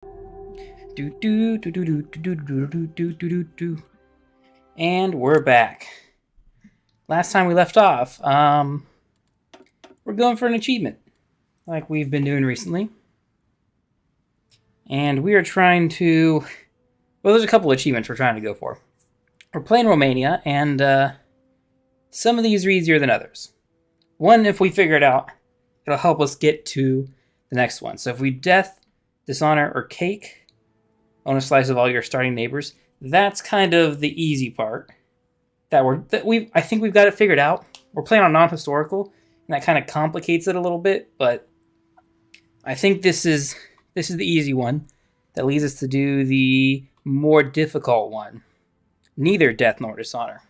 And we're back. Last time we left off, we're going for an achievement, like we've been doing recently. And we are trying to... Well, there's a couple achievements we're trying to go for. We're playing Romania, and some of these are easier than others. One, if we figure it out, it'll help us get to the next one. So if we death, dishonor, or cake, own a slice of all your starting neighbors, that's kind of the easy part. I think we've got it figured out. We're playing on non-historical, and that kind of complicates it a little bit, but I think this is the easy one that leads us to do the more difficult one. Neither death nor dishonor.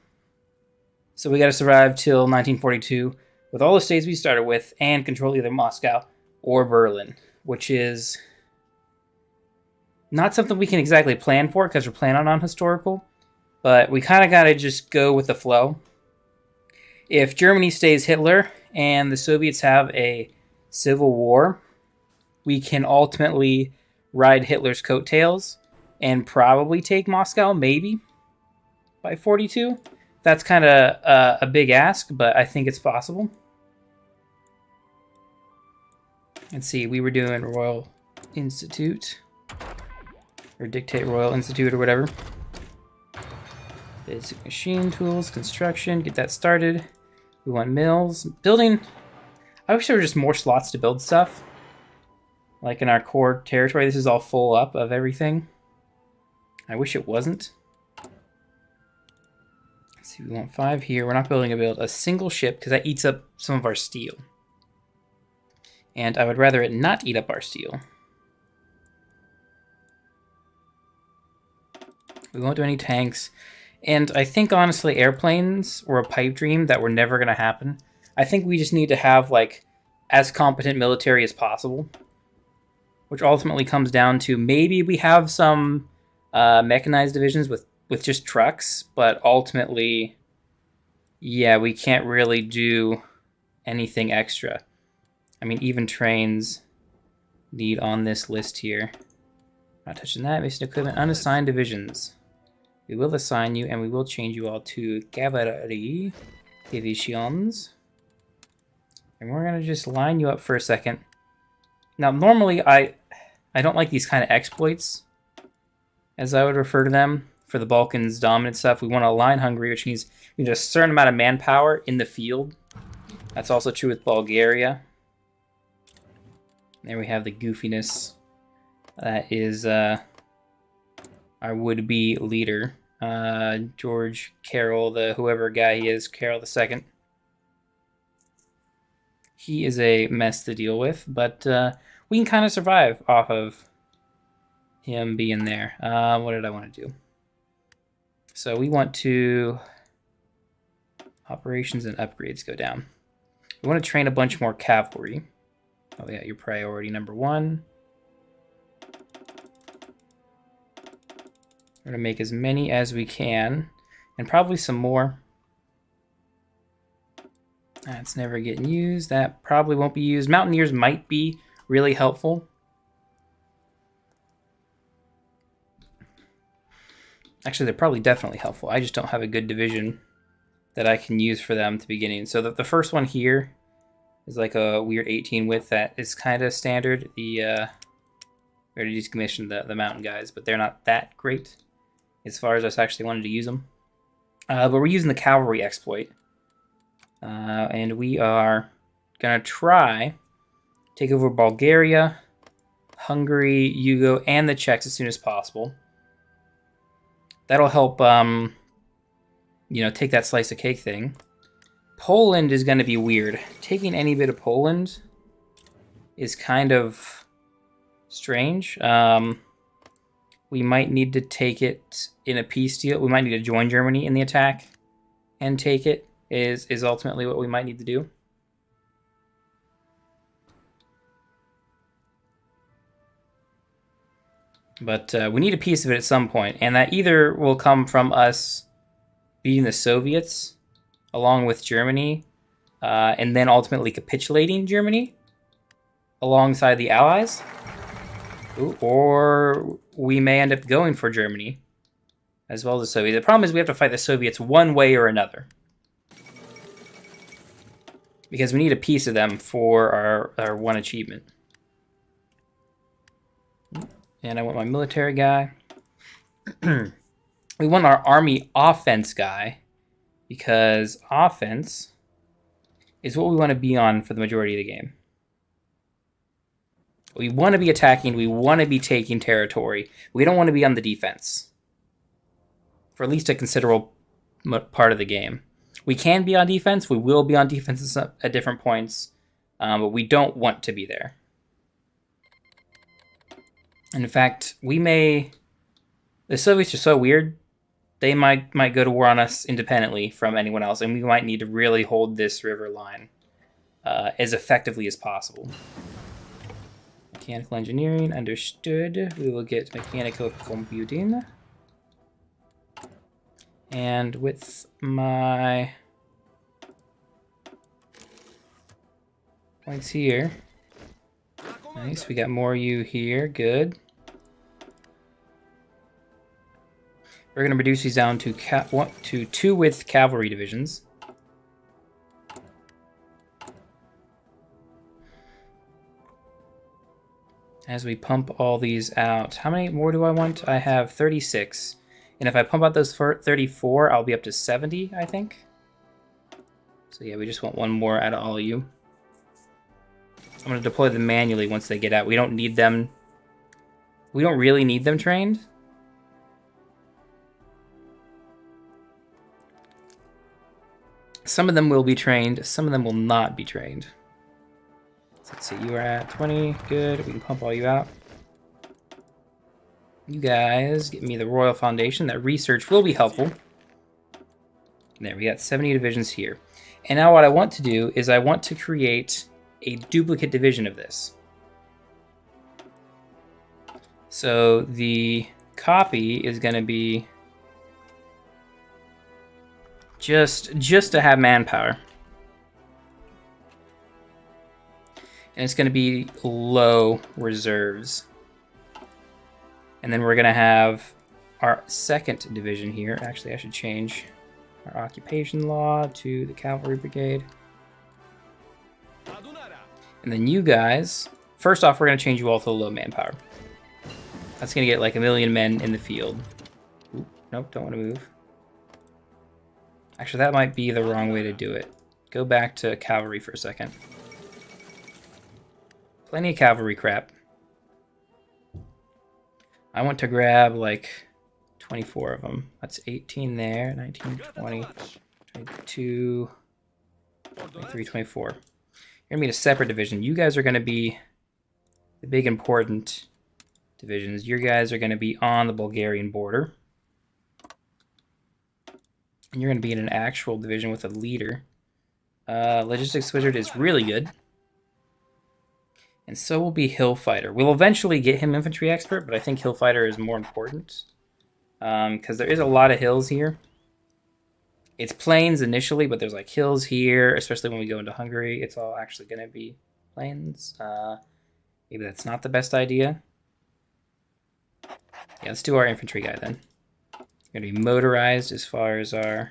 So we got to survive till 1942 with all the states we started with and control either Moscow or Berlin, which is not something we can exactly plan for because we're playing on non-historical, but we kind of got to just go with the flow. If Germany stays Hitler and the Soviets have a civil war, we can ultimately ride Hitler's coattails and probably take Moscow, maybe, by 42. That's kind of a big ask, but I think it's possible. Let's see, we were doing Royal Institute, or Dictate Royal Institute, or whatever. Basic machine tools, construction, get that started. We want mills. Building, I wish there were just more slots to build stuff. Like in our core territory, this is all full up of everything. I wish it wasn't. Let's see, we want 5 here. We're not building a single ship because that eats up some of our steel. And I would rather it not eat up our steel. We won't do any tanks. And I think, honestly, airplanes were a pipe dream that were never going to happen. I think we just need to have, like, as competent military as possible. Which ultimately comes down to maybe we have some mechanized divisions with just trucks. But ultimately, yeah, we can't really do anything extra. I mean, even trains need on this list here. Not touching that. Basic equipment, unassigned divisions. We will assign you, and we will change you all to cavalry divisions. And we're going to just line you up for a second. Now, normally, I don't like these kind of exploits, as I would refer to them, for the Balkans dominant stuff. We want to align Hungary, which means we need a certain amount of manpower in the field. That's also true with Bulgaria. There we have the goofiness. That is our would-be leader, George Carroll, the whoever guy he is, Carroll II. He is a mess to deal with, but we can kind of survive off of him being there. What did I want to do? So we want to... Operations and upgrades go down. We want to train a bunch more cavalry. Oh yeah, your priority number 1. We're going to make as many as we can, and probably some more. That's never getting used. That probably won't be used. Mountaineers might be really helpful. Actually, they're probably definitely helpful. I just don't have a good division that I can use for them at the beginning. So the first one here is like a weird 18 width that is kind of standard. We already decommissioned the mountain guys, but they're not that great as far as us actually wanted to use them. But we're using the cavalry exploit. And we are going to try take over Bulgaria, Hungary, Yugo, and the Czechs as soon as possible. That'll help, take that slice of cake thing. Poland is going to be weird. Taking any bit of Poland is kind of strange. We might need to take it in a peace deal. We might need to join Germany in the attack and take it, is ultimately what we might need to do. But we need a piece of it at some point, and that either will come from us beating the Soviets along with Germany, and then ultimately capitulating Germany alongside the Allies, Ooh, or we may end up going for Germany, as well as the Soviets. The problem is we have to fight the Soviets one way or another. Because we need a piece of them for our one achievement. And I want my military guy. We want our army offense guy, because offense is what we want to be on for the majority of the game. We want to be attacking. We want to be taking territory. We don't want to be on the defense for at least a considerable part of the game. We can be on defense. We will be on defense at different points, but we don't want to be there. And in fact, we may... The Soviets are so weird. They might go to war on us independently from anyone else, and we might need to really hold this river line as effectively as possible. Mechanical engineering, understood. We will get mechanical computing. And with my points here, nice, we got more U here, good. We're going to reduce these down to 2 with cavalry divisions. As we pump all these out. How many more do I want? I have 36. And if I pump out those 34, I'll be up to 70, I think. So yeah, we just want one more out of all of you. I'm going to deploy them manually once they get out. We don't need them. We don't really need them trained. Some of them will be trained. Some of them will not be trained. So let's see. You are at 20. Good. We can pump all you out. You guys get me the Royal Foundation. That research will be helpful. There, we got 70 divisions here. And now what I want to do is I want to create a duplicate division of this. So the copy is going to be just to have manpower. And it's going to be low reserves. And then we're going to have our second division here. Actually, I should change our occupation law to the cavalry brigade. And then you guys, first off, we're going to change you all to the low manpower. That's going to get like 1 million men in the field. Ooh, nope, don't want to move. Actually, that might be the wrong way to do it. Go back to cavalry for a second. Plenty of cavalry crap. I want to grab like 24 of them. That's 18 there, 19, 20, 22, 23, 24. You're going to be in a separate division. You guys are going to be the big important divisions. Your guys are going to be on the Bulgarian border. And you're going to be in an actual division with a leader. Logistics Wizard is really good. And so will be Hill Fighter. We'll eventually get him Infantry Expert, but I think Hill Fighter is more important. Because there is a lot of hills here. It's plains initially, but there's like hills here, especially when we go into Hungary. It's all actually going to be plains. Maybe that's not the best idea. Yeah, let's do our infantry guy then. Going to be motorized as far as our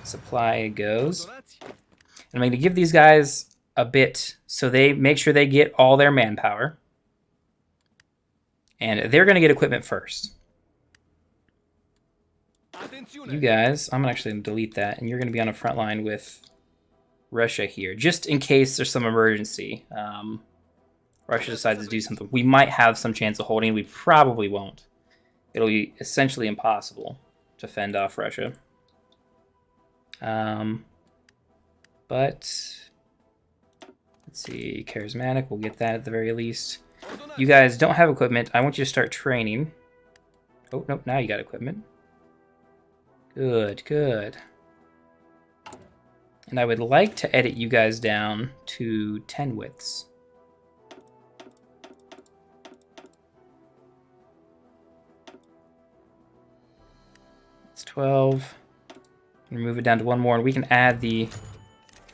supply goes. And I'm going to give these guys a bit so they make sure they get all their manpower. And they're going to get equipment first. You guys, I'm actually going to delete that, and you're going to be on a front line with Russia here, just in case there's some emergency. Russia decides to do something. We might have some chance of holding. We probably won't. It'll be essentially impossible to fend off Russia. But let's see, charismatic, we'll get that at the very least. You guys don't have equipment. I want you to start training. Oh, nope, now you got equipment. Good, good. And I would like to edit you guys down to 10 widths. It's 12. Move it down to one more, and we can add the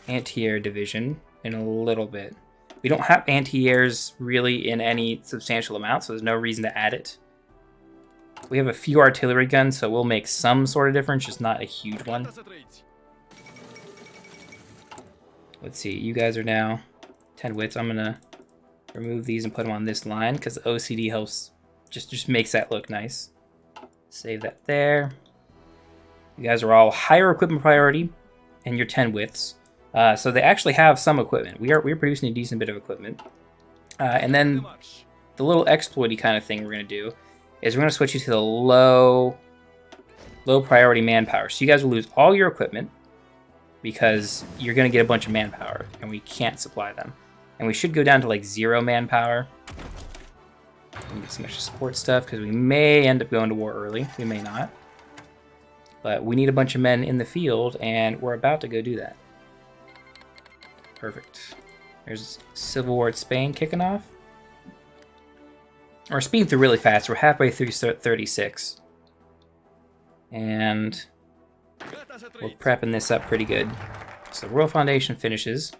anti-air division in a little bit. We don't have anti-airs really in any substantial amount, so there's no reason to add it. We have a few artillery guns, so we'll make some sort of difference, just not a huge one. Let's see, you guys are now 10 wits. I'm gonna remove these and put them on this line because OCD helps, just makes that look nice. Save that there. You guys are all higher equipment priority, and you're 10 wits. So they actually have some equipment. We're producing a decent bit of equipment. And then the little exploity kind of thing we're gonna do is we're gonna switch you to the low priority manpower. So you guys will lose all your equipment because you're gonna get a bunch of manpower, and we can't supply them. And we should go down to like 0 manpower. And get some extra support stuff because we may end up going to war early. We may not. But we need a bunch of men in the field, and we're about to go do that. Perfect. There's Civil War at Spain kicking off. We're speeding through really fast. We're halfway through 36. And we're prepping this up pretty good. So Royal Foundation finishes.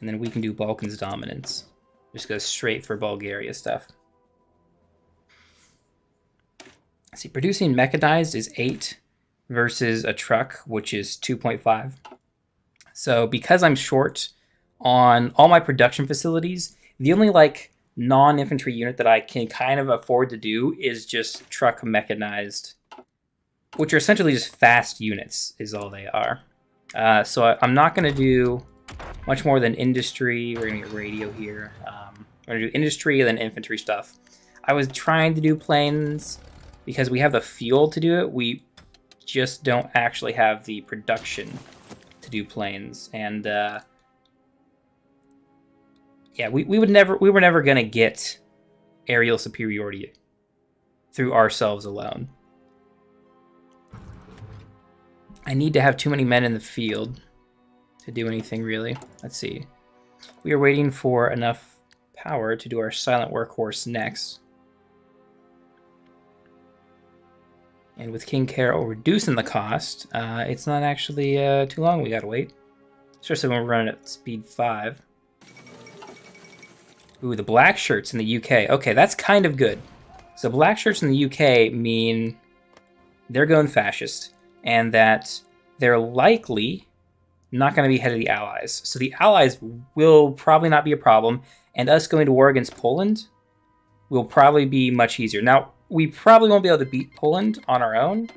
And then we can do Balkans dominance. Just go straight for Bulgaria stuff. See, producing mechanized is 8 versus a truck, which is 2.5. So because I'm short on all my production facilities, the only like non-infantry unit that I can kind of afford to do is just truck mechanized, which are essentially just fast units is all they are. So I'm not going to do much more than industry. We're going to get radio here. We're going to do industry and then infantry stuff. I was trying to do planes because we have the fuel to do it. We just don't actually have the production to do planes. And yeah, we were never going to get aerial superiority through ourselves alone. I need to have too many men in the field to do anything really. Let's see. We are waiting for enough power to do our silent workhorse next. And with King Carol reducing the cost, it's not actually too long we gotta wait. Especially when we're running at speed 5. Ooh, the black shirts in the UK. Okay, that's kind of good. So black shirts in the UK mean they're going fascist, and that they're likely not going to be head of the Allies. So the Allies will probably not be a problem, and us going to war against Poland will probably be much easier. Now, we probably won't be able to beat Poland on our own,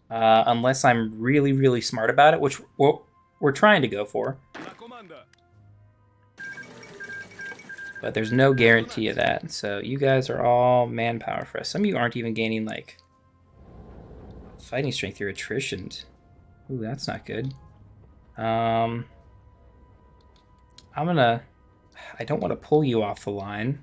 unless I'm really, really smart about it, which we're trying to go for. But there's no guarantee of that. So you guys are all manpower for us. Some of you aren't even gaining, like, fighting strength. You're attritioned. Ooh, that's not good. I don't want to pull you off the line.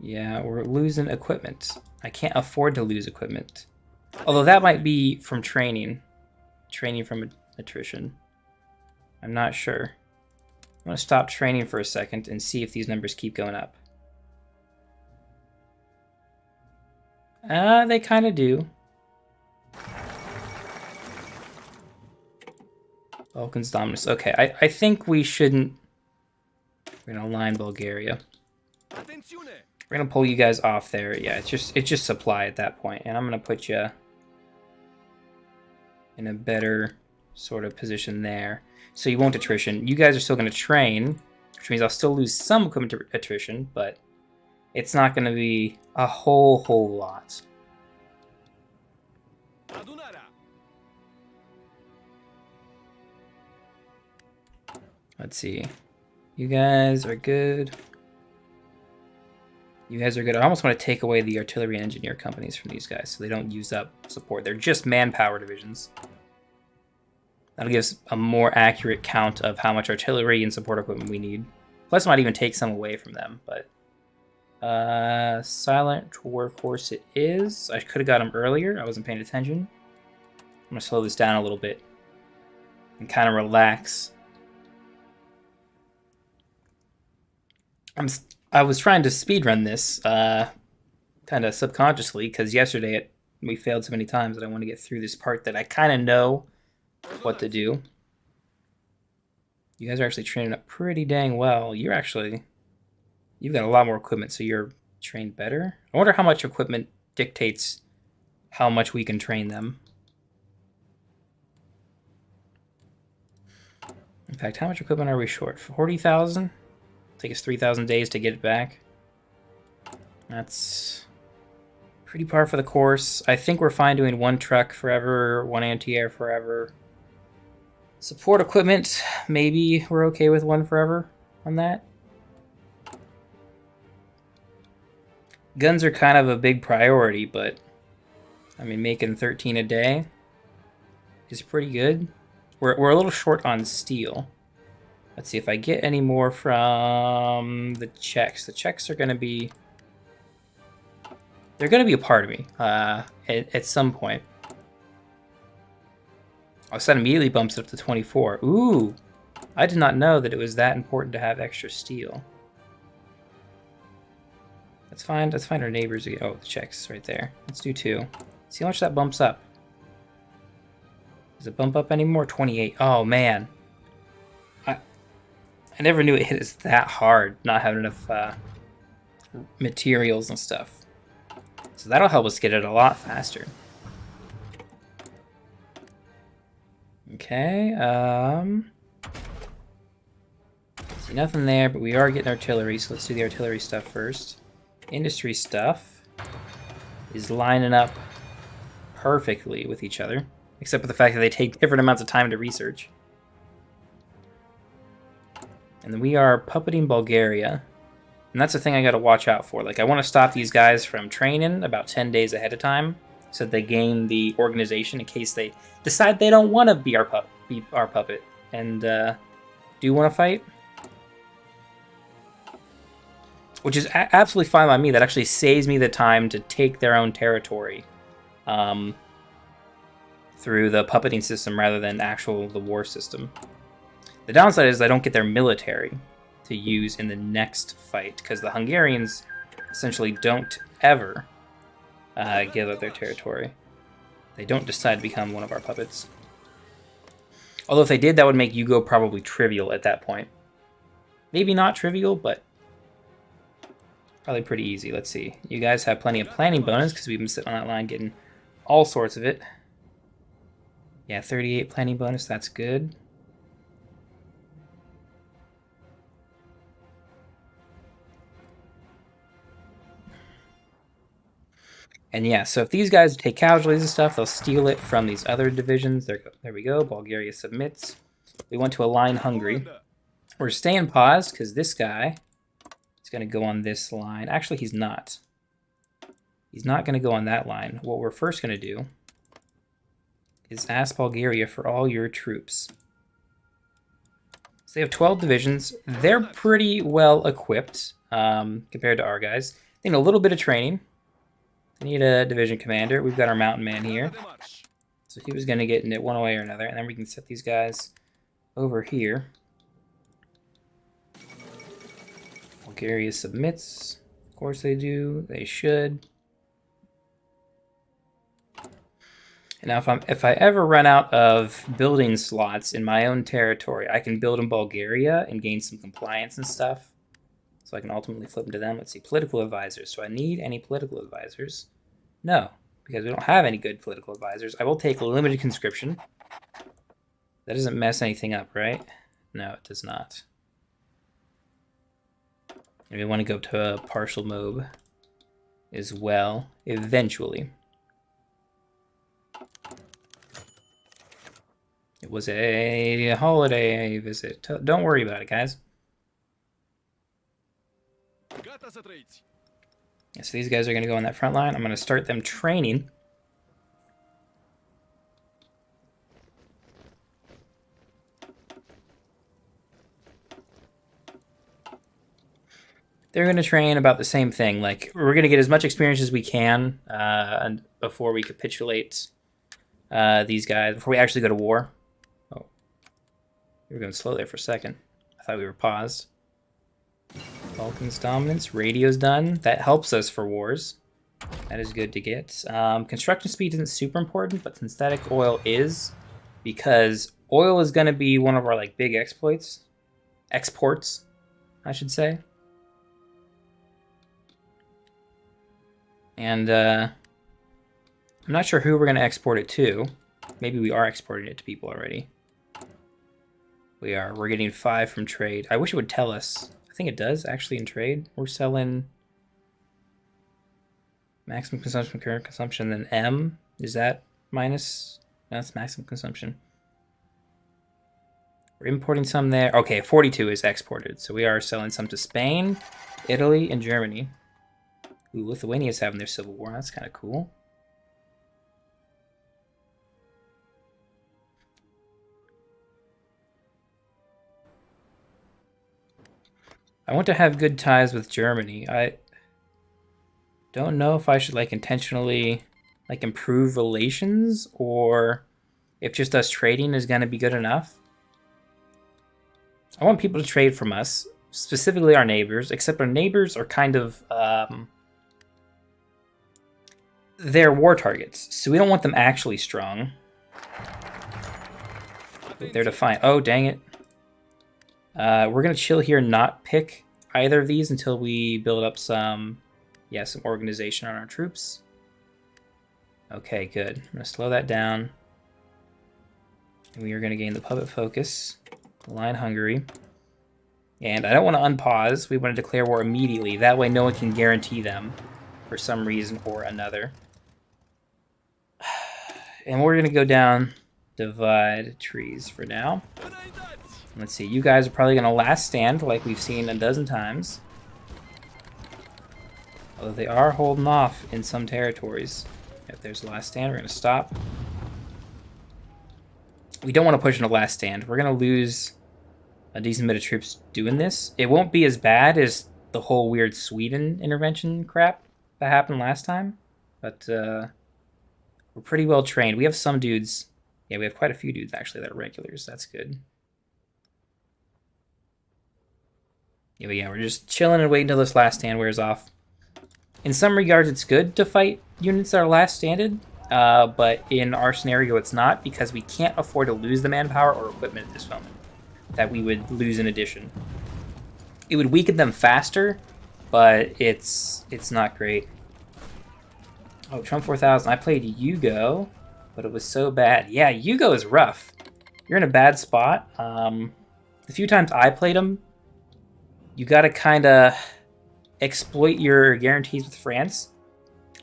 Yeah, we're losing equipment. I can't afford to lose equipment. Although that might be from training. Training from attrition. I'm not sure. I'm going to stop training for a second and see if these numbers keep going up. They kind of do. Balkans dominance. Okay, I think we shouldn't... We're going to align Bulgaria. We're going to pull you guys off there. Yeah, it's just supply at that point. And I'm going to put you in a better sort of position there. So you won't attrition. You guys are still going to train, which means I'll still lose some equipment to attrition, but it's not going to be a whole lot. Let's see. You guys are good. You guys are good. I almost want to take away the artillery and engineer companies from these guys so they don't use up support. They're just manpower divisions. That'll give us a more accurate count of how much artillery and support equipment we need. Plus, I might even take some away from them, but... silent workhorse it is. I could have got him earlier. I wasn't paying attention. I'm going to slow this down a little bit and kind of relax. I was trying to speedrun this kind of subconsciously because yesterday we failed so many times that I want to get through this part that I kind of know what to do. You guys are actually training up pretty dang well. You've got a lot more equipment, so you're trained better. I wonder how much equipment dictates how much we can train them. In fact, how much equipment are we short? 40,000? Take us 3,000 days to get it back. That's pretty par for the course. I think we're fine doing 1 truck forever, 1 anti-air forever. Support equipment, maybe we're okay with 1 forever on that. Guns are kind of a big priority, but I mean, making 13 a day is pretty good. We're a little short on steel. Let's see if I get any more from the Czechs. The Czechs are going to be... They're going to be a part of me at some point. Oh, so that immediately bumps it up to 24. Ooh! I did not know that it was that important to have extra steel. Let's find our neighbors again. Oh, the Czechs right there. Let's do 2. See how much that bumps up. Does it bump up anymore? 28. Oh, man. I never knew it hit us that hard, not having enough materials and stuff. So that'll help us get it a lot faster. Okay, see nothing there, but we are getting artillery, so let's do the artillery stuff first. Industry stuff is lining up perfectly with each other, except for the fact that they take different amounts of time to research. And then we are puppeting Bulgaria. And that's the thing I gotta watch out for. Like, I want to stop these guys from training about 10 days ahead of time, so that they gain the organization in case they decide they don't want to be our puppet and do want to fight. Which is absolutely fine by me. That actually saves me the time to take their own territory through the puppeting system rather than the war system. The downside is I don't get their military to use in the next fight, because the Hungarians essentially don't ever give up their territory. They don't decide to become one of our puppets. Although if they did, that would make Yugo probably trivial at that point. Maybe not trivial, but probably pretty easy. Let's see. You guys have plenty of planning bonus, because we've been sitting on that line getting all sorts of it. Yeah, 38 planning bonus, that's good. And yeah, so if these guys take casualties and stuff, they'll steal it from these other divisions. There we go. Bulgaria submits. We want to align Hungary. We're staying paused because this guy is going to go on this line. Actually, he's not. He's not going to go on that line. What we're first going to do is ask Bulgaria for all your troops. So they have 12 divisions. They're pretty well equipped compared to our guys. They need a little bit of training. They need a division commander. We've got our mountain man here. So he was going to get in it one way or another. And then we can set these guys over here. Bulgaria submits. Of course they do. They should. And now if I ever run out of building slots in my own territory, I can build in Bulgaria and gain some compliance and stuff. So I can ultimately flip them to them. Let's see, political advisors. Do I need any political advisors? No, because we don't have any good political advisors. I will take limited conscription. That doesn't mess anything up, right? No, it does not. And we want to go to a partial mob as well, eventually. It was a holiday visit. Don't worry about it, guys. Yeah, so these guys are going to go on that front line. I'm going to start them training. They're going to train about the same thing. Like, we're going to get as much experience as we can before we capitulate these guys, before we actually go to war. Oh, we were going slow there for a second. I thought we were paused. Balkans dominance, radio's done. That helps us for wars. That is good to get. Construction speed isn't super important, but synthetic oil is, because oil is going to be one of our like big exports, I should say. And I'm not sure who we're going to export it to. Maybe we are exporting it to people already. We are. We're getting 5 from trade. I wish it would tell us. I think it does actually in trade. We're selling maximum consumption, current consumption, then M. Is that minus? No, that's maximum consumption. We're importing some there. Okay, 42 is exported. So we are selling some to Spain, Italy, and Germany. Ooh, Lithuania's having their civil war. That's kind of cool. I want to have good ties with Germany. I don't know if I should like intentionally like improve relations or if just us trading is going to be good enough. I want people to trade from us, specifically our neighbors, except our neighbors are kind of they're war targets, so we don't want them actually strong. They're defiant. Oh, dang it. We're going to chill here and not pick either of these until we build up some organization on our troops. Okay, good. I'm going to slow that down. And we are going to gain the puppet focus, line Hungary. And I don't want to unpause. We want to declare war immediately. That way no one can guarantee them for some reason or another. And we're going to go down, divide trees for now. Let's see, you guys are probably going to last stand like we've seen a dozen times. Although they are holding off in some territories. If there's a last stand, we're going to stop. We don't want to push into last stand. We're going to lose a decent bit of troops doing this. It won't be as bad as the whole weird Sweden intervention crap that happened last time. But we're pretty well trained. We have some dudes. Yeah, we have quite a few dudes actually that are regulars. That's good. Yeah, we're just chilling and waiting until this last stand wears off. In some regards, it's good to fight units that are last standed, but in our scenario, it's not, because we can't afford to lose the manpower or equipment at this moment that we would lose in addition. It would weaken them faster, but it's not great. Oh, Trump 4000. I played Yugo, but it was so bad. Yeah, Yugo is rough. You're in a bad spot. The few times I played him, you gotta kind of exploit your guarantees with France,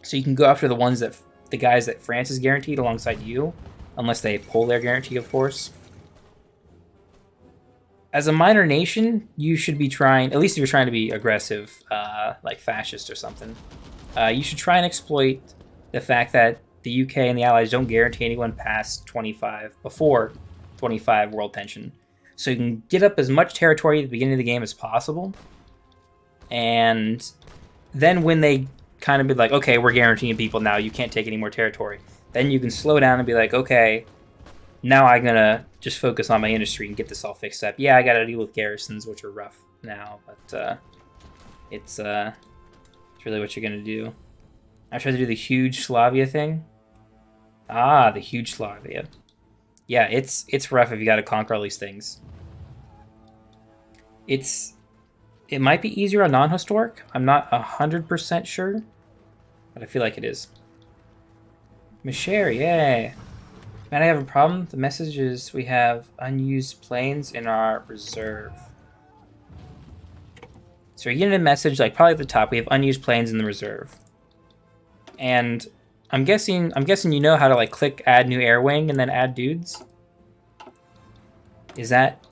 so you can go after the guys that France is guaranteed alongside you, unless they pull their guarantee, of course. As a minor nation, you should be trying, at least if you're trying to be aggressive, like fascist or something, you should try and exploit the fact that the UK and the Allies don't guarantee anyone past 25, before 25 world tension. So you can get up as much territory at the beginning of the game as possible. And then when they kind of be like, okay, we're guaranteeing people now, you can't take any more territory. Then you can slow down and be like, okay, now I'm going to just focus on my industry and get this all fixed up. Yeah, I got to deal with garrisons, which are rough now, but it's really what you're going to do. I tried to do the huge Slavia thing. Ah, the huge Slavia. Yeah, it's rough if you got to conquer all these things. It might be easier on non-historic. I'm not 100% sure, but I feel like it is. Michelle, yeah. Man, I have a problem. The message is we have unused planes in our reserve. So you're getting a message, like probably at the top, we have unused planes in the reserve. And I'm guessing you know how to like click add new air wing and then add dudes. Is that,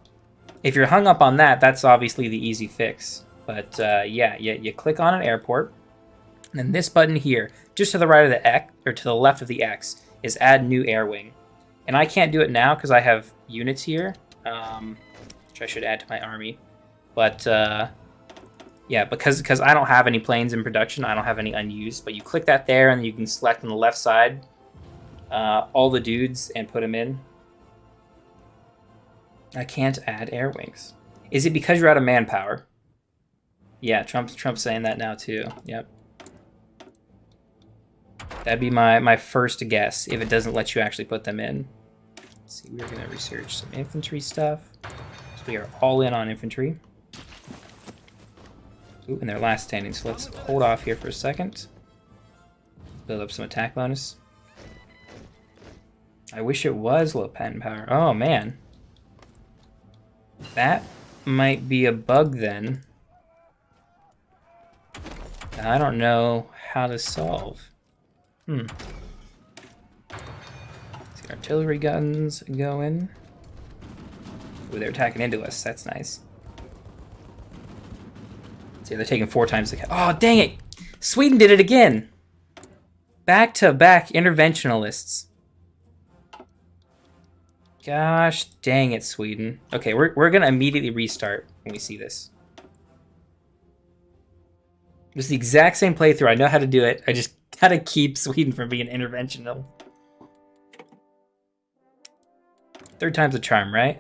if you're hung up on that, that's obviously the easy fix. But yeah, you click on an airport, and then this button here, just to the right of the X, or to the left of the X, is add new air wing. And I can't do it now because I have units here, which I should add to my army. But yeah, because I don't have any planes in production, I don't have any unused. But you click that there, and you can select on the left side all the dudes and put them in. I can't add air wings. Is it because you're out of manpower? Yeah, Trump's saying that now too. Yep. That'd be my first guess if it doesn't let you actually put them in. Let's see, we're gonna research some infantry stuff. So we are all in on infantry. Ooh, and they're last standing, so let's hold off here for a second. Build up some attack bonus. I wish it was low pen power. Oh man. That might be a bug then. I don't know how to solve. See, artillery guns going. Ooh, they're attacking into us. That's nice. See, they're taking 4 times the... Oh, dang it! Sweden did it again! Back-to-back interventionalists. Gosh dang it, Sweden. Okay, we're gonna immediately restart when we see this. It's the exact same playthrough. I know how to do it. I just gotta keep Sweden from being interventional. 3rd time's a charm, right?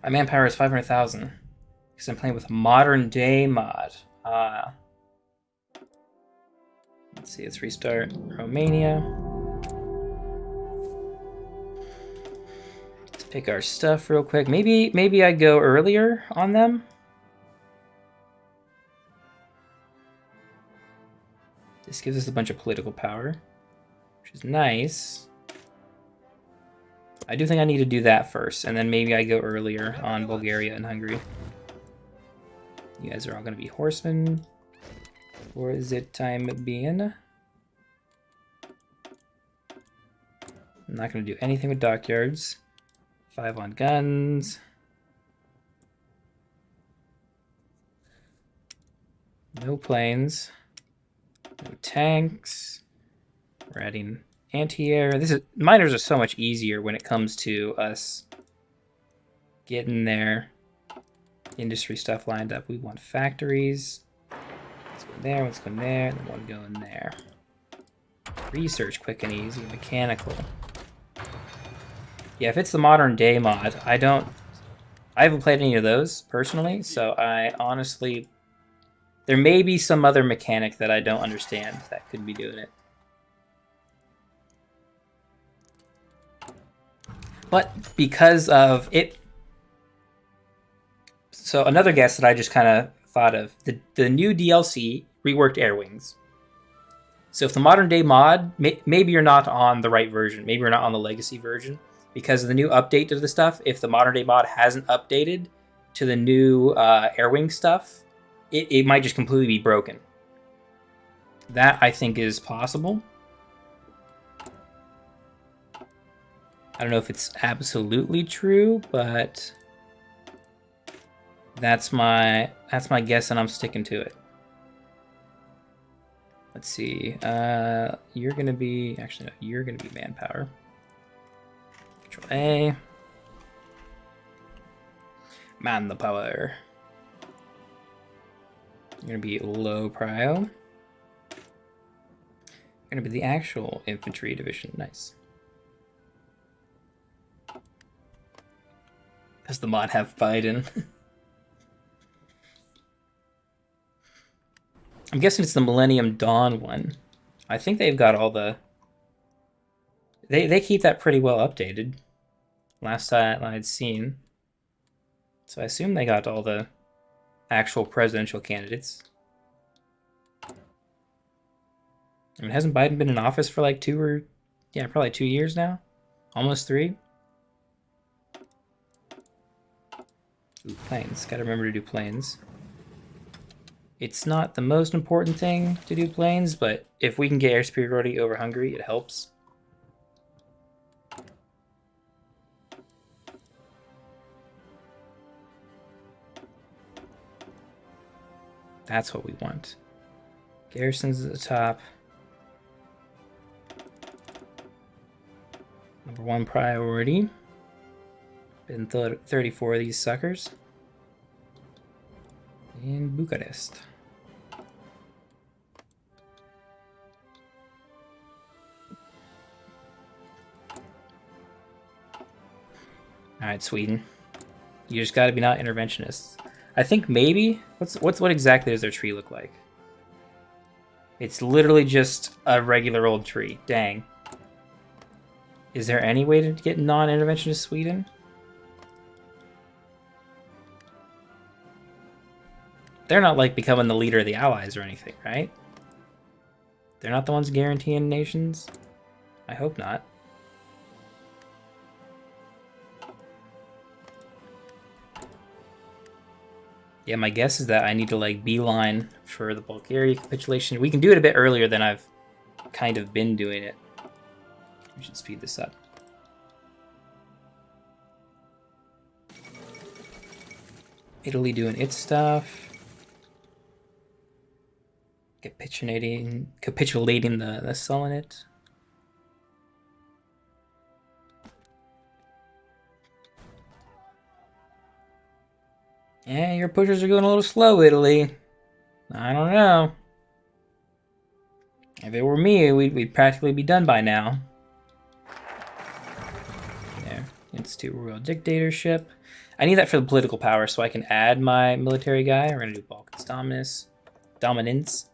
My manpower is 500,000. Because I'm playing with modern day mod. Let's see, let's restart Romania. Let's pick our stuff real quick. Maybe I go earlier on them. This gives us a bunch of political power, which is nice. I do think I need to do that first, and then maybe I go earlier on Bulgaria and Hungary. You guys are all going to be horsemen. Or is it time being? I'm not going to do anything with dockyards. 5 on guns. No planes. No tanks. We're adding anti-air. Miners are so much easier when it comes to us getting their industry stuff lined up. We want factories. Let's go there, let's go there, and then one go in there. Research, quick and easy, mechanical. Yeah, if it's the modern day mod, I haven't played any of those personally, so I honestly, there may be some other mechanic that I don't understand that could be doing it. But because of it, so another guess that I just kind of thought of, the new DLC reworked air wings. So if the modern day mod, maybe you're not on the right version, maybe you're not on the legacy version, because of the new update to the stuff, if the modern day mod hasn't updated to the new air wing stuff, it might just completely be broken. That I think is possible. I don't know if it's absolutely true, but that's my guess, and I'm sticking to it. Let's see. You're gonna be you're gonna be manpower. Control A. Man the power. You're gonna be low prio. You're gonna be the actual infantry division. Nice. Does the mod have Biden? I'm guessing it's the Millennium Dawn one. I think they've got all the... They keep that pretty well updated. Last time I'd seen. So I assume they got all the actual presidential candidates. I mean, hasn't Biden been in office for like probably 2 years now? Almost 3? Ooh, planes. Gotta remember to do planes. It's not the most important thing to do planes, but if we can get air superiority over Hungary, it helps. That's what we want. Garrisons at the top. Number 1 priority. Been 34 of these suckers. In Bucharest. Alright, Sweden. You just gotta be not interventionists. I think maybe what exactly does their tree look like? It's literally just a regular old tree. Dang. Is there any way to get non-intervention to Sweden? They're not like becoming the leader of the Allies or anything, right? They're not the ones guaranteeing nations? I hope not. Yeah, my guess is that I need to like beeline for the Bulgaria capitulation. We can do it a bit earlier than I've kind of been doing it. We should speed this up. Italy doing its stuff. Capitulating the Sultanate. Yeah, your pushers are going a little slow, Italy. I don't know. If it were me, we'd practically be done by now. There. Institute Royal Dictatorship. I need that for the political power so I can add my military guy. We're going to do Balkans Dominance.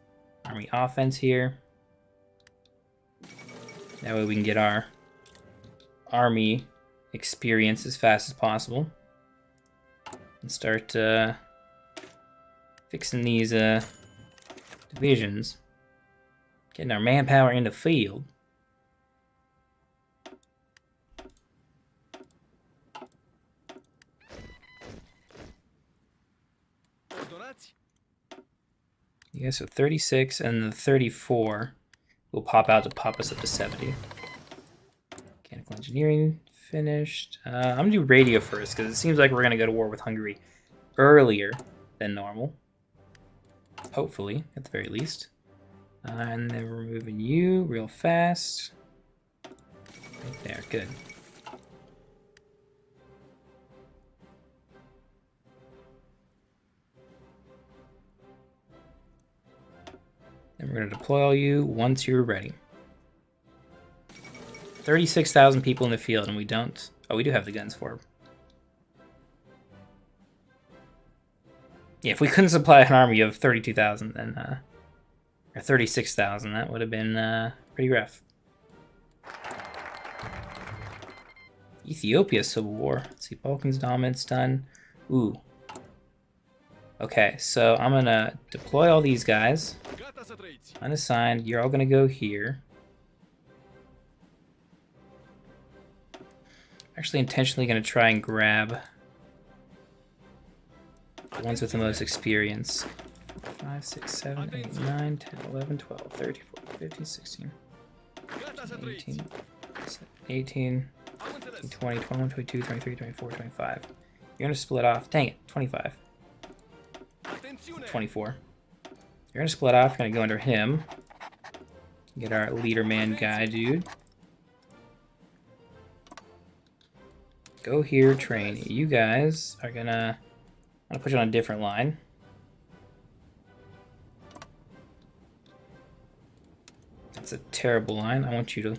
Army offense here. That way we can get our army experience as fast as possible. And start fixing these divisions. Getting our manpower in the field. Yeah, so 36 and the 34 will pop out to pop us up to 70. Mechanical engineering finished. I'm gonna do radio first because it seems like we're gonna go to war with Hungary earlier than normal. Hopefully, at the very least. And then we're moving you real fast. Right there, good. And we're going to deploy all you once you're ready. 36,000 people in the field, and we don't... Oh, we do have the guns for them. Yeah, if we couldn't supply an army of 32,000, then... or 36,000, that would have been pretty rough. Ethiopia Civil War. Let's see, Balkans Dominance done. Ooh. Okay, so I'm going to deploy all these guys. Unassigned, you're all going to go here. Actually, intentionally going to try and grab the ones with the most experience. 5, 6, 7, 8, 9, 10, 11, 12, 13, 14, 15, 16, 18, 18, 20, 21, 22, 23, 24, 25. You're going to split off. Dang it, 25. 24. You're going to split off. You're going to go under him. Get our leader man guy, dude. Go here, train. You guys are going to... I'm going to put you on a different line. That's a terrible line. I want you to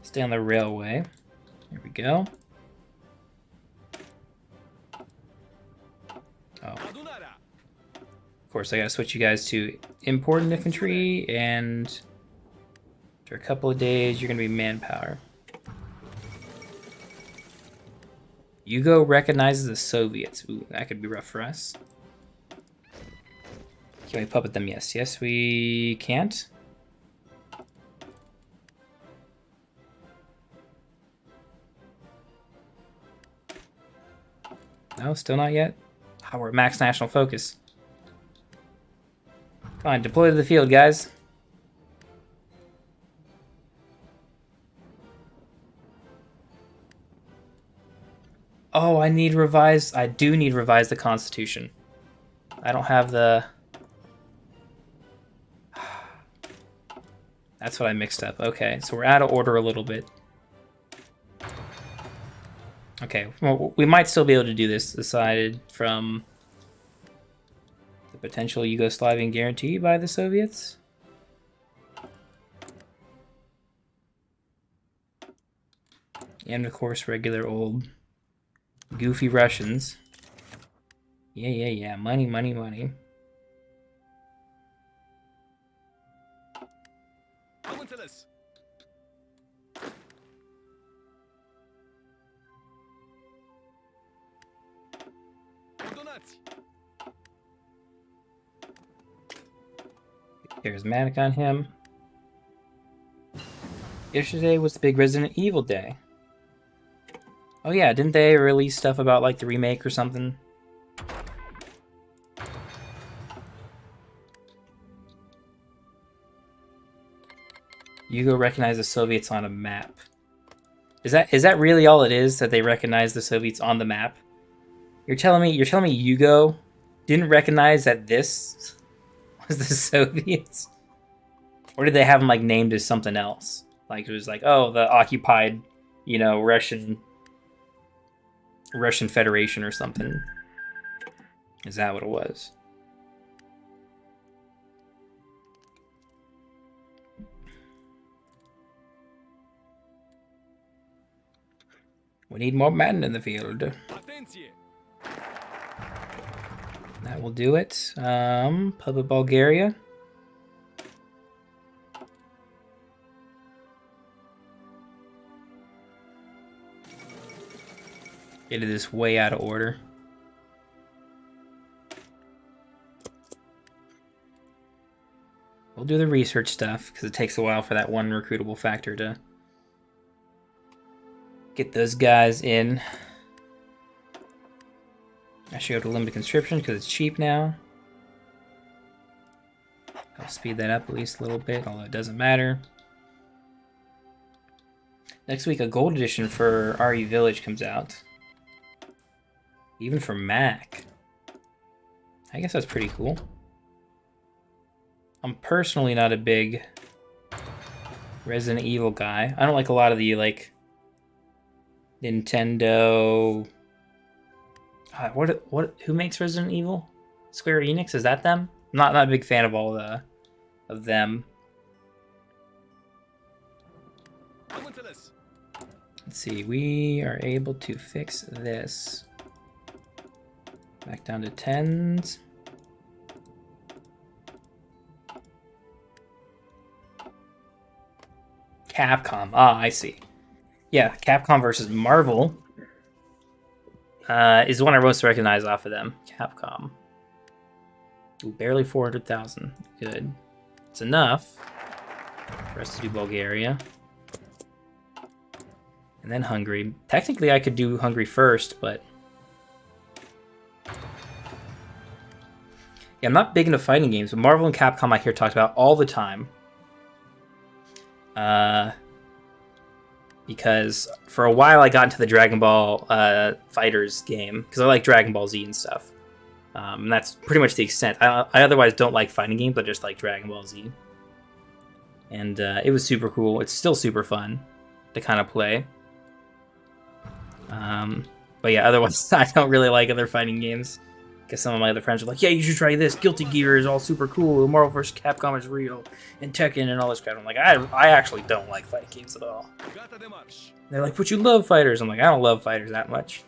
stay on the railway. Here we go. Oh. Of course, I gotta switch you guys to important infantry, and after a couple of days, you're gonna be manpower. Yugo recognizes the Soviets. Ooh, that could be rough for us. Can we puppet them? Yes. Yes, we can't. No, still not yet. Oh, we're at max national focus. Come on, deploy to the field, guys. Oh, I need revised. I do need revised the Constitution. I don't have the... That's what I mixed up. Okay, so we're out of order a little bit. Okay, well, we might still be able to do this, aside from the potential Yugoslavian guarantee by the Soviets. And, of course, regular old goofy Russians. Yeah. Money, money, money. Charismatic on him. Yesterday was the big Resident Evil day. Oh yeah, didn't they release stuff about like the remake or something? You go recognize the Soviets on a map. Is that really all it is, that they recognize the Soviets on the map? You're telling me Yugo didn't recognize that this was the Soviets? Or did they have them like named as something else? Like it was like, oh, the occupied, you know, Russian Federation or something. Is that what it was? We need more men in the field. That will do it. Puppet Bulgaria. It is way out of order. We'll do the research stuff, because it takes a while for that one recruitable factor to get those guys in. I should go to limited conscription because it's cheap now. I'll speed that up at least a little bit, although it doesn't matter. Next week, a gold edition for RE Village comes out. Even for Mac. I guess that's pretty cool. I'm personally not a big Resident Evil guy. I don't like a lot of the, like, Nintendo... who makes Resident Evil? Square Enix? Is that them? I'm not a big fan of all of them. Let's see, we are able to fix this. Back down to 10s. Capcom. Ah, I see. Yeah, Capcom versus Marvel is the one I most recognize off of them. Capcom. Ooh, barely 400,000. Good. It's enough for us to do Bulgaria. And then Hungary. Technically, I could do Hungary first, but... yeah, I'm not big into fighting games, but Marvel and Capcom I hear talked about all the time. Because for a while I got into the Dragon Ball Fighters game, because I like Dragon Ball Z and stuff. And that's pretty much the extent. I otherwise don't like fighting games, I just like Dragon Ball Z. And it was super cool. It's still super fun to kind of play. But yeah, otherwise I don't really like other fighting games. Because some of my other friends are like, yeah, you should try this. Guilty Gear is all super cool. Marvel vs. Capcom is real. And Tekken and all this crap. I'm like, I actually don't like fighting games at all. They're like, but you love fighters. I'm like, I don't love fighters that much.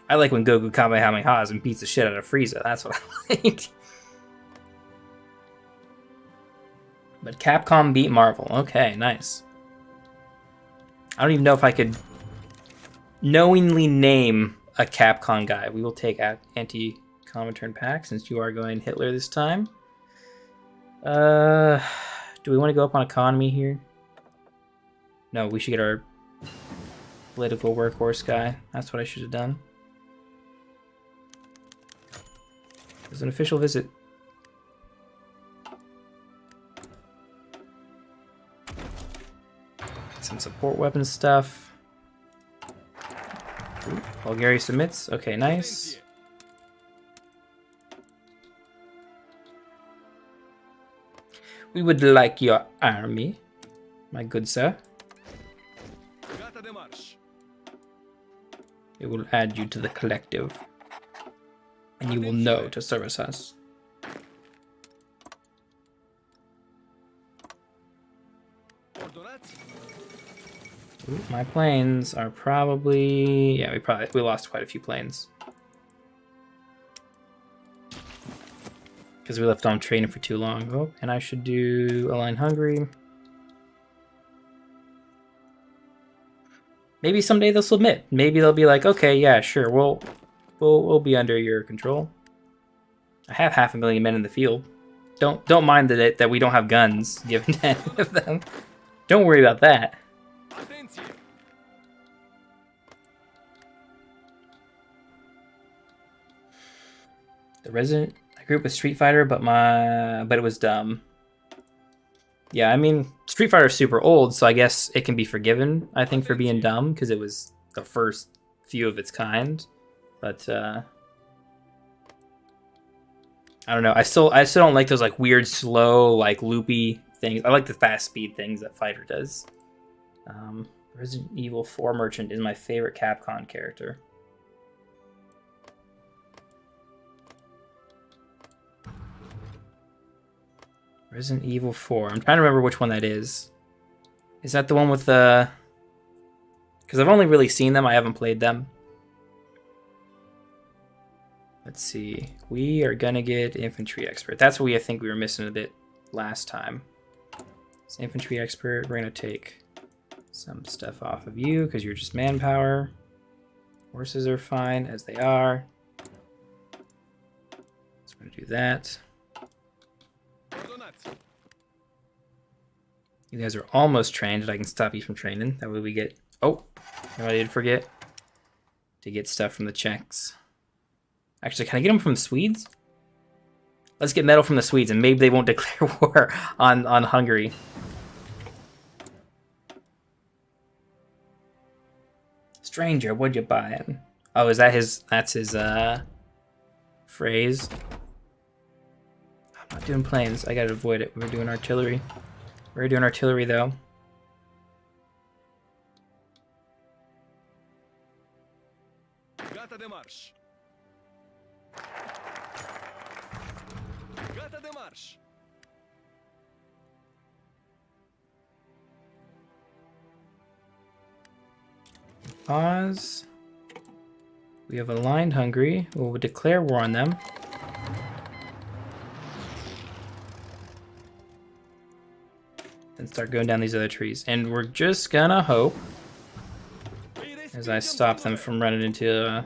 I like when Goku Kamehamehas and beats the shit out of Frieza. That's what I like. But Capcom beat Marvel. Okay, nice. I don't even know if I could knowingly name a Capcom guy. We will take anti-Comintern pack since you are going Hitler this time. Do we want to go up on economy here? No, we should get our political workhorse guy. That's what I should have done. There's an official visit. Some support weapon stuff. Ooh, Bulgaria submits. Okay, nice. We would like your army, my good sir. It will add you to the collective, and you will know to service us. Ooh, my planes are probably... yeah, we lost quite a few planes. Because we left on training for too long. Oh, and I should do Align Hungary. Maybe someday they'll submit. Maybe they'll be like, okay, yeah, sure, we'll We'll be under your control. I have 500,000 men in the field. Don't mind that we don't have guns given to any of them. Don't worry about that. The resident group was Street Fighter, but it was dumb. Yeah, I mean, Street Fighter is super old, so I guess it can be forgiven, I think, for being dumb, because it was the first few of its kind. But I don't know. I still don't like those like weird, slow, like loopy things. I like the fast speed things that Fighter does. Resident Evil 4 Merchant is my favorite Capcom character. Resident Evil 4. I'm trying to remember which one that is. Is that the one with the... Because I've only really seen them. I haven't played them. Let's see. We are going to get Infantry Expert. That's what I think we were missing a bit last time. So Infantry Expert, we're going to take some stuff off of you because you're just manpower. Horses are fine as they are. So we're going to do that. You guys are almost trained, and I can stop you from training. That way we get... Oh, I did forget to get stuff from the Czechs. Actually, can I get them from the Swedes? Let's get metal from the Swedes, and maybe they won't declare war on Hungary. Stranger, what'd you buy? Oh, is that his... That's his, phrase. I'm not doing planes. I gotta avoid it. We're doing artillery. We're doing artillery, though. Gata de march. Gata de march. Pause. We have aligned Hungary. We'll declare war on them. Then start going down these other trees. And we're just gonna hope, as I stop them from running into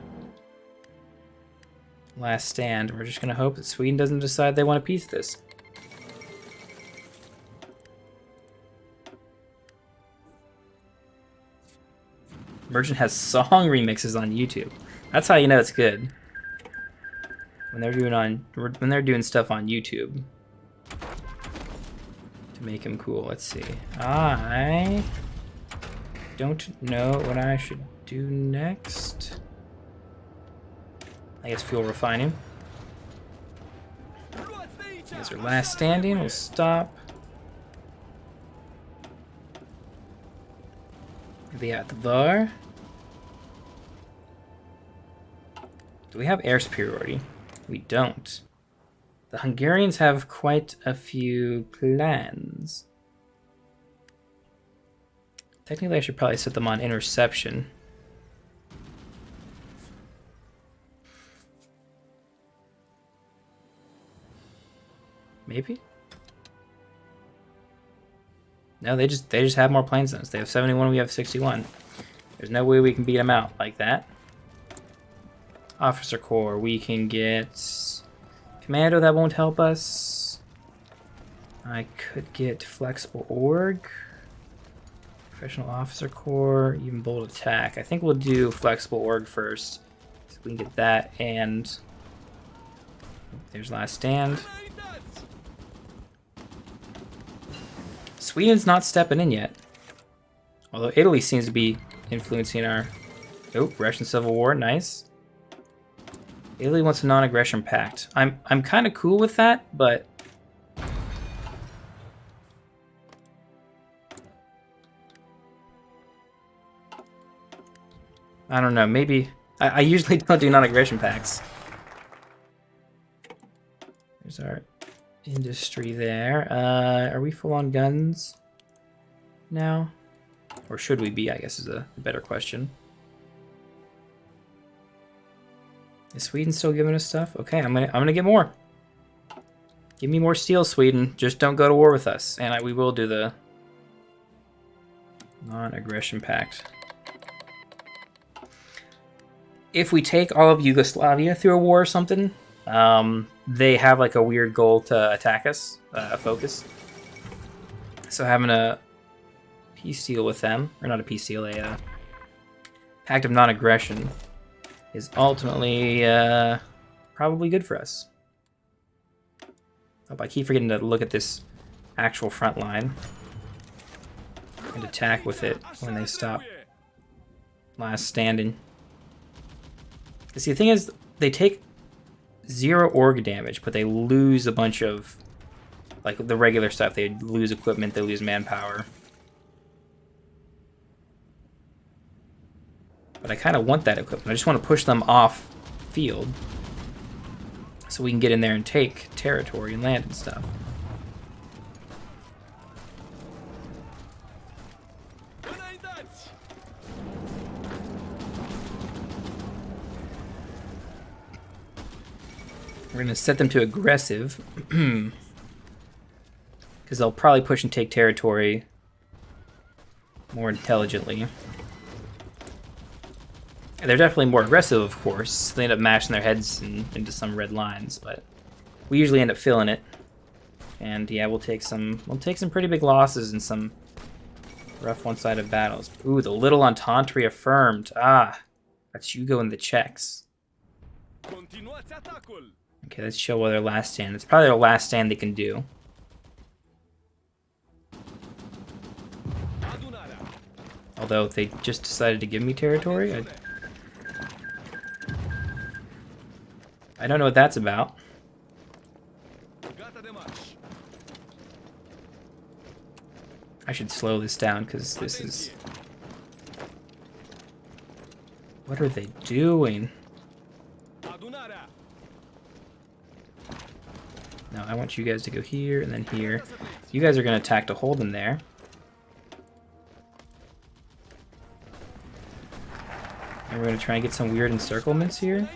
last stand, we're just gonna hope that Sweden doesn't decide they want a piece of this. Merchant has song remixes on YouTube. That's how you know it's good. When they're doing stuff on YouTube. Make him cool. Let's see. I don't know what I should do next. I guess fuel refining. These are last standing. We'll stop. Vyatvar. Do we have air superiority? We don't. The Hungarians have quite a few plans. Technically, I should probably set them on interception. Maybe? No, they just have more planes than us. They have 71, we have 61. There's no way we can beat them out like that. Officer Corps, we can get... Commando, that won't help us. I could get Flexible Org. Professional Officer Corps, even Bold Attack. I think we'll do Flexible Org first. So we can get that, and... There's Last Stand. Sweden's not stepping in yet. Although Italy seems to be influencing our... Oh, Russian Civil War, nice. Italy wants a non-aggression pact. I'm kind of cool with that, but I don't know. Maybe I usually don't do non-aggression pacts. There's our industry there. Are we full on guns now, or should we be? I guess is a better question. Is Sweden still giving us stuff? Okay, I'm gonna get more. Give me more steel, Sweden. Just don't go to war with us, and we will do the non-aggression pact. if we take all of Yugoslavia through a war or something, they have like a weird goal to attack us, focus. So having a peace deal with them, or not a peace deal, a pact of non-aggression, is ultimately probably good for us. Oh, I keep forgetting to look at this actual front line and attack with it when they stop last standing. See, the thing is, they take 0 org damage, but they lose a bunch of, like, the regular stuff. They lose equipment, they lose manpower. But I kind of want that equipment. I just want to push them off field so we can get in there and take territory and land and stuff. We're going to set them to aggressive, because they'll probably push and take territory more intelligently. And they're definitely more aggressive, of course. They end up mashing their heads into some red lines, but we usually end up filling it. And yeah, we'll take some pretty big losses in some rough one-sided battles. Ooh, the Little Entente reaffirmed. Ah, that's Yugo and the Czechs. Okay, let's show their last stand. It's probably their last stand they can do. Although they just decided to give me territory, I don't know what that's about. I should slow this down because this is... What are they doing? No, I want you guys to go here and then here. You guys are going to attack to hold them there. And we're going to try and get some weird encirclements here.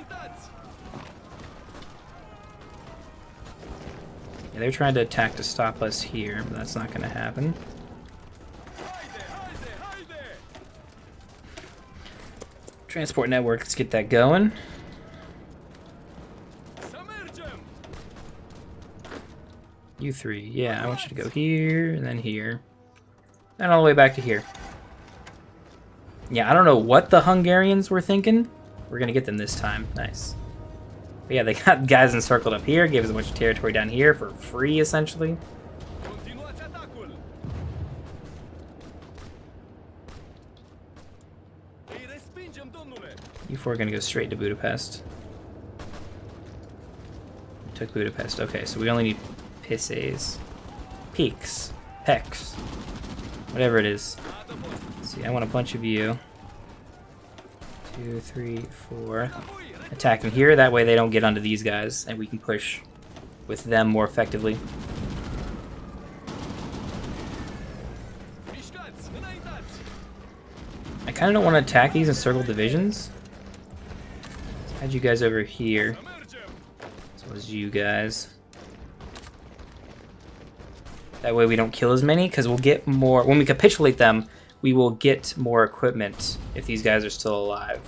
Yeah, they're trying to attack to stop us here, but that's not going to happen. Transport network, let's get that going. You three, yeah, I want you to go here, and then here. And all the way back to here. Yeah, I don't know what the Hungarians were thinking. We're gonna get them this time, nice. But yeah, they got guys encircled up here, gave us a bunch of territory down here for free, essentially. You four are gonna go straight to Budapest. Took Budapest, okay, so we only need Pisses. Peaks. Hex. Whatever it is. Let's see, I want a bunch of you. 2, 3, 4. Attack them here, that way they don't get onto these guys, and we can push with them more effectively. I kind of don't want to attack these encircled divisions. Let's add you guys over here. So as you guys. That way we don't kill as many, because we'll get more... When we capitulate them, we will get more equipment if these guys are still alive.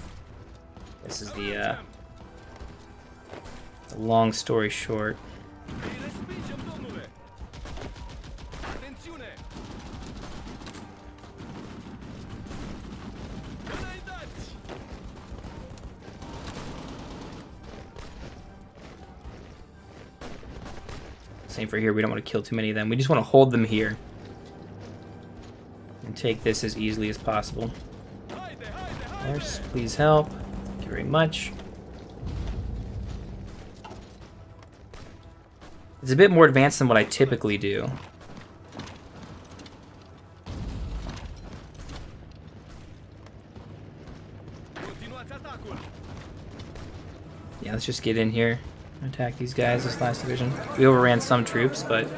This is the long story short. Same for here, we don't want to kill too many of them. We just want to hold them here. And take this as easily as possible. Nurse, please help. Thank you very much. It's a bit more advanced than what I typically do. Yeah, let's just get in here. Attack these guys this last division. We overran some troops, but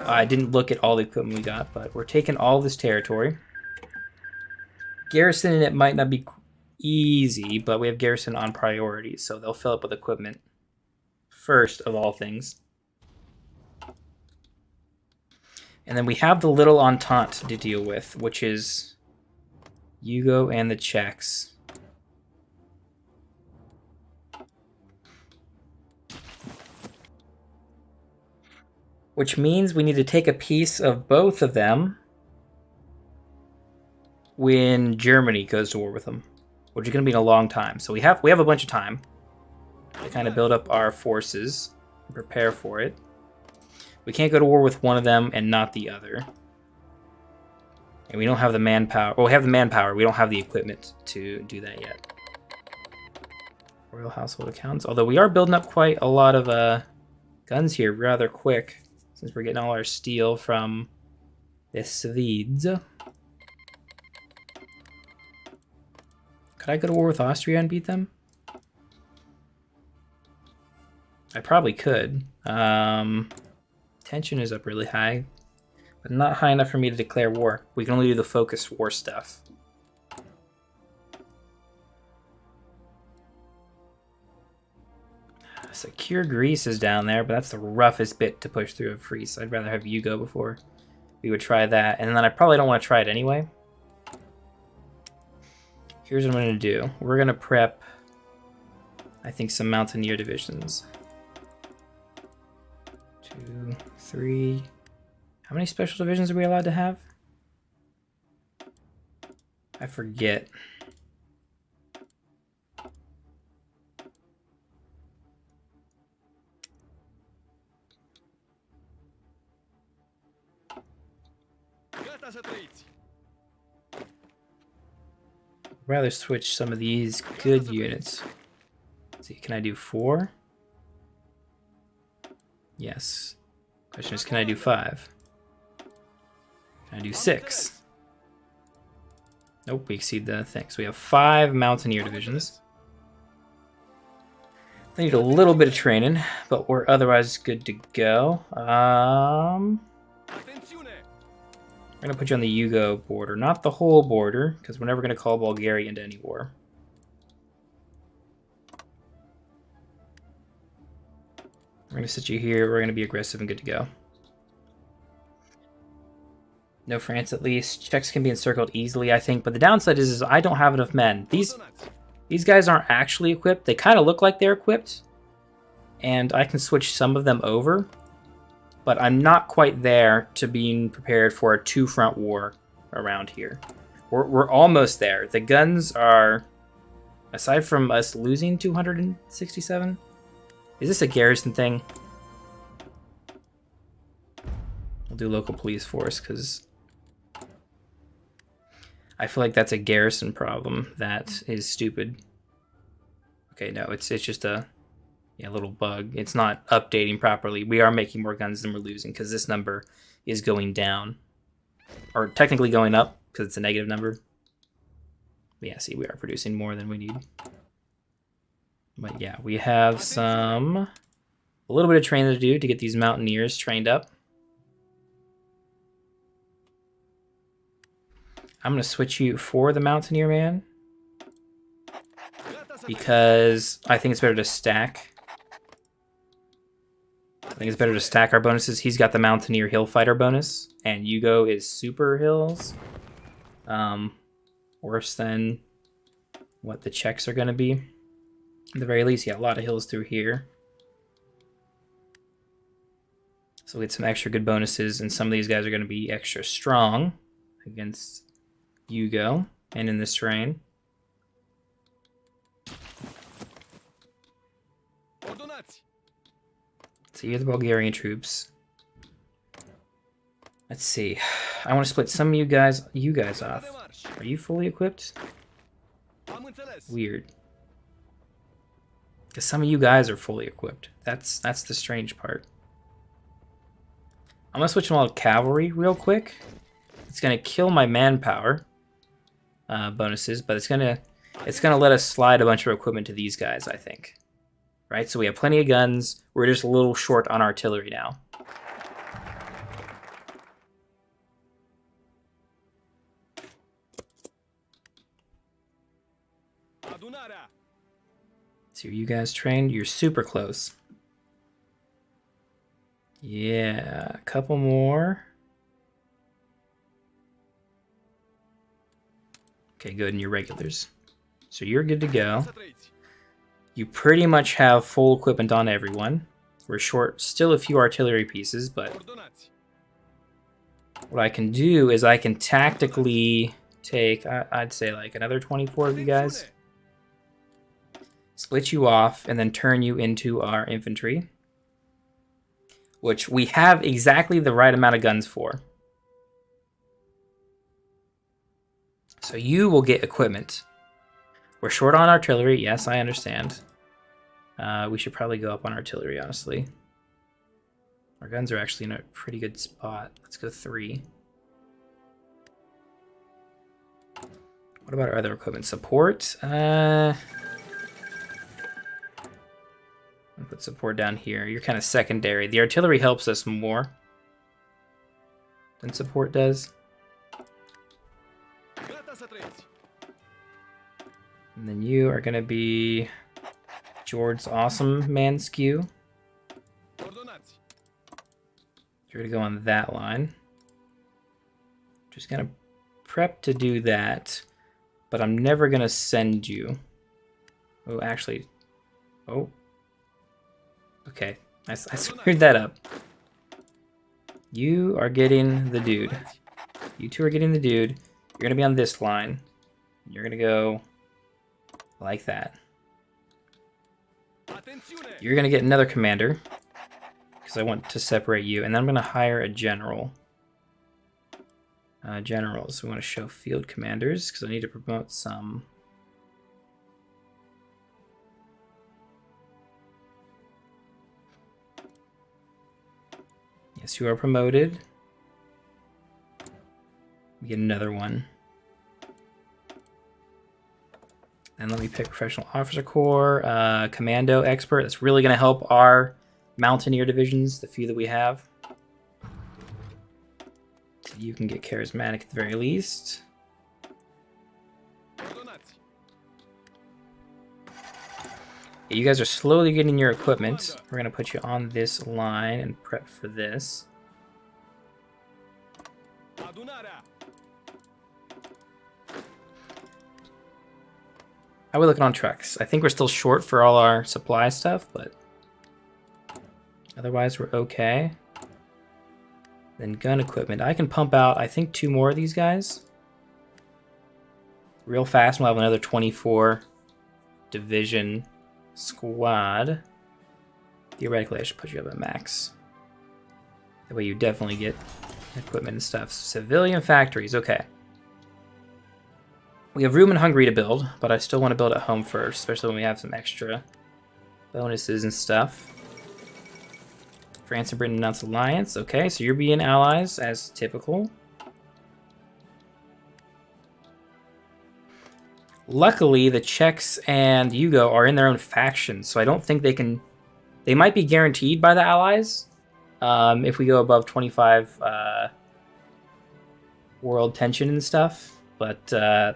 I didn't look at all the equipment we got, but we're taking all this territory. Garrisoning it might not be easy, but we have garrison on priority, so they'll fill up with equipment first of all things. And then we have the Little Entente to deal with, which is Yugo and the Czechs. which means we need to take a piece of both of them when Germany goes to war with them, which is going to be in a long time. So we have a bunch of time to kind of build up our forces and prepare for it. We can't go to war with one of them and not the other. And we don't have the manpower. Well, we have the manpower. We don't have the equipment to do that yet. Royal household accounts. Although we are building up quite a lot of guns here rather quick, since we're getting all our steel from the Swedes. Could I go to war with Austria and beat them? I probably could. Tension is up really high, but not high enough for me to declare war. We can only do the focused war stuff. Secure Greece is down there, but that's the roughest bit to push through a freeze. I'd rather have you go before we would try that, and then I probably don't want to try it anyway. Here's what I'm going to do. We're going to prep, I think, some Mountaineer divisions. 2, 3. How many special divisions are we allowed to have? I forget. I'd rather switch some of these good units. Let's see, can I do 4? Yes. Question is, can I do 5? Can I do 6? Nope, we exceed the thing. So we have 5 Mountaineer divisions. They need a little bit of training, but we're otherwise good to go. I'm gonna put you on the Yugo border, not the whole border, because we're never gonna call Bulgaria into any war. We're gonna sit you here. We're gonna be aggressive and good to go. No France at least. Czechs can be encircled easily, I think, but the downside is I don't have enough men. These guys aren't actually equipped. They kind of look like they're equipped, and I can switch some of them over. But I'm not quite there to being prepared for a 2-front war around here. We're almost there. The guns are, aside from us losing 267, is this a garrison thing? We'll do local police force because I feel like that's a garrison problem. That is stupid. Okay, no, it's just a little bug. It's not updating properly. We are making more guns than we're losing because this number is going down. Or technically going up because it's a negative number. But yeah, see, we are producing more than we need. But yeah, we have a little bit of training to do to get these Mountaineers trained up. I'm going to switch you for the Mountaineer man because I think it's better to stack. I think it's better to stack our bonuses. He's got the Mountaineer Hill Fighter bonus, and Yugo is Super Hills. Worse than what the Czechs are going to be. At the very least, yeah, a lot of hills through here. So we get some extra good bonuses, and some of these guys are going to be extra strong against Yugo and in this terrain. So you're the Bulgarian troops. Let's see. I want to split some of you guys off. Are you fully equipped? Weird. Because some of you guys are fully equipped. That's the strange part. I'm gonna switch them all to cavalry real quick. It's gonna kill my manpower bonuses, but it's gonna let us slide a bunch of equipment to these guys, I think. Right? So we have plenty of guns. We're just a little short on artillery now. So are you guys trained? You're super close. Yeah, a couple more. Okay, good, and you're regulars. So you're good to go. You pretty much have full equipment on everyone. We're short still a few artillery pieces, but what I can do is I can tactically take, I'd say like another 24 of you guys, split you off, and then turn you into our infantry, which we have exactly the right amount of guns for. So you will get equipment. We're short on artillery. Yes, I understand. We should probably go up on artillery, honestly. Our guns are actually in a pretty good spot. Let's go 3. What about our other equipment? Support? I'll put support down here. You're kind of secondary. The artillery helps us more than support does. And then you are going to be George's awesome man skew. You're going to go on that line. Just going to prep to do that, but I'm never going to send you. Oh, actually. Oh. Okay, I screwed that up. You are getting the dude. You two are getting the dude. You're going to be on this line. You're going to go like that. You're going to get another commander, because I want to separate you. And then I'm going to hire a general. Generals. We want to show field commanders, because I need to promote some. Yes, you are promoted. We get another one. And let me pick Professional Officer Corps, Commando Expert. That's really going to help our Mountaineer divisions, the few that we have. So you can get Charismatic at the very least. Yeah, you guys are slowly getting your equipment. We're going to put you on this line and prep for this. How are we looking on trucks? I think we're still short for all our supply stuff, but otherwise we're okay. Then gun equipment. I can pump out, I think, 2 more of these guys. Real fast, we'll have another 24 division squad. Theoretically, I should put you up at max. That way you definitely get equipment and stuff. Civilian factories, okay. We have room in Hungary to build, but I still want to build at home first, especially when we have some extra bonuses and stuff. France and Britain announced alliance. Okay, so you're being allies, as typical. Luckily, the Czechs and Yugo are in their own factions, so I don't think they can... They might be guaranteed by the allies if we go above 25 world tension and stuff. But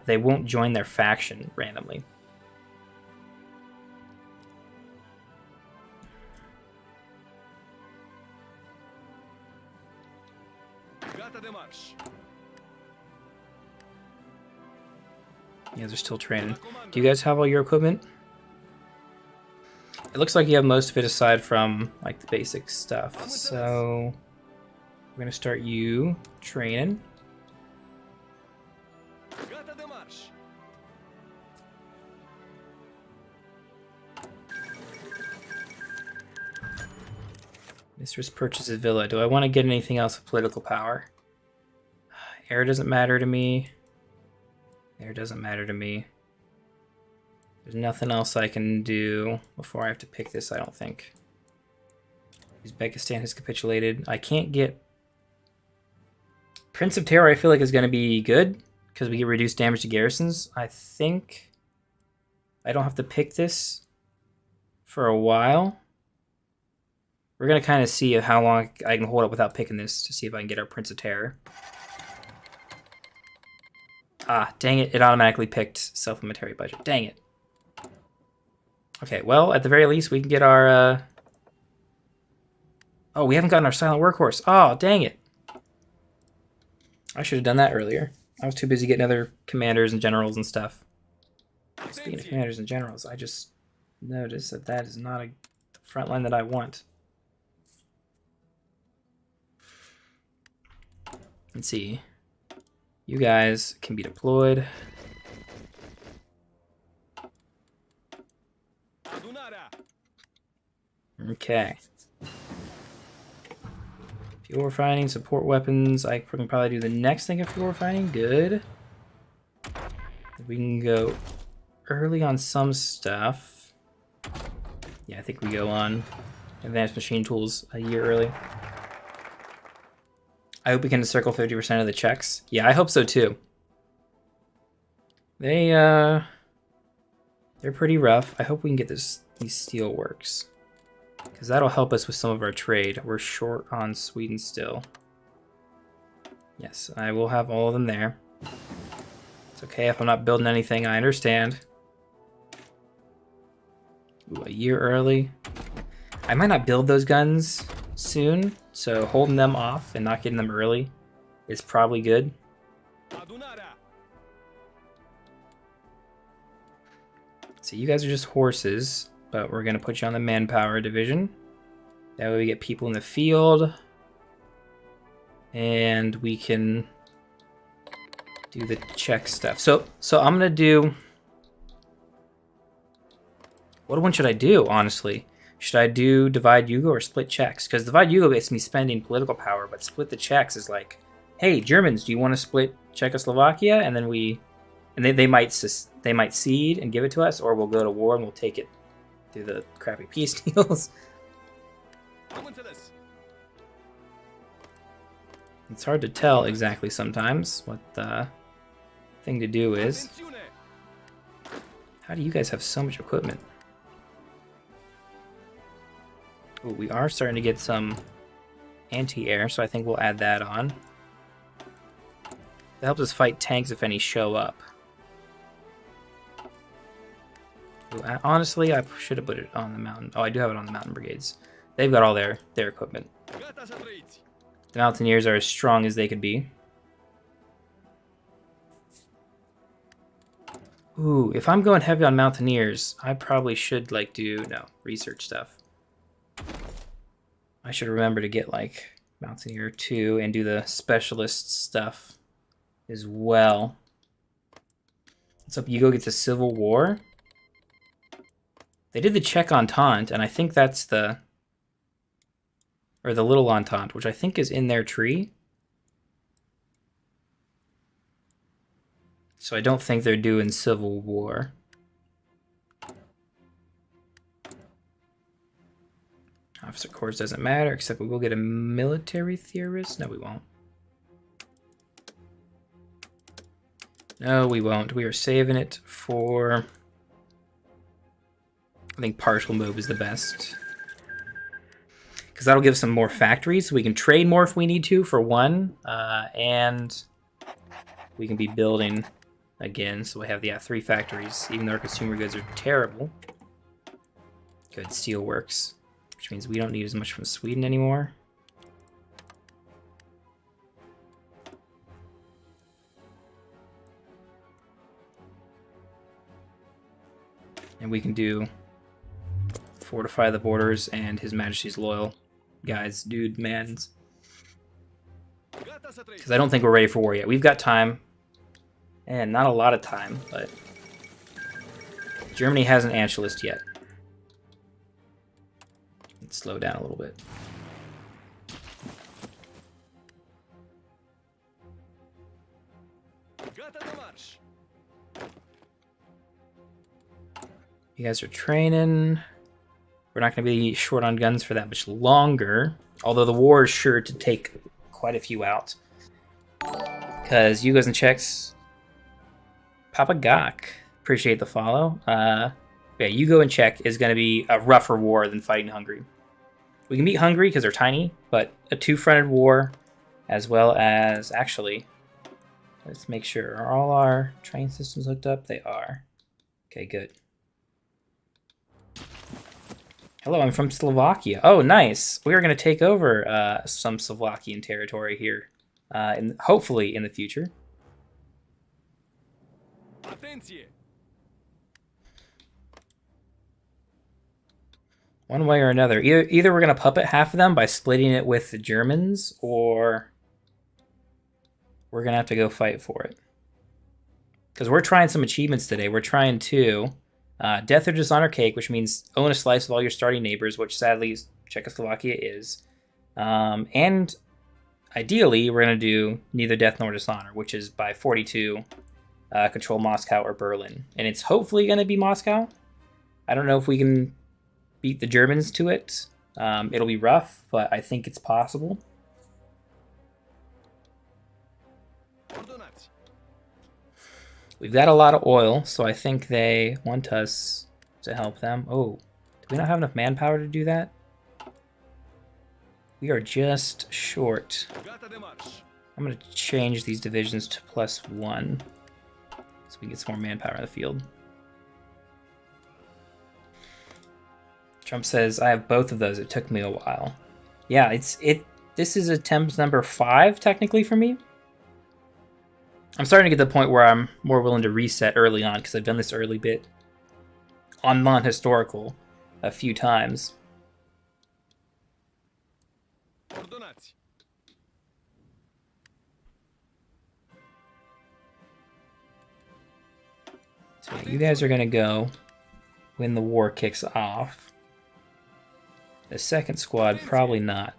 they won't join their faction randomly. Yeah, they're still training. Do you guys have all your equipment? It looks like you have most of it aside from like the basic stuff. So we're gonna start you training. Mistress purchases villa. Do I want to get anything else with political power? Air doesn't matter to me. Air doesn't matter to me. There's nothing else I can do before I have to pick this, I don't think. Uzbekistan has capitulated. I can't get... Prince of Terror I feel like is going to be good, because we get reduced damage to garrisons. I think I don't have to pick this for a while. We're going to kind of see how long I can hold up without picking this to see if I can get our Prince of Terror. Ah, dang it. It automatically picked self-military budget. Dang it. Okay, well, at the very least, we can get our... Oh, we haven't gotten our silent workhorse. Oh, dang it. I should have done that earlier. I was too busy getting other commanders and generals and stuff. Speaking of commanders and generals, I just noticed that that is not a front line that I want. Let's see. You guys can be deployed. Okay. Fuel refining, support weapons. I can probably do the next thing of fuel refining. Good. We can go early on some stuff. Yeah, I think we go on advanced machine tools a year early. I hope we can circle 50% of the checks. Yeah, I hope so too. They're pretty rough. I hope we can get these steel works, because that'll help us with some of our trade. We're short on Sweden still. Yes, I will have all of them there. It's okay if I'm not building anything, I understand. Ooh, a year early. I might not build those guns soon, so holding them off and not getting them early is probably good. So you guys are just horses, but we're gonna put you on the manpower division. That way we get people in the field, and we can do the check stuff. So I'm gonna do. What one should I do, honestly? Should I do divide Yugo or split checks? Because divide Yugo gets me spending political power, but split the checks is like, hey, Germans, do you want to split Czechoslovakia? And then they might cede and give it to us, or we'll go to war and we'll take it through the crappy peace deals. It's hard to tell exactly sometimes what the thing to do is. How do you guys have so much equipment? Ooh, we are starting to get some anti-air, so I think we'll add that on. That helps us fight tanks if any show up. Ooh, honestly, I should have put it on the mountain. Oh, I do have it on the mountain brigades. They've got all their equipment. The mountaineers are as strong as they could be. Ooh, if I'm going heavy on mountaineers, I probably should do research stuff. I should remember to get Mountaineer 2 and do the specialist stuff as well. What's up, Yugo gets a civil war? They did the Czech Entente, and I think that's the Little Entente, which I think is in their tree. So I don't think they're doing civil war. Officer Corps doesn't matter, except we will get a military theorist. No, we won't. No, we won't. We are saving it for... I think partial move is the best. Because that'll give some more factories, so we can trade more if we need to, for one. And we can be building again, so we have, 3 factories, even though our consumer goods are terrible. Good, steel works. Which means we don't need as much from Sweden anymore. And we can do fortify the borders and His Majesty's loyal guys, dude, mans. Because I don't think we're ready for war yet. We've got time. And not a lot of time, but Germany hasn't Anschlussed yet. Let's slow down a little bit. You guys are training. We're not going to be short on guns for that much longer, although the war is sure to take quite a few out. Because Yugos and Czechs... Papa Gok, appreciate the follow. Yeah, Yugo and Czech is going to be a rougher war than fighting Hungary. We can beat Hungary because they're tiny, but a 2-fronted war, as well as, actually, let's make sure, are all our train systems hooked up? They are. Okay, good. Hello, I'm from Slovakia. Oh, nice. We are going to take over some Slovakian territory here, hopefully in the future. One way or another. Either we're going to puppet half of them by splitting it with the Germans, or we're going to have to go fight for it. Because we're trying some achievements today. We're trying to Death or Dishonor Cake, which means own a slice of all your starting neighbors, which sadly Czechoslovakia is. And ideally, we're going to do neither Death nor Dishonor, which is by 42, control Moscow or Berlin. And it's hopefully going to be Moscow. I don't know if we can beat the Germans to it. It'll be rough, but I think it's possible. We've got a lot of oil, so I think they want us to help them. Oh, do we not have enough manpower to do that? We are just short. I'm going to change these divisions to +1 so we can get some more manpower in the field. Trump says, I have both of those. It took me a while. Yeah, this is attempt number 5, technically, for me. I'm starting to get to the point where I'm more willing to reset early on, because I've done this early bit on non-historical a few times. So you guys are going to go when the war kicks off. The second squad, probably not.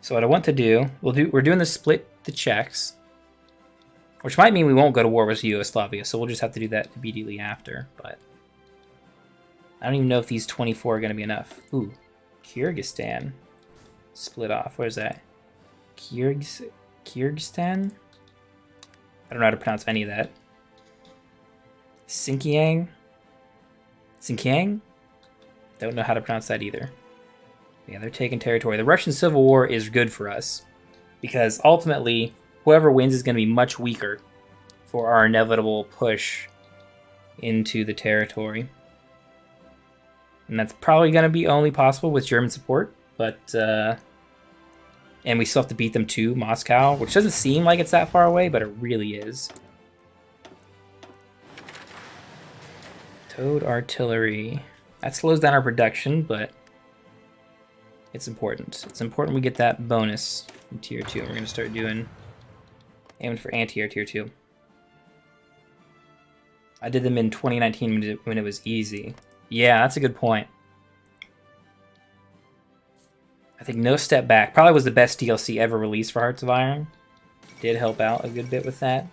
So what I want to do, we're doing the split the Czechs, which might mean we won't go to war with Yugoslavia, so we'll just have to do that immediately after, but I don't even know if these 24 are going to be enough. Ooh, Kyrgyzstan. Split off. What is that? Kyrgyzstan? I don't know how to pronounce any of that. Xinjiang? Xinjiang? Don't know how to pronounce that either. Yeah, they're taking territory. The Russian Civil War is good for us because ultimately, whoever wins is going to be much weaker for our inevitable push into the territory. And that's probably going to be only possible with German support, but and we still have to beat them too, Moscow, which doesn't seem like it's that far away, but it really is. Towed artillery. That slows down our production, but it's important. It's important we get that bonus in Tier 2. And we're going to start aiming for anti-air Tier 2. I did them in 2019 when it was easy. Yeah, that's a good point. I think No Step Back probably was the best DLC ever released for Hearts of Iron. Did help out a good bit with that.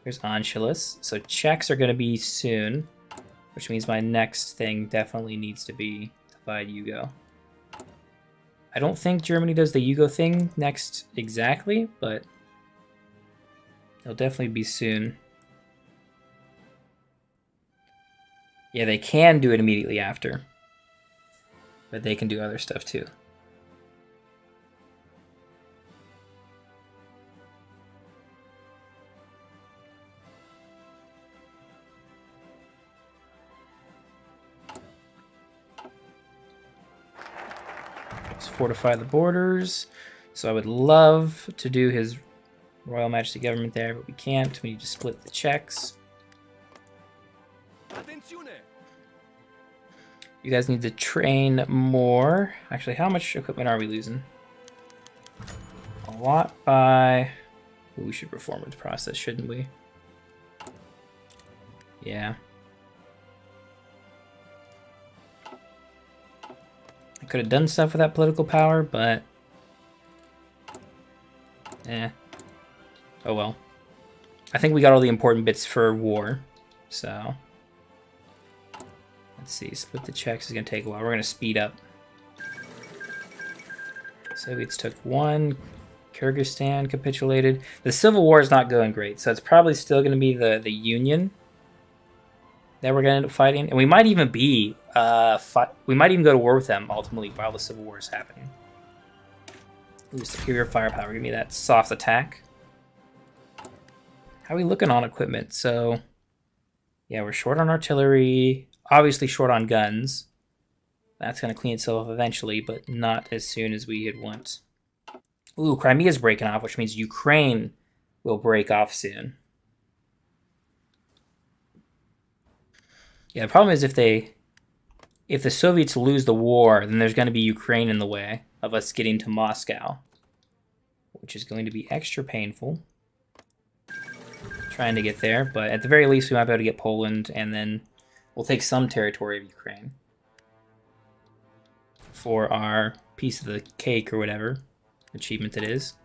Here's Anschluss. So Czechs are going to be soon, which means my next thing definitely needs to be Divide Yugo. I don't think Germany does the Yugo thing next exactly, but it'll definitely be soon. Yeah, they can do it immediately after, but they can do other stuff too. Fortify the borders. So I would love to do his Royal Majesty government there, but we can't. We need to split the Czechs. You guys need to train more. Actually, how much equipment are we losing? A lot by... Ooh, we should reform the process, shouldn't we? Yeah. Could have done stuff with that political power, but oh well. I think we got all the important bits for war, so let's see. Split the Czechs is gonna take a while. We're gonna speed up. Soviets took 1. Kyrgyzstan capitulated. The Civil War is not going great, so it's probably still gonna be the Union that we're gonna end up fighting, and we might even be we might even go to war with them ultimately while the Civil War is happening. Ooh, superior firepower. Give me that soft attack. How are we looking on equipment? So, yeah, we're short on artillery. Obviously short on guns. That's gonna clean itself up eventually, but not as soon as we had want. Ooh, Crimea's breaking off, which means Ukraine will break off soon. Yeah, the problem is if the Soviets lose the war, then there's going to be Ukraine in the way. of us getting to Moscow, which is going to be extra painful. Trying to get there, but at the very least we might be able to get Poland, and then we'll take some territory of Ukraine for our piece of the cake or whatever achievement it is.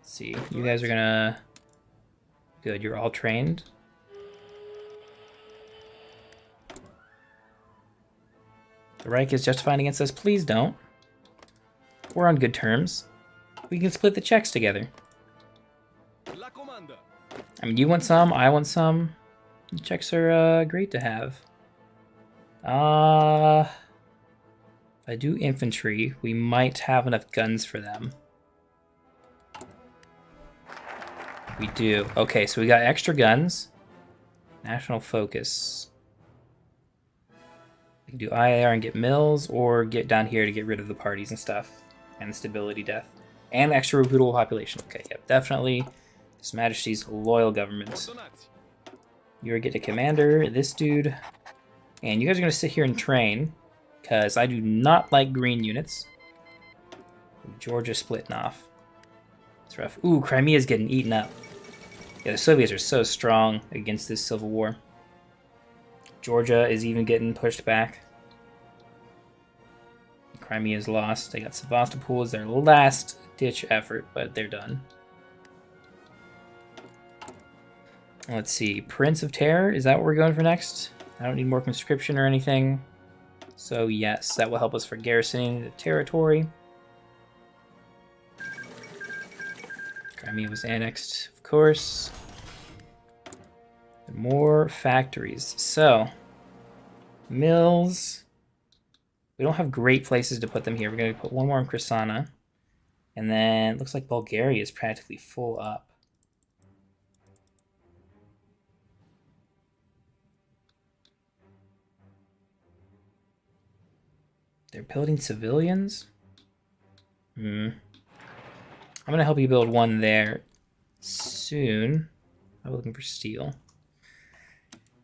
Let's see, you guys are gonna... Good, you're all trained. The Reich is justified against us. Please don't. We're on good terms. We can split the checks together. I mean, you want some, I want some. The checks are great to have. If I do infantry, we might have enough guns for them. We do. Okay, so we got extra guns. National focus. We can do IAR and get mills, or get down here to get rid of the parties and stuff. And the stability death. And extra reputable population. Okay, yep, definitely His Majesty's loyal government. You're getting a commander, this dude. And you guys are going to sit here and train, because I do not like green units. Georgia splitting off. It's rough. Ooh, Crimea's getting eaten up. Yeah, the Soviets are so strong against this civil war. Georgia is even getting pushed back. Crimea's lost. They got Sevastopol as their last ditch effort, but they're done. Let's see. Prince of Terror, is that what we're going for next? I don't need more conscription or anything. So yes, that will help us for garrisoning the territory. Crimea was annexed, of course. More factories. So, mills. We don't have great places to put them here. We're going to put one more in Krasana. And then it looks like Bulgaria is practically full up. They're building civilians? I'm going to help you build one there soon. I'm looking for steel.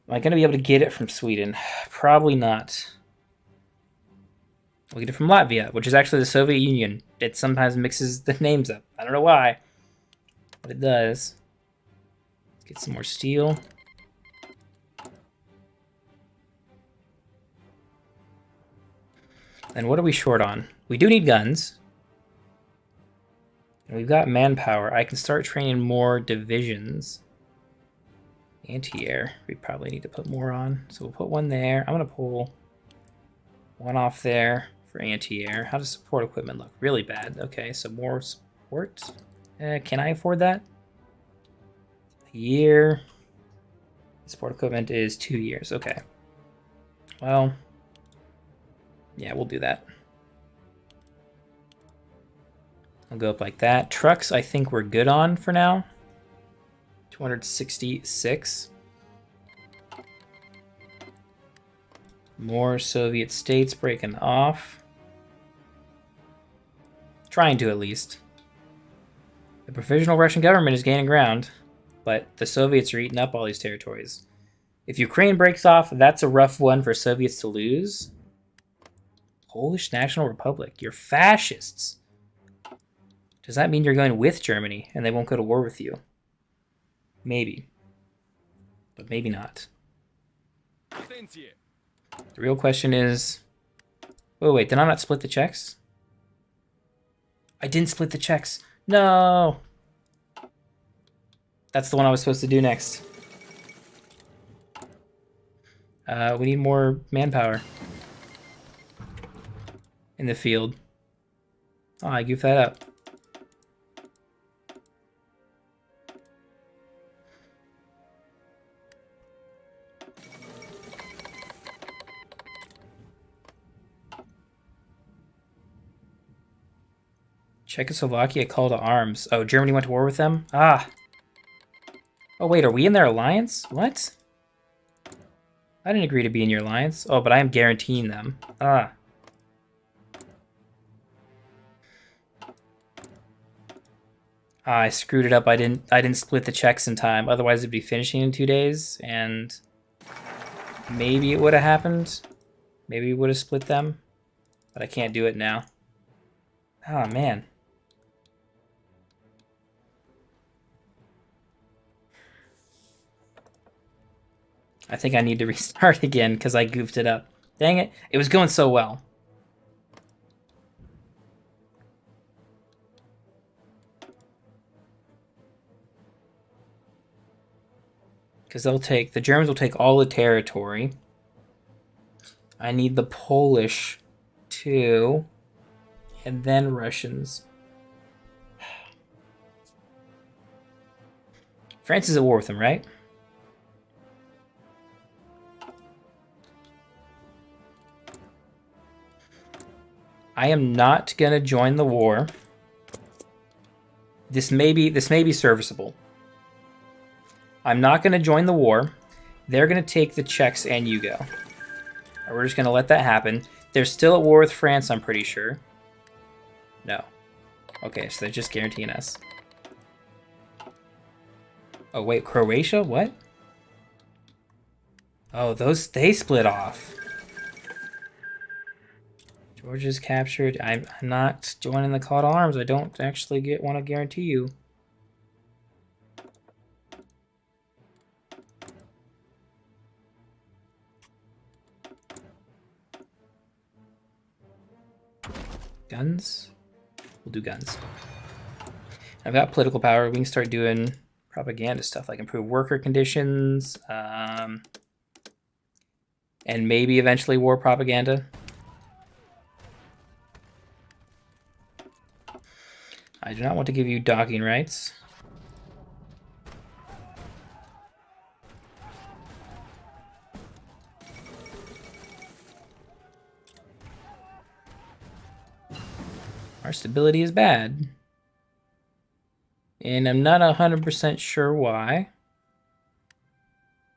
Am I going to be able to get it from Sweden? Probably not. We'll get it from Latvia, which is actually the Soviet Union. It sometimes mixes the names up. I don't know why, but it does. Let's get some more steel. And what are we short on? We do need guns. And we've got manpower. I can start training more divisions. Anti-air, we probably need to put more on. So we'll put one there. I'm going to pull one off there for anti-air. How does support equipment look? Really bad. Okay, so more support. Can I afford that? A year. Support equipment is 2 years. Okay. Well, yeah, we'll do that. I'll go up like that. Trucks, I think we're good on for now. 266. More Soviet states breaking off. Trying to, at least. The provisional Russian government is gaining ground, but the Soviets are eating up all these territories. If Ukraine breaks off, that's a rough one for Soviets to lose. Polish National Republic, you're fascists. Does that mean you're going with Germany and they won't go to war with you? Maybe. But maybe not. The real question is... Oh, wait, did I not split the checks? I didn't split the checks. No! That's the one I was supposed to do next. We need more manpower in the field. Oh, I goofed that up. Czechoslovakia call to arms. Oh, Germany went to war with them? Ah. Oh, wait, are we in their alliance? What? I didn't agree to be in your alliance. Oh, but I am guaranteeing them. Ah. I screwed it up. I didn't split the checks in time. Otherwise, it'd be finishing in 2 days, and maybe it would have happened. Maybe we would have split them, but I can't do it now. Oh, man. I think I need to restart again because I goofed it up. Dang it. It was going so well. Because the Germans will take all the territory. I need the Polish too. And then Russians. France is at war with them, right? I am not gonna join the war. This may be serviceable. I'm not gonna join the war. They're gonna take the Czechs and Yugo. We're just gonna let that happen. They're still at war with France, I'm pretty sure. No. Okay, so they're just guaranteeing us. Oh wait, Croatia? What? Oh, they split off. Georgia's captured. I'm not joining the call to arms. I don't actually want to guarantee you. Guns? We'll do guns. I've got political power. We can start doing propaganda stuff like improve worker conditions, and maybe eventually war propaganda. I do not want to give you docking rights. Our stability is bad. And I'm not 100% sure why.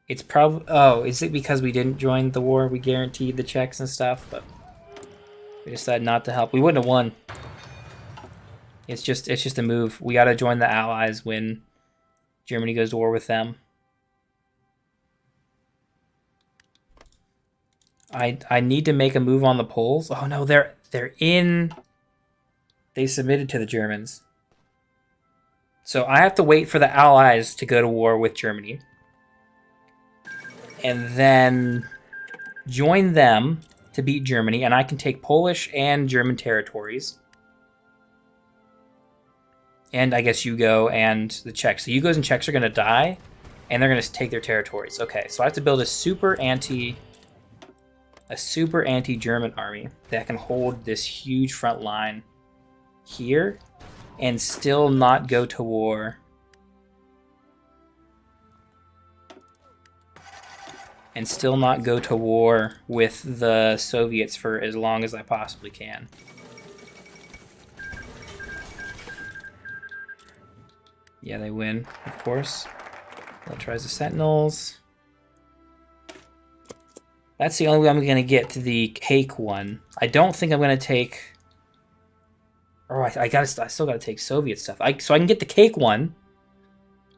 It's probably... Oh, is it because we didn't join the war? We guaranteed the Czechs and stuff, but we decided not to help. We wouldn't have won. It's just a move. We gotta join the Allies when Germany goes to war with them. I need to make a move on the Poles. Oh no, they're in. They submitted to the Germans. So I have to wait for the Allies to go to war with Germany. And then join them to beat Germany, and I can take Polish and German territories. And I guess Yugo and the Czechs. So Yugos and Czechs are going to die, and they're going to take their territories. Okay, so I have to build a super anti-German army that can hold this huge front line here and still not go to war. And still not go to war with the Soviets for as long as I possibly can. Yeah, they win, of course. That tries the Sentinels. That's the only way I'm going to get to the cake one. I don't think I'm going to take... Oh, I still got to take Soviet stuff. So I can get the cake one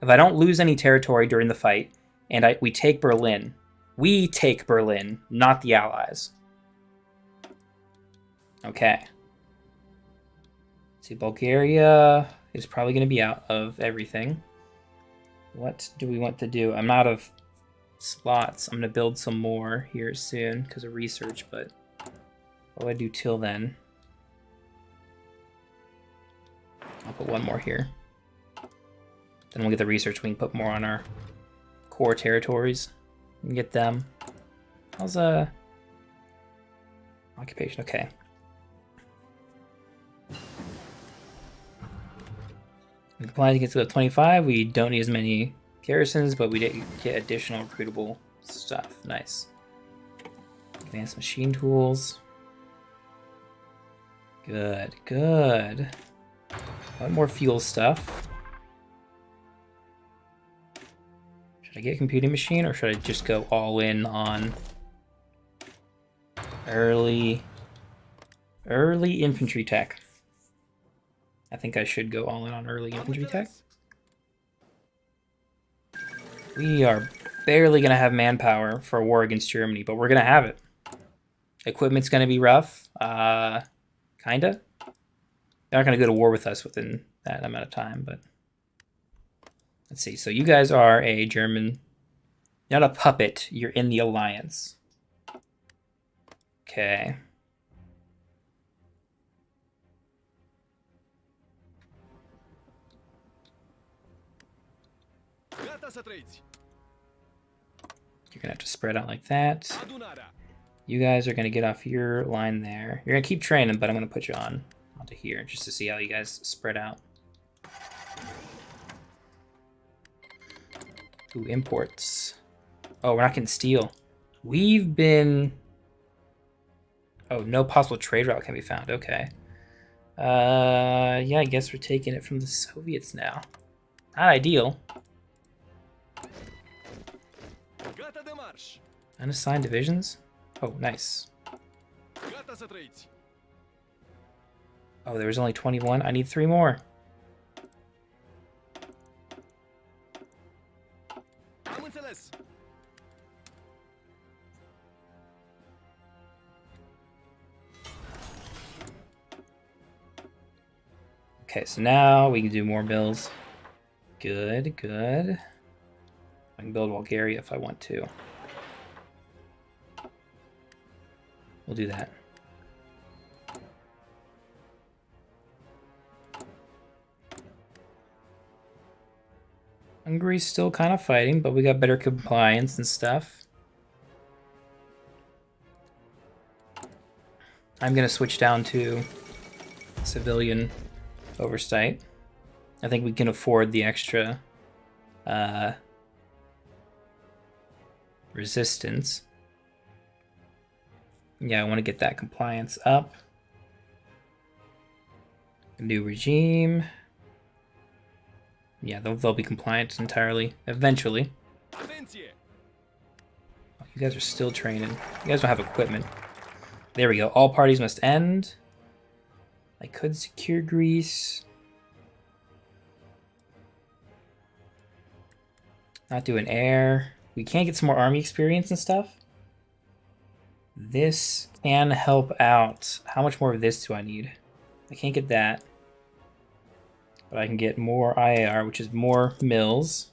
if I don't lose any territory during the fight, and we take Berlin. We take Berlin, not the Allies. Okay. See, Bulgaria is probably going to be out of everything. What do we want to do? I'm out of slots. I'm going to build some more here soon because of research, but what do I do till then? I'll put one more here. Then we'll get the research. We can put more on our core territories and get them. How's occupation? Okay. We complied against level 25. We don't need as many garrisons, but we did get additional recruitable stuff. Nice. Advanced machine tools. Good, good. Want more fuel stuff. Should I get a computing machine, or should I just go all in on early infantry tech? I think I should go all in on early infantry tech. We are barely going to have manpower for a war against Germany, but we're going to have it. Equipment's going to be rough. Kinda. They're not going to go to war with us within that amount of time, but let's see. So you guys are a German, not a puppet. You're in the alliance. Okay. You're going to have to spread out like that. You guys are going to get off your line there. You're going to keep training, but I'm going to put you on onto here just to see how you guys spread out. Ooh, imports. Oh, we're not getting steel. We've been... Oh, no possible trade route can be found. Okay. Yeah, I guess we're taking it from the Soviets now. Not ideal. Unassigned divisions? Oh, nice. Oh, there was only 21. I need 3 more. Okay, so now we can do more builds. Good, good. I can build Bulgaria if I want to. We'll do that. Hungary's still kind of fighting, but we got better compliance and stuff. I'm going to switch down to civilian oversight. I think we can afford the extra resistance. Yeah, I want to get that compliance up. New regime. Yeah, they'll be compliant entirely, eventually. Oh, you guys are still training. You guys don't have equipment. There we go. All parties must end. I could secure Greece. Not doing air. We can't get some more army experience and stuff. This can help out. How much more of this do I need? I can't get that. But I can get more IAR, which is more mills,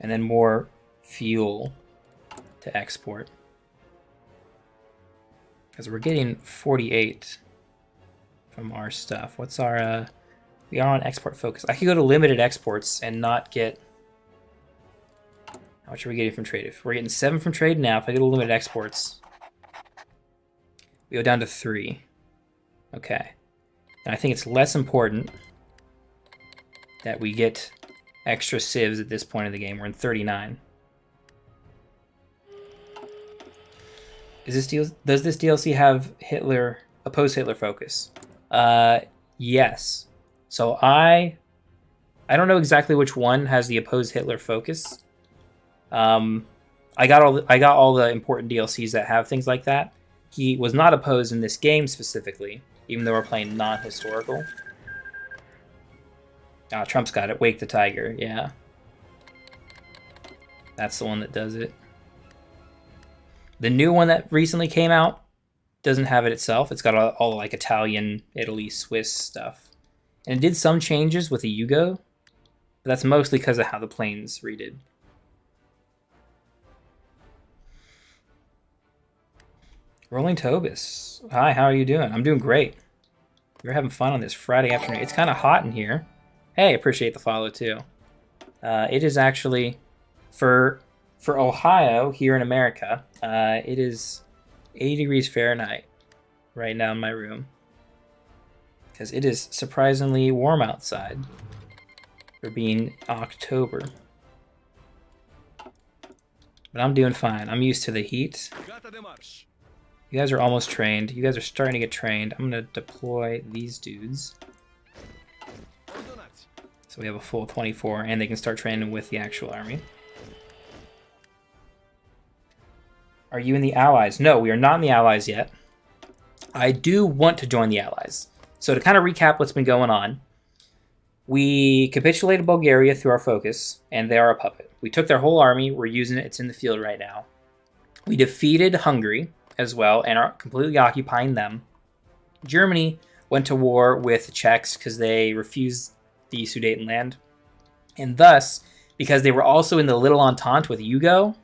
and then more fuel to export. Because we're getting 48 from our stuff. What's our... we are on export focus. I could go to limited exports and not get... How much are we getting from trade? If we're getting 7 from trade now, if I go to limited exports... We go down to 3. Okay. And I think it's less important that we get extra civs at this point in the game. We're in 39. Does this DLC have Hitler, oppose Hitler focus? Yes. So I don't know exactly which one has the oppose Hitler focus. I got all the important DLCs that have things like that. He was not opposed in this game specifically, even though we're playing non-historical. Ah, Trump's got it. Wake the Tiger, yeah. That's the one that does it. The new one that recently came out doesn't have it itself. It's got all like Italian, Italy, Swiss stuff. And it did some changes with the Yugo, but that's mostly because of how the planes redid. Rolling Tobis. Hi, how are you doing? I'm doing great. We're having fun on this Friday afternoon. It's kind of hot in here. Hey, appreciate the follow too. It is actually, for Ohio, here in America, it is 80 degrees Fahrenheit right now in my room. Because it is surprisingly warm outside for being October. But I'm doing fine. I'm used to the heat. You guys are almost trained. You guys are starting to get trained. I'm going to deploy these dudes. So we have a full 24, and they can start training with the actual army. Are you in the Allies? No, we are not in the Allies yet. I do want to join the Allies. So to kind of recap what's been going on, we capitulated Bulgaria through our focus, and they are a puppet. We took their whole army. We're using it. It's in the field right now. We defeated Hungary as well and are completely occupying them. Germany went to war with the Czechs because they refused the Sudetenland. And thus, because they were also in the Little Entente with Yugo,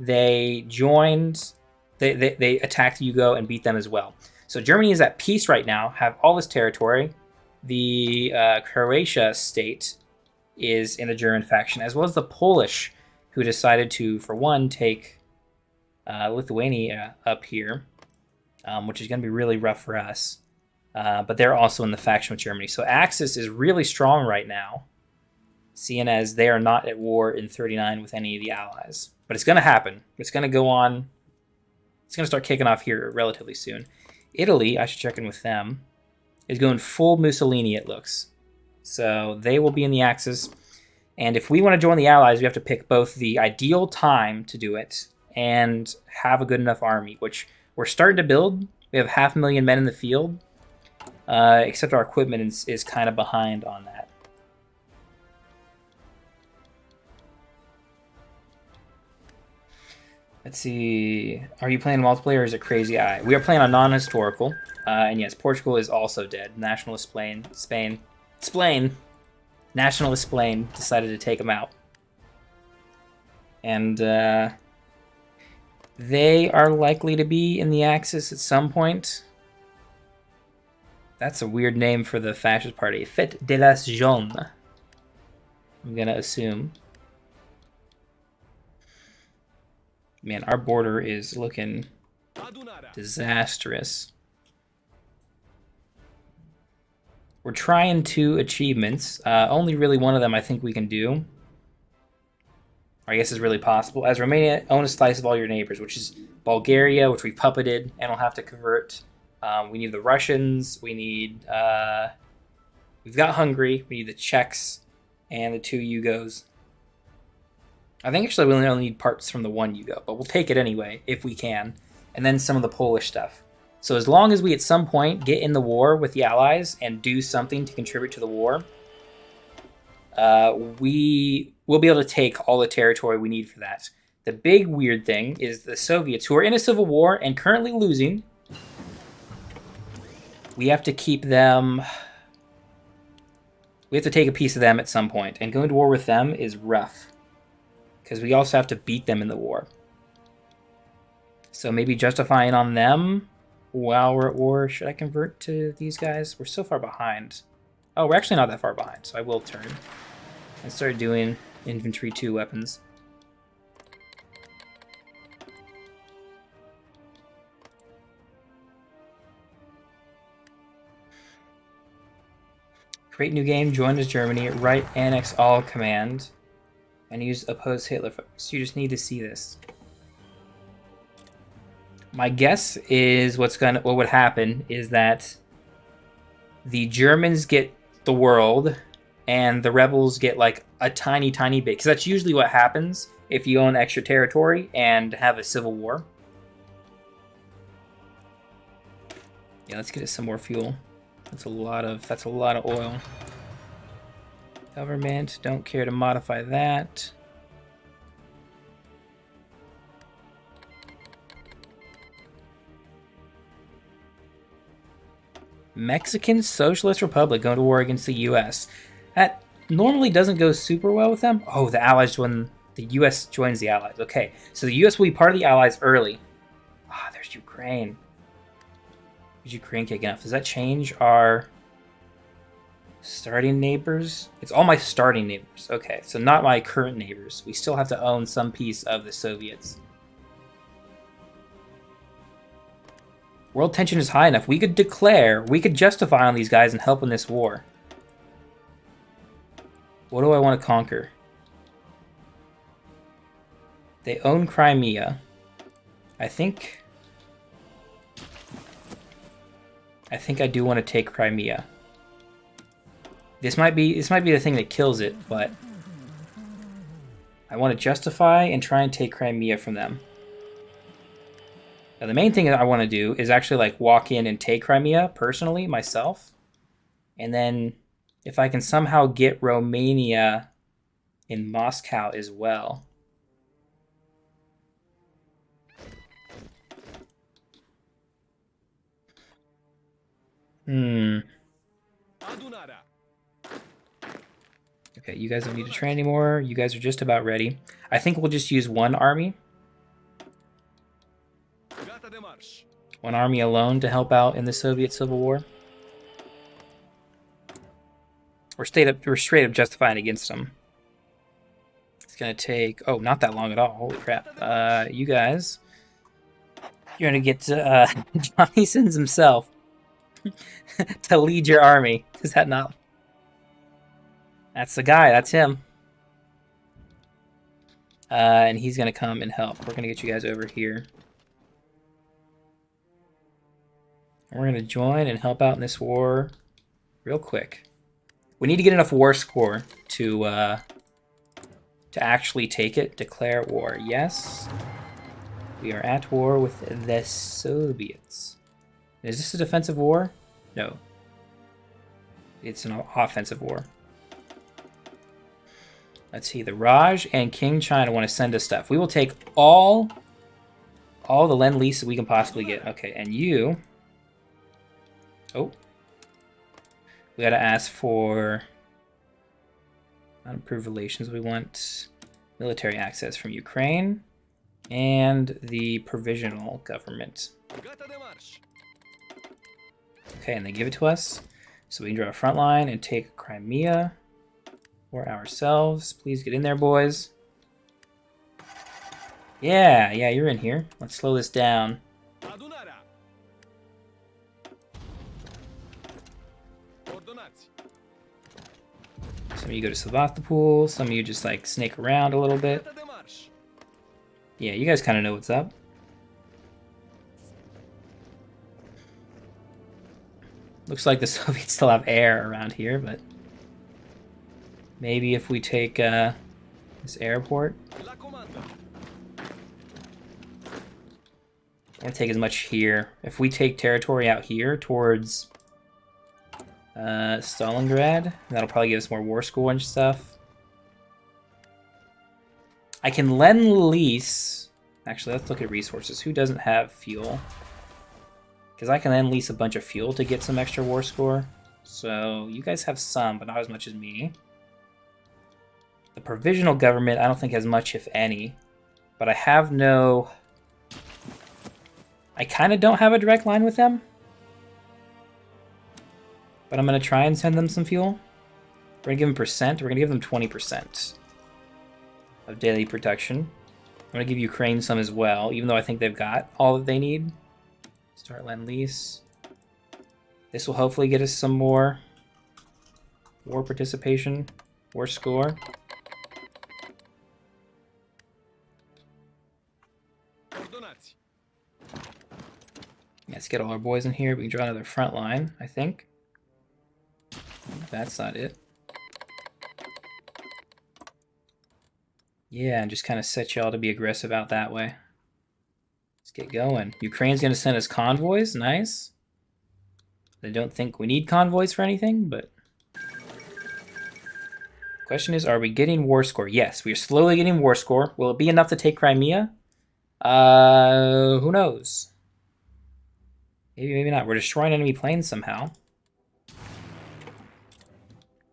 they joined, they attacked Yugo and beat them as well. So Germany is at peace right now, have all this territory. The Croatia state is in the German faction, as well as the Polish, who decided to, for one, take Lithuania up here, which is going to be really rough for us. But they're also in the faction with Germany. So Axis is really strong right now, seeing as they are not at war in 39 with any of the allies. But it's going to happen. It's going to go on. It's going to start kicking off here relatively soon. Italy, I should check in with them, is going full Mussolini, it looks. So they will be in the Axis. And if we want to join the allies, we have to pick both the ideal time to do it and have a good enough army, which we're starting to build. We have 500,000 men in the field, except our equipment is kind of behind on that. Let's see. Are you playing multiplayer or is it Crazy Eye? We are playing on non-historical. And yes, Portugal is also dead. Nationalist Spain. Nationalist Spain decided to take them out. And they are likely to be in the Axis at some point. That's a weird name for the fascist party. Fête de la Jaune, I'm going to assume. Man, our border is looking disastrous. We're trying 2 achievements. Only really one of them I think we can do. Or I guess is really possible. As Romania, own a slice of all your neighbors, which is Bulgaria, which we puppeted and will have to convert. We need the Russians. We need... we've got Hungary. We need the Czechs and the 2 Yugos. I think actually we only need parts from the 1 Yugo, but we'll take it anyway, if we can. And then some of the Polish stuff. So as long as we at some point get in the war with the Allies and do something to contribute to the war, we will be able to take all the territory we need for that. The big weird thing is the Soviets, who are in a civil war and currently losing, we have to keep them... We have to take a piece of them at some point, and going to war with them is rough. Because we also have to beat them in the war. So maybe justifying on them while we're at war. Should I convert to these guys? We're so far behind. Oh, we're actually not that far behind, so I will turn and start doing infantry 2 weapons. Create new game, join as Germany, write annex all command. And use oppose Hitler. So you just need to see this. My guess is what would happen is that the Germans get the world and the rebels get like a tiny bit, because that's usually what happens if you own extra territory and have a civil war. Yeah, let's get us some more fuel. That's a lot of oil. Government, don't care to modify that. Mexican Socialist Republic going to war against the U.S. That normally doesn't go super well with them. Oh, the Allies when the U.S. joins the Allies. Okay, so the U.S. will be part of the Allies early. Ah, there's Ukraine. Is Ukraine kicking off? Does that change our... starting neighbors? It's all my starting neighbors. Okay, so not my current neighbors. We still have to own some piece of the Soviets. World tension is high enough. We could declare, we could justify on these guys and help in this war. What do I want to conquer? They own Crimea. I think I do want to take Crimea. This might be the thing that kills it, but I want to justify and try and take Crimea from them. Now, the main thing that I want to do is actually like walk in and take Crimea personally myself, and then if I can somehow get Romania in Moscow as well. Hmm. Okay, you guys don't need to train anymore. You guys are just about ready. I think we'll just use one army. One army alone to help out in the Soviet Civil War. We're straight up justifying against them. It's gonna take not that long at all. Holy crap! You guys, you're gonna get Johnny sends himself to lead your army. Is that not? That's the guy. That's him. And he's gonna come and help. We're gonna get you guys over here. And we're gonna join and help out in this war real quick. We need to get enough war score to actually take it. Declare war. Yes. We are at war with the Soviets. Is this a defensive war? No. It's an offensive war. Let's see. The Raj and King China want to send us stuff. We will take all the Lend-Lease that we can possibly get. Okay, and you... Oh. We gotta ask for unimproved relations. We want military access from Ukraine and the provisional government. Okay, and they give it to us. So we can draw a front line and take Crimea for ourselves. Please get in there, boys. Yeah, you're in here. Let's slow this down. Some of you go to Sevastopol, some of you just like snake around a little bit. Yeah, you guys kind of know what's up. Looks like the Soviets still have air around here, but maybe if we take this airport. I want to take as much here. If we take territory out here towards Stalingrad, that'll probably give us more war score and stuff. I can Lend-Lease. Actually, let's look at resources. Who doesn't have fuel? Because I can Lend-Lease a bunch of fuel to get some extra war score. So you guys have some, but not as much as me. The provisional government, I don't think has much, if any. But I have no... I kind of don't have a direct line with them. But I'm going to try and send them some fuel. We're going to give them percent. We're going to give them 20% of daily production. I'm going to give Ukraine some as well, even though I think they've got all that they need. Start Lend-Lease. This will hopefully get us some more war participation, war score. Let's get all our boys in here. We can draw another front line, I think. That's not it. Yeah, and just kind of set y'all to be aggressive out that way. Let's get going. Ukraine's going to send us convoys. Nice. They don't think we need convoys for anything, but... Question is, are we getting war score? Yes, we are slowly getting war score. Will it be enough to take Crimea? Who knows? Maybe, maybe not. We're destroying enemy planes somehow.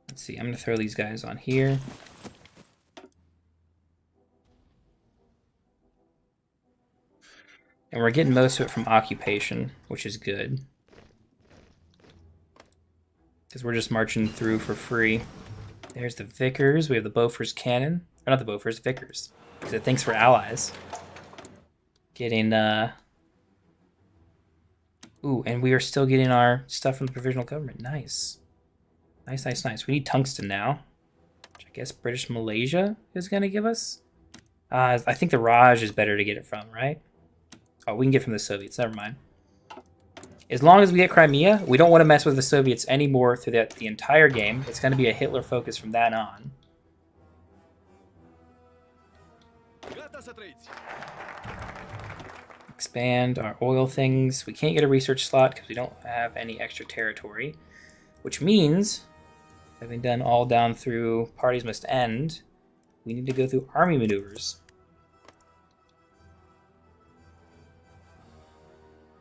Let's see. I'm going to throw these guys on here. And we're getting most of it from occupation, which is good. Because we're just marching through for free. There's the Vickers. We have the Bofors cannon. Or not the Bofors, Vickers. Because it thinks we're allies. Getting, Ooh, and we are still getting our stuff from the provisional government. Nice. Nice, nice, nice. We need tungsten now. Which I guess British Malaysia is going to give us. I think the Raj is better to get it from, right? Oh, we can get from the Soviets. Never mind. As long as we get Crimea, we don't want to mess with the Soviets anymore through the entire game. It's going to be a Hitler focus from that on. Expand our oil things. We can't get a research slot because we don't have any extra territory. Which means, having done all down through parties must end, we need to go through army maneuvers.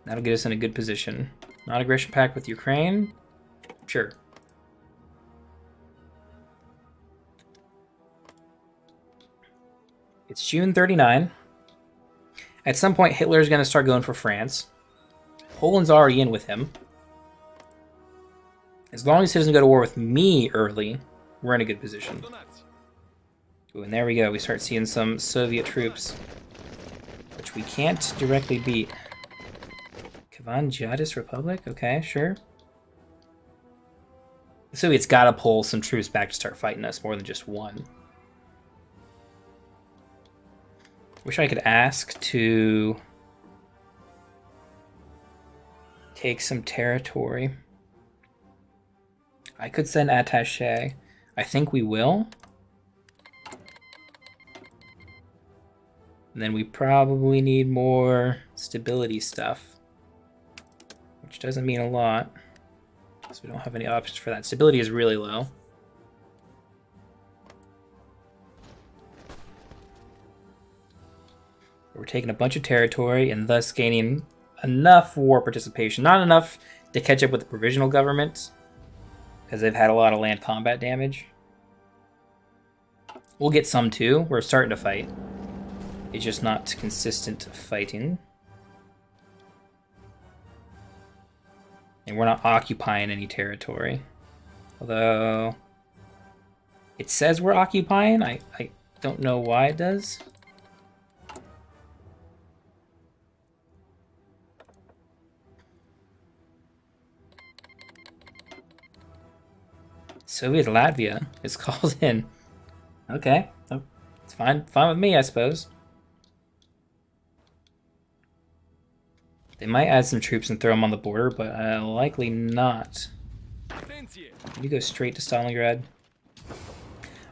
That'll get us in a good position. Non-aggression pact with Ukraine? Sure. It's June 39. At some point, Hitler's going to start going for France. Poland's already in with him. As long as he doesn't go to war with me early, we're in a good position. Ooh, and there we go. We start seeing some Soviet troops, which we can't directly beat. Kavan Jadis Republic? Okay, sure. The Soviets gotta pull some troops back to start fighting us, more than just one. Wish I could ask to take some territory. I could send attaché. I think we will. And then we probably need more stability stuff, which doesn't mean a lot, because we don't have any options for that. Stability is really low. We're taking a bunch of territory and thus gaining enough war participation. Not enough to catch up with the provisional government, because they've had a lot of land combat damage. We'll get some too. We're starting to fight. It's just not consistent fighting. And we're not occupying any territory. Although it says we're occupying. I don't know why it does. Soviet Latvia is called in. Okay, it's fine with me, I suppose. They might add some troops and throw them on the border, but likely not. You go straight to Stalingrad.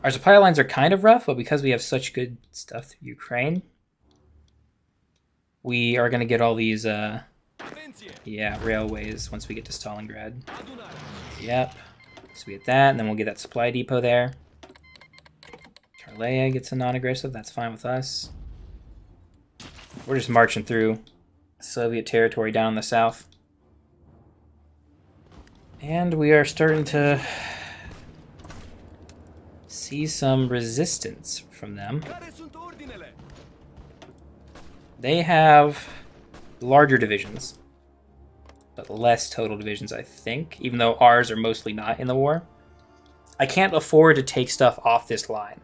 Our supply lines are kind of rough, but because we have such good stuff through Ukraine, we are going to get all these, railways once we get to Stalingrad. Yep. So we get that, and then we'll get that supply depot there. Charlea gets a non-aggressive. That's fine with us. We're just marching through Soviet territory down in the south. And we are starting to see some resistance from them. They have larger divisions, but less total divisions, I think, even though ours are mostly not in the war. I can't afford to take stuff off this line.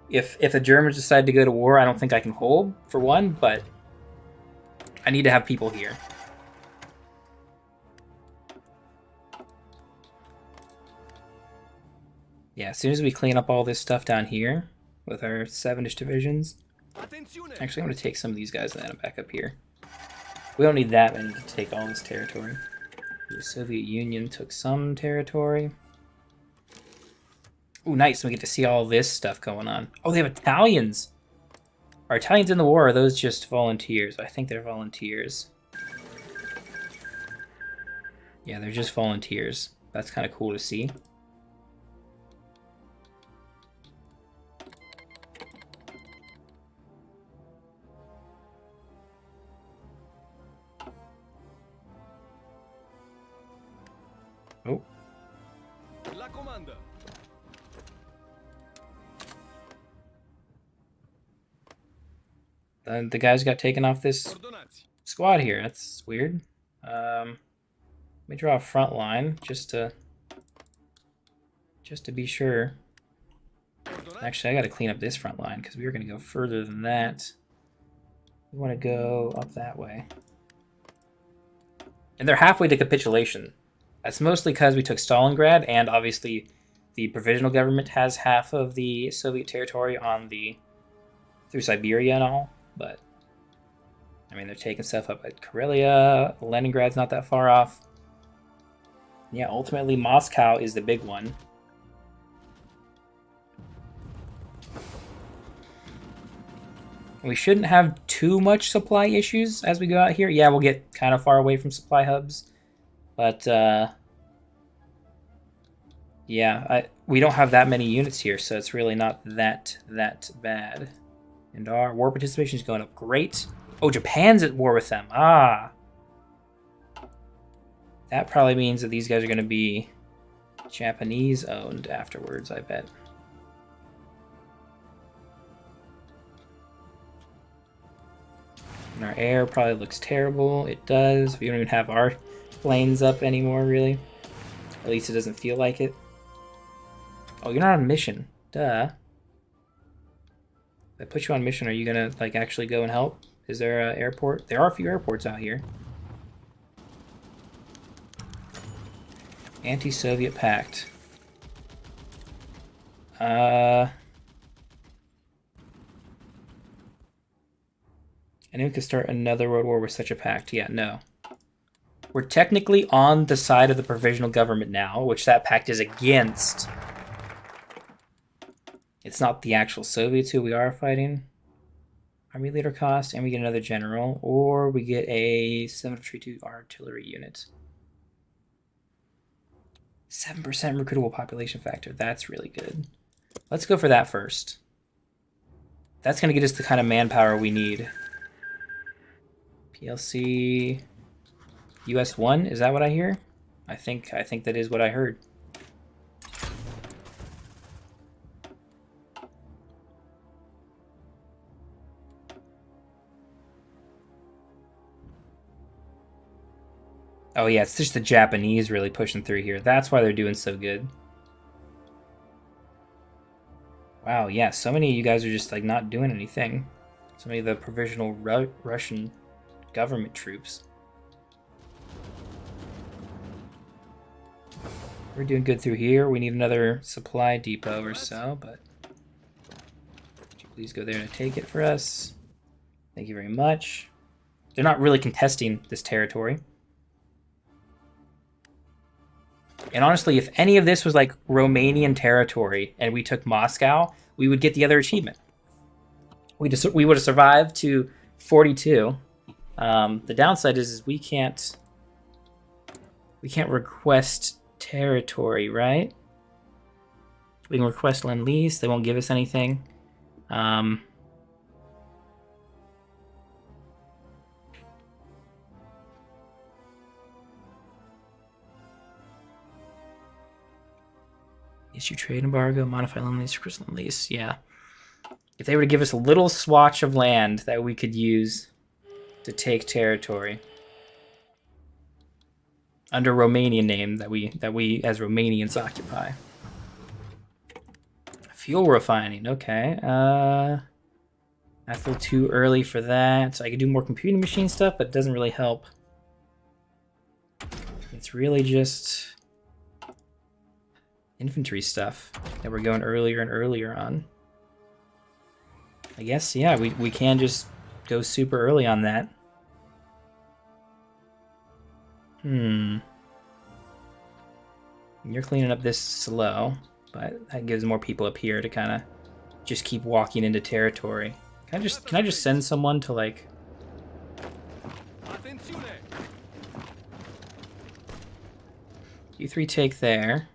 If the Germans decide to go to war, I don't think I can hold, for one, but I need to have people here. Yeah, as soon as we clean up all this stuff down here with our 7-ish divisions. Actually, I'm going to take some of these guys and then back up here. We don't need that many to take all this territory. The Soviet Union took some territory. Ooh, nice. We get to see all this stuff going on. Oh, they have Italians. Are Italians in the war, or are those just volunteers? I think they're volunteers. Yeah, they're just volunteers. That's kind of cool to see. Oh. The guys got taken off this squad here. That's weird. Let me draw a front line just to be sure. Actually, I got to clean up this front line because we were going to go further than that. We want to go up that way. And they're halfway to capitulation. That's mostly because we took Stalingrad, and obviously the provisional government has half of the Soviet territory on through Siberia and all. But I mean, they're taking stuff up at Karelia. Leningrad's not that far off. Yeah, ultimately Moscow is the big one. We shouldn't have too much supply issues as we go out here. Yeah, we'll get kind of far away from supply hubs. But, yeah, we don't have that many units here, so it's really not that bad. And our war participation is going up great. Oh, Japan's at war with them. Ah. That probably means that these guys are going to be Japanese-owned afterwards, I bet. And our air probably looks terrible. It does. We don't even have our planes up anymore, really. At least it doesn't feel like it. Oh, you're not on mission. Duh. If I put you on mission, are you gonna like actually go and help? Is there an airport? There are a few airports out here. Anti-Soviet pact. And we could start another world war with such a pact. Yeah, no. We're technically on the side of the provisional government now, which that pact is against. It's not the actual Soviets who we are fighting. Army leader cost, and we get another general, or we get a 732 artillery unit. 7% recruitable population factor. That's really good. Let's go for that first. That's going to get us the kind of manpower we need. PLC US 1, is that what I hear? I think that is what I heard. Oh yeah, it's just the Japanese really pushing through here. That's why they're doing so good. Wow, yeah, so many of you guys are just like not doing anything. So many of the provisional Russian government troops. We're doing good through here. We need another supply depot or so, but could you please go there and take it for us? Thank you very much. They're not really contesting this territory. And honestly, if any of this was like Romanian territory and we took Moscow, we would get the other achievement. We would have survived to 42. The downside is we can't request territory, right? We can request Lend-Lease. They won't give us anything. Issue trade embargo, modify Lend-Lease, request Lend-Lease. Yeah. If they were to give us a little swatch of land that we could use to take territory under Romanian name that we as Romanians occupy. Fuel refining, okay. I feel too early for that. I could do more computing machine stuff, but it doesn't really help. It's really just infantry stuff that we're going earlier and earlier on. I guess, yeah, we can just go super early on that. You're cleaning up this slow, but that gives more people up here to kind of just keep walking into territory. Can I just send someone to like... You three take there.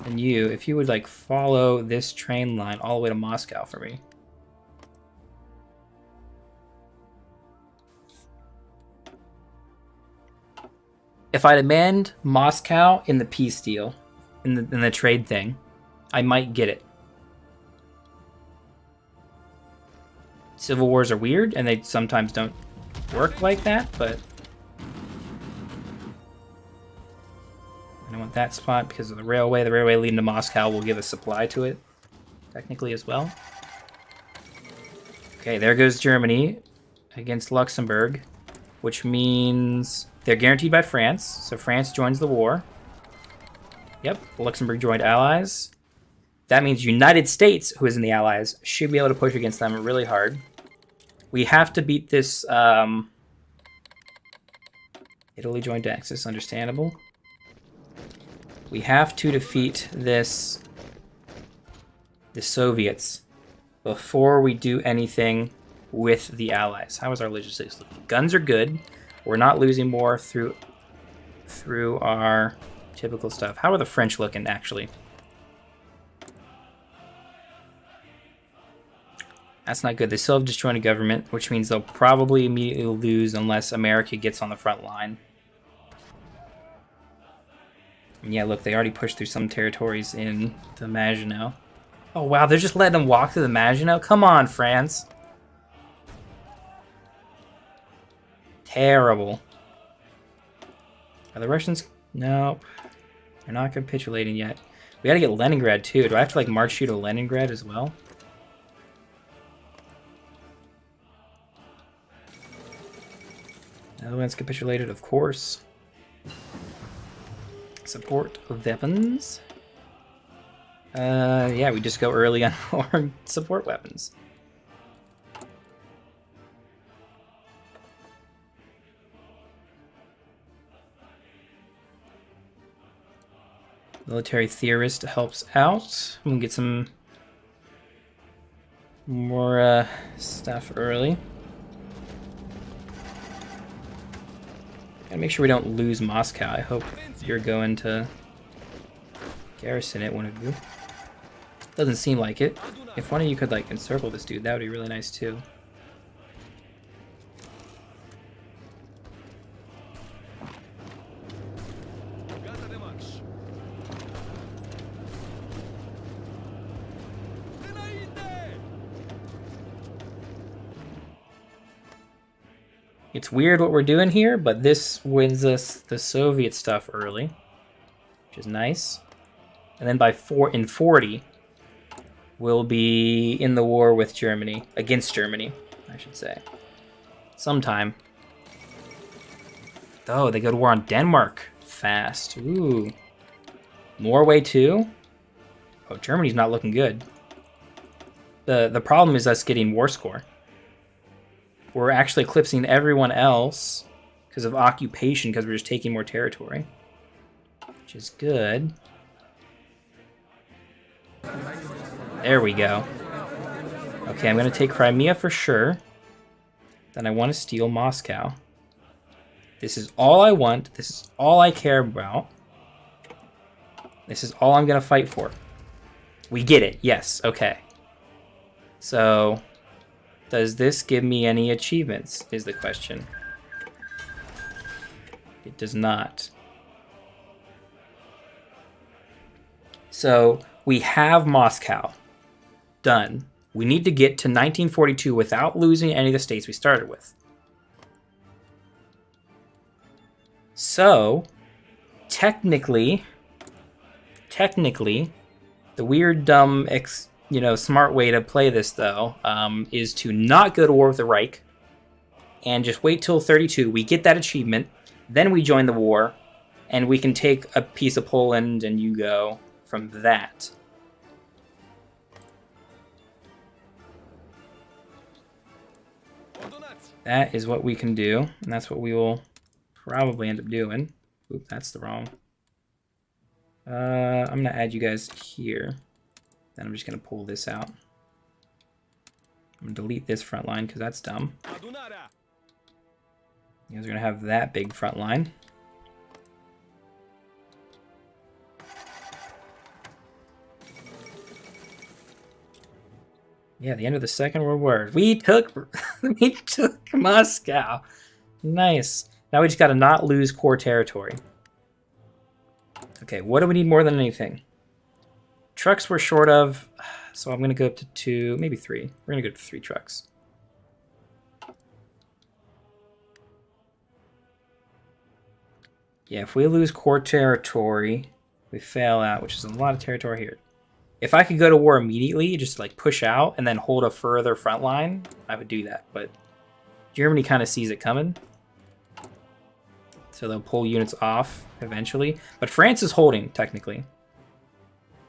And you, if you would like follow this train line all the way to Moscow for me. If I demand Moscow in the peace deal, in the trade thing, I might get it. Civil wars are weird, and they sometimes don't work like that, but I don't want that spot because of the railway. The railway leading to Moscow will give a supply to it, technically, as well. Okay, there goes Germany against Luxembourg, which means they're guaranteed by France, so France joins the war. Yep, Luxembourg joined allies. That means United States, who is in the allies, should be able to push against them really hard. We have to beat this... Italy joined Axis, understandable. We have to defeat the Soviets before we do anything with the allies. How is our logistics looking? Guns are good. We're not losing more through our typical stuff. How are the French looking, actually? That's not good. They still have disjointed government, which means they'll probably immediately lose unless America gets on the front line. And yeah, look, they already pushed through some territories in the Maginot. Oh, wow, they're just letting them walk through the Maginot? Come on, France. terrible. Are the Russians? No. They're not capitulating yet. We gotta get Leningrad too. Do I have to like march you to Leningrad as well? Netherlands capitulated, of course. Support weapons. Yeah, we just go early on our support weapons. Military theorist helps out. I'm gonna get some more stuff early. Gotta make sure we don't lose Moscow. I hope you're going to garrison it, one of you. Doesn't seem like it. If one of you could like encircle this dude, that would be really nice too. It's weird what we're doing here, but this wins us the Soviet stuff early, which is nice. And then by 40, we'll be in the war with Germany, against Germany, I should say. Sometime. Oh, they go to war on Denmark fast. Ooh. Norway too? Oh, Germany's not looking good. The problem is us getting war score. We're actually eclipsing everyone else because of occupation, because we're just taking more territory, which is good. There we go. Okay, I'm going to take Crimea for sure. Then I want to steal Moscow. This is all I want. This is all I care about. This is all I'm going to fight for. We get it. Yes. Okay. So, does this give me any achievements, is the question. It does not. So, we have Moscow. Done. We need to get to 1942 without losing any of the states we started with. So, technically, the weird, dumb, smart way to play this, though, is to not go to war with the Reich and just wait till 32. We get that achievement, then we join the war, and we can take a piece of Poland and you go from that. That is what we can do, and that's what we will probably end up doing. Oop, that's the wrong. I'm going to add you guys here. Then I'm just going to pull this out. I'm going to delete this front line because that's dumb. You guys are going to have that big front line. Yeah, the end of the Second World War. We took Moscow. Nice. Now we just got to not lose core territory. Okay, what do we need more than anything? Trucks we're short of, so I'm going to go up to 2, maybe 3. We're going to go to 3 trucks. Yeah, if we lose core territory, we fail out, which is a lot of territory here. If I could go to war immediately, just like push out and then hold a further front line, I would do that. But Germany kind of sees it coming. So they'll pull units off eventually. But France is holding, technically.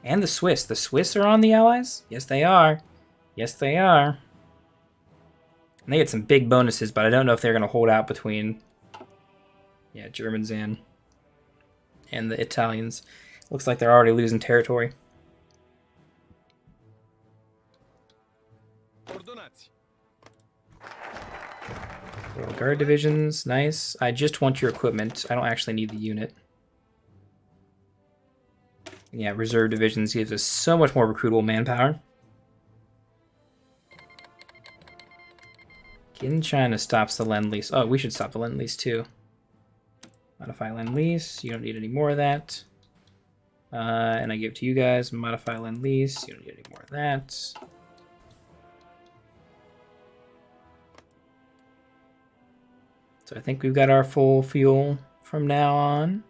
And the Swiss. The Swiss are on the Allies? Yes, they are. Yes, they are. And they get some big bonuses, but I don't know if they're going to hold out between Germans and the Italians. Looks like they're already losing territory. Guard divisions, nice. I just want your equipment. I don't actually need the unit. Yeah, reserve divisions gives us so much more recruitable manpower. Kin China stops the Lend-Lease. Oh, we should stop the Lend-Lease too. Modify Lend-Lease. You don't need any more of that. And I give it to you guys. Modify Lend-Lease. You don't need any more of that. So I think we've got our full fuel from now on.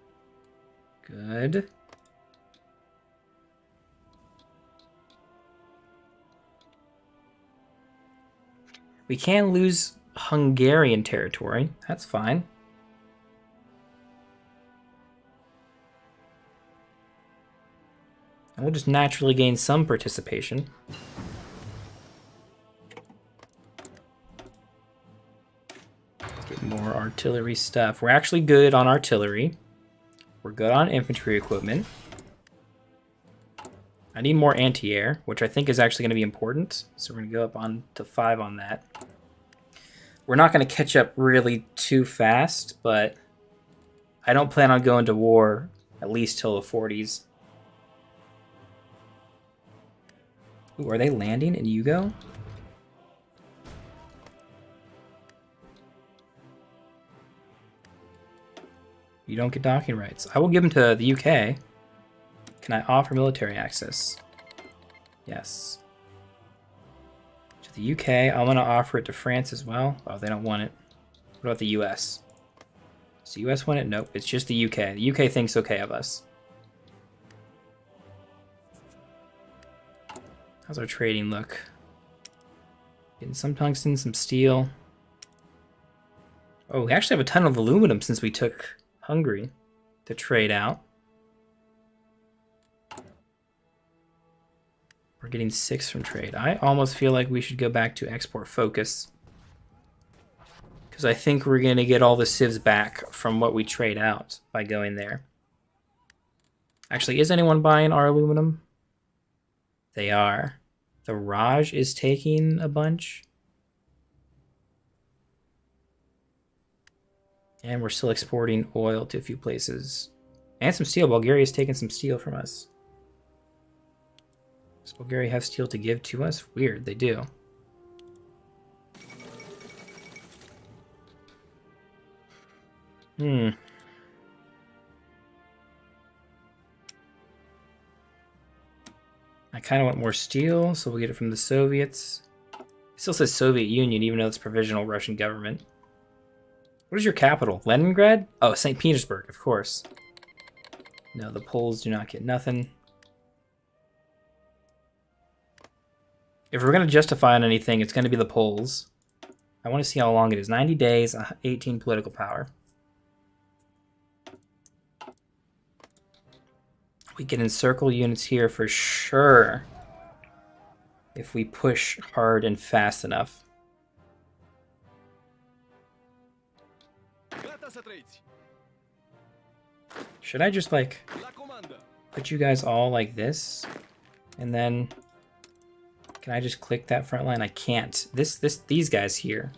Good. We can lose Hungarian territory. That's fine. And we'll just naturally gain some participation. Get more artillery stuff. We're actually good on artillery. We're good on infantry equipment. I need more anti-air, which I think is actually going to be important. So we're going to go up on to 5 on that. We're not going to catch up really too fast, but I don't plan on going to war at least till the 40s. Ooh, are they landing in Yugo? You don't get docking rights. I will give them to the UK. Can I offer military access? Yes. To the UK, I'm going to offer it to France as well. Oh, they don't want it. What about the US? Does the US want it? Nope, it's just the UK. The UK thinks okay of us. How's our trading look? Getting some tungsten, some steel. Oh, we actually have a ton of aluminum since we took Hungary to trade out. We're getting 6 from trade. I almost feel like we should go back to export focus, because I think we're going to get all the civs back from what we trade out by going there. Actually, is anyone buying our aluminum? They are. The Raj is taking a bunch. And we're still exporting oil to a few places. And some steel. Bulgaria's taking some steel from us. Does Bulgaria have steel to give to us? Weird, they do. I kind of want more steel, so we'll get it from the Soviets. It still says Soviet Union, even though it's provisional Russian government. What is your capital? Leningrad? Oh, St. Petersburg, of course. No, the Poles do not get nothing. If we're going to justify on anything, it's going to be the Poles. I want to see how long it is. 90 days, 18 political power. We can encircle units here for sure if we push hard and fast enough. Should I just like put you guys all like this, and then can I just click that front line? I can't. These guys here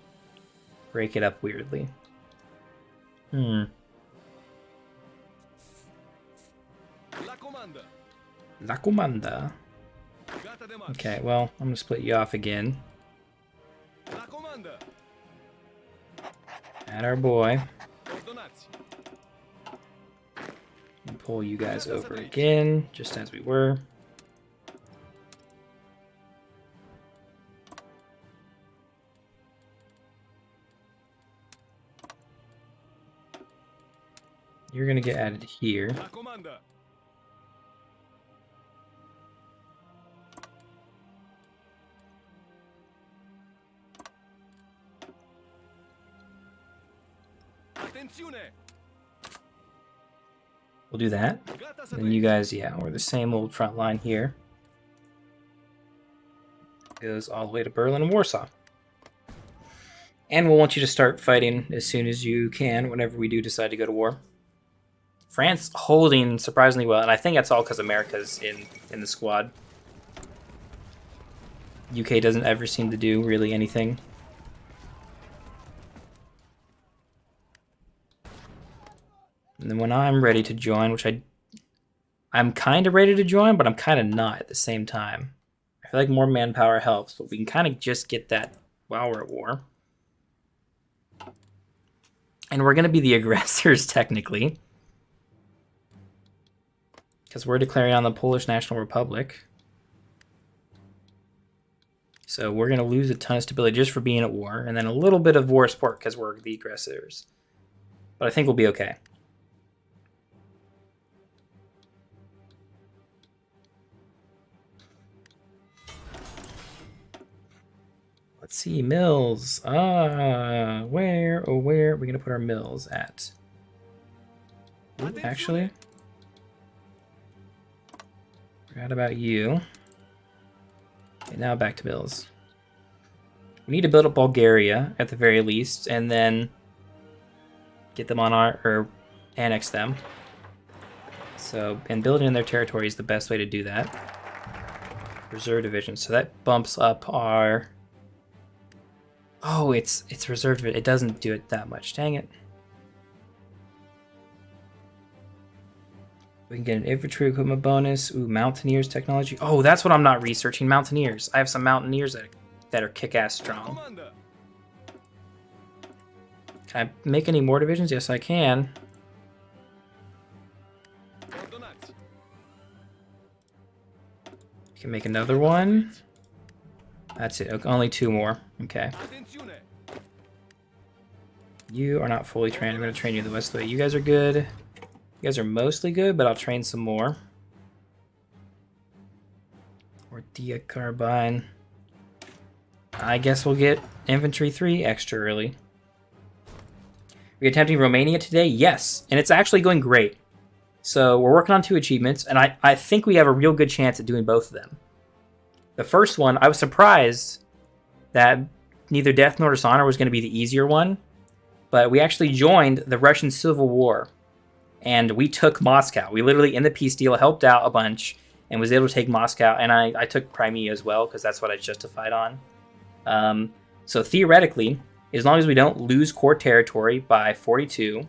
break it up weirdly. La comanda. Okay, well, I'm gonna split you off again. Add our boy. And pull you guys over again, just as we were. You're gonna get added here. We'll do that. And you guys, yeah, we're the same old front line here. Goes all the way to Berlin and Warsaw. And we'll want you to start fighting as soon as you can whenever we do decide to go to war. France holding surprisingly well, and I think that's all because America's in the squad. UK doesn't ever seem to do really anything. And then when I'm ready to join, which I'm kind of ready to join, but I'm kind of not at the same time. I feel like more manpower helps, but we can kind of just get that while we're at war. And we're going to be the aggressors, technically, because we're declaring on the Polish National Republic. So we're going to lose a ton of stability just for being at war, and then a little bit of war support because we're the aggressors. But I think we'll be okay. Let's see, mills. Where are we going to put our mills at? Ooh, actually, forgot about you. Okay, now back to mills. We need to build up Bulgaria at the very least, and then get them on our, or annex them. So, and building in their territory is the best way to do that. Reserve division. So that bumps up our... Oh, it's reserve division. It doesn't do it that much. Dang it. We can get an infantry equipment bonus. Ooh, Mountaineers technology. Oh, that's what I'm not researching. Mountaineers. I have some Mountaineers that are kick-ass strong. Can I make any more divisions? Yes, I can. You can make another one. That's it. Okay, only 2 more. Okay. You are not fully trained. I'm going to train you the West way. You guys are good. You guys are mostly good, but I'll train some more. Or Dia Carbine. I guess we'll get Infantry 3 extra early. Are we attempting Romania today? Yes. And it's actually going great. So we're working on 2 achievements, and I think we have a real good chance at doing both of them. The first one, I was surprised that neither Death nor Dishonor was going to be the easier one, but we actually joined the Russian Civil War, and we took Moscow. We literally, in the peace deal, helped out a bunch and was able to take Moscow, and I took Crimea as well, because that's what I justified on. So theoretically, as long as we don't lose core territory by 42,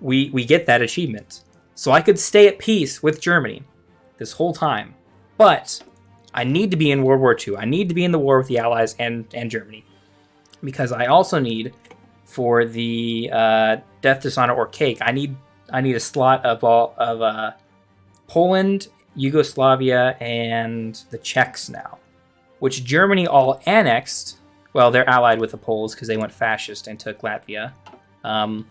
we get that achievement. So I could stay at peace with Germany this whole time. But I need to be in World War II. I need to be in the war with the Allies and Germany. Because I also need, for the Death, Dishonor, or Cake, I need a slot of Poland, Yugoslavia, and the Czechs now. Which Germany all annexed. Well, they're allied with the Poles because they went fascist and took Latvia. But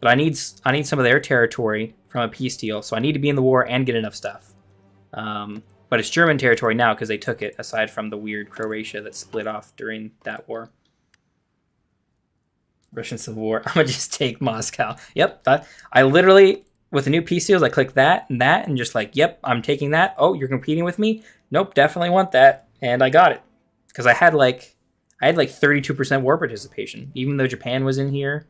I need some of their territory from a peace deal, so I need to be in the war and get enough stuff. But it's German territory now because they took it, aside from the weird Croatia that split off during that war. Russian Civil War. I'm going to just take Moscow. Yep. I literally, with the new peace deals, I click that, and just like, yep, I'm taking that. Oh, you're competing with me? Nope, definitely want that. And I got it. Because I had like 32% war participation. Even though Japan was in here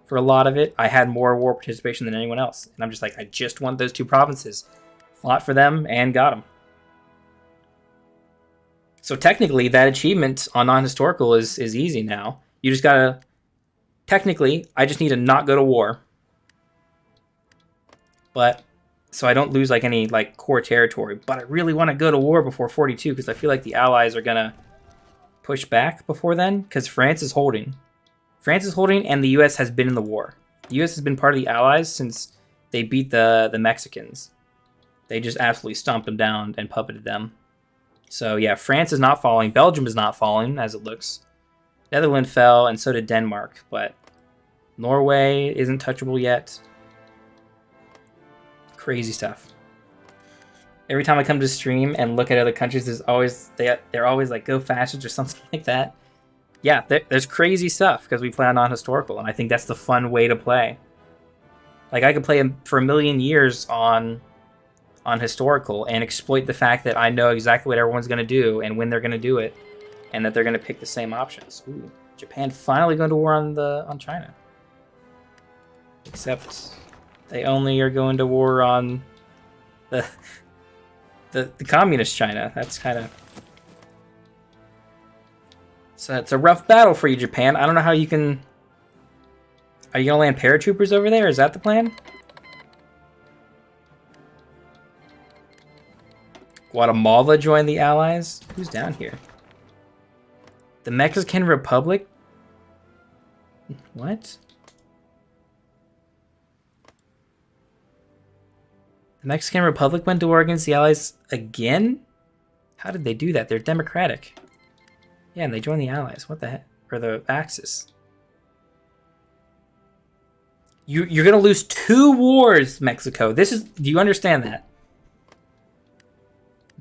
for a lot of it, I had more war participation than anyone else. And I'm just like, I just want those 2 provinces. Fought for them and got them. So technically, that achievement on non-historical is easy now. You just gotta... Technically, I just need to not go to war. But... So I don't lose like any like core territory. But I really want to go to war before 42 because I feel like the Allies are gonna push back before then. Because France is holding. France is holding and the US has been in the war. The US has been part of the Allies since they beat the Mexicans. They just absolutely stomped them down and puppeted them. So yeah, France is not falling. Belgium is not falling, as it looks. Netherlands fell, and so did Denmark. But Norway isn't touchable yet. Crazy stuff. Every time I come to stream and look at other countries, there's always they're always like go fascist or something like that. Yeah, there's crazy stuff because we play on non-historical, and I think that's the fun way to play. Like I could play for a million years on historical and exploit the fact that I know exactly what everyone's going to do and when they're going to do it, and that they're going to pick the same options. Ooh, Japan finally going to war on China. Except they only are going to war on the communist China. That's kind of... So it's a rough battle for you, Japan. I don't know how you can... Are you going to land paratroopers over there? Is that the plan? Guatemala joined the Allies? Who's down here? The Mexican Republic? What? The Mexican Republic went to war against the Allies again? How did they do that? They're democratic. Yeah, and they joined the Allies. What the heck? Or the Axis. You're gonna lose 2 wars, Mexico. This is. Do you understand that?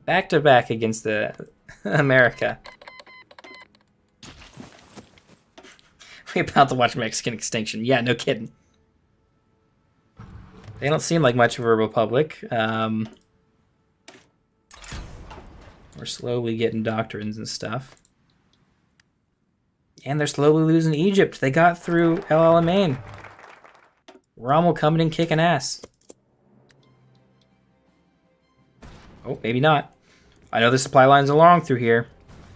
Back to back against the America. We're about to watch Mexican extinction. Yeah, no kidding. They don't seem like much of a republic. We're slowly getting doctrines and stuff. And they're slowly losing Egypt. They got through El Alamein. Rommel coming and kicking ass. Oh, maybe not. I know the supply lines are long through here.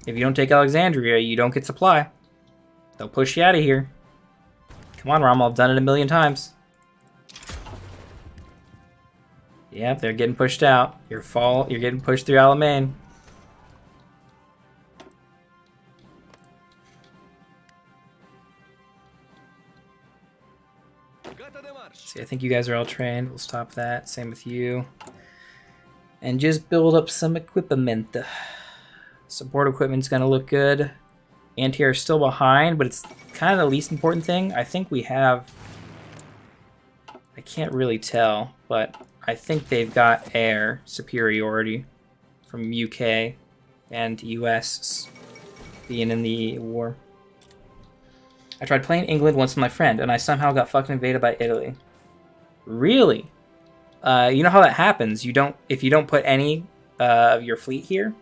If you don't take Alexandria, you don't get supply. They'll push you out of here. Come on, Rommel. I've done it a million times. Yep, they're getting pushed out. You're getting pushed through Alamein. See, I think you guys are all trained. We'll stop that. Same with you. And just build up some equipment. Support equipment's gonna look good. Anti-air is still behind, but it's kind of the least important thing. I think we have... I can't really tell, but I think they've got air superiority from UK and US being in the war. I tried playing England once with my friend, and I somehow got fucking invaded by Italy. Really? You know how that happens. If you don't put any of your fleet here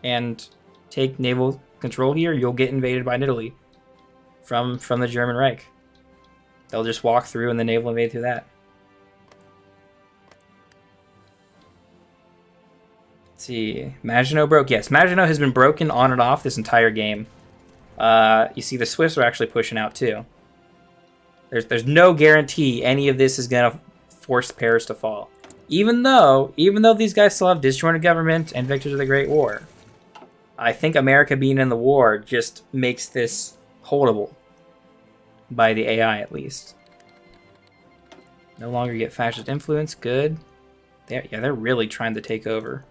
and take naval control here, you'll get invaded by Italy from the German Reich. They'll just walk through and the naval invade through that. Let's see. Maginot broke. Yes, Maginot has been broken on and off this entire game. You see the Swiss are actually pushing out too. There's no guarantee any of this is gonna force Paris to fall. Even though these guys still have disjointed government and victors of the Great War. I think America being in the war just makes this holdable. By the AI at least. No longer get fascist influence, good. They're really trying to take over.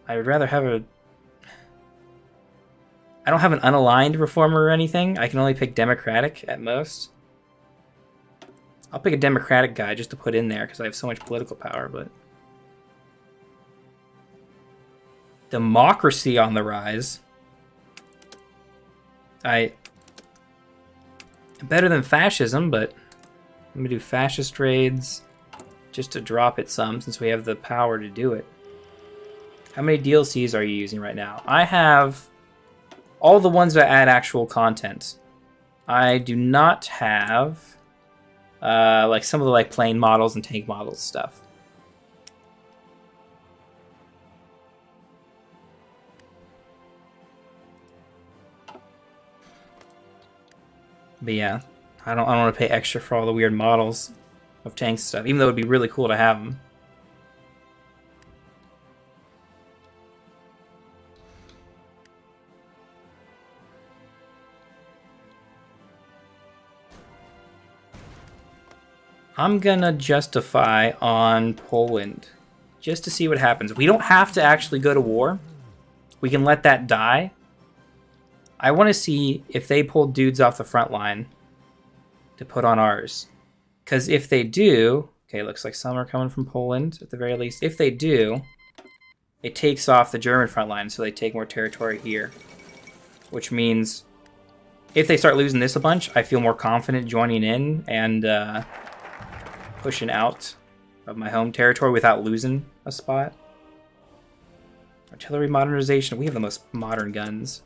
I would rather have I don't have an unaligned reformer or anything. I can only pick democratic at most. I'll pick a democratic guy just to put in there because I have so much political power, but... Democracy on the rise. Better than fascism, but... Let me do fascist raids just to drop it some since we have the power to do it. How many DLCs are you using right now? I have all the ones that add actual content. I do not have like some of the plane models and tank models stuff. But yeah, I don't want to pay extra for all the weird models of tanks and stuff, even though it would be really cool to have them. I'm gonna justify on Poland just to see what happens. We don't have to actually go to war. We can let that die. I want to see if they pull dudes off the front line to put on ours. Because if they do... Okay, looks like some are coming from Poland, at the very least. If they do, it takes off the German front line, so they take more territory here. Which means, if they start losing this a bunch, I feel more confident joining in and pushing out of my home territory without losing a spot. Artillery modernization. We have the most modern guns,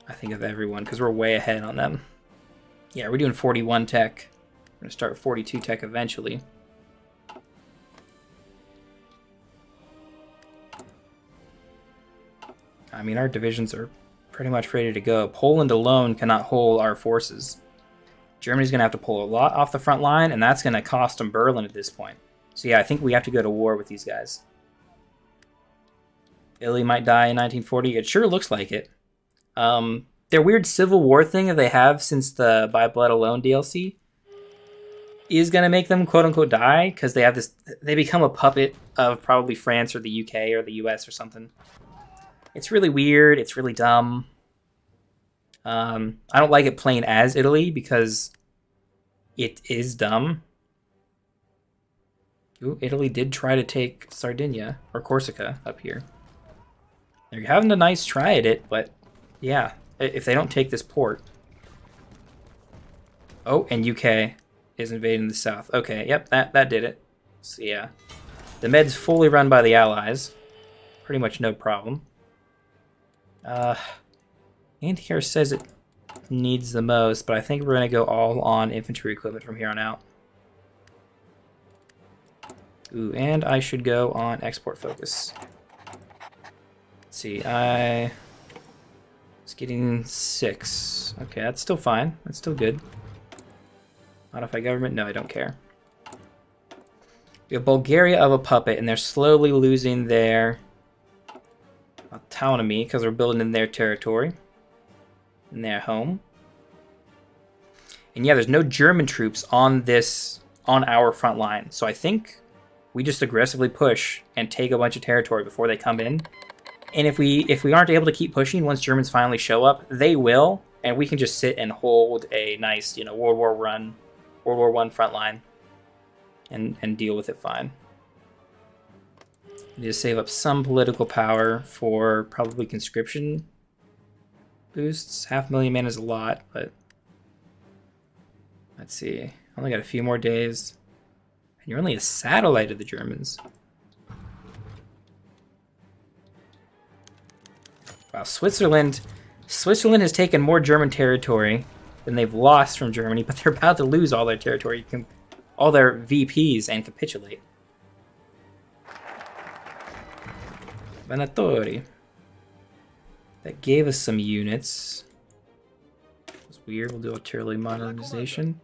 I think, of everyone, because we're way ahead on them. Yeah, we're doing 41 tech. We're going to start 42 tech eventually. I mean, our divisions are pretty much ready to go. Poland alone cannot hold our forces. Germany's going to have to pull a lot off the front line, and that's going to cost them Berlin at this point. So yeah, I think we have to go to war with these guys. Italy might die in 1940. It sure looks like it. Their weird civil war thing that they have since the By Blood Alone DLC is going to make them quote-unquote die, because they become a puppet of probably France or the UK or the US or something. It's really weird. It's really dumb. I don't like it playing as Italy because it is dumb. Ooh, Italy did try to take Sardinia or Corsica up here. They're having a nice try at it, but yeah, if they don't take this port. Oh, and UK is invading the south. Okay, yep, that did it. So yeah, the Med's fully run by the Allies. Pretty much no problem. Anti-air says it needs the most, but I think we're going to go all on infantry equipment from here on out. Ooh, and I should go on export focus. Let's see, I was getting 6. Okay, that's still fine. That's still good. Modify government? No, I don't care. We have Bulgaria of a puppet, and they're slowly losing their autonomy because we're building in their territory, in their home. And yeah, there's no German troops on our front line, so I think we just aggressively push and take a bunch of territory before they come in. And if we aren't able to keep pushing once Germans finally show up, they will, and we can just sit and hold a nice, World War I front line and deal with it fine. We need to save up some political power for probably conscription boosts. 500,000 men is a lot, but let's see. Only got a few more days. And you're only a satellite of the Germans. Wow, Switzerland has taken more German territory than they've lost from Germany, but they're about to lose all their territory, all their VPs, and capitulate. Venatori. That gave us some units. It's weird. We'll do artillery modernization.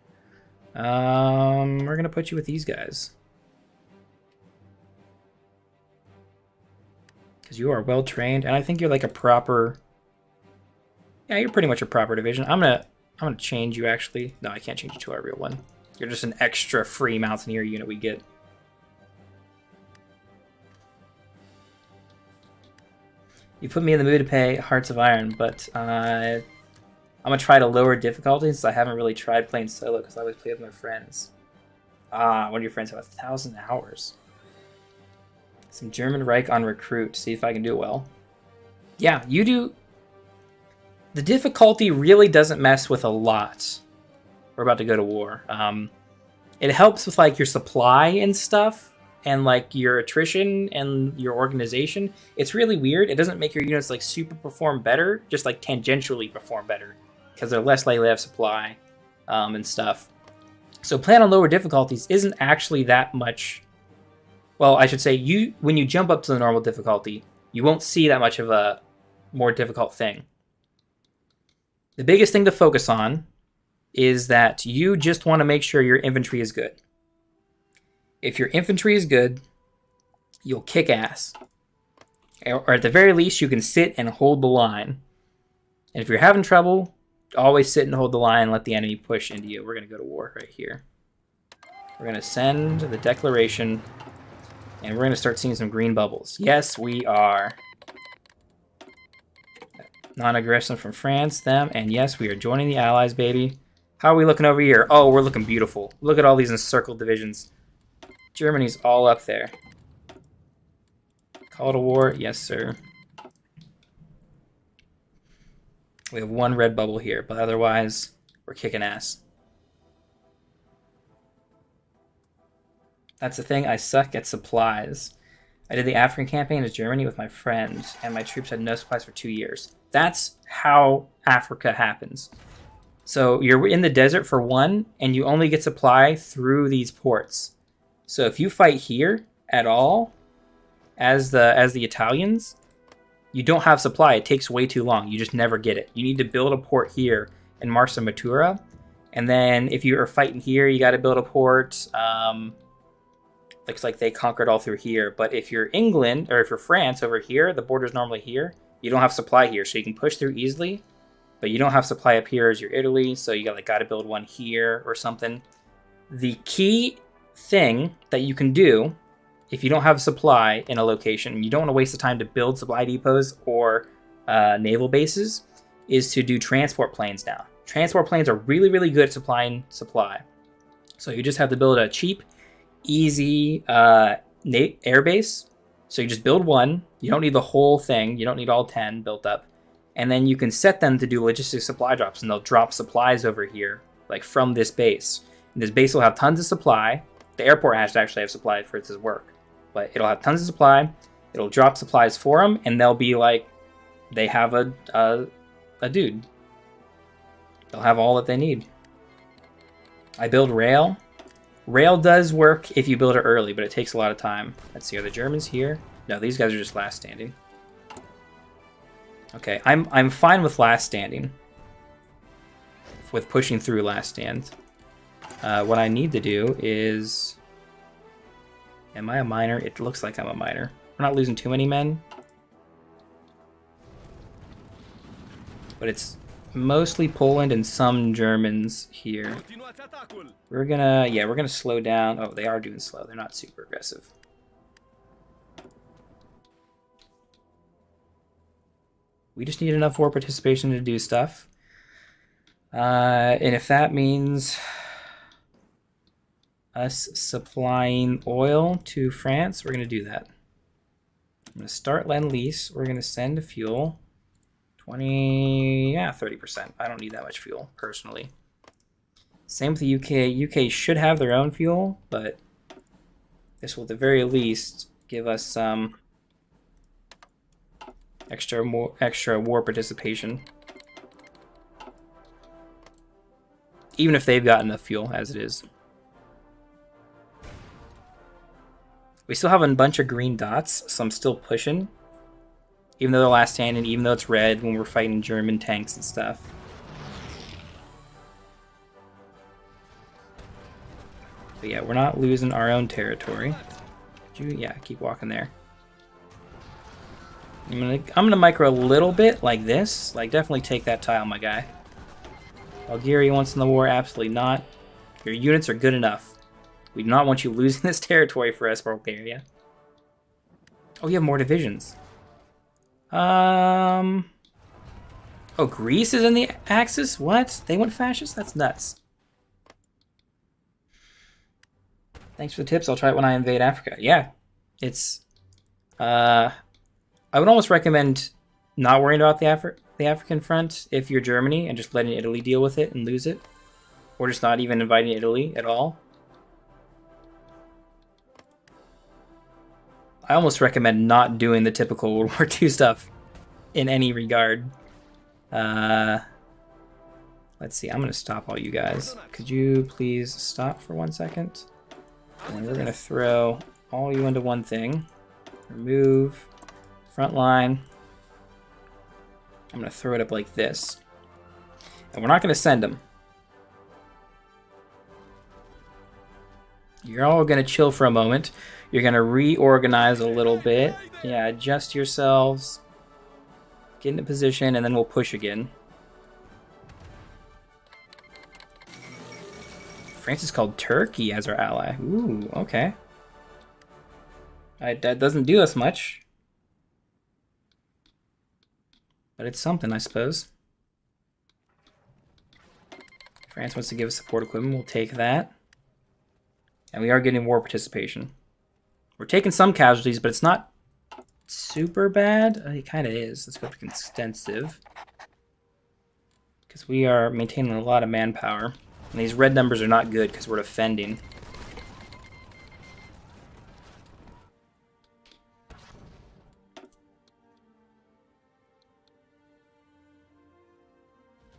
We're gonna put you with these guys because you are well trained, and I think you're like a proper. Yeah, you're pretty much a proper division. I'm gonna change you actually. No, I can't change you to our real one. You're just an extra free mountaineer unit we get. You put me in the mood to pay Hearts of Iron, but I'm gonna try to lower difficulties since I haven't really tried playing solo because I always play with my friends. One of your friends have 1,000 hours. Some German Reich on recruit. See if I can do it well. Yeah, you do. The difficulty really doesn't mess with a lot. We're about to go to war. It helps with like your supply and stuff, and like your attrition and your organization. It's really weird. It doesn't make your units like super perform better, just like tangentially perform better, because they're less likely to have supply and stuff. So playing on lower difficulties isn't actually that much. Well, I should say when you jump up to the normal difficulty, you won't see that much of a more difficult thing. The biggest thing to focus on is that you just want to make sure your infantry is good. If your infantry is good, you'll kick ass. Or at the very least, you can sit and hold the line. And if you're having trouble, always sit and hold the line and let the enemy push into you. We're going to go to war right here. We're going to send the declaration, and we're going to start seeing some green bubbles. Yes, we are. Non-aggression from France, them, and yes, we are joining the Allies, baby. How are we looking over here? Oh, we're looking beautiful. Look at all these encircled divisions. Germany's all up there. Call to war? Yes, sir. We have one red bubble here, but otherwise, we're kicking ass. That's the thing, I suck at supplies. I did the African campaign as Germany with my friend, and my troops had no supplies for 2 years. That's how Africa happens. So you're in the desert for one, and you only get supply through these ports. So if you fight here at all, as the Italians, you don't have supply. It takes way too long. You just never get it. You need to build a port here in Marsa Matura, and then if you are fighting here, you got to build a port. Looks like they conquered all through here. But if you're England, or if you're France over here, the border's normally here. You don't have supply here, so you can push through easily. But you don't have supply up here as your Italy, so you got to build one here or something. The key thing that you can do if you don't have supply in a location, you don't want to waste the time to build supply depots or naval bases, is to do transport planes now. Transport planes are really, really good at supplying supply. So you just have to build a cheap, easy air base. So you just build one. You don't need the whole thing. You don't need all 10 built up. And then you can set them to do logistic supply drops, and they'll drop supplies over here, like from this base. And this base will have tons of supply. The airport has to actually have supply for it to work. But it'll have tons of supply. It'll drop supplies for them, and they'll be like, they have a dude. They'll have all that they need. I build rail. Rail does work if you build it early, but it takes a lot of time. Let's see, are the Germans here? No, these guys are just last standing. Okay, I'm fine with last standing. With pushing through last stand. What I need to do is... Am I a miner? It looks like I'm a miner. We're not losing too many men. But it's mostly Poland and some Germans here. We're gonna slow down. Oh, they are doing slow. They're not super aggressive. We just need enough war participation to do stuff. And if that means us supplying oil to France, we're going to do that. I'm going to start Lend-Lease. We're going to send fuel. 30%. I don't need that much fuel, personally. Same with the UK. UK should have their own fuel, but this will at the very least give us some extra war participation. Even if they've got enough fuel as it is. We still have a bunch of green dots, so I'm still pushing. Even though they're last standing, even though it's red when we're fighting German tanks and stuff. But yeah, we're not losing our own territory. Yeah, keep walking there. I'm gonna micro a little bit like this. Like, definitely take that tile, my guy. Bulgaria wants in the war? Absolutely not. Your units are good enough. We do not want you losing this territory for us, Bulgaria. Oh, you have more divisions. Oh, Greece is in the Axis? What? They went fascist? That's nuts. Thanks for the tips. I'll try it when I invade Africa. Yeah, it's... I would almost recommend not worrying about the African front if you're Germany and just letting Italy deal with it and lose it. Or just not even inviting Italy at all. I almost recommend not doing the typical World War II stuff in any regard. Let's see, I'm going to stop all you guys. Could you please stop for 1 second? And then we're going to throw all you into one thing. Remove, front line. I'm going to throw it up like this. And we're not going to send them. You're all going to chill for a moment. You're going to reorganize a little bit. Yeah, adjust yourselves. Get into position, and then we'll push again. France is called Turkey as our ally. Ooh, okay. That doesn't do us much. But it's something, I suppose. France wants to give us support equipment. We'll take that. And we are getting war participation. We're taking some casualties, but it's not super bad. It kind of is. Let's go to extensive. Because we are maintaining a lot of manpower. And these red numbers are not good because we're defending.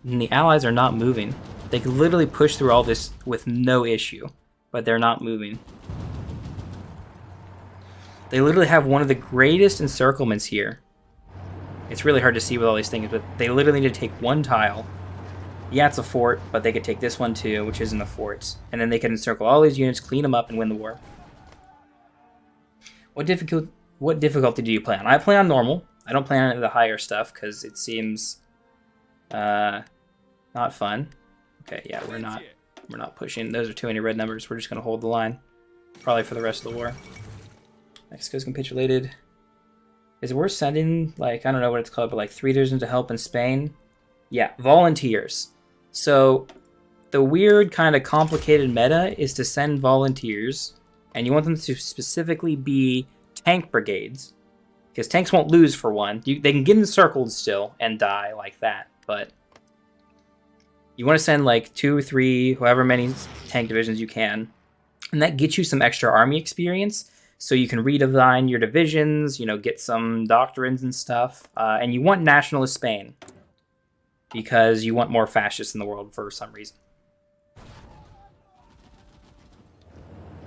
And the allies are not moving. They could literally push through all this with no issue. But they're not moving. They literally have one of the greatest encirclements here. It's really hard to see with all these things, but they literally need to take one tile. Yeah, it's a fort, but they could take this one too, which isn't a fort. And then they can encircle all these units, clean them up, and win the war. What difficulty do you play on? I play on normal. I don't play on the higher stuff, because it seems not fun. Okay, yeah, we're We're not pushing. Those are too many red numbers. We're just going to hold the line. Probably for the rest of the war. Mexico's capitulated. Is it worth sending, like, I don't know what it's called, but like 3 divisions to help in Spain? Yeah, volunteers. So the weird kind of complicated meta is to send volunteers, and you want them to specifically be tank brigades, because tanks won't lose for one. They can get encircled still and die like that, but you want to send like 2 or 3, however many tank divisions you can, and that gets you some extra army experience, so you can redesign your divisions, you know, get some doctrines and stuff, and you want nationalist Spain, because you want more fascists in the world for some reason.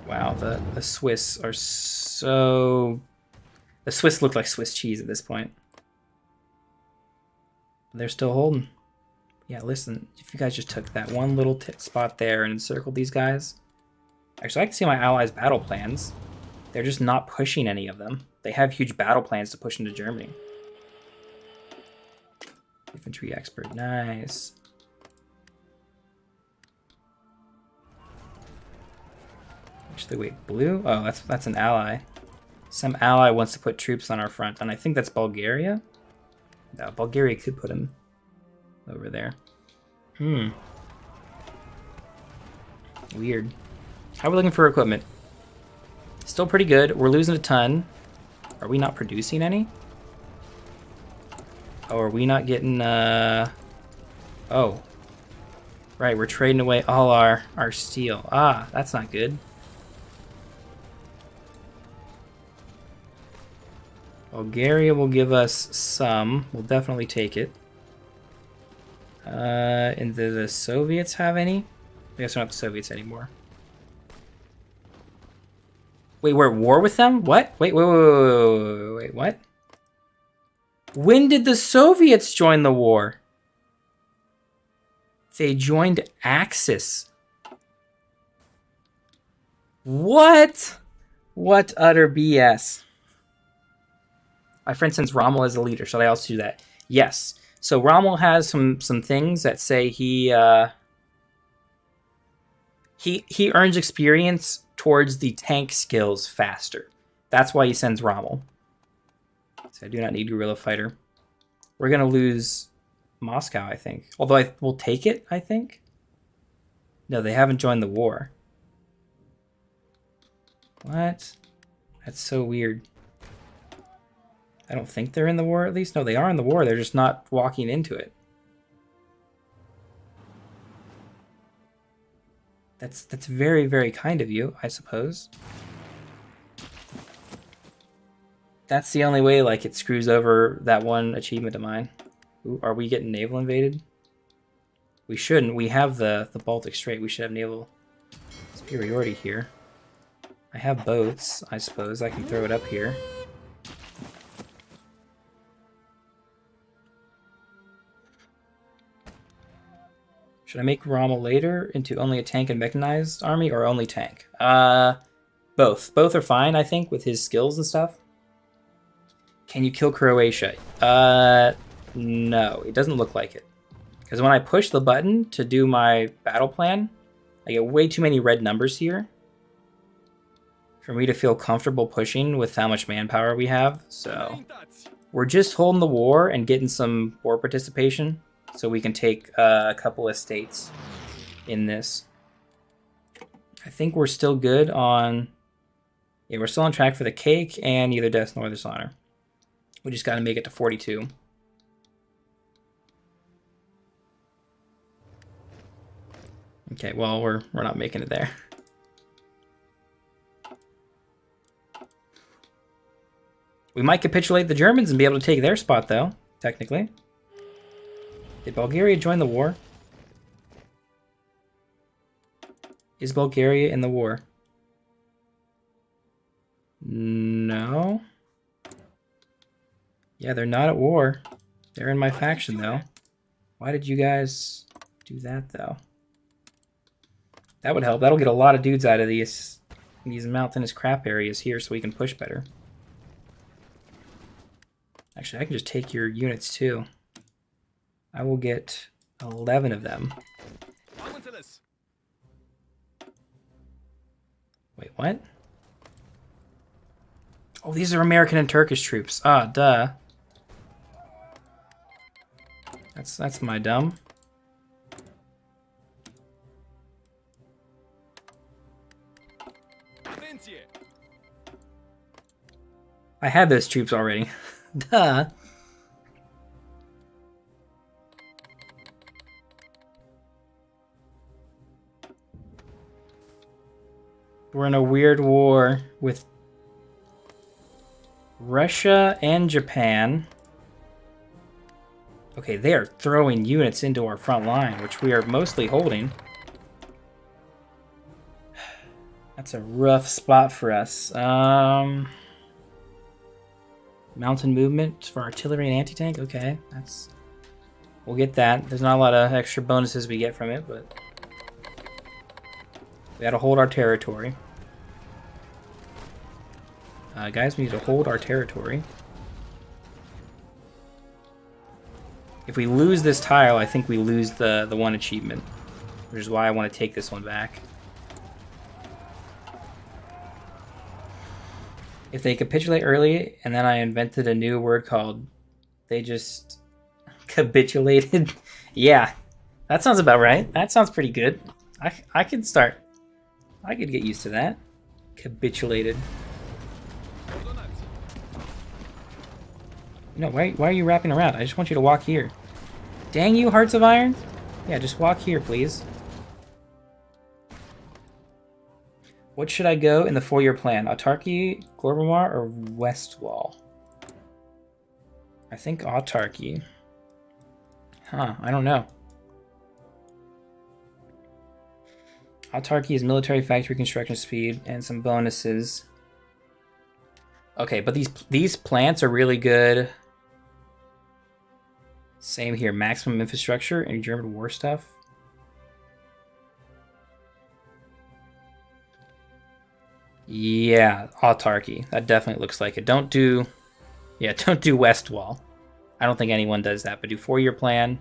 Wow, the Swiss are so... The Swiss look like Swiss cheese at this point. They're still holding. Yeah, listen, if you guys just took that one little spot there and encircled these guys... Actually, I can see my allies' battle plans. They're just not pushing any of them. They have huge battle plans to push into Germany. Infantry expert, nice. Actually, wait, blue? Oh, that's an ally. Some ally wants to put troops on our front, and I think that's Bulgaria? No, Bulgaria could put him over there. Weird. How are we looking for equipment? Still pretty good. We're losing a ton. Are we not producing any? Oh, are we not getting, Oh. Right, we're trading away all our steel. Ah, that's not good. Bulgaria will give us some. We'll definitely take it. And do the Soviets have any? I guess we don't have the Soviets anymore. Wait, we're at war with them? What? Wait, what? When did the Soviets join the war? They joined Axis. What? What utter BS. My friend sends Rommel as a leader. Should I also do that? Yes. So Rommel has some things that say he earns experience towards the tank skills faster. That's why he sends Rommel. So I do not need guerrilla fighter. We're gonna lose Moscow, I think. Although we'll take it, I think. No, they haven't joined the war. What? That's so weird. I don't think they're in the war, at least. No, they are in the war. They're just not walking into it. That's very, very kind of you, I suppose. That's the only way, like, it screws over that one achievement of mine. Ooh, are we getting naval invaded? We shouldn't. We have the Baltic Strait. We should have naval superiority here. I have boats, I suppose. I can throw it up here. Should I make Rommel later into only a tank and mechanized army, or only tank? Both. Both are fine, I think, with his skills and stuff. Can you kill Croatia? No, it doesn't look like it. Because when I push the button to do my battle plan, I get way too many red numbers here for me to feel comfortable pushing with how much manpower we have. So we're just holding the war and getting some war participation so we can take a couple of states in this. I think we're still good on... Yeah, we're still on track for the cake and neither death nor dishonor. We just got to make it to 42. Okay, well, we're not making it there. We might capitulate the Germans and be able to take their spot, though, technically. Did Bulgaria join the war? Is Bulgaria in the war? No. Yeah, they're not at war. They're in my faction, though. Why did you guys do that, though? That would help. That'll get a lot of dudes out of these mountainous crap areas here so we can push better. Actually, I can just take your units, too. I will get 11 of them. Wait, what? Oh, these are American and Turkish troops. Ah, duh. That's my dumb. I had those troops already. Duh. We're in a weird war with Russia and Japan. Okay, they are throwing units into our front line, which we are mostly holding. That's a rough spot for us. Mountain movement for artillery and anti-tank? Okay, we'll get that. There's not a lot of extra bonuses we get from it, but we gotta hold our territory. Guys, we need to hold our territory. If we lose this tile, I think we lose the one achievement, which is why I want to take this one back. If they capitulate early, and then I invented a new word called they just capitulated. Yeah, that sounds about right. That sounds pretty good. I could get used to that. Capitulated. No, why are you wrapping around? I just want you to walk here. Dang you, Hearts of Iron. Yeah, just walk here, please. What should I go in the 4-year plan? Autarky, Gloromar, or Westwall? I think Autarky. Huh, I don't know. Autarky is military factory construction speed and some bonuses. Okay, but these plants are really good. Same here, maximum infrastructure and German war stuff. Yeah, autarky. That definitely looks like it. Don't do Westwall. I don't think anyone does that, but do 4-year plan,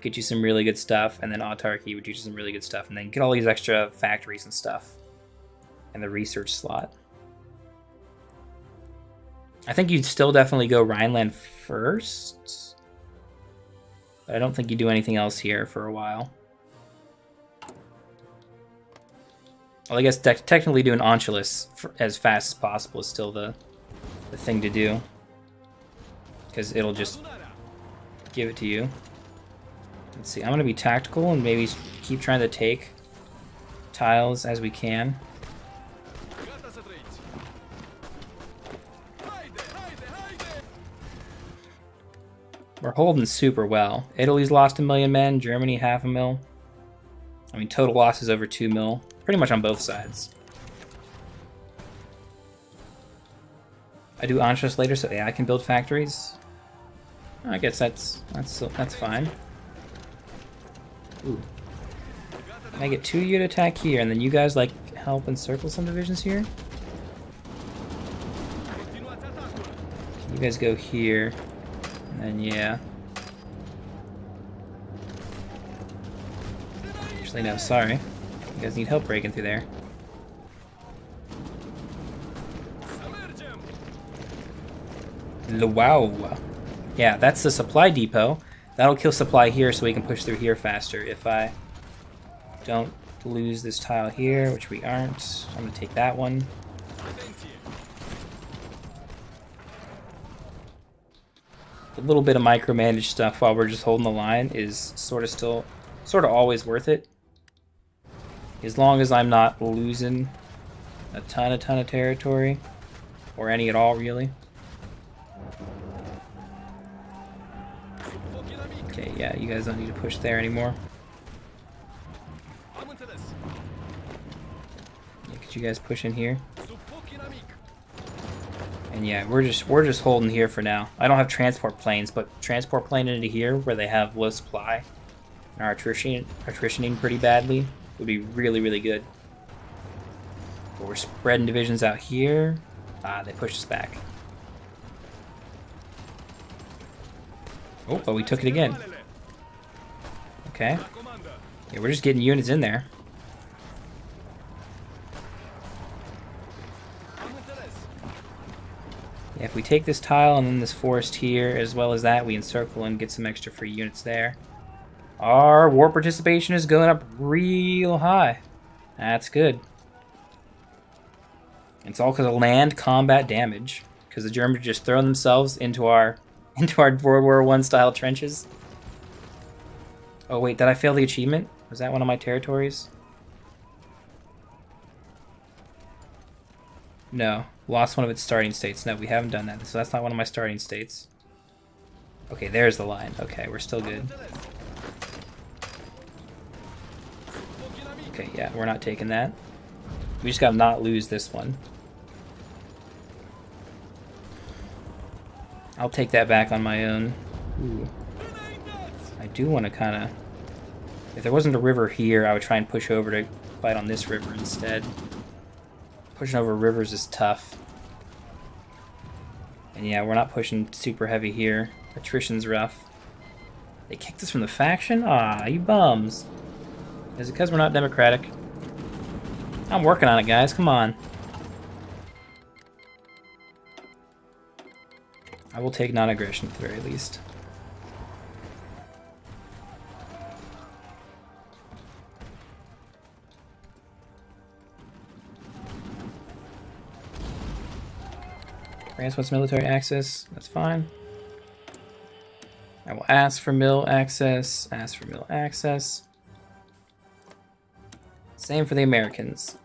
get you some really good stuff, and then autarky would get you some really good stuff, and then get all these extra factories and stuff. And the research slot. I think you'd still definitely go Rhineland first. But I don't think you do anything else here for a while. Well, I guess technically doing Anschluss as fast as possible is still the thing to do. Because it'll just give it to you. Let's see, I'm going to be tactical and maybe keep trying to take tiles as we can. We're holding super well. Italy's lost 1 million men, Germany 500,000. I mean, total losses over 2 mil. Pretty much on both sides. I do Anschluss later, so yeah, I can build factories. I guess that's fine. Ooh. Can I get 2 of you to attack here, and then you guys like help encircle some divisions here? You guys go here. And yeah. Actually, no, sorry. You guys need help breaking through there. Wow. Yeah, that's the supply depot. That'll kill supply here so we can push through here faster. If I don't lose this tile here, which we aren't, I'm going to take that one. A little bit of micromanage stuff while we're just holding the line is sort of always worth it. As long as I'm not losing a ton of territory, or any at all, really. Okay, yeah, you guys don't need to push there anymore. Yeah, could you guys push in here? And yeah, we're just holding here for now. I don't have transport planes, but transport plane into here where they have low supply and are attritioning pretty badly would be really, really good. But we're spreading divisions out here. Ah, they pushed us back. Oh, but we took it again. Okay. Yeah, we're just getting units in there. If we take this tile and then this forest here, as well as that, we encircle and get some extra free units there. Our war participation is going up real high. That's good. It's all because of land combat damage. Because the Germans just throw themselves into our World War I style trenches. Oh wait, did I fail the achievement? Was that one of my territories? No. Lost one of its starting states. No, we haven't done that. So that's not one of my starting states. Okay, there's the line. Okay, we're still good. Okay, yeah, we're not taking that. We just gotta not lose this one. I'll take that back on my own. Ooh. I do want to kind of... If there wasn't a river here, I would try and push over to fight on this river instead. Pushing over rivers is tough. And yeah, we're not pushing super heavy here. Attrition's rough. They kicked us from the faction? Ah, you bums. Is it because we're not democratic? I'm working on it, guys. Come on. I will take non-aggression at the very least. France wants military access. That's fine. I will ask for mill access. Ask for mill access. Same for the Americans.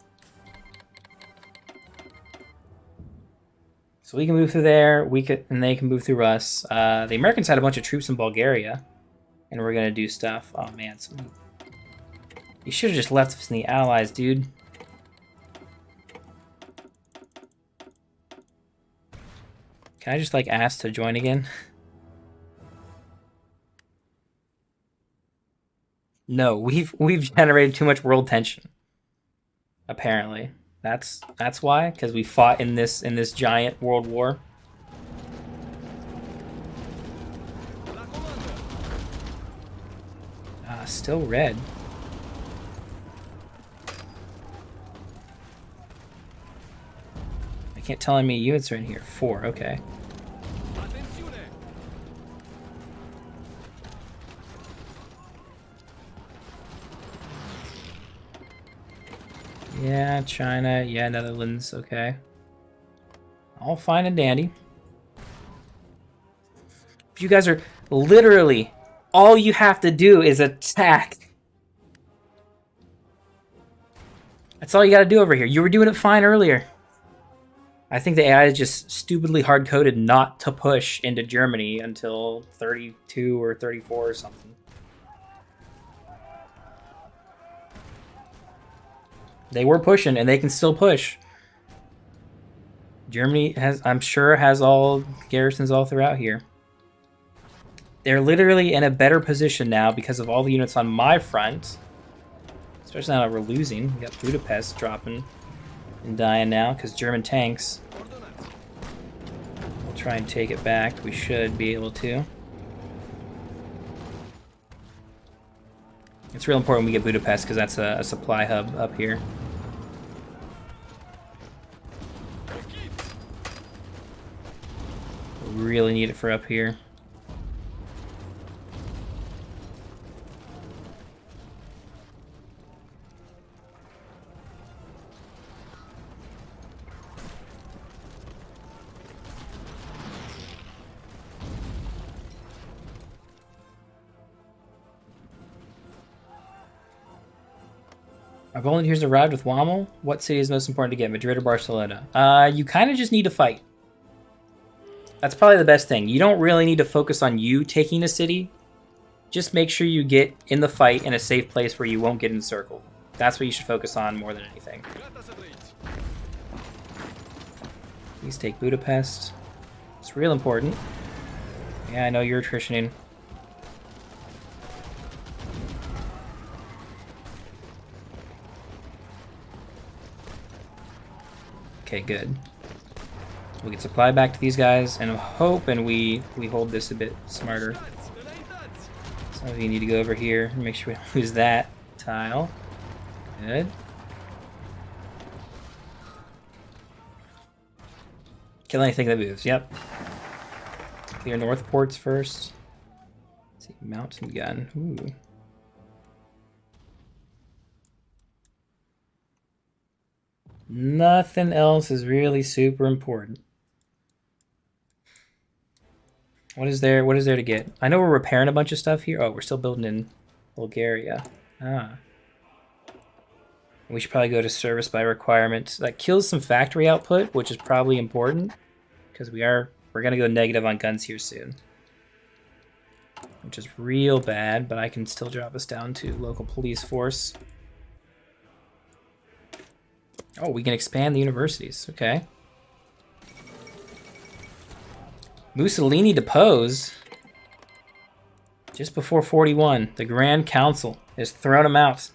So we can move through there. And they can move through us. The Americans had a bunch of troops in Bulgaria, and we're gonna do stuff. Oh man, you should have just left us in the Allies, dude. Can I just like ask to join again? No, we've generated too much world tension. Apparently, that's why, because we fought in this giant world war. Still red. I can't tell how many units are in here. 4, okay. Yeah, China. Yeah, Netherlands. Okay. All fine and dandy. You guys are literally... All you have to do is attack. That's all you gotta do over here. You were doing it fine earlier. I think the AI is just stupidly hard-coded not to push into Germany until 32 or 34 or something. They were pushing, and they can still push. Germany has, I'm sure, has all garrisons all throughout here. They're literally in a better position now because of all the units on my front. Especially now that we're losing. We got Budapest dropping and dying now because German tanks. We'll try and take it back. We should be able to. It's real important we get Budapest because that's a supply hub up here. We really need it for up here. Our volunteers arrived with Wamel. What city is most important to get, Madrid or Barcelona? You kind of just need to fight. That's probably the best thing. You don't really need to focus on you taking a city. Just make sure you get in the fight in a safe place where you won't get encircled. That's what you should focus on more than anything. Please take Budapest. It's real important. Yeah, I know you're attritioning. Okay, good. We can supply back to these guys, and I'm hoping we hold this a bit smarter. Some of you need to go over here and make sure we don't lose that tile. Good. Kill anything that moves. Yep. Clear north ports first. Let's see, mountain gun. Ooh. Nothing else is really super important. What is there? What is there to get? I know we're repairing a bunch of stuff here. Oh, we're still building in Bulgaria. Ah. We should probably go to service by requirement. That kills some factory output, which is probably important because we're gonna go negative on guns here soon, which is real bad. But I can still drop us down to local police force. Oh, we can expand the universities. Okay. Mussolini deposed just before 41. The Grand Council has thrown him out.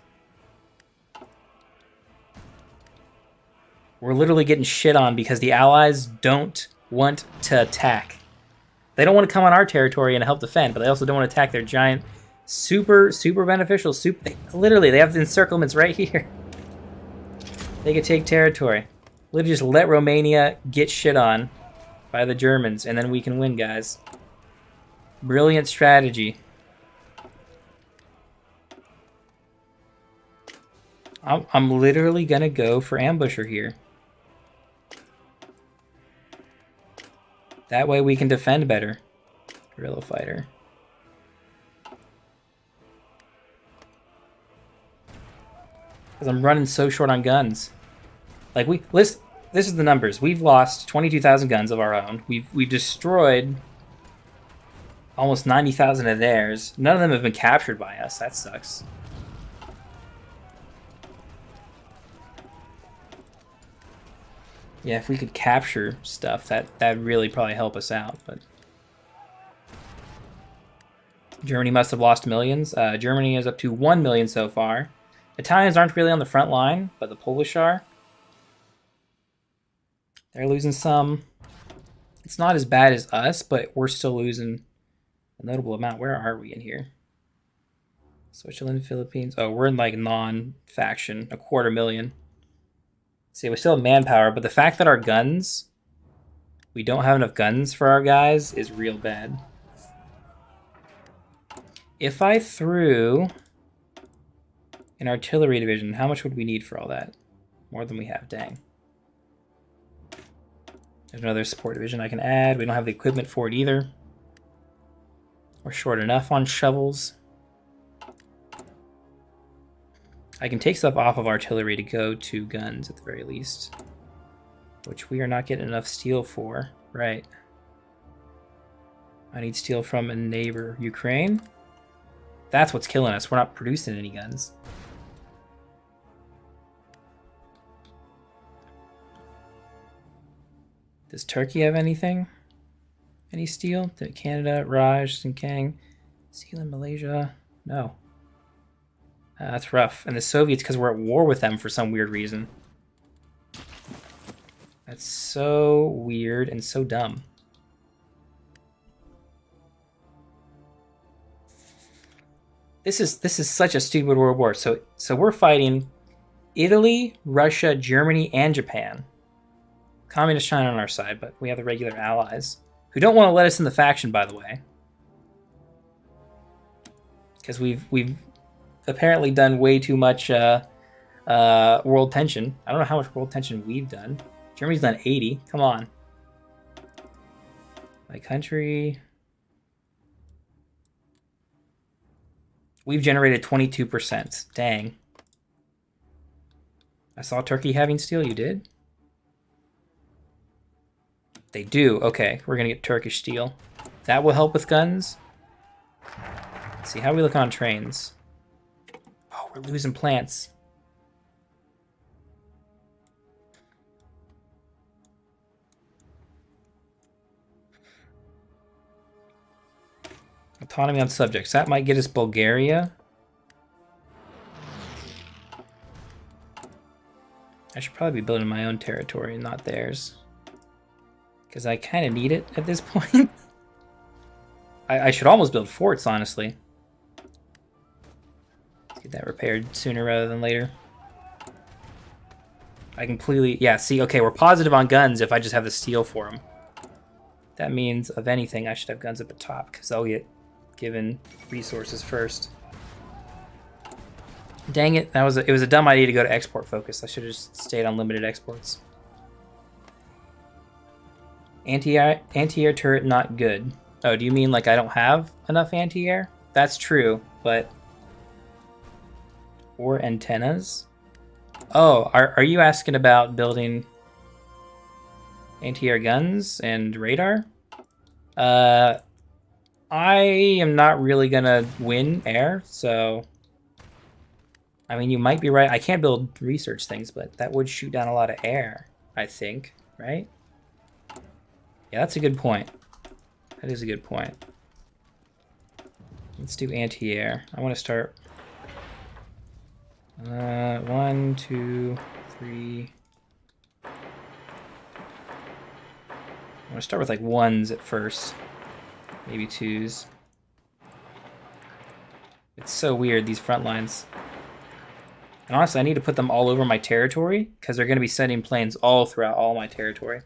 We're literally getting shit on because the Allies don't want to attack. They don't want to come on our territory and help defend, but they also don't want to attack their giant, super beneficial, literally, they have the encirclements right here. They could take territory. Literally just let Romania get shit on by the Germans, and then we can win, guys. Brilliant strategy. I'm literally gonna go for ambusher here. That way we can defend better. Guerrilla fighter. Because I'm running so short on guns. Like this is the numbers. We've lost 22,000 guns of our own. We've destroyed almost 90,000 of theirs. None of them have been captured by us. That sucks. Yeah, if we could capture stuff, that'd really probably help us out. But Germany must have lost millions. Germany is up to 1 million so far. Italians aren't really on the front line, but the Polish are. They're losing some. It's not as bad as us, but we're still losing a notable amount. Where are we in here? Switzerland, Philippines. Oh, we're in like non-faction, 250,000. See, we still have manpower, but the fact that our guns, we don't have enough guns for our guys is real bad. If I threw an artillery division, how much would we need for all that? More than we have, dang. There's another support division I can add. We don't have the equipment for it either. We're short enough on shovels. I can take stuff off of artillery to go to guns at the very least. Which we are not getting enough steel for. Right. I need steel from a neighbor. Ukraine? That's what's killing us. We're not producing any guns. Does Turkey have anything? Any steel? Canada, Raj, Sinkang, steel in Malaysia? No. That's rough. And the Soviets, because we're at war with them for some weird reason. That's so weird and so dumb. This is such a stupid world war. So we're fighting Italy, Russia, Germany, and Japan. Communist China on our side, but we have the regular allies who don't want to let us in the faction, by the way, because we've apparently done way too much world tension. I don't know how much world tension we've done. Germany's done 80. Come on. My country. We've generated 22%. Dang. I saw Turkey having steel. You did? They do. Okay, we're going to get Turkish steel. That will help with guns. Let's see how we look on trains. Oh, we're losing plants. Autonomy on subjects. That might get us Bulgaria. I should probably be building my own territory and not theirs. Because I kind of need it at this point. I should almost build forts, honestly. Let's get that repaired sooner rather than later. I completely... Yeah, see, okay, we're positive on guns if I just have the steel for them. That means, of anything, I should have guns at the top, because I'll get given resources first. Dang it, it was a dumb idea to go to export focus. I should have just stayed on limited exports. Anti-air turret not good. Oh, do you mean like I don't have enough anti-air? That's true, but... Or antennas? Oh, are you asking about building anti-air guns and radar? I am not really gonna win air, so... I mean, you might be right. I can't build research things, but that would shoot down a lot of air, I think, right? Yeah, that's a good point. That is a good point. Let's do anti-air. I want to start... 1, 2, 3... I want to start with like 1s at first. Maybe 2s. It's so weird, these front lines. And honestly, I need to put them all over my territory, because they're going to be sending planes all throughout all my territory.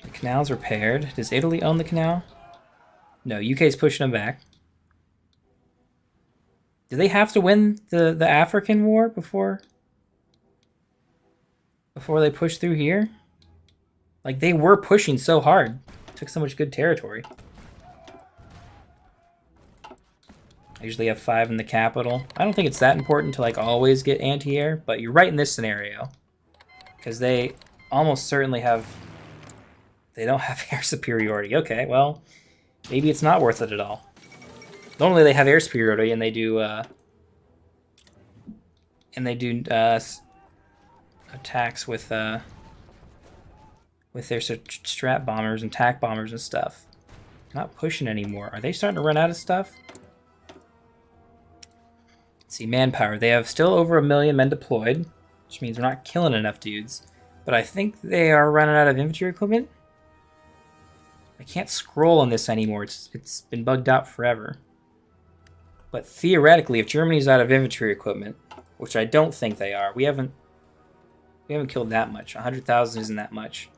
The canal's repaired. Does Italy own the canal? No, UK's pushing them back. Do they have to win the African war before they push through here? Like, they were pushing so hard. Took so much good territory. I usually have 5 in the capital. I don't think it's that important to like always get anti-air, but you're right in this scenario. Because they almost certainly have... They don't have air superiority. Okay, well, maybe it's not worth it at all. Normally they have air superiority and they do attacks with their strat bombers and tac bombers and stuff. Not pushing anymore. Are they starting to run out of stuff? Let's see, manpower. They have still over 1 million men deployed, which means we're not killing enough dudes. But I think they are running out of infantry equipment. I can't scroll on this anymore. It's been bugged out forever. But theoretically, if Germany's out of infantry equipment, which I don't think they are, we haven't killed that much. 100,000 isn't that much.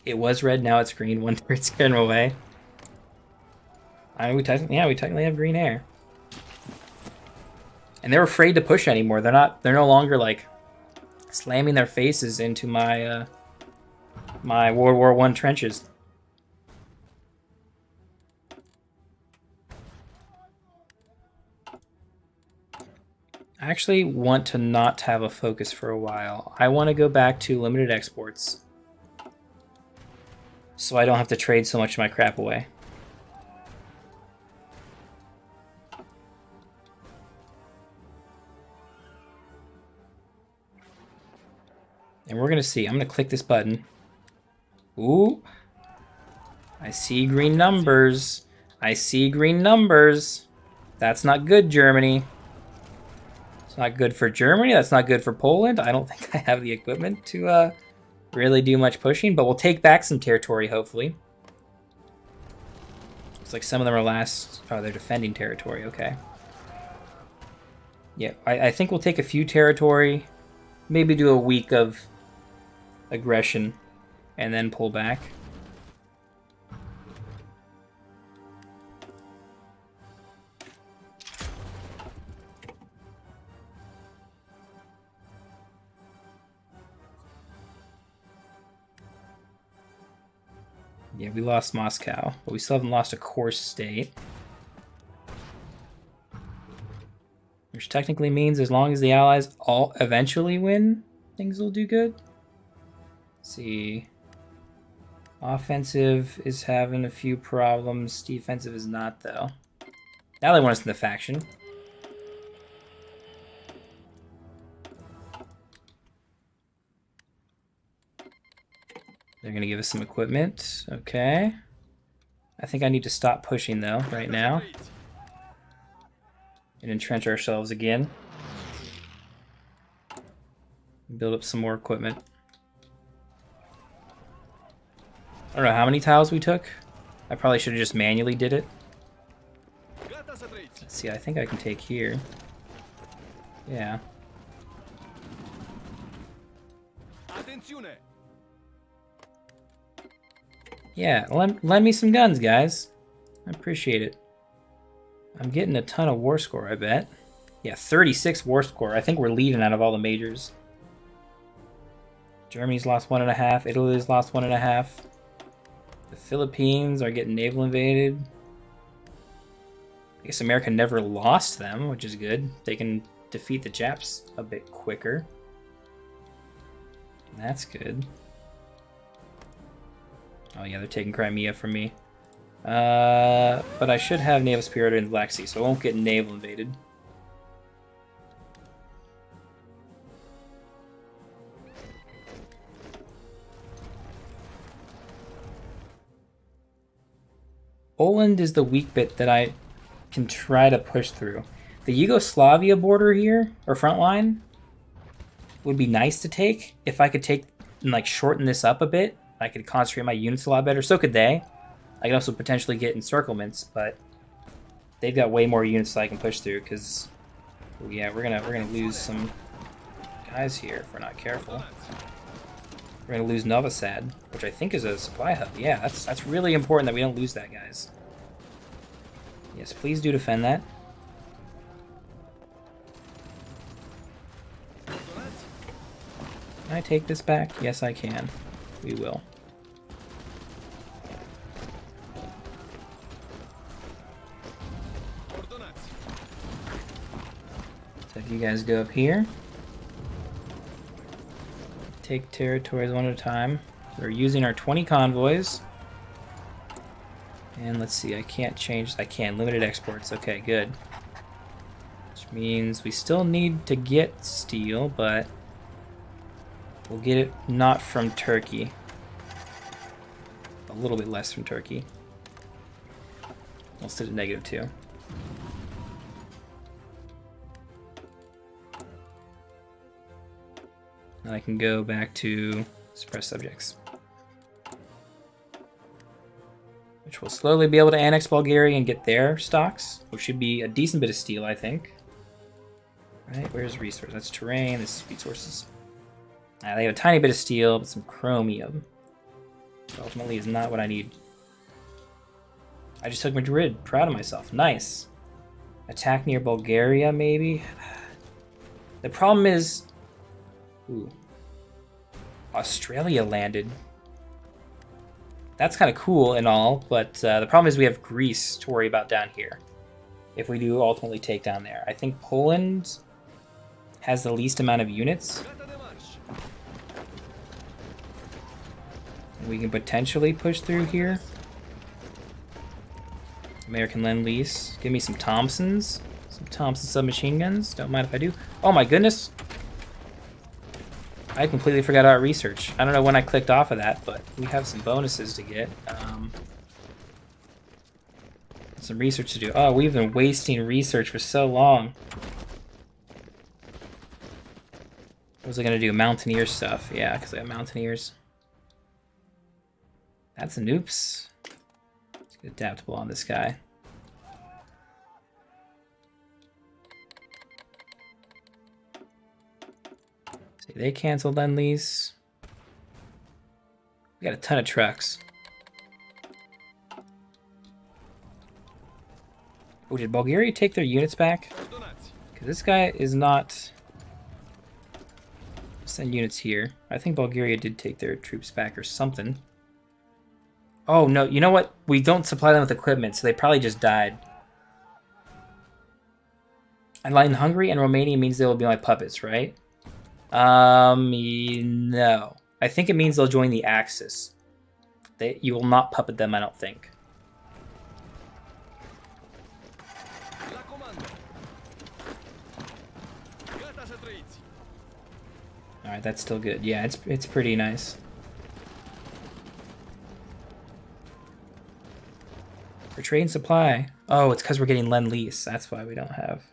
It was red, now it's green. One turret scared them away. I mean, we technically have green air. And they're afraid to push anymore. They're no longer like slamming their faces into my my World War I trenches. I actually want to not have a focus for a while. I want to go back to limited exports, so I don't have to trade so much of my crap away. And we're going to see. I'm going to click this button. Ooh. I see green numbers. I see green numbers. That's not good, Germany. It's not good for Germany. That's not good for Poland. I don't think I have the equipment to really do much pushing, but we'll take back some territory, hopefully. Looks like some of them are they're defending territory. Okay. Yeah, I think we'll take a few territory. Maybe do a week of aggression and then pull back. Yeah, we lost Moscow, but we still haven't lost a core state. Which technically means as long as the Allies all eventually win, things will do good. Let's see. Offensive is having a few problems. Defensive is not, though. Now they want us in the faction. They're going to give us some equipment. Okay. I think I need to stop pushing, though, right now. And entrench ourselves again. Build up some more equipment. I don't know how many tiles we took. I probably should have just manually did it. Let's see, I think I can take here. Yeah. Yeah, lend me some guns, guys. I appreciate it. I'm getting a ton of war score, I bet. Yeah, 36 war score. I think we're leading out of all the majors. Germany's lost 1.5. Italy's lost 1.5. The Philippines are getting naval invaded. I guess America never lost them, which is good. They can defeat the Japs a bit quicker. That's good. Oh yeah, they're taking Crimea from me. But I should have naval superiority in the Black Sea, so I won't get naval invaded. Poland is the weak bit that I can try to push through. The Yugoslavia border here, or front line, would be nice to take. If I could take and like shorten this up a bit, I could concentrate my units a lot better. So could they. I could also potentially get encirclements, but they've got way more units that I can push through. Because, yeah, we're gonna lose some guys here if we're not careful. We're gonna lose Novi Sad, which I think is a supply hub. Yeah, that's really important that we don't lose that, guys. Yes, please do defend that. Can I take this back? Yes, I can. We will. So if you guys go up here, take territories one at a time. We're using our 20 convoys. And let's see, I can't change. I can. Limited exports. Okay, good. Which means we still need to get steel, but we'll get it not from Turkey. A little bit less from Turkey. We'll sit at -2. And I can go back to suppress subjects. Which will slowly be able to annex Bulgaria and get their stocks, which should be a decent bit of steel, I think. Right, where's resource? That's terrain, this is resources. They have a tiny bit of steel, but some chromium. Which ultimately is not what I need. I just took Madrid, proud of myself, nice. Attack near Bulgaria, maybe? The problem is... Ooh. Australia landed. That's kind of cool and all, but the problem is we have Greece to worry about down here. If we do ultimately take down there. I think Poland has the least amount of units. We can potentially push through here. American Lend-Lease. Give me some Thompsons. Some Thompson submachine guns. Don't mind if I do. Oh my goodness! I completely forgot about research. I don't know when I clicked off of that, but we have some bonuses to get. Some research to do. Oh, we've been wasting research for so long. What was I going to do? Mountaineer stuff. Yeah, because I have Mountaineers. That's an oops. Let's get adaptable on this guy. See, they canceled Lend-Lease. We got a ton of trucks. Oh, did Bulgaria take their units back? Because this guy is not... Send units here. I think Bulgaria did take their troops back or something. Oh, no. You know what? We don't supply them with equipment, so they probably just died. And like in Hungary and Romania means they will be my puppets, right? No. I think it means they'll join the Axis. You will not puppet them, I don't think. Alright, that's still good. Yeah, it's pretty nice. For trade and supply. Oh, it's because we're getting Lend-Lease. That's why we don't have.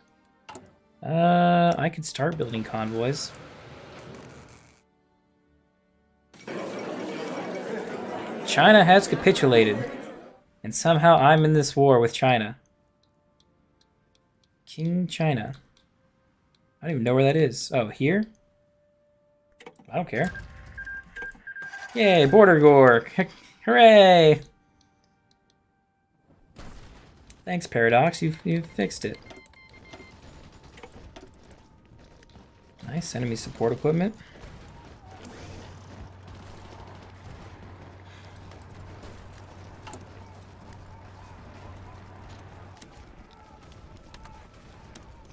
I could start building convoys. China has capitulated. And somehow I'm in this war with China. King China. I don't even know where that is. Oh, here? I don't care. Yay, border gore! Hooray! Thanks, Paradox. You've fixed it. Nice, enemy support equipment.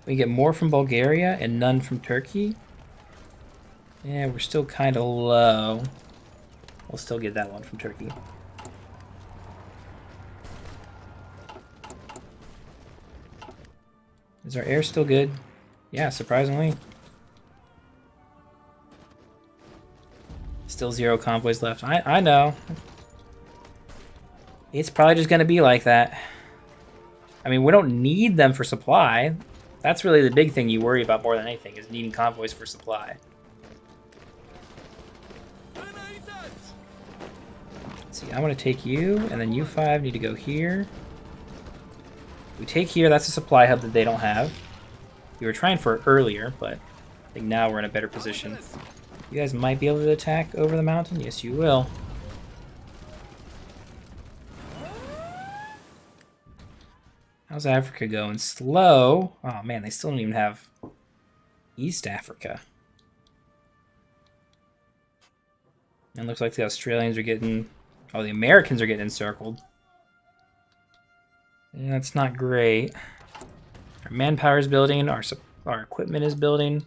We get more from Bulgaria and none from Turkey. Yeah, we're still kind of low. We'll still get that one from Turkey. Is our air still good? Yeah, surprisingly. Still 0 convoys left. I know. It's probably just going to be like that. I mean, we don't need them for supply. That's really the big thing you worry about more than anything, is needing convoys for supply. Let's see, I want to take you, and then you 5 need to go here. We take here, that's a supply hub that they don't have. We were trying for it earlier, but I think now we're in a better position. You guys might be able to attack over the mountain. Yes, you will. How's Africa going? Slow. Oh man, they still don't even have East Africa. And looks like the Australians are getting... Oh, the Americans are getting encircled. Yeah, that's not great. Our manpower is building. Our equipment is building.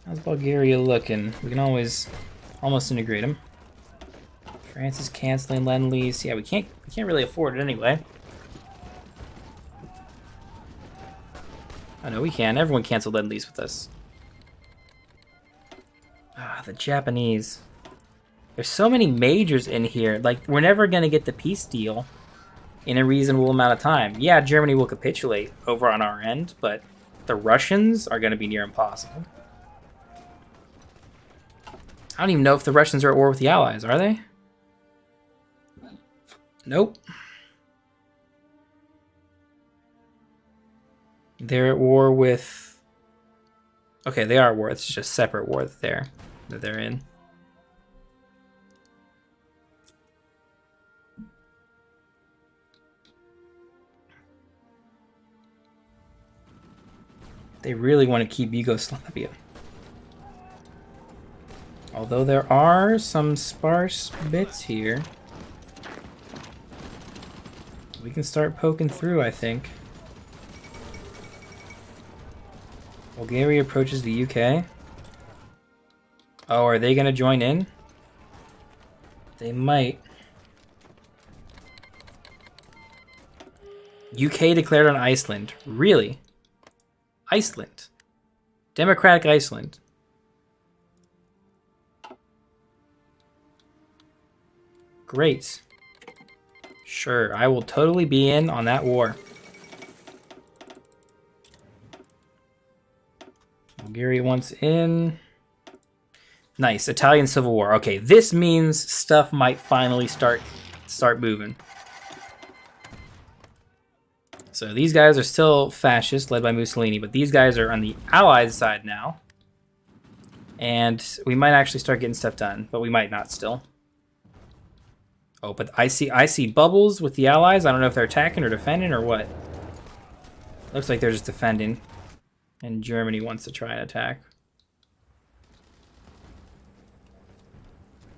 How's Bulgaria looking? We can always almost integrate them. France is canceling Lend-Lease. Yeah, we can't really afford it anyway. Oh no, we can. Everyone canceled Lend-Lease with us. Ah, the Japanese. There's so many majors in here. Like, we're never gonna get the peace deal in a reasonable amount of time. Yeah, Germany will capitulate over on our end, but the Russians are gonna be near impossible. I don't even know if the Russians are at war with the Allies, are they? Nope. They're at war with... Okay, they are at war. It's just a separate war that they're in. They really want to keep Yugoslavia. Although there are some sparse bits here. We can start poking through, I think. Bulgaria approaches the UK. Oh, are they going to join in? They might. UK declared on Iceland. Really? Iceland. Democratic Iceland. Great. Sure, I will totally be in on that war. Bulgaria wants in. Nice, Italian Civil War. Okay, this means stuff might finally start moving. So these guys are still fascist, led by Mussolini, but these guys are on the Allied side now. And we might actually start getting stuff done, but we might not still. Oh, but I see bubbles with the Allies. I don't know if they're attacking or defending or what. Looks like they're just defending. And Germany wants to try and attack.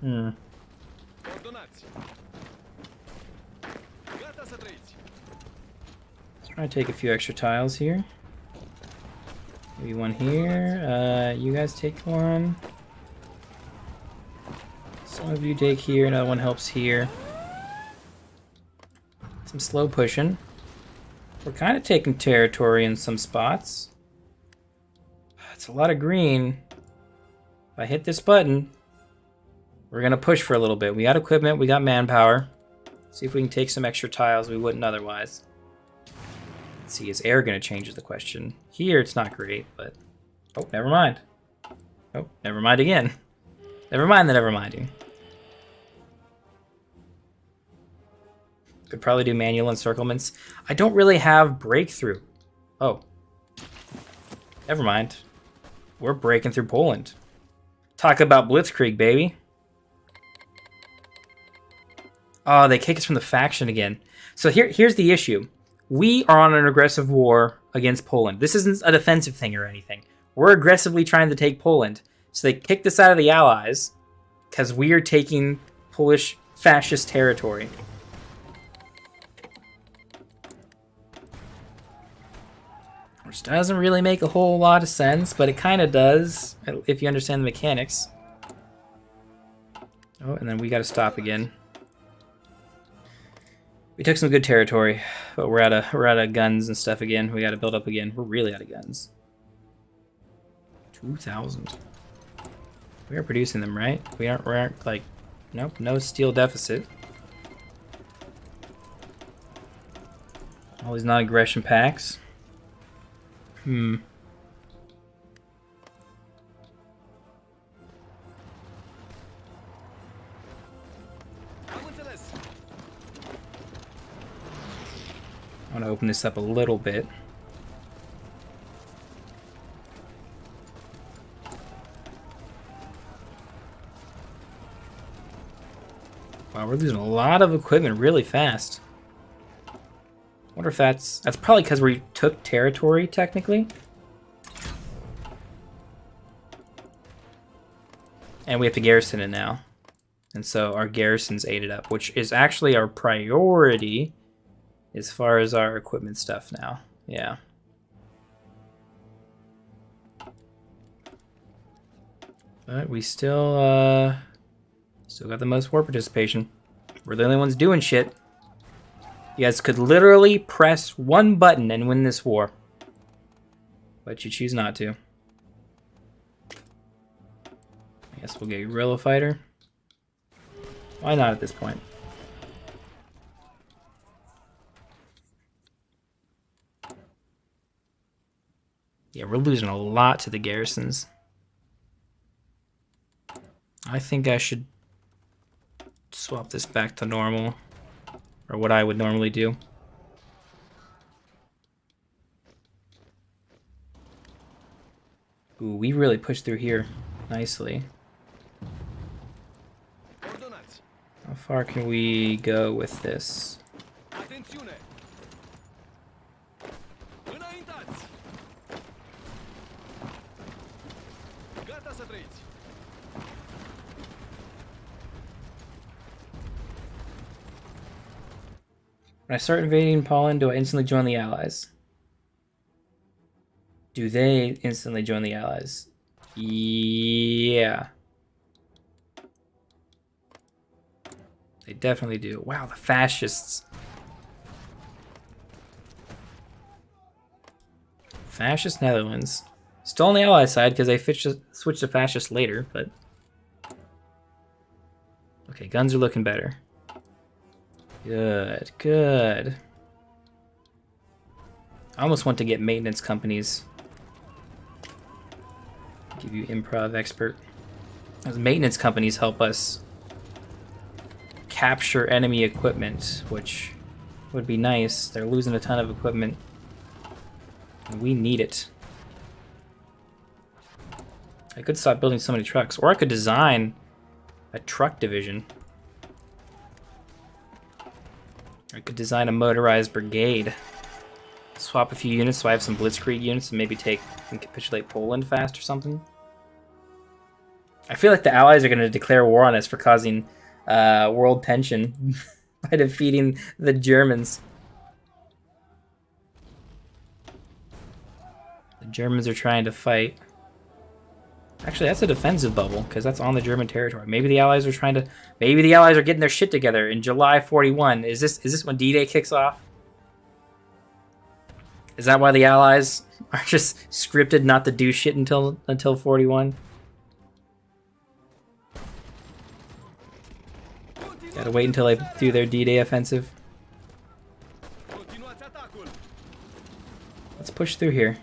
Let's try and take a few extra tiles here. Maybe one here. You guys take one. Some of you take here, another one helps here. Some slow pushing. We're kind of taking territory in some spots. It's a lot of green. If I hit this button, we're going to push for a little bit. We got equipment, we got manpower. See if we can take some extra tiles we wouldn't otherwise. Let's see, is air going to change is the question. Here it's not great, but... Oh, never mind. Oh, never mind again. Never mind the never minding. Could probably do manual encirclements. I don't really have breakthrough. Oh. Never mind. We're breaking through Poland. Talk about Blitzkrieg, baby. Oh, they kick us from the faction again. So here's the issue. We are on an aggressive war against Poland. This isn't a defensive thing or anything. We're aggressively trying to take Poland. So they kicked us out of the Allies because we are taking Polish fascist territory. Which doesn't really make a whole lot of sense, but it kind of does if you understand the mechanics. Oh, and then we got to stop again. We took some good territory, but we're out of guns and stuff again. We got to build up again. We're really out of guns. 2,000. We are producing them, right? We aren't like, nope, no steel deficit. All these non-aggression packs. I want to open this up a little bit. Wow, we're losing a lot of equipment really fast. Wonder if that's probably because we took territory technically. And we have to garrison it now. And so our garrison's ate it up, which is actually our priority as far as our equipment stuff now. Yeah. But we still got the most war participation. We're the only ones doing shit. You guys could literally press one button and win this war. But you choose not to. I guess we'll get guerrilla fighter. Why not at this point? Yeah, we're losing a lot to the garrisons. I think I should swap this back to normal. Or what I would normally do. Ooh, we really pushed through here nicely. How far can we go with this? When I start invading Poland, do I instantly join the Allies? Do they instantly join the Allies? Yeah. They definitely do. Wow, the fascists. Fascist Netherlands. Still on the Allied side because they switched to fascist later, but... Okay, guns are looking better. Good, good. I almost want to get maintenance companies. Give you improv expert. Those maintenance companies help us capture enemy equipment, which would be nice. They're losing a ton of equipment. And we need it. I could stop building so many trucks, or I could design a truck division. I could design a motorized brigade. Swap a few units so I have some Blitzkrieg units and maybe take and capitulate Poland fast or something. I feel like the Allies are going to declare war on us for causing world tension by defeating the Germans. The Germans are trying to fight. Actually, that's a defensive bubble because that's on the German territory. Maybe the Allies are trying to. Maybe the Allies are getting their shit together in July 41. Is this when D-Day kicks off? Is that why the Allies are just scripted not to do shit until 41? Gotta wait until they do their D-Day offensive. Let's push through here.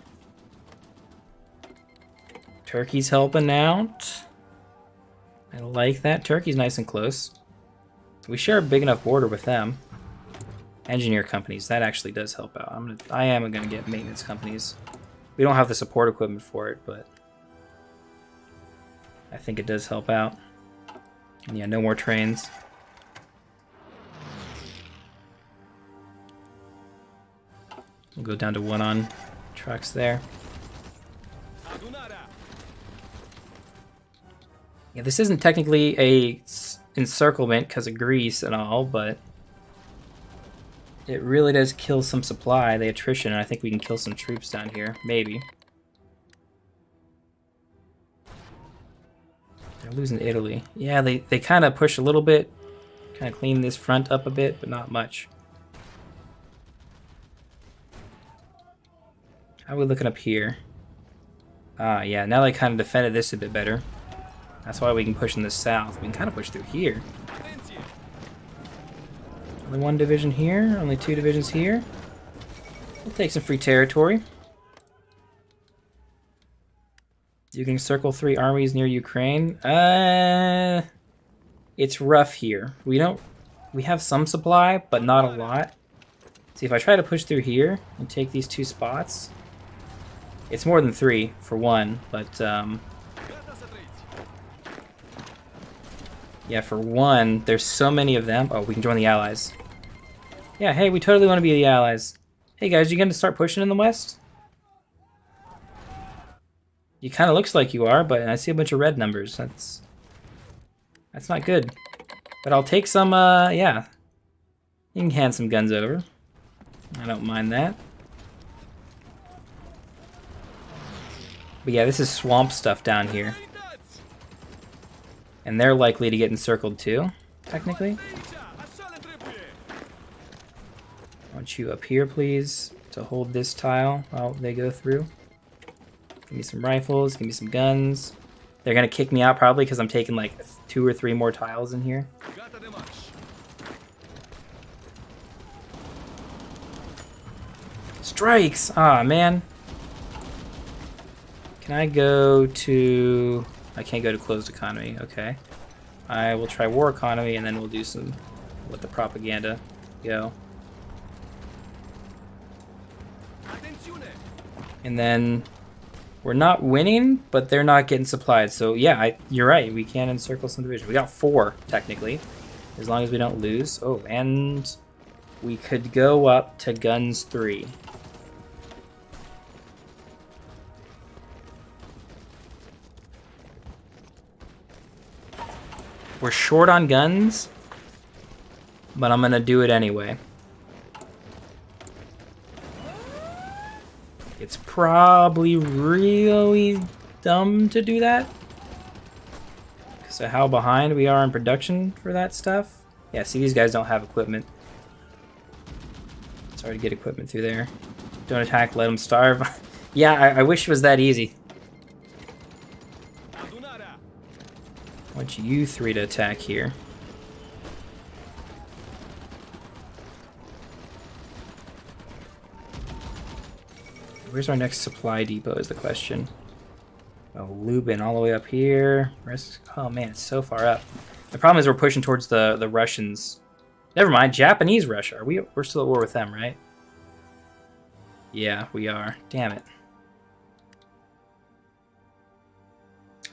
Turkey's helping out. I like that. Turkey's nice and close. We share a big enough border with them. Engineer companies, that actually does help out. I am gonna get maintenance companies. We don't have the support equipment for it, but I think it does help out. And yeah, no more trains. We'll go down to 1 on trucks there. Yeah, this isn't technically a encirclement because of Greece and all, but it really does kill some supply, the attrition, and I think we can kill some troops down here. Maybe. They're losing Italy. Yeah, they kind of push a little bit. Kind of clean this front up a bit, but not much. How are we looking up here? Ah, yeah, now they kind of defended this a bit better. That's why we can push in the south. We can kind of push through here. Only 1 division here, only 2 divisions here. We'll take some free territory. You can circle 3 armies near Ukraine. It's rough here. We have some supply, but not a lot. See, if I try to push through here and take these 2 spots, it's more than 3 for 1, but yeah, for 1, there's so many of them. Oh, we can join the Allies. Yeah, hey, we totally want to be the Allies. Hey guys, you gonna start pushing in the West? You kind of looks like you are, but I see a bunch of red numbers. That's not good. But I'll take some, yeah. You can hand some guns over. I don't mind that. But yeah, this is swamp stuff down here. And they're likely to get encircled too, technically. I want you up here, please, to hold this tile while they go through. Give me some rifles, give me some guns. They're gonna kick me out probably because I'm taking like 2 or 3 more tiles in here. Strikes! Ah, man. Can I go to... I can't go to closed economy. Okay. I will try war economy and then we'll do some... let the propaganda go. And then... we're not winning, but they're not getting supplied. So yeah, you're right. We can encircle some division. We got 4, technically. As long as we don't lose. Oh, and we could go up to guns 3. We're short on guns, but I'm gonna do it anyway. It's probably really dumb to do that because of how behind we are in production for that stuff. Yeah, see, these guys don't have equipment. It's hard to get equipment through there. Don't attack, let them starve. Yeah, I wish it was that easy. I want you 3 to attack here. Where's our next supply depot is the question. Oh, Lubin all the way up here. Oh man, it's so far up. The problem is we're pushing towards the Russians. Never mind, Japanese Russia. We're still at war with them, right? Yeah, we are. Damn it.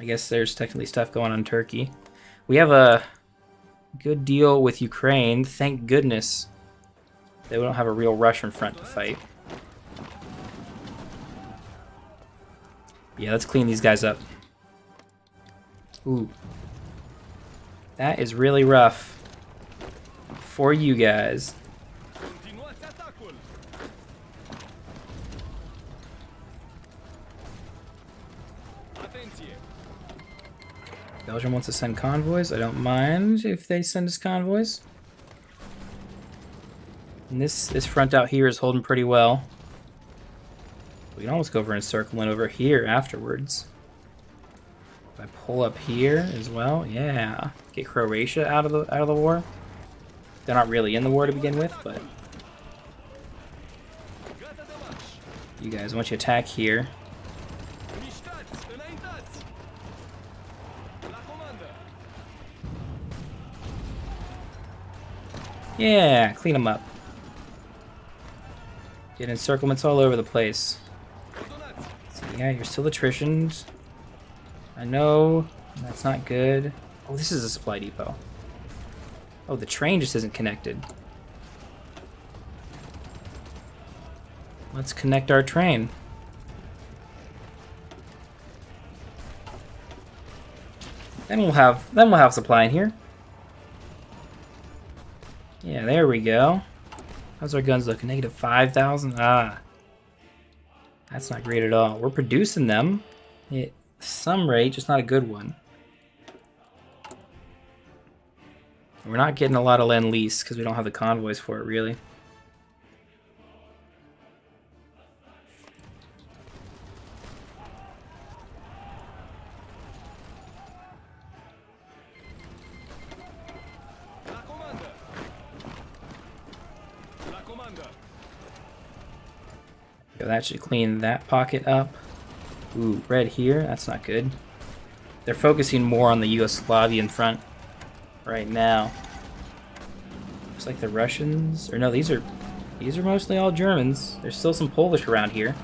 I guess there's technically stuff going on in Turkey. We have a good deal with Ukraine. Thank goodness they don't have a real Russian front to fight. Yeah, let's clean these guys up. Ooh. That is really rough for you guys. Belgium wants to send convoys. I don't mind if they send us convoys. And this front out here is holding pretty well. We can almost go over and circle in over here afterwards. If I pull up here as well, yeah. Get Croatia out of the war. They're not really in the war to begin with, but you guys, once you attack here. Yeah, clean them up. Get encirclements all over the place. So yeah, you're still attritioned. I know that's not good. Oh, this is a supply depot. Oh, the train just isn't connected. Let's connect our train. Then we'll have supply in here. Yeah, there we go. How's our guns looking? Negative 5,000? Ah. That's not great at all. We're producing them at some rate, just not a good one. We're not getting a lot of Lend-Lease because we don't have the convoys for it, really. So that should clean that pocket up. Ooh, red here. That's not good. They're focusing more on the Yugoslavian front right now. Looks like the Russians, or no, these are mostly all Germans. There's still some Polish around here.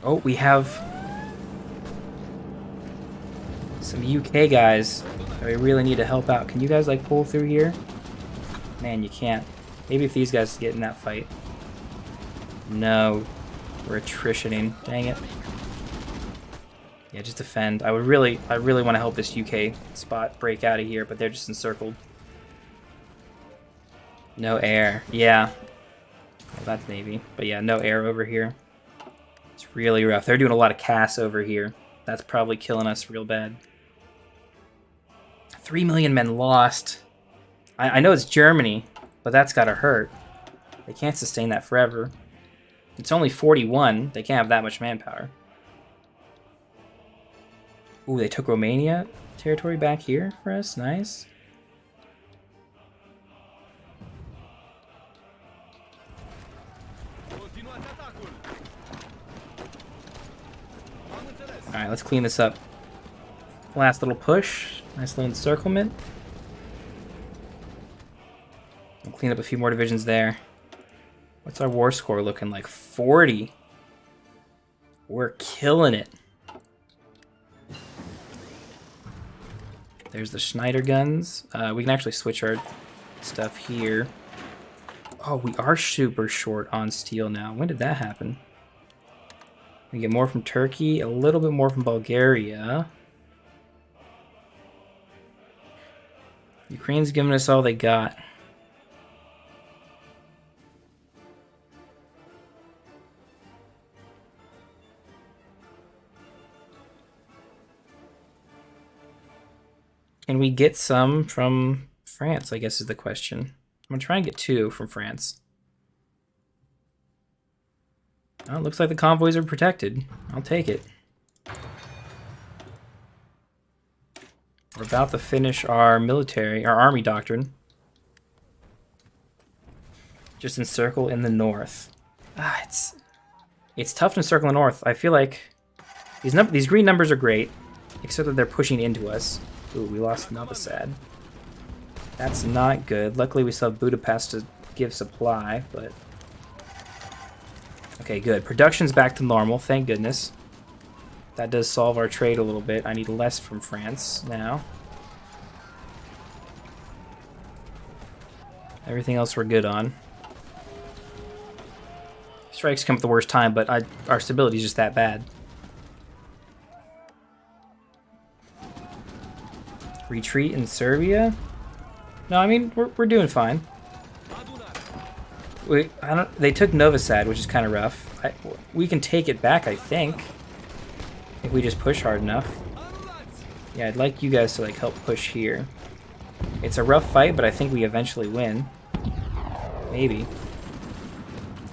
Oh, we have some UK guys that we really need to help out. Can you guys like pull through here? Man, you can't. Maybe if these guys get in that fight. No, we're attritioning. Dang it. Yeah, just defend. I really want to help this UK spot break out of here, but they're just encircled. No air. Yeah. Well, that's Navy. But yeah, no air over here. It's really rough. They're doing a lot of CAS over here. That's probably killing us real bad. 3 million men lost. I know it's Germany, but that's gotta hurt. They can't sustain that forever. It's only 41. They can't have that much manpower. Ooh, they took Romania territory back here for us. Nice. Alright, let's clean this up. Last little push. Nice little encirclement. We'll clean up a few more divisions there. What's our war score looking like? 40. We're killing it. There's the Schneider guns. We can actually switch our stuff here. Oh, we are super short on steel now. When did that happen? We get more from Turkey, a little bit more from Bulgaria. Ukraine's giving us all they got. Can we get some from France, I guess is the question. I'm going to try and get 2 from France. Oh, it looks like the convoys are protected. I'll take it. We're about to finish our army doctrine. Just encircle in the north. Ah, it's tough to encircle the north. I feel like these green numbers are great, except that they're pushing into us. Ooh, we lost Novi Sad. That's not good. Luckily, we still have Budapest to give supply, but... Okay, good. Production's back to normal, thank goodness. That does solve our trade a little bit. I need less from France now. Everything else we're good on. Strikes come at the worst time, but our stability is just that bad. Retreat in Serbia? No, I mean, we're doing fine. They took Novi Sad, which is kind of rough. We can take it back, I think. If we just push hard enough. Yeah, I'd like you guys to like help push here. It's a rough fight, but I think we eventually win. Maybe.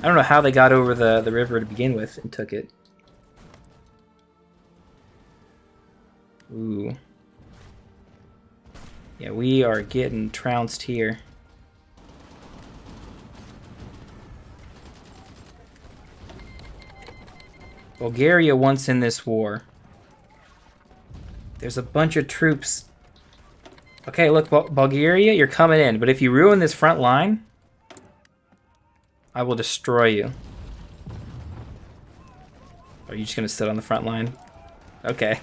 I don't know how they got over the river to begin with and took it. Ooh. Yeah, we are getting trounced here. Bulgaria wants in this war. There's a bunch of troops. Okay, look, Bulgaria, you're coming in. But if you ruin this front line, I will destroy you. Are you just going to sit on the front line? Okay.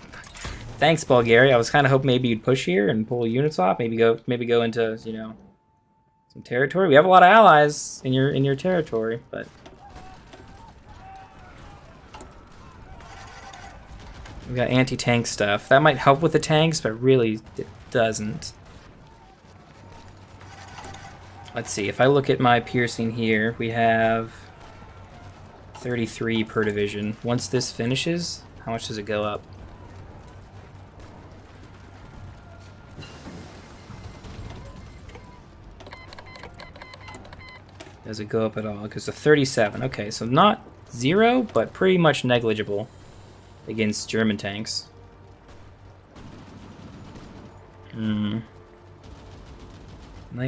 Thanks, Bulgaria. I was kind of hoping maybe you'd push here and pull units off. Maybe go into, you know, some territory. We have a lot of allies in your territory, but we got anti-tank stuff. That might help with the tanks, but really it doesn't. Let's see. If I look at my piercing here, we have 33 per division. Once this finishes, how much does it go up? Does it go up at all? Because the 37. Okay, so not 0, but pretty much negligible against German tanks. Night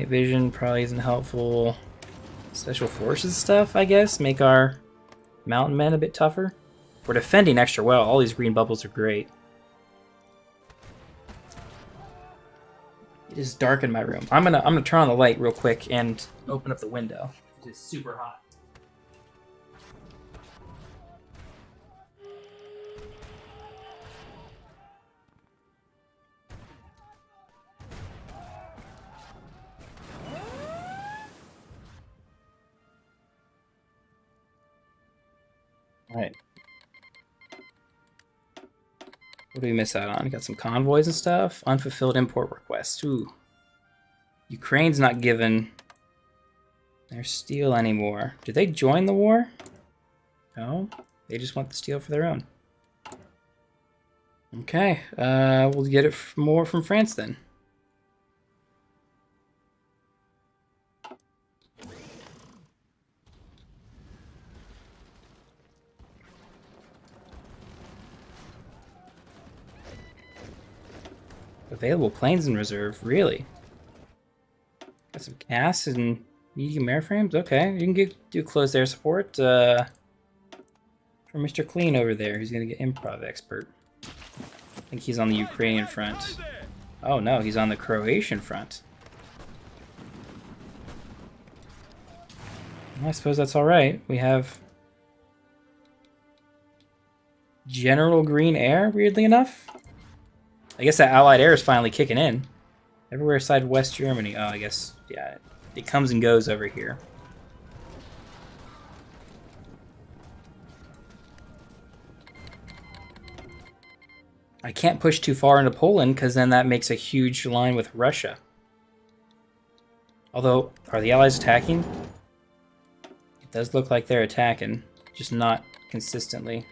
vision probably isn't helpful. Special forces stuff, I guess, make our mountain men a bit tougher. We're defending extra well. All these green bubbles are great. It is dark in my room. I'm gonna turn on the light real quick and open up the window. It's super hot. All right. What do we miss out on? Got some convoys and stuff. Unfulfilled import requests. Ooh. Ukraine's not given their steel anymore. Did they join the war? No. They just want the steel for their own. Okay. We'll get it more from France then. Available planes in reserve, really? Got some gas and medium airframes? Okay, you can do closed air support for Mr. Clean over there, who's going to get improv expert. I think he's on the Ukrainian front. Oh no, he's on the Croatian front. Well, I suppose that's alright. We have General Green Air, weirdly enough. I guess that Allied air is finally kicking in. Everywhere aside West Germany. Oh, I guess, yeah, it comes and goes over here. I can't push too far into Poland because then that makes a huge line with Russia. Although, are the Allies attacking? It does look like they're attacking, just not consistently.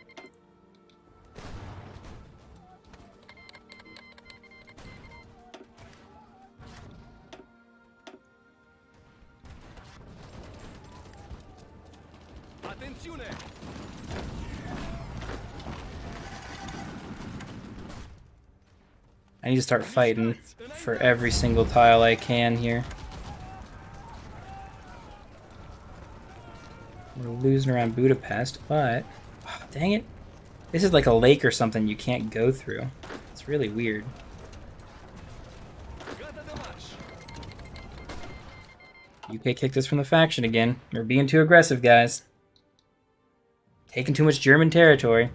I need to start fighting for every single tile I can here. We're losing around Budapest, but... Oh, dang it. This is like a lake or something you can't go through. It's really weird. UK kicked us from the faction again. We're being too aggressive, guys. Taking too much German territory.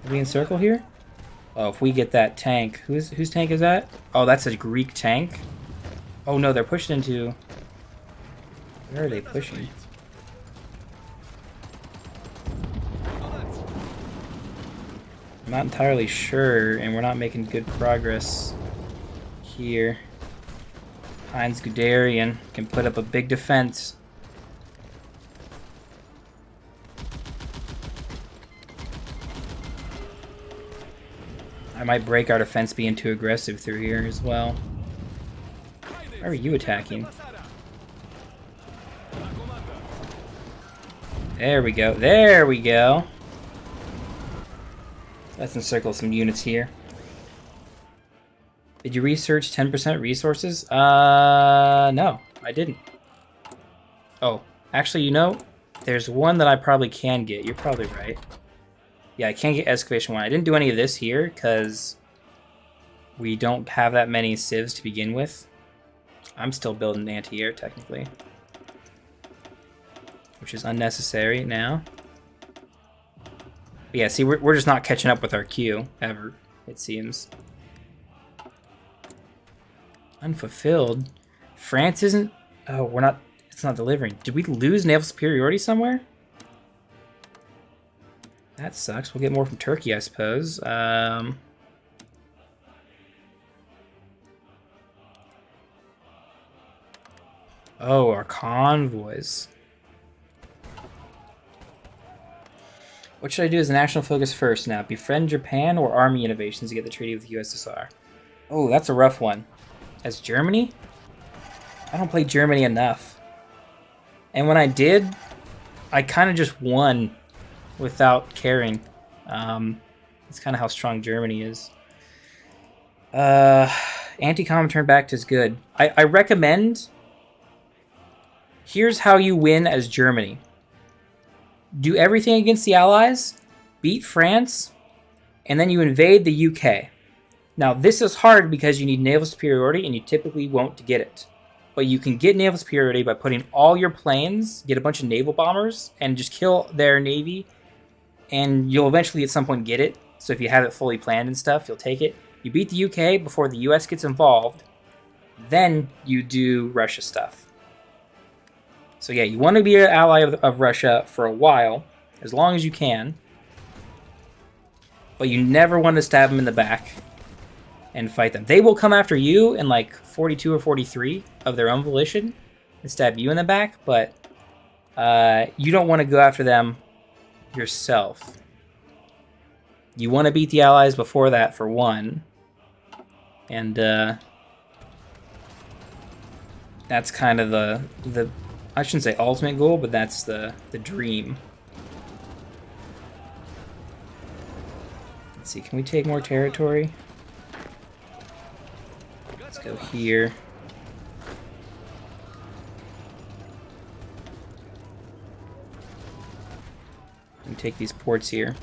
Are we in circle here? Oh, if we get that tank. Whose tank is that? Oh, that's a Greek tank. Oh no, they're pushing into... Where are they pushing? I'm not entirely sure, and we're not making good progress here. Heinz Guderian can put up a big defense. I might break our defense being too aggressive through here as well. Why are you attacking? There we go. There we go. Let's encircle some units here. Did you research 10% resources? No, I didn't. Oh, actually, you know, There's one that I probably can get. You're probably right. Yeah, I can't get excavation 1. I didn't do any of this here because we don't have that many civs to begin with. I'm still building anti-air technically, which is unnecessary now. But yeah, see, we're just not catching up with our queue ever, it seems. Unfulfilled. France isn't. Oh, we're not. It's not delivering. Did we lose naval superiority somewhere? That sucks. We'll get more from Turkey, I suppose. Oh, our convoys. What should I do as a national focus first now? Befriend Japan or army innovations to get the treaty with the USSR? Oh, that's a rough one. As Germany? I don't play Germany enough. And when I did, I kind of just won without caring. That's kind of how strong Germany is. Anti-com turn back is good. I recommend... Here's how you win as Germany. Do everything against the Allies, beat France, and then you invade the UK. Now, this is hard because you need naval superiority, and you typically won't get it. But you can get naval superiority by putting all your planes, get a bunch of naval bombers, and just kill their navy, and you'll eventually at some point get it. So if you have it fully planned and stuff, you'll take it. You beat the UK before the US gets involved, then you do Russia stuff. So yeah, you want to be an ally of Russia for a while, as long as you can. But you never want to stab them in the back and fight them. They will come after you in like 42 or 43 of their own volition and stab you in the back, but you don't want to go after them yourself. You want to beat the Allies before that, for one. And that's kind of the I shouldn't say ultimate goal, but that's the dream. Let's see, can we take more territory? Let's go here. And take these ports here.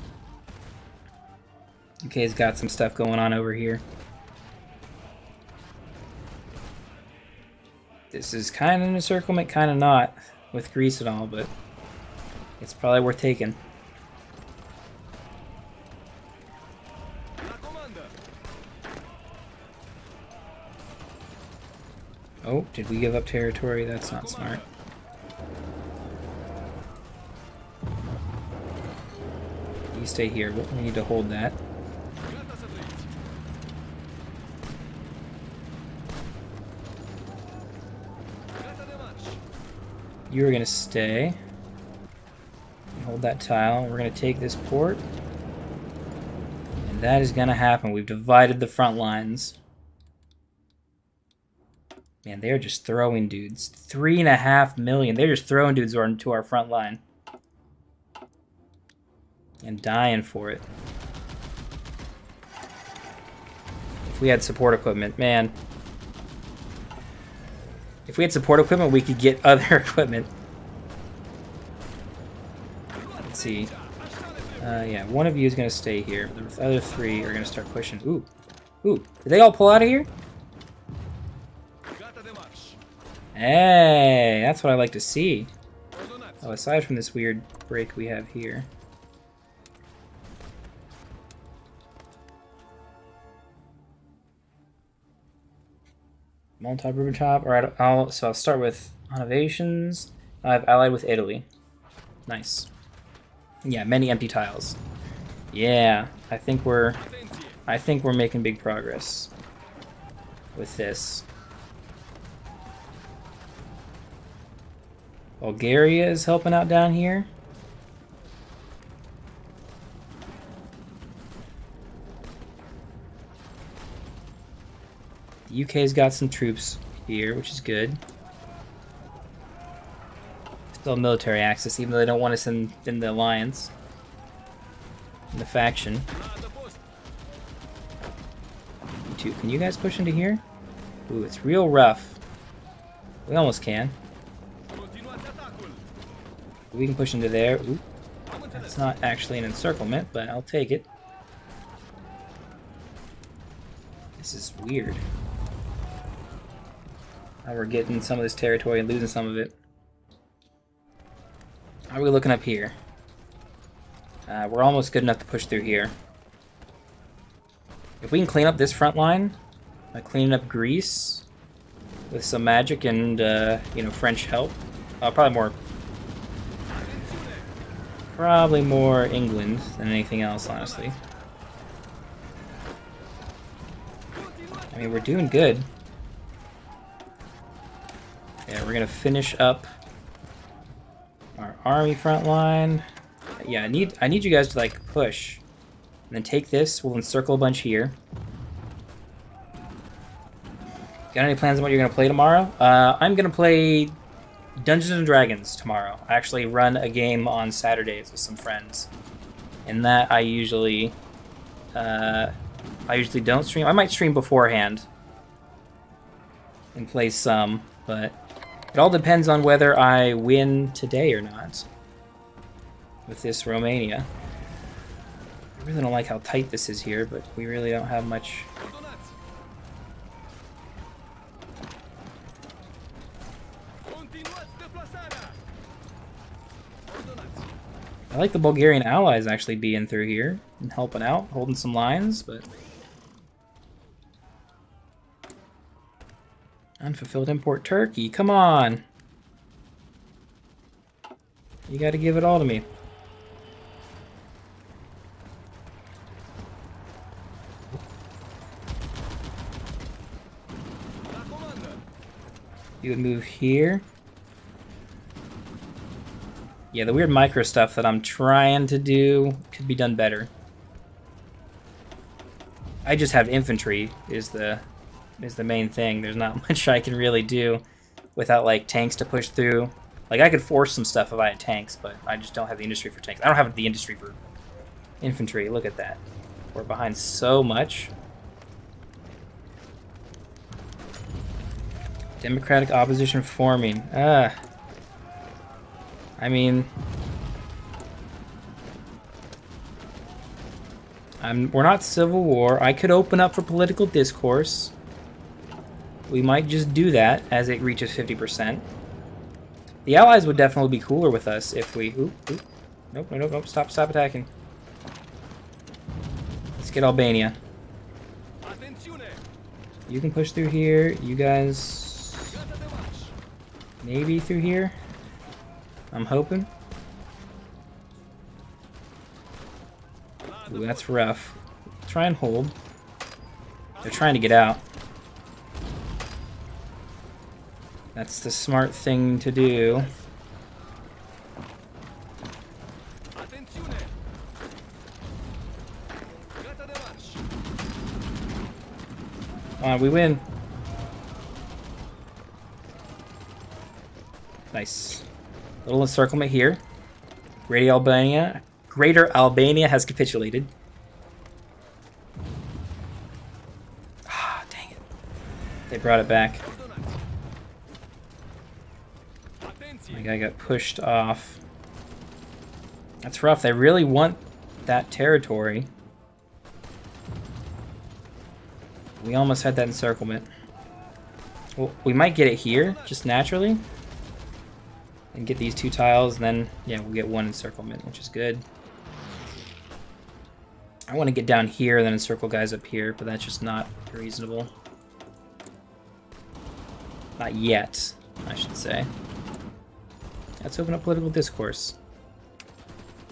UK's got some stuff going on over here. This is kind of an encirclement, kind of not, with Greece and all, but it's probably worth taking. Oh, did we give up territory? That's not smart. You stay here. We need to hold that. You're going to stay. Hold that tile. We're going to take this port. And that is going to happen. We've divided the front lines. Man, they're just throwing dudes. 3.5 million. They're just throwing dudes into our front line. And dying for it. If we had support equipment, man. If we had support equipment, we could get other equipment. Let's see. Yeah, one of you is going to stay here. The other three are going to start pushing. Ooh. Ooh. Did they all pull out of here? Hey, that's what I like to see. Oh, aside from this weird break we have here. Multi-Rubentop. Alright, so I'll start with innovations. I've allied with Italy. Nice. Yeah, many empty tiles. Yeah, I think we're making big progress with this. Bulgaria is helping out down here. The UK's got some troops here, which is good. Still military access, even though they don't want us in the alliance. In the faction. You two, can you guys push into here? Ooh, it's real rough. We almost can. We can push into there. Ooh. That's not actually an encirclement, but I'll take it. This is weird. Now we're getting some of this territory and losing some of it. How are we looking up here? We're almost good enough to push through here. If we can clean up this front line, by cleaning up Greece with some magic and, you know, French help, probably more England than anything else, honestly. I mean, we're doing good. Yeah, we're gonna finish up our army front line. Yeah, I need you guys to like push, and then take this. We'll encircle a bunch here. Got any plans on what you're gonna play tomorrow? I'm gonna play Dungeons and Dragons tomorrow. I actually run a game on Saturdays with some friends, and that I usually don't stream. I might stream beforehand and play some, but it all depends on whether I win today or not with this Romania. I really don't like how tight this is here, but we really don't have much. I like the Bulgarian allies actually being through here and helping out, holding some lines, but unfulfilled import Turkey, come on! You gotta give it all to me. You would move here. Yeah, the weird micro stuff that I'm trying to do could be done better. I just have infantry is the main thing. There's not much I can really do without like tanks to push through. Like I could force some stuff if I had tanks, but I just don't have the industry for tanks. I don't have the industry for infantry. Look at that. We're behind so much. Democratic opposition forming. I mean, we're not civil war. I could open up for political discourse. We might just do that as it reaches 50%. The Allies would definitely be cooler with us if we... Nope. Stop attacking. Let's get Albania. You can push through here. You guys... maybe through here. I'm hoping. Ooh, that's rough. Try and hold. They're trying to get out. That's the smart thing to do. Come on, we win. Nice. Little encirclement here. Greater Albania has capitulated. Ah, dang it. They brought it back. My guy got pushed off. That's rough. They really want that territory. We almost had that encirclement. Well, we might get it here, just naturally. And get these 2 tiles, and then, yeah, we'll get 1 encirclement, which is good. I want to get down here and then encircle guys up here, but that's just not reasonable. Not yet, I should say. Let's open up political discourse.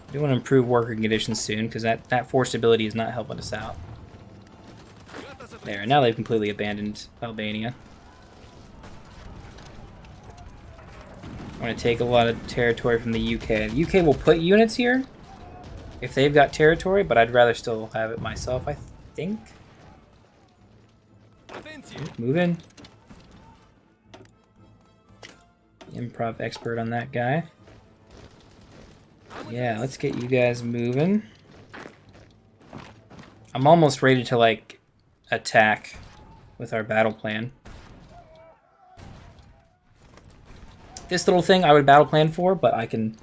I do want to improve working conditions soon, because that forced ability is not helping us out. There, now they've completely abandoned Albania. I want to take a lot of territory from the UK. The UK will put units here if they've got territory, but I'd rather still have it myself, I think. Move in. Improv expert on that guy. Yeah, let's get you guys moving. I'm almost ready to, like, attack with our battle plan. This little thing I would battle plan for, but I can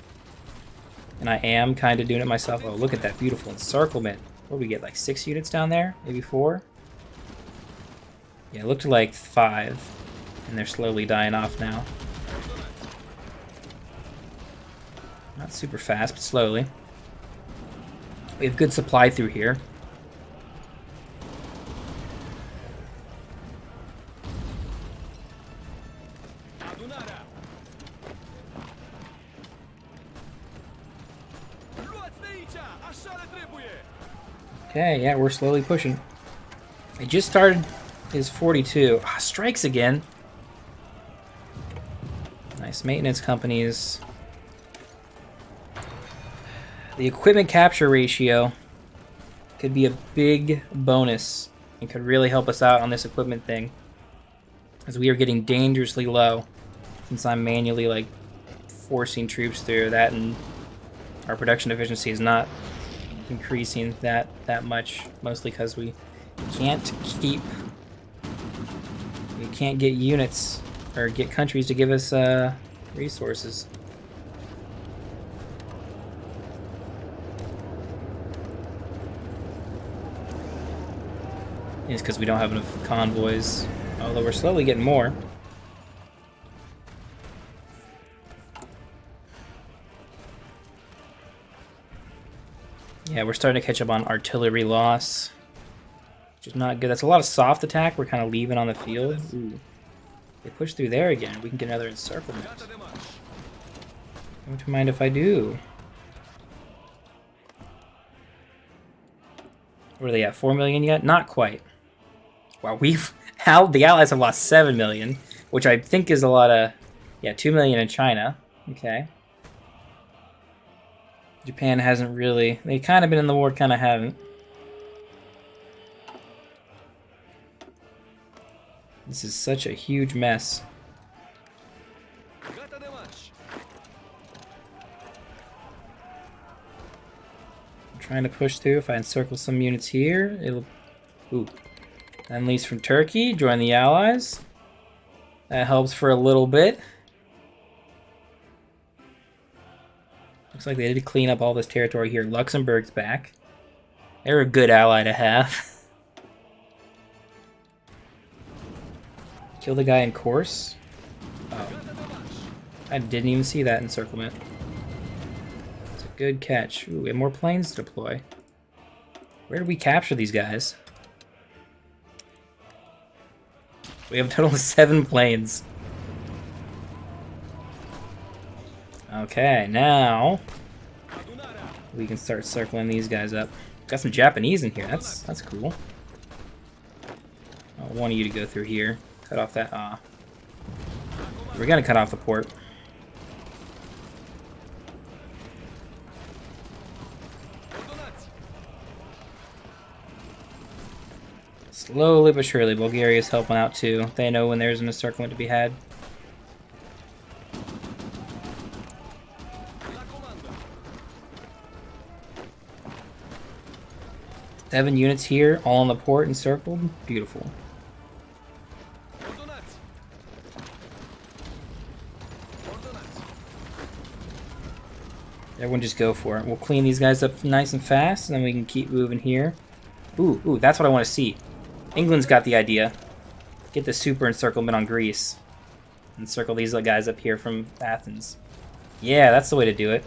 And I am kind of doing it myself. Oh, look at that beautiful encirclement. What do we get, like 6 units down there? Maybe 4? Yeah, it looked like 5. And they're slowly dying off now. Not super fast, but slowly. We have good supply through here. Okay, yeah, we're slowly pushing. It just started his 42. Ah, strikes again. Nice maintenance companies. The equipment capture ratio could be a big bonus and could really help us out on this equipment thing, as we are getting dangerously low since I'm manually like forcing troops through that, and our production efficiency is not increasing that much, mostly because we can't get units or get countries to give us resources. It's because we don't have enough convoys, although we're slowly getting more. Yeah, we're starting to catch up on artillery loss, which is not good. That's a lot of soft attack we're kind of leaving on the field. Ooh. They push through there again. We can get another encirclement. Don't you mind if I do? What are they at? 4 million yet? Not quite. Wow, the Allies have lost 7 million, which I think is a lot of, yeah, 2 million in China. Okay. Japan hasn't really, they kind of been in the war, kind of haven't. This is such a huge mess. I'm trying to push through. If I encircle some units here, it'll... Ooh. Unleashed from Turkey, join the Allies. That helps for a little bit. Looks like they did clean up all this territory here. Luxembourg's back. They're a good ally to have. Kill the guy in course. Oh. I didn't even see that encirclement. It's a good catch. Ooh, we have more planes to deploy. Where did we capture these guys? We have a total of 7 planes. Okay, now we can start circling these guys up. Got some Japanese in here. That's cool. I want you to go through here. Cut off that. We're gonna cut off the port. Slowly but surely, Bulgaria's helping out too. They know when there's an encirclement to be had. Seven units here, all on the port encircled. Beautiful. Everyone just go for it. We'll clean these guys up nice and fast, and then we can keep moving here. Ooh, that's what I want to see. England's got the idea. Get the super encirclement on Greece. Encircle these guys up here from Athens. Yeah, that's the way to do it.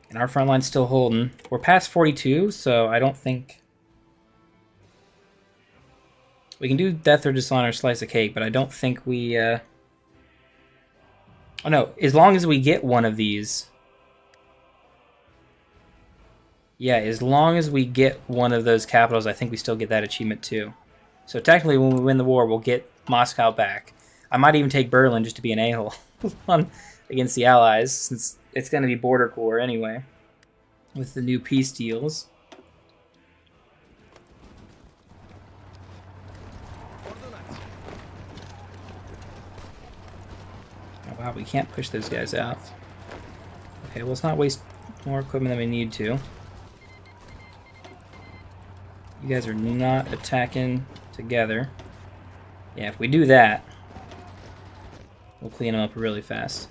And our front line's still holding. We're past 42, so I don't think... We can do Death or Dishonor, Slice of Cake, but I don't think we... Oh no, as long as we get one of these... Yeah, as long as we get one of those capitals, I think we still get that achievement too. So technically, when we win the war, we'll get Moscow back. I might even take Berlin just to be an a-hole against the Allies, since it's going to be border war anyway, with the new peace deals. Oh wow, we can't push those guys out. Okay, well, let's not waste more equipment than we need to. You guys are not attacking together. Yeah, if we do that, We'll clean them up really fast.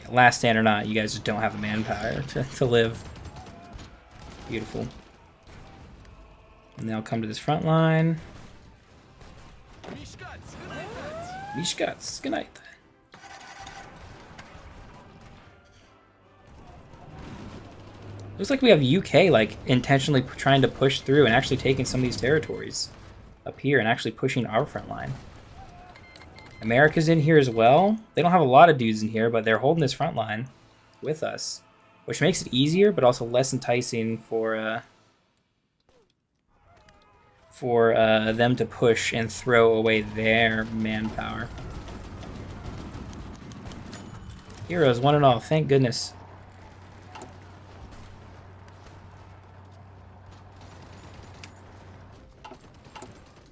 Yeah, last stand or not, you guys just don't have the manpower to live. Beautiful. And they'll come to this front line. Mishkats, good night. Looks like we have UK like intentionally trying to push through and actually taking some of these territories up here and actually pushing our front line. America's in here as well. They don't have a lot of dudes in here, but they're holding this front line with us, which makes it easier, but also less enticing for them to push and throw away their manpower. Heroes, one and all, thank goodness.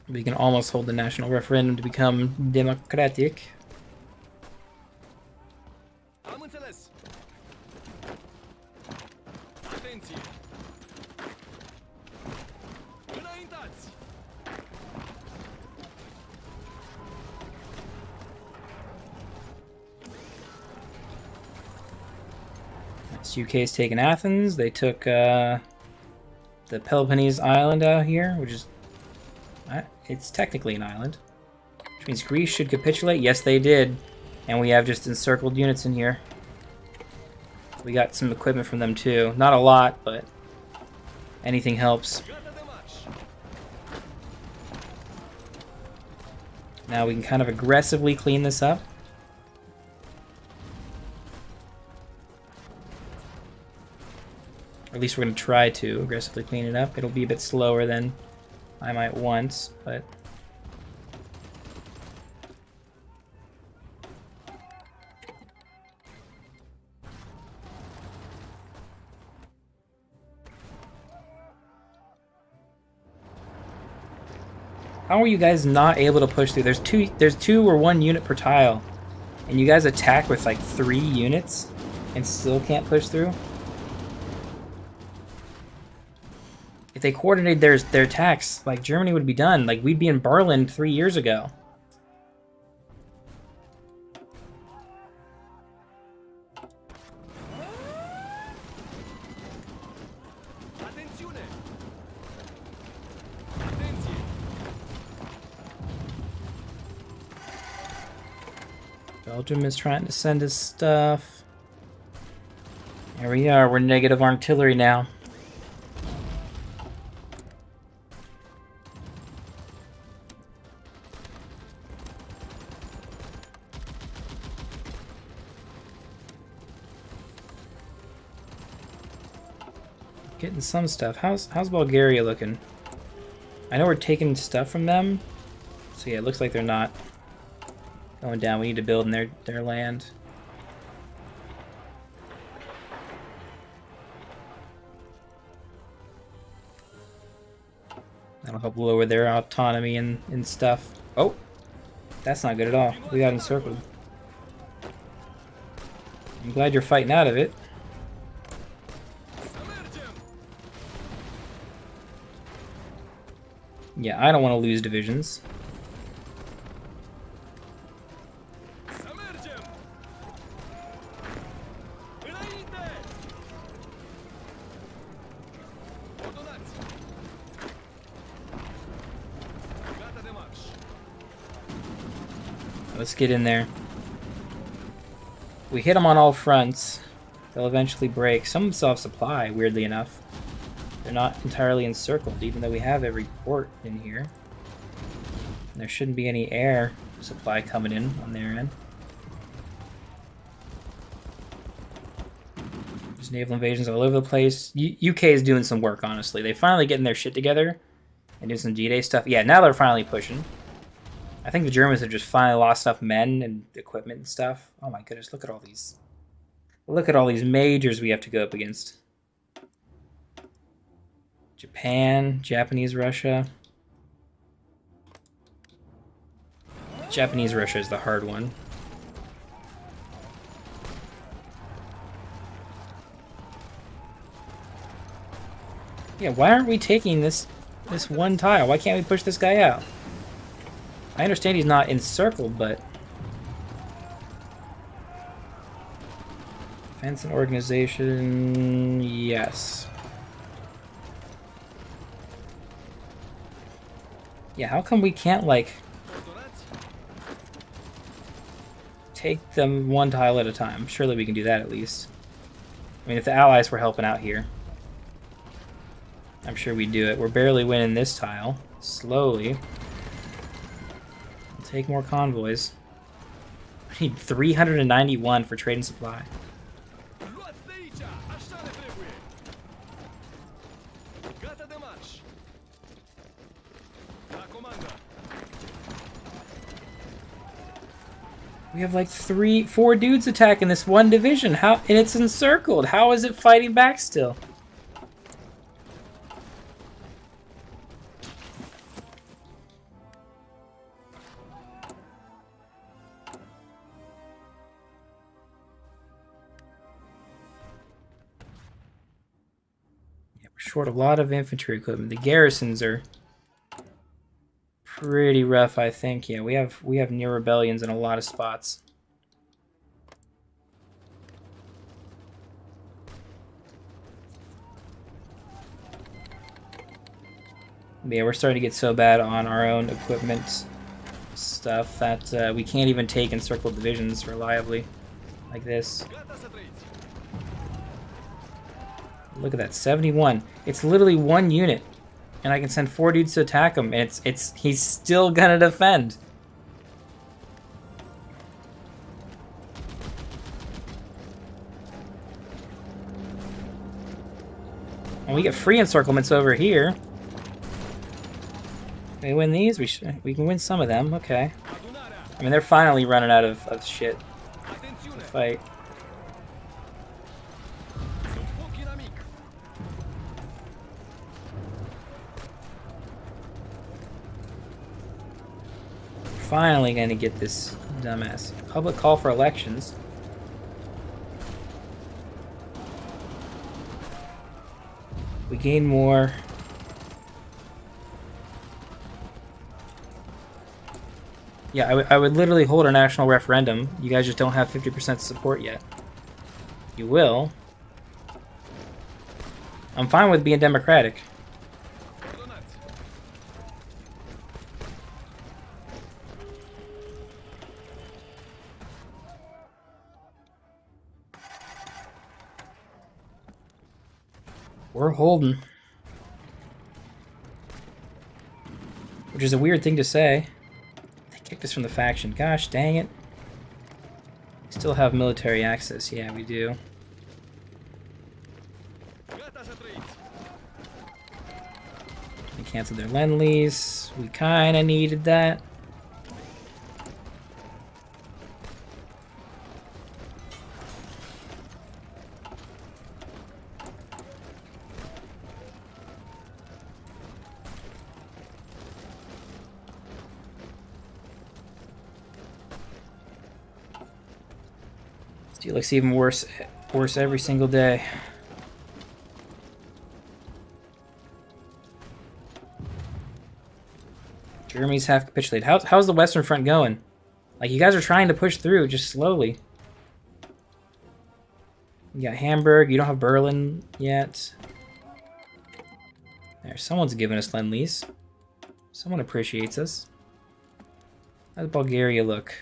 We can almost hold the national referendum to become democratic. UK's taken Athens. They took the Peloponnese island out here, which is it's technically an island, which means Greece should capitulate. Yes, they did, and we have just encircled units in here. We got some equipment from them too. Not a lot, but anything helps. Now we can kind of aggressively clean this up. Or at least we're going to try to aggressively clean it up. It'll be a bit slower than I might want, but... How are you guys not able to push through? There's two or one unit per tile. And you guys attack with like 3 units and still can't push through? If they coordinated their attacks, like Germany would be done. Like we'd be in Berlin 3 years ago. Belgium is trying to send us stuff. Here we are, we're negative artillery now. Getting some stuff. How's Bulgaria looking? I know we're taking stuff from them. So yeah, it looks like they're not going down. We need to build in their land. That'll help lower their autonomy and stuff. Oh! That's not good at all. We got encircled. I'm glad you're fighting out of it. Yeah, I don't want to lose divisions. Let's get in there. We hit them on all fronts. They'll eventually break. Some still have supply, weirdly enough. They're not entirely encircled, even though we have every port in here. And there shouldn't be any air supply coming in on their end. There's naval invasions all over the place. UK is doing some work, honestly. They're finally getting their shit together and doing some D-Day stuff. Yeah, now they're finally pushing. I think the Germans have just finally lost enough men and equipment and stuff. Oh my goodness, look at all these. Look at all these majors we have to go up against. Japan, Japanese Russia. Japanese Russia is the hard one. Yeah, why aren't we taking this one tile? Why can't we push this guy out? I understand he's not encircled, but... Defense and organization... Yes. Yeah, how come we can't, like... take them one tile at a time? Surely we can do that at least. I mean, if the allies were helping out here, I'm sure we'd do it. We're barely winning this tile. Slowly. We'll take more convoys. We need 391 for trade and supply. We have like 4 dudes attacking this one division. How? And it's encircled. How is it fighting back still? Yeah, we're short a lot of infantry equipment. The garrisons are pretty rough, I think. Yeah, we have near rebellions in a lot of spots. Yeah, we're starting to get so bad on our own equipment stuff that we can't even take encircled divisions reliably like this. Look at that, 71. It's literally 1 unit. And I can send 4 dudes to attack him, and he's still gonna defend. And we get free encirclements over here. Can we win these? We can win some of them, okay. I mean, they're finally running out of shit to fight. Finally gonna get this dumbass. Public call for elections. We gain more. Yeah, I would literally hold a national referendum. You guys just don't have 50% support yet. You will. I'm fine with being democratic. We're holding. Which is a weird thing to say. They kicked us from the faction. Gosh dang it. Still have military access. Yeah, we do. They canceled their Lend-Lease. We kinda needed that. It looks even worse every single day. Germany's half capitulated. How's the Western Front going? Like, you guys are trying to push through, just slowly. You got Hamburg, you don't have Berlin yet. There, someone's giving us Lend-Lease. Someone appreciates us. How's Bulgaria look?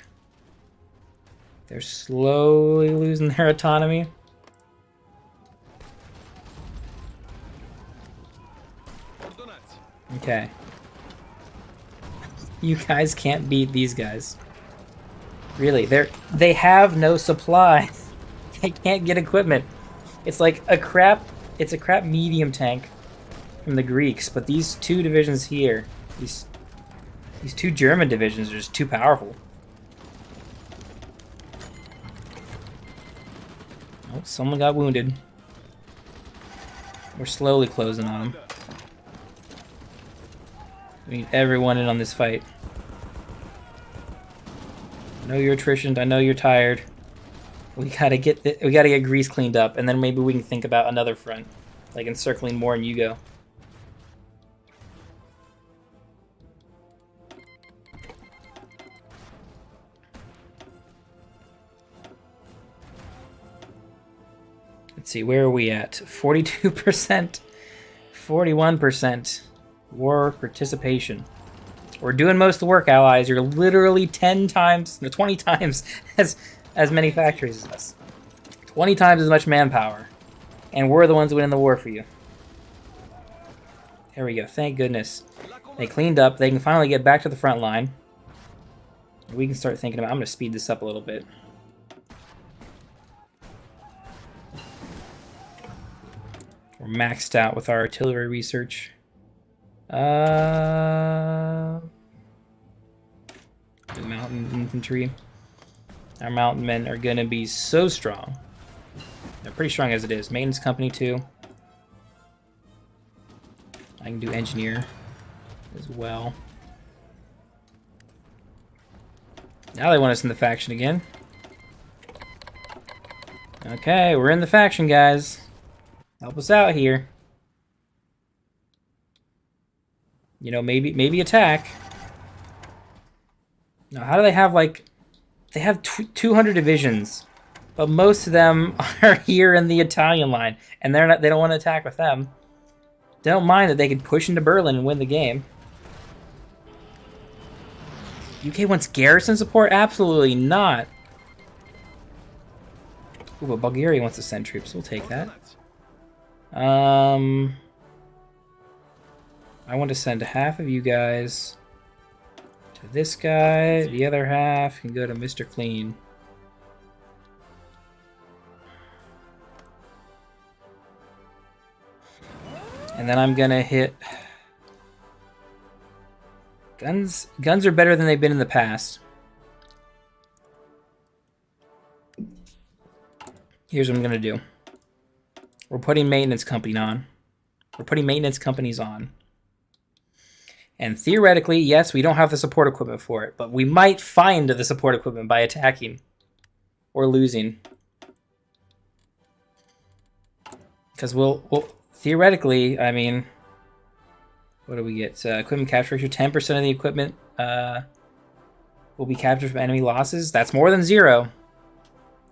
They're slowly losing their autonomy. Okay. You guys can't beat these guys. Really, they have no supply. They can't get equipment. It's like it's a crap medium tank from the Greeks, but these 2 divisions here, these 2 German divisions are just too powerful. Oh, someone got wounded. We're slowly closing on them. We need everyone in on this fight. I know you're attritioned. I know you're tired. We gotta get Greece cleaned up, and then maybe we can think about another front, like encircling more in Yugo. Let's see, where are we at? 42%, 41% war participation. We're doing most of the work, allies. You're literally 10 times, no, 20 times as many factories as us. 20 times as much manpower. And we're the ones winning the war for you. There we go, thank goodness. They cleaned up, they can finally get back to the front line. We can start thinking about, I'm gonna speed this up a little bit. We're maxed out with our artillery research. The mountain infantry. Our mountain men are gonna be so strong. They're pretty strong as it is. Maintenance company too. I can do engineer as well. Now they want us in the faction again. Okay, we're in the faction, guys. Help us out here. You know, maybe attack. Now, how do they have, like... They have 200 divisions, but most of them are here in the Italian line, and they don't want to attack with them. They don't mind that they could push into Berlin and win the game. UK wants garrison support? Absolutely not. Ooh, but Bulgaria wants to send troops. We'll take that. I want to send half of you guys to this guy. The other half can go to Mr. Clean. And then I'm gonna hit... Guns are better than they've been in the past. Here's what I'm gonna do. We're putting maintenance company on. We're putting maintenance companies on. And theoretically, yes, we don't have the support equipment for it, but we might find the support equipment by attacking or losing. Because we'll theoretically, I mean, what do we get? Equipment capture ratio, 10% of the equipment will be captured from enemy losses. That's more than zero.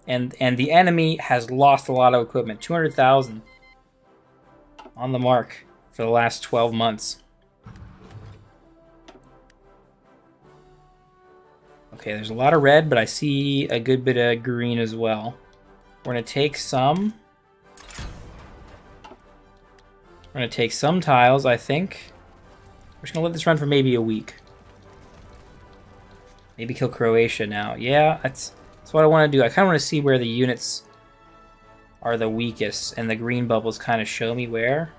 And the enemy has lost a lot of equipment, 200,000 on the mark for the last 12 months. Okay, there's a lot of red, but I see a good bit of green as well. We're going to take some. We're going to take some tiles, I think. We're just going to let this run for maybe a week. Maybe kill Croatia now. Yeah, that's what I want to do. I kind of want to see where the units are the weakest, and the green bubbles kind of show me where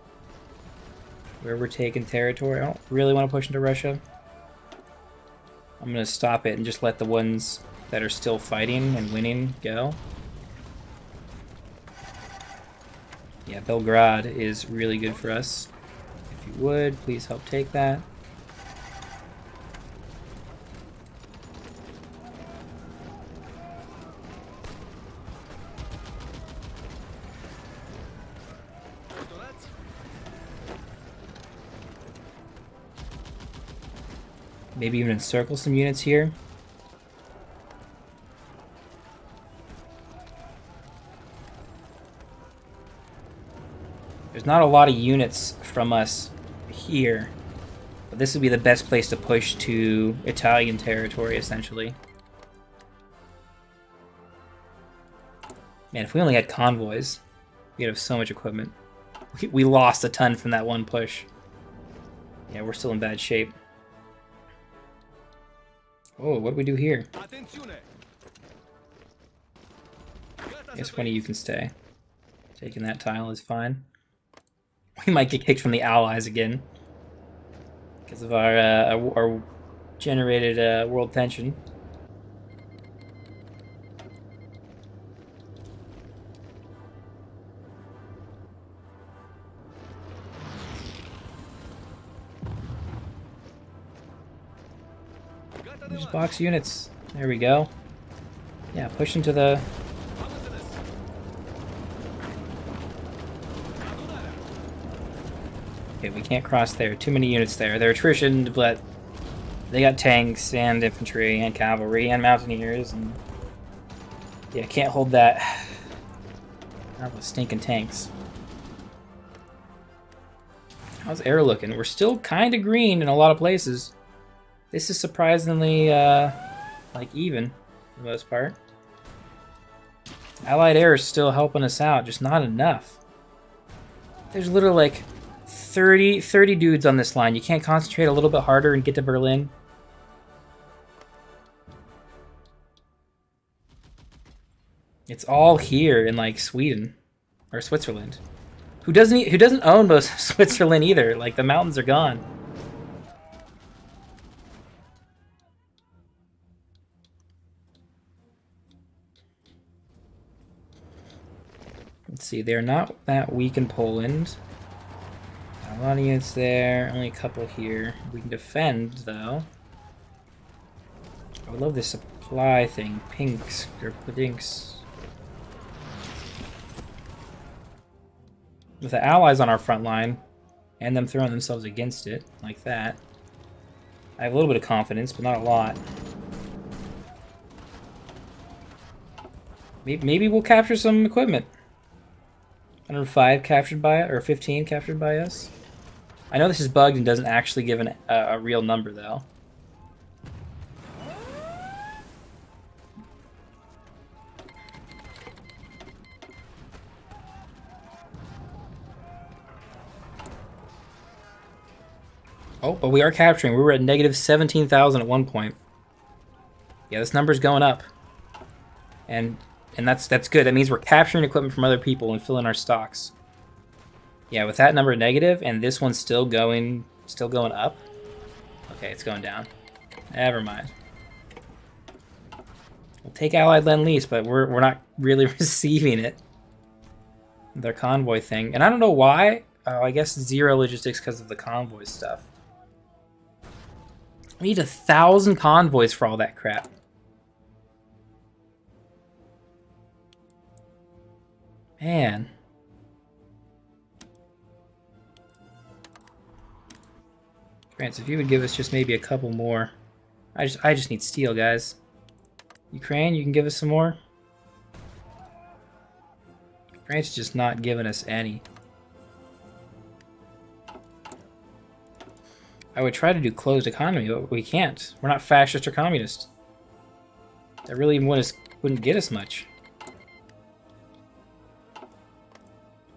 we're taking territory. I don't really want to push into Russia. I'm going to stop it and just let the ones that are still fighting and winning go. Yeah, Belgrade is really good for us. If you would, please help take that. Maybe even encircle some units here. There's not a lot of units from us here, but this would be the best place to push to Italian territory, essentially. Man, if we only had convoys, we'd have so much equipment. We lost a ton from that one push. Yeah, we're still in bad shape. Oh, what do we do here? I guess one of you can stay. Taking that tile is fine. We might get kicked from the Allies again because of our generated world tension. Just box units. There we go. Yeah, push into the... Okay, we can't cross there. Too many units there. They're attrition, but they got tanks and infantry and cavalry and mountaineers. And yeah, can't hold that. Not with stinking tanks. How's air looking? We're still kind of green in a lot of places. This is surprisingly, like, even, for the most part. Allied air is still helping us out, just not enough. There's literally, like, 30 dudes on this line. You can't concentrate a little bit harder and get to Berlin? It's all here in, like, Sweden. Or Switzerland. Who doesn't own most of Switzerland either? Like, the mountains are gone. Let's see, they're not that weak in Poland. Got a lot of units there, only a couple here. We can defend, though. I love this supply thing. Pinks, or Pudinks. With the allies on our front line, and them throwing themselves against it, like that. I have a little bit of confidence, but not a lot. Maybe we'll capture some equipment. 105 captured by it, or 15 captured by us. I know this is bugged and doesn't actually give a real number, though. Oh, but we are capturing. We were at negative 17,000 at one point. Yeah, this number's going up. And that's good. That means we're capturing equipment from other people and filling our stocks. Yeah, with that number negative and this one's still going up. Okay, it's going down. Never mind. We'll take Allied Lend-Lease, but we're not really receiving it. Their convoy thing. And I don't know why. I guess 0 logistics because of the convoy stuff. We need 1,000 convoys for all that crap. Man. France, if you would give us just maybe a couple more. I just need steel, guys. Ukraine, you can give us some more? France is just not giving us any. I would try to do closed economy, but we can't. We're not fascist or communist. That really wouldn't get us much.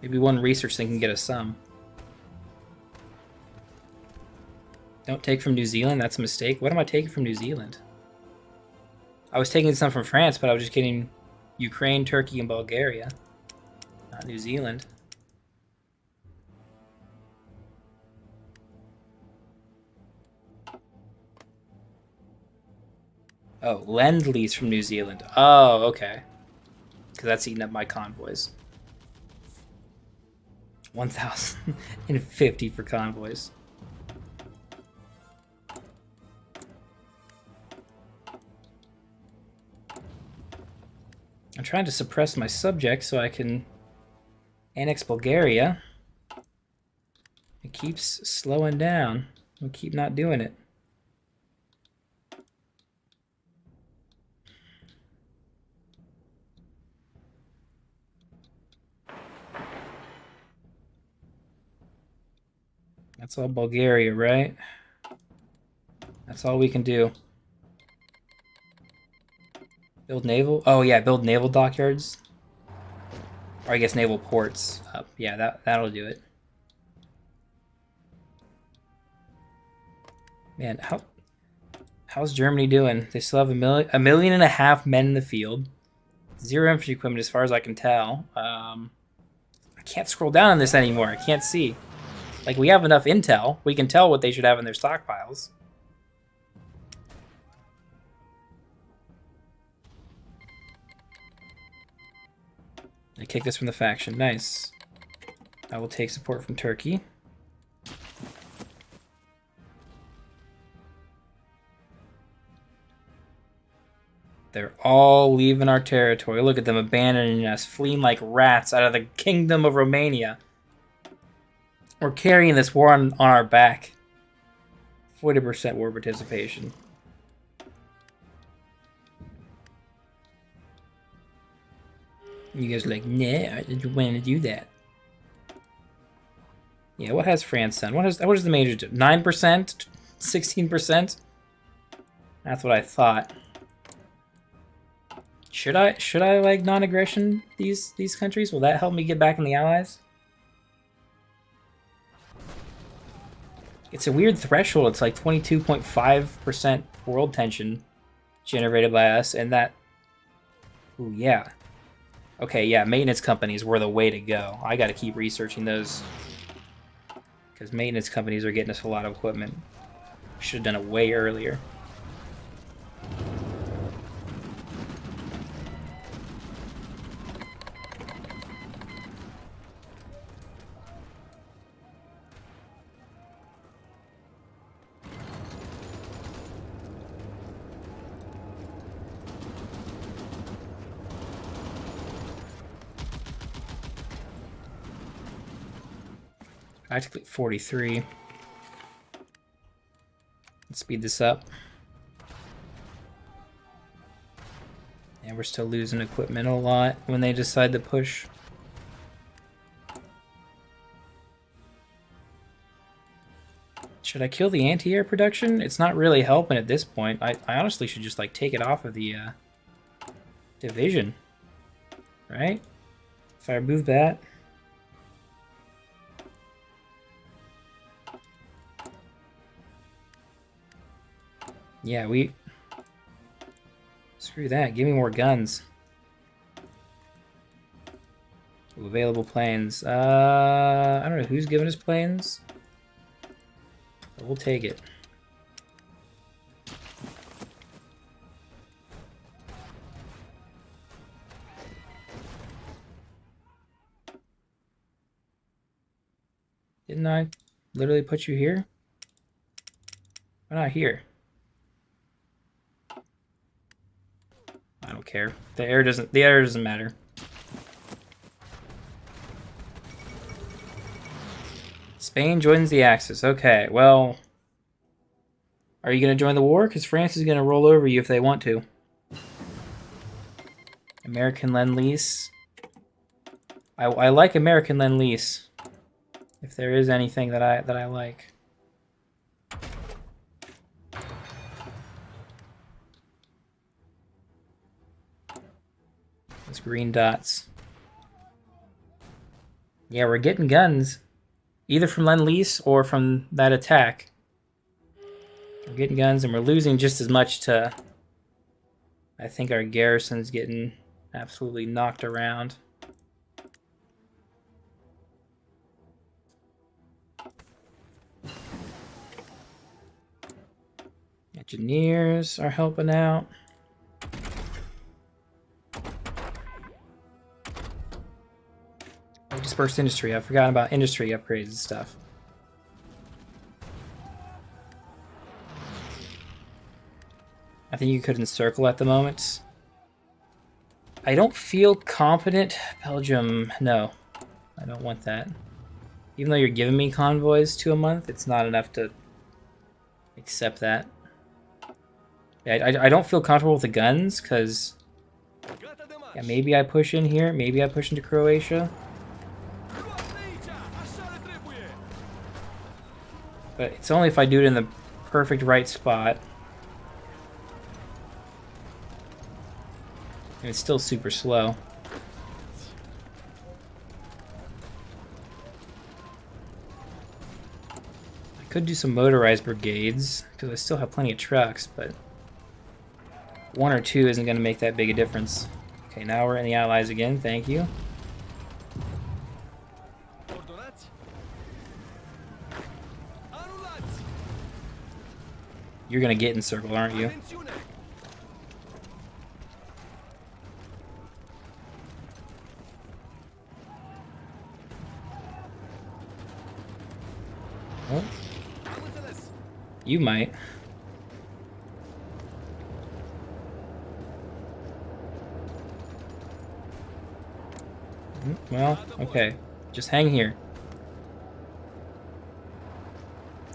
Maybe one research thing can get us some. Don't take from New Zealand, that's a mistake. What am I taking from New Zealand? I was taking some from France, but I was just getting Ukraine, Turkey, and Bulgaria. Not New Zealand. Oh, Lend-Lease from New Zealand. Oh, okay. Because that's eating up my convoys. 1,050 for convoys. I'm trying to suppress my subjects so I can annex Bulgaria. It keeps slowing down. We'll keep not doing it. That's all Bulgaria, right? That's all we can do. Build naval? Oh yeah, build naval dockyards. Or I guess naval ports up. Yeah, that'll do it. Man, how's Germany doing? They still have a million and a half men in the field. 0 infantry equipment as far as I can tell. I can't scroll down on this anymore. I can't see. Like, we have enough intel. We can tell what they should have in their stockpiles. They kicked us from the faction. Nice. I will take support from Turkey. They're all leaving our territory. Look at them abandoning us, fleeing like rats out of the kingdom of Romania. We're carrying this war on our back. 40% war participation. You guys are like, nah, I didn't want to do that. Yeah, what has France done? What does the major do? 9%? 16%? That's what I thought. Should I like non-aggression these countries? Will that help me get back in the Allies? It's a weird threshold. It's like 22.5% world tension generated by us, and that... Ooh, yeah. Okay, yeah, maintenance companies were the way to go. I gotta keep researching those. Because maintenance companies are getting us a lot of equipment. Should have done it way earlier. Practically 43. Let's speed this up. And we're still losing equipment a lot when they decide to push. Should I kill the anti-air production? It's not really helping at this point. I honestly should just like take it off of the division. Right? If I remove that. Yeah, screw that. Give me more guns. Ooh, available planes. I don't know who's giving us planes. But we'll take it. Didn't I literally put you here? Why not here? I don't care. The air doesn't matter. Spain joins the Axis. Okay, well, are you going to join the war? Because France is going to roll over you if they want to. American Lend-Lease. I like American Lend-Lease. If there is anything that I like. Those green dots. Yeah, we're getting guns. Either from Lend-Lease or from that attack. We're getting guns and we're losing just as much to... I think our garrison's getting absolutely knocked around. Engineers are helping out. Dispersed industry. I've forgotten about industry upgrades and stuff. I think you could encircle at the moment. I don't feel confident. Belgium, no. I don't want that. Even though you're giving me convoys to a month, it's not enough to accept that. Yeah, I don't feel comfortable with the guns, because... Yeah, maybe I push in here. Maybe I push into Croatia. But it's only if I do it in the perfect right spot. And it's still super slow. I could do some motorized brigades, because I still have plenty of trucks, but... 1 or 2 isn't going to make that big a difference. Okay, now we're in the Allies again, thank you. You're gonna get encircled, aren't you? Oh. You might. Well, okay. Just hang here.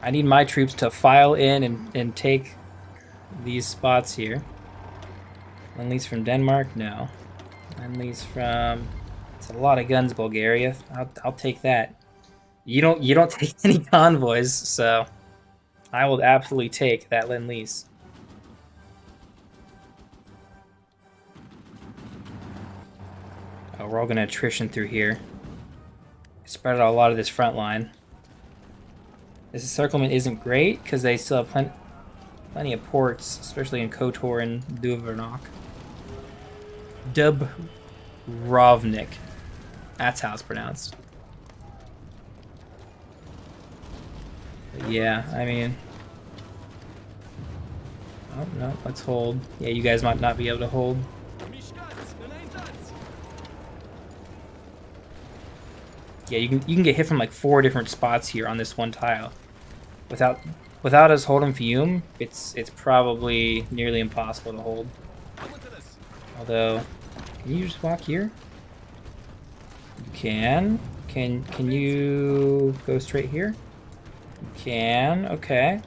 I need my troops to file in and take these spots here. At least from Denmark? No. Lend-lease from... It's a lot of guns, Bulgaria. I'll take that. You don't take any convoys, so I will absolutely take that Lend-lease. Oh, we're all gonna attrition through here. Spread out a lot of this front line. This encirclement isn't great because they still have plenty of ports, especially in Kotor and Dubrovnik. Dubrovnik. That's how it's pronounced. But yeah, I mean... Oh, no, let's hold. Yeah, you guys might not be able to hold. Yeah, you can get hit from like 4 different spots here on this one tile. Without us holding Fiume, it's probably nearly impossible to hold. Although, can you just walk here? You can. Can you go straight here? You can. Okay.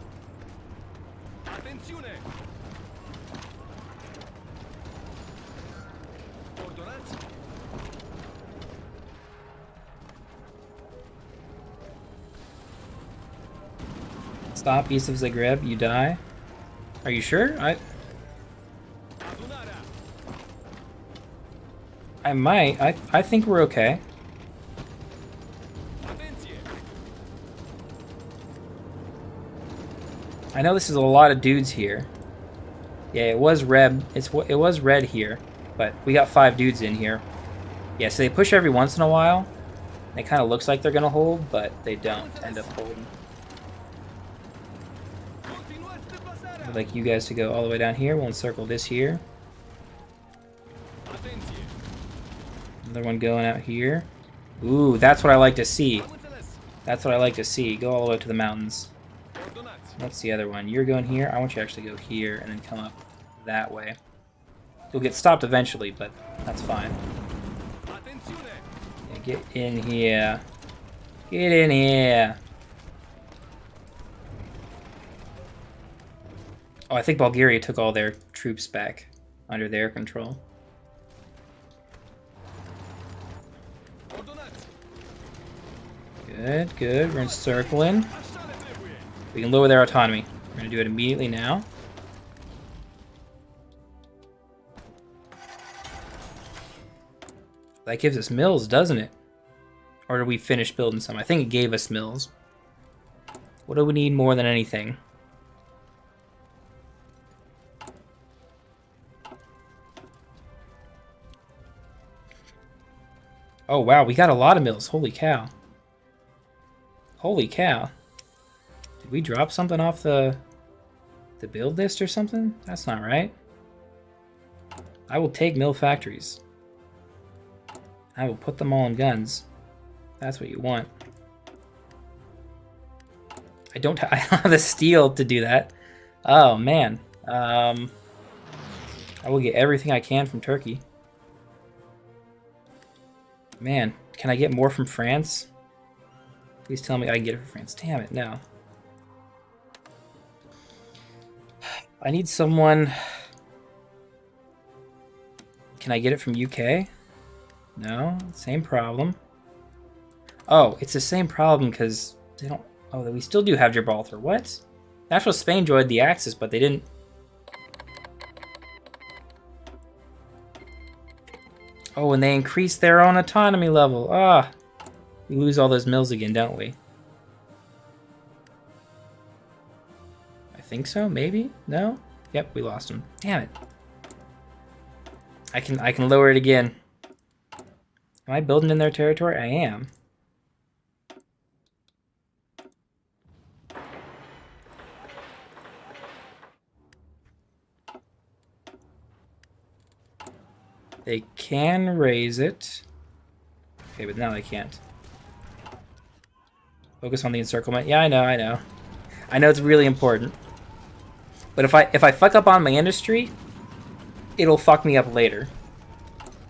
Stop east of Zagreb, you die. Are you sure? I might. I think we're okay. I know this is a lot of dudes here. Yeah, it was red. It was red here, but we got 5 dudes in here. Yeah, so they push every once in a while. It kind of looks like they're gonna hold, but they don't end up holding. I'd like you guys to go all the way down here. We'll encircle this here. Another one going out here. Ooh, that's what I like to see. That's what I like to see. Go all the way up to the mountains. What's the other one? You're going here. I want you to actually go here and then come up that way. You'll get stopped eventually, but that's fine. Yeah, get in here. Get in here. Oh, I think Bulgaria took all their troops back under their control. Good, good. We're encircling. We can lower their autonomy. We're going to do it immediately now. That gives us mills, doesn't it? Or did we finish building some? I think it gave us mills. What do we need more than anything? Oh, wow, we got a lot of mills. Holy cow. Holy cow. Did we drop something off the build list or something? That's not right. I will take mill factories. I will put them all in guns. That's what you want. I don't have the steel to do that. Oh, man. I will get everything I can from Turkey. Man, can I get more from France? Please tell me I can get it from France. Damn it, no. I need someone... Can I get it from UK? No, same problem. Oh, it's the same problem because they don't... Oh, we still do have Gibraltar. What? National Spain joined the Axis, but they didn't... Oh, and they increased their own autonomy level. Ah, we lose all those mills again, don't we? I think so, maybe? No? Yep, we lost them. Damn it. I can lower it again. Am I building in their territory? I am. They can raise it. Okay, but now they can't. Focus on the encirclement. Yeah, I know, I know. I know it's really important. But if I fuck up on my industry, it'll fuck me up later.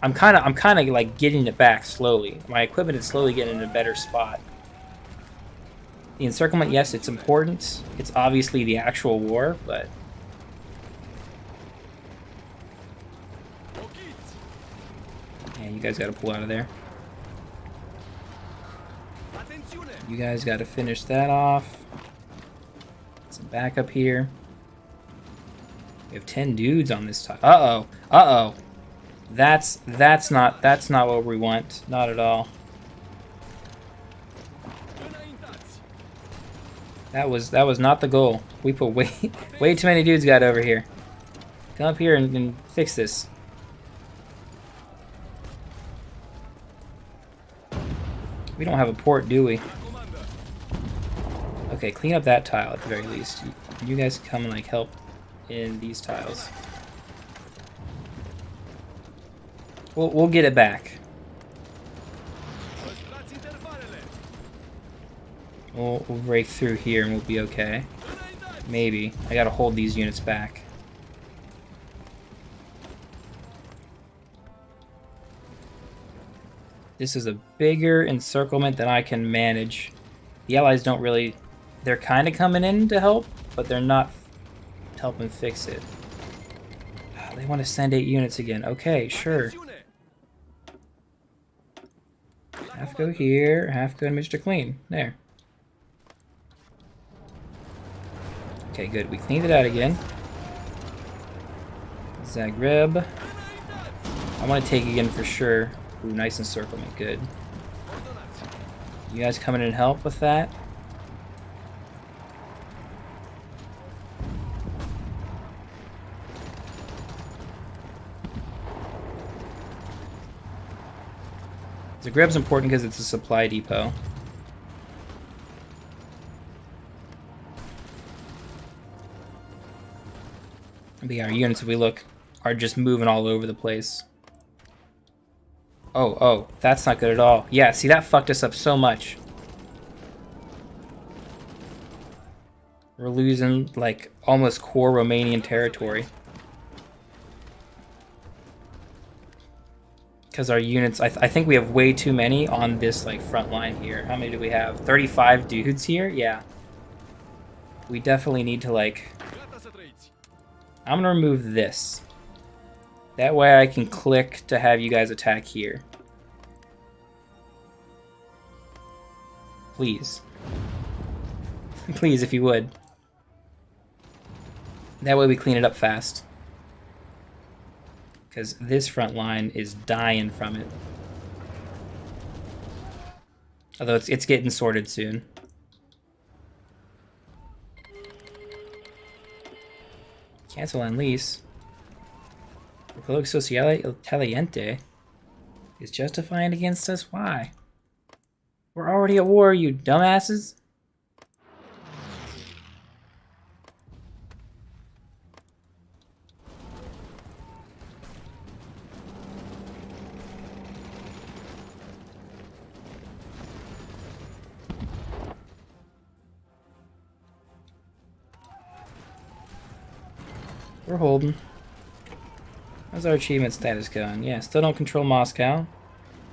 I'm kind of like getting it back slowly. My equipment is slowly getting in a better spot. The encirclement, yes, it's important. It's obviously the actual war, but you guys gotta pull out of there. You guys gotta finish that off. Some backup here. We have 10 dudes on this tile. Uh-oh. Uh-oh. That's not what we want. Not at all. That was not the goal. We put way too many dudes got over here. Come up here and fix this. We don't have a port, do we? Okay, clean up that tile at the very least. You guys come and like help in these tiles. We'll get it back. We'll break through here and we'll be okay. Maybe. I gotta hold these units back. This is a bigger encirclement than I can manage. The allies don't really... They're kind of coming in to help, but they're not helping fix it. They want to send 8 units again. Okay, sure. Half go here, half go to Mr. Clean. There. Okay, good. We cleaned it out again. Zagreb. I want to take again for sure. Ooh, nice encirclement. Good. You guys come in and help with that? Zagreb's important because it's a supply depot. But yeah, our units, if we look, are just moving all over the place. Oh, that's not good at all. Yeah, see, that fucked us up so much. We're losing, like, almost core Romanian territory. Because our units, I think we have way too many on this, like, front line here. How many do we have? 35 dudes here? Yeah. We definitely need to, like... I'm gonna remove this. That way I can click to have you guys attack here. Please. Please, if you would. That way we clean it up fast. Because this front line is dying from it. Although it's getting sorted soon. Cancel on lease. Republic Social Italiente is justifying against us? Why? We're already at war, you dumbasses. We're holding. How's our achievement status going? Yeah, still don't control Moscow.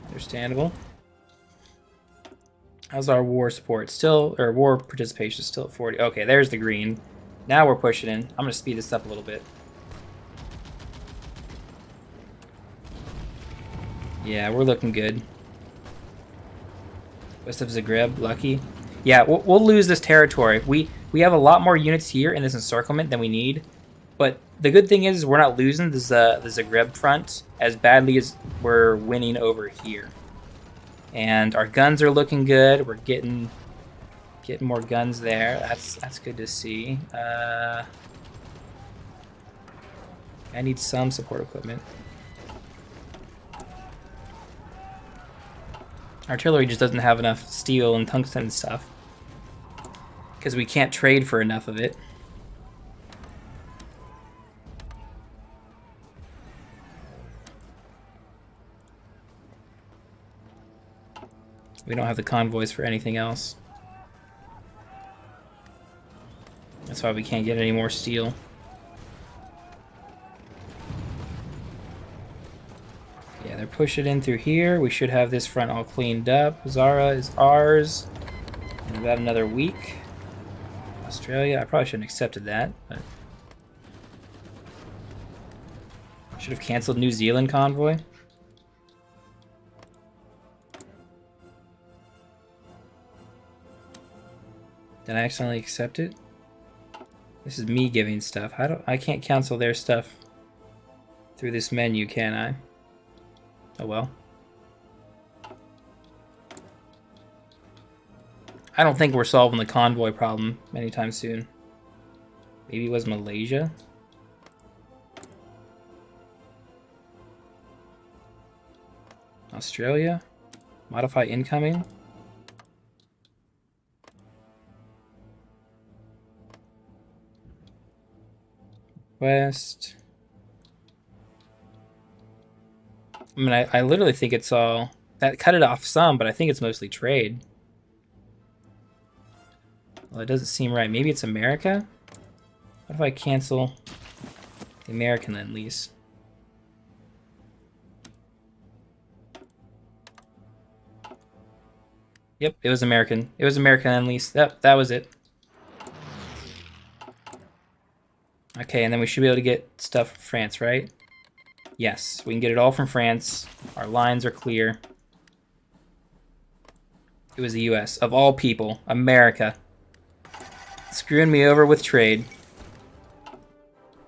Understandable. How's our war support? Still, or war participation still at 40. Okay, there's the green. Now we're pushing in. I'm gonna speed this up a little bit. Yeah, we're looking good. West of Zagreb, lucky. Yeah, we'll lose this territory. We have a lot more units here in this encirclement than we need. But the good thing is we're not losing the Zagreb front as badly as we're winning over here. And our guns are looking good. We're getting more guns there. That's good to see. I need some support equipment. Artillery just doesn't have enough steel and tungsten and stuff. Because we can't trade for enough of it. We don't have the convoys for anything else. That's why we can't get any more steel. Yeah, they're pushing in through here. We should have this front all cleaned up. Zara is ours in about another week. Australia, I probably shouldn't have accepted that, but should have canceled New Zealand convoy. Did I accidentally accept it? This is me giving stuff. I can't cancel their stuff through this menu, can I? Oh well. I don't think we're solving the convoy problem anytime soon. Maybe it was Malaysia? Australia? Modify incoming? West. I mean, I literally think it's all... That cut it off some, but I think it's mostly trade. Well, it doesn't seem right. Maybe it's America? What if I cancel the American Lend-Lease? Yep, it was American. It was American Lend-Lease. Yep, that was it. Okay, and then we should be able to get stuff from France, right? Yes, we can get it all from France. Our lines are clear. It was the US. Of all people, America. Screwing me over with trade.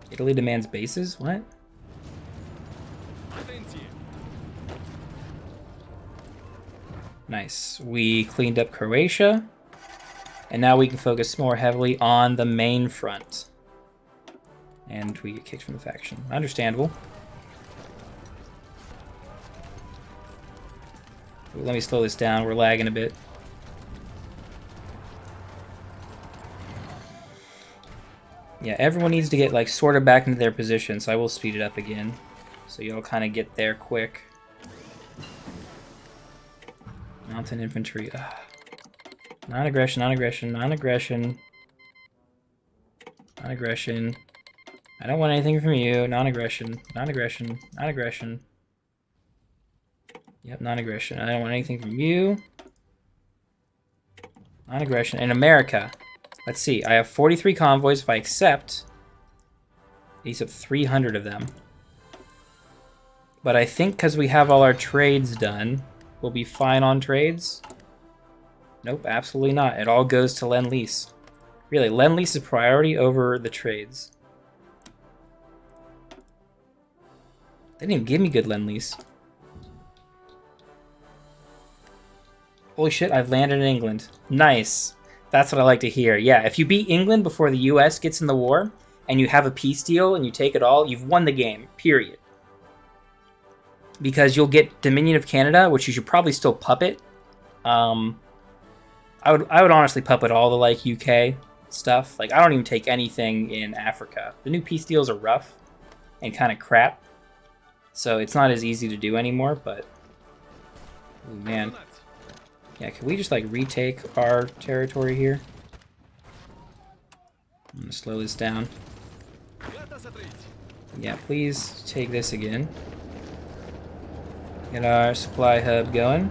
Italy demands bases? What? Nice. We cleaned up Croatia. And now we can focus more heavily on the main front. And we get kicked from the faction. Understandable. Let me slow this down. We're lagging a bit. Yeah, everyone needs to get like sort of back into their position, so I will speed it up again. So you'll kind of get there quick. Mountain infantry. Ugh. Non-aggression, non-aggression, non-aggression. Non-aggression. I don't want anything from you. Non-aggression, non-aggression, non-aggression. Yep, non-aggression. I don't want anything from you. Non-aggression. In America. Let's see. I have 43 convoys. If I accept, these have 300 of them. But I think because we have all our trades done, we'll be fine on trades. Nope, absolutely not. It all goes to Lend-Lease. Really, Lend-Lease is priority over the trades. They didn't even give me good Lend-Lease. Holy shit, I've landed in England. Nice. That's what I like to hear. Yeah, if you beat England before the US gets in the war, and you have a peace deal and you take it all, you've won the game, period. Because you'll get Dominion of Canada, which you should probably still puppet. I would honestly puppet all the like UK stuff. Like I don't even take anything in Africa. The new peace deals are rough and kind of crap. So it's not as easy to do anymore, but oh man. Yeah, can we just like retake our territory here? I'm gonna slow this down. Yeah, please take this again. Get our supply hub going.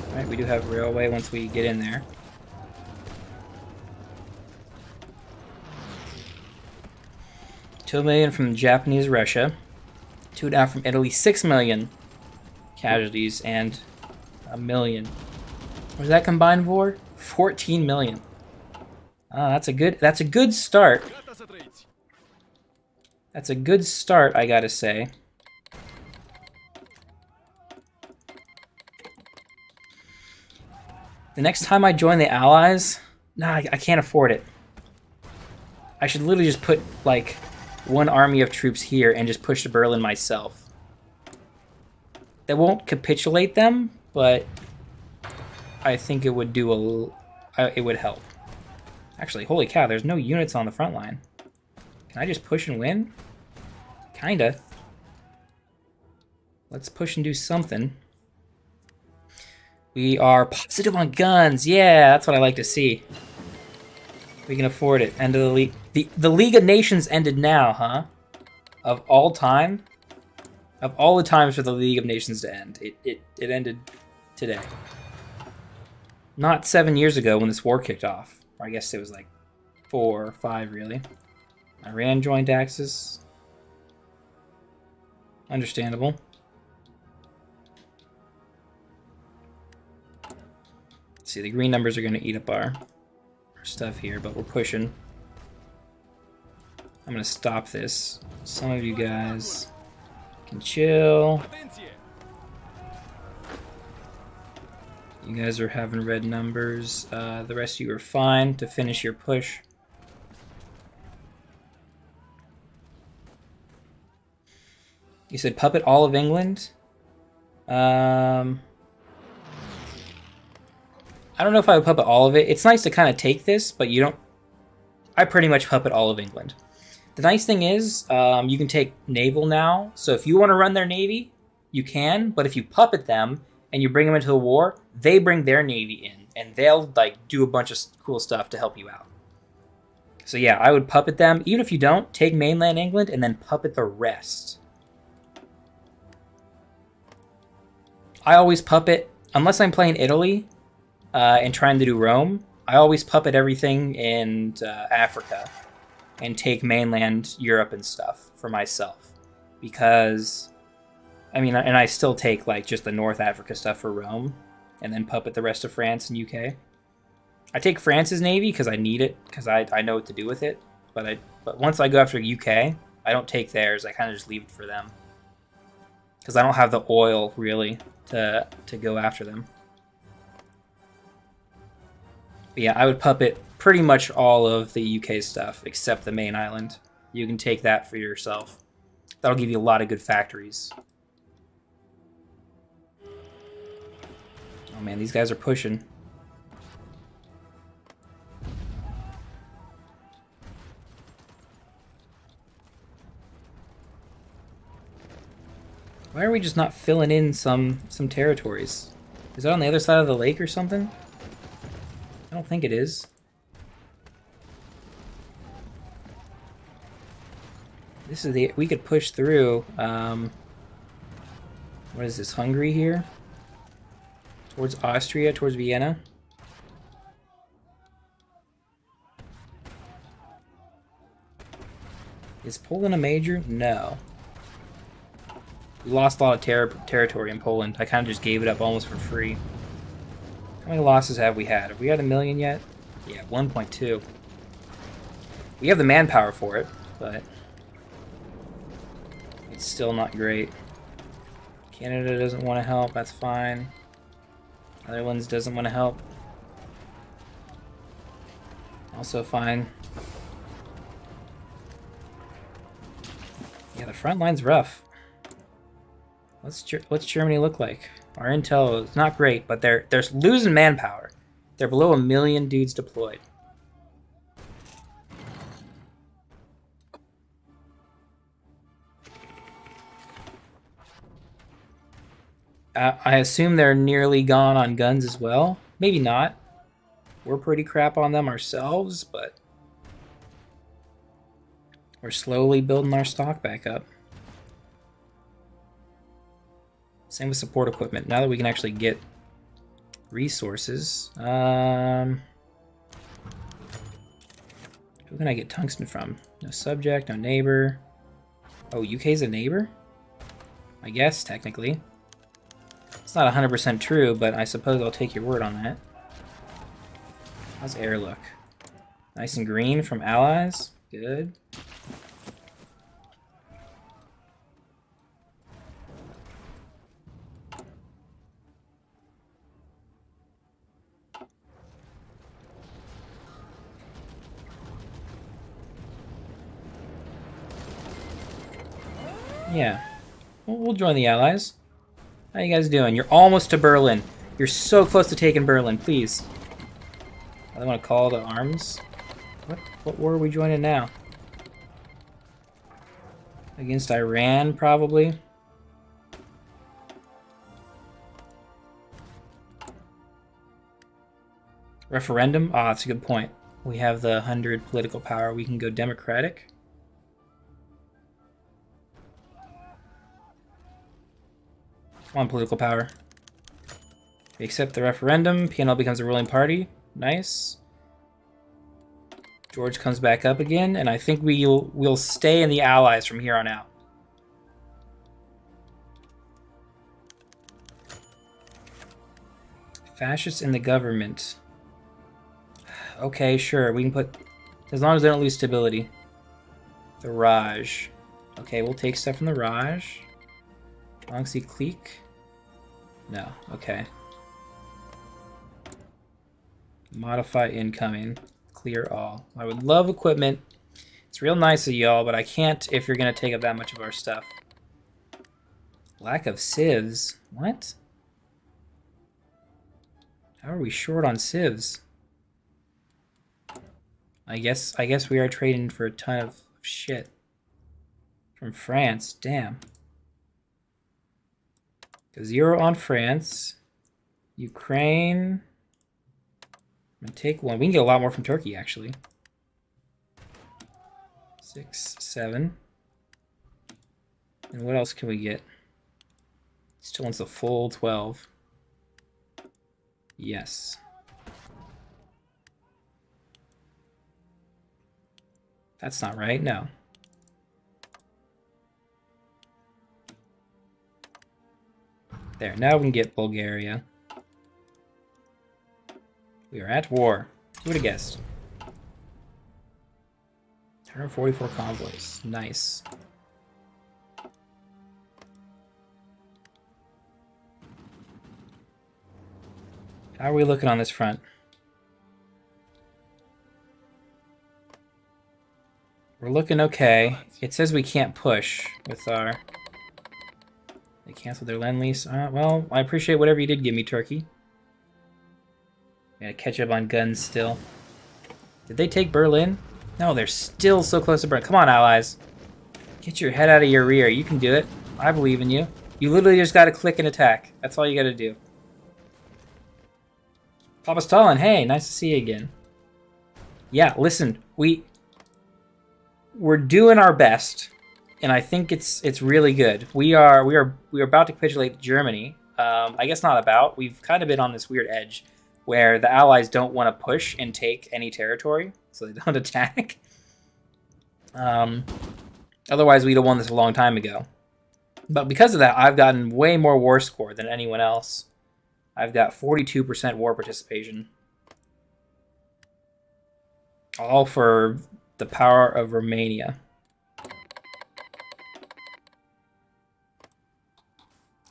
All right, we do have railway once we get in there. $2 million from Japanese Russia. 2.5 from Italy. 6 million casualties and 1 million. Was that combined war? 14 million. That's a good start. That's a good start, I gotta say. The next time I join the Allies, nah, I can't afford it. I should literally just put like one army of troops here and just push to Berlin myself. That won't capitulate them, but I think it would do it would help. Actually, holy cow, there's no units on the front line. Can I just push and win? Kinda. Let's push and do something. We are positive on guns. Yeah, that's what I like to see. We can afford it. End of the league. The League of Nations ended now, huh? Of all time? Of all the times for the League of Nations to end, it ended today. Not 7 years ago when this war kicked off. Or I guess it was like 4 or 5, really. Iran joined Axis. Understandable. Let's see, the green numbers are going to eat up our stuff here, but we're pushing. I'm gonna stop this. Some of you guys can chill. You guys are having red numbers. The rest of you are fine to finish your push. You said puppet all of England? I don't know if I would puppet all of it. It's nice to kind of take this, but you don't... I pretty much puppet all of England. The nice thing is, you can take naval now. So if you want to run their navy, you can. But if you puppet them and you bring them into the war, they bring their navy in. And they'll like do a bunch of cool stuff to help you out. So yeah, I would puppet them. Even if you don't, take mainland England and then puppet the rest. I always puppet, unless I'm playing Italy and trying to do Rome, I always puppet everything in Africa and take mainland Europe and stuff for myself. Because, I mean, and I still take like just the North Africa stuff for Rome and then puppet the rest of France and UK. I take France's navy because I need it, because I know what to do with it. But once I go after UK, I don't take theirs. I kind of just leave it for them. Because I don't have the oil, really, to go after them. But yeah, I would puppet pretty much all of the UK stuff, except the main island. You can take that for yourself. That'll give you a lot of good factories. Oh man, these guys are pushing. Why are we just not filling in some territories? Is that on the other side of the lake or something? I don't think it is. This is the... We could push through... what is this? Hungary here? Towards Austria, towards Vienna. Is Poland a major? No. We lost a lot of territory in Poland. I kind of just gave it up almost for free. How many losses have we had? Have we had 1 million yet? Yeah, 1.2. We have the manpower for it, but it's still not great. Canada doesn't want to help. That's fine. Netherlands doesn't want to help. Also fine. Yeah, the front line's rough. What's Germany look like? Our intel is not great, but they're losing manpower. They're below 1 million dudes deployed. I assume they're nearly gone on guns as well. Maybe not. We're pretty crap on them ourselves, but we're slowly building our stock back up. Same with support equipment. Now that we can actually get resources. Who can I get tungsten from? No subject, no neighbor. Oh, UK's a neighbor? I guess, technically. It's not 100% true, but I suppose I'll take your word on that. How's air look? Nice and green from allies. Good. Yeah. We'll join the Allies. How you guys doing? You're almost to Berlin. You're so close to taking Berlin, please. I want to call to arms. What war are we joining now? Against Iran, probably. Referendum? Ah, that's a good point. We have the 100 political power. We can go democratic. Come on, political power. We accept the referendum. PNL becomes a ruling party. Nice. George comes back up again, and I think we'll stay in the Allies from here on out. Fascists in the government. Okay, sure. We can put... As long as they don't lose stability. The Raj. Okay, we'll take stuff from the Raj. Longsy Clique? No. Okay. Modify incoming. Clear all. I would love equipment. It's real nice of y'all, but I can't if you're going to take up that much of our stuff. Lack of civs. What? How are we short on civs? I guess we are trading for a ton of shit. From France. Damn. 0 on France. Ukraine. I'm gonna take 1. We can get a lot more from Turkey, actually. 6, 7. And what else can we get? Still wants the full 12. Yes. That's not right, no. There, now we can get Bulgaria. We are at war. Who would have guessed? 144 convoys. Nice. How are we looking on this front? We're looking okay. It says we can't push with our... They canceled their Lend-Lease. Well, I appreciate whatever you did give me, Turkey. Gotta catch up on guns still. Did they take Berlin? No, they're still so close to Berlin. Come on, allies. Get your head out of your rear. You can do it. I believe in you. You literally just gotta click and attack. That's all you gotta do. Papa Stalin, hey, nice to see you again. Yeah, listen, we're doing our best, and I think it's really good. We are about to capitulate to Germany. I guess not about. We've kind of been on this weird edge where the Allies don't want to push and take any territory, so they don't attack. Otherwise, we'd have won this a long time ago. But because of that, I've gotten way more war score than anyone else. I've got 42% war participation. All for the power of Romania.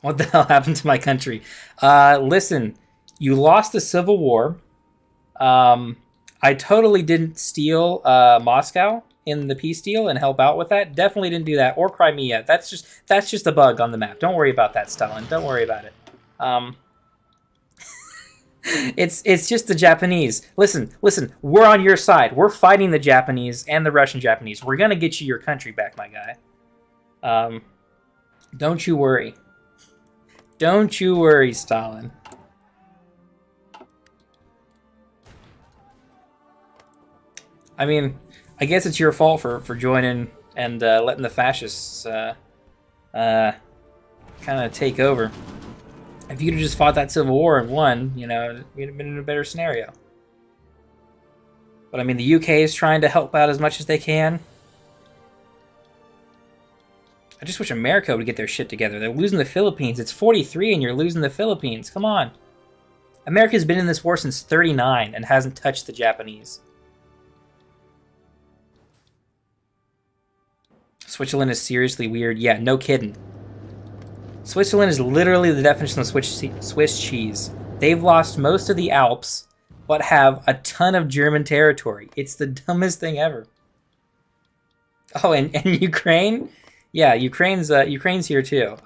What the hell happened to my country? Listen, you lost the Civil War. I totally didn't steal Moscow in the peace deal and help out with that. Definitely didn't do that. Or Crimea. That's just a bug on the map. Don't worry about that, Stalin. Don't worry about it. It's just the Japanese. Listen, we're on your side. We're fighting the Japanese and the Russian Japanese. We're gonna get you your country back, my guy. Don't you worry. Don't you worry, Stalin. I mean, I guess it's your fault for joining and letting the fascists kind of take over. If you'd have just fought that civil war and won, you know, you'd have been in a better scenario. But I mean, the UK is trying to help out as much as they can. I just wish America would get their shit together. They're losing the Philippines. It's 43 and you're losing the Philippines. Come on. America's been in this war since 39 and hasn't touched the Japanese. Switzerland is seriously weird. Yeah, no kidding. Switzerland is literally the definition of Swiss cheese. They've lost most of the Alps, but have a ton of German territory. It's the dumbest thing ever. Oh, and Ukraine? Yeah, Ukraine's here too.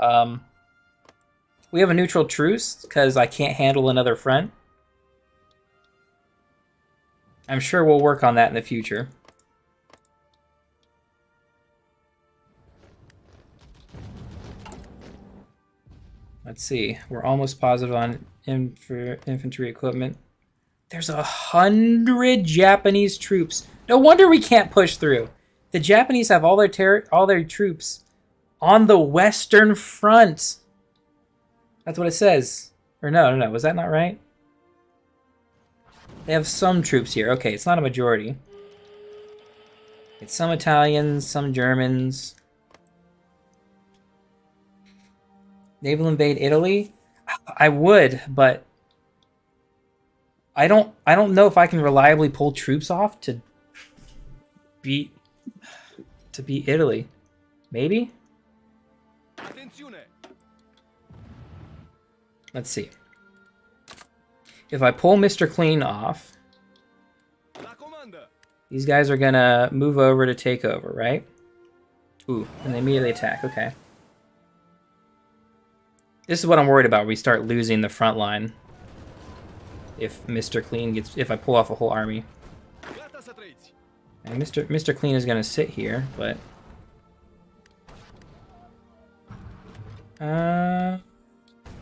We have a neutral truce because I can't handle another front. I'm sure we'll work on that in the future. Let's see. We're almost positive on infantry equipment. There's 100 Japanese troops. No wonder we can't push through. The Japanese have all their troops on the Western Front. That's what it says. Or no. Was that not right? They have some troops here. Okay, it's not a majority. It's some Italians, some Germans. Naval invade Italy? I would, but I don't know if I can reliably pull troops off to beat Italy. Maybe? Let's see. If I pull Mr. Clean off, these guys are gonna move over to take over, right? Ooh, and they immediately attack, okay. This is what I'm worried about, we start losing the front line. If Mr. Clean gets, if I pull off a whole army. And Mr. Clean is gonna sit here, but...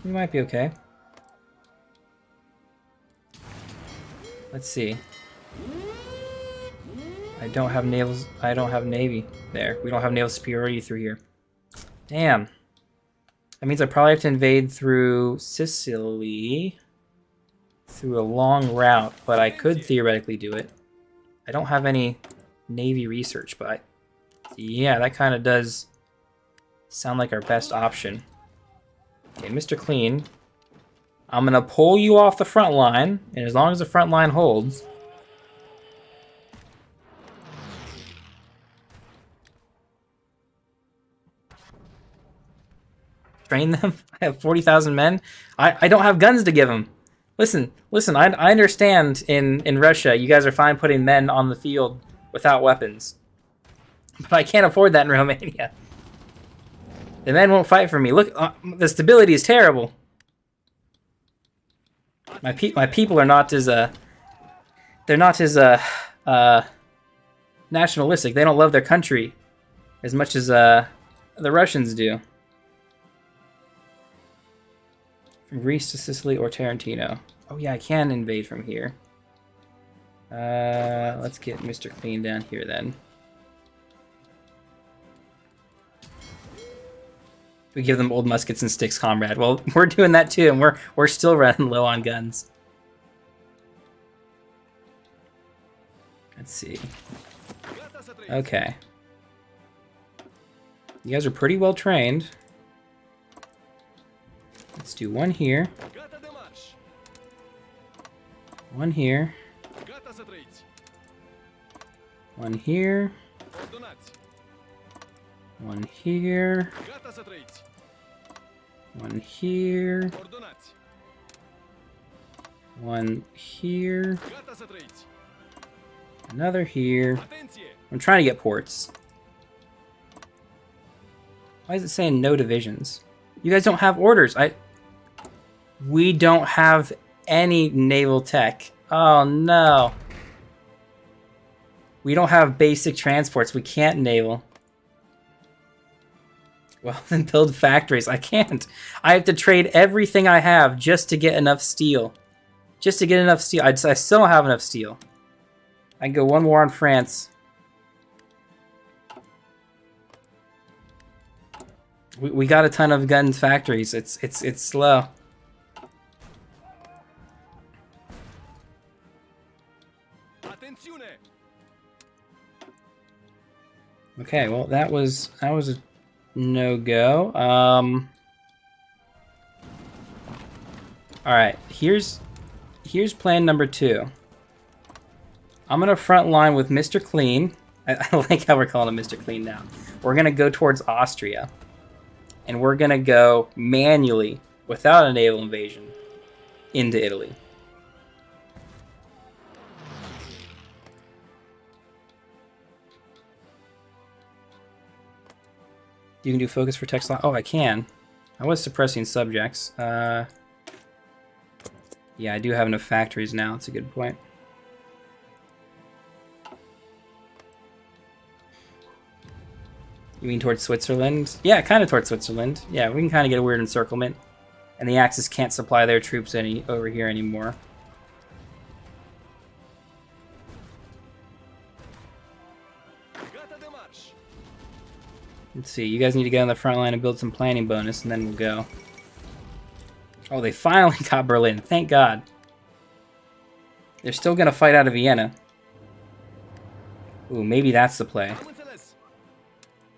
we might be okay. Let's see. I don't have navy there. We don't have naval superiority through here. Damn. That means I probably have to invade through Sicily through a long route, but I could theoretically do it. I don't have any navy research, but yeah, that kind of does sound like our best option. Okay, Mr. Clean. I'm gonna pull you off the front line, and as long as the front line holds... Train them? I have 40,000 men? I don't have guns to give them. Listen, I understand in Russia you guys are fine putting men on the field without weapons. But I can't afford that in Romania. The men won't fight for me. Look, the stability is terrible. My people are not as they're not as nationalistic. They don't love their country as much as the Russians do. From Greece to Sicily or Tarantino. Oh yeah, I can invade from here. Let's get Mr. Clean down here then. We give them old muskets and sticks, comrade. Well, we're doing that too, and we're still running low on guns. Let's see. Okay. You guys are pretty well trained. Let's do one here. One here. One here. One here. One here. One here. Another here. I'm trying to get ports. Why is it saying no divisions? You guys don't have orders. We don't have any naval tech. Oh no. We don't have basic transports. We can't naval. Well, then build factories. I can't. I have to trade everything I have just to get enough steel. Just to get enough steel. I still don't have enough steel. I can go one war on France. We got a ton of gun factories. It's slow. Okay, well that was a no-go. Alright, here's plan number 2. I'm gonna front line with Mr. Clean. I like how we're calling him Mr. Clean now. We're gonna go towards Austria. And we're gonna go manually, without a naval invasion, into Italy. You can do focus for text line. Oh, I can. I was suppressing subjects. Yeah, I do have enough factories now. That's a good point. You mean towards Switzerland? Yeah, kind of towards Switzerland. Yeah, we can kind of get a weird encirclement. And the Axis can't supply their troops over here anymore. Let's see, you guys need to get on the front line and build some planning bonus, and then we'll go. Oh, they finally got Berlin. Thank God. They're still going to fight out of Vienna. Ooh, maybe that's the play.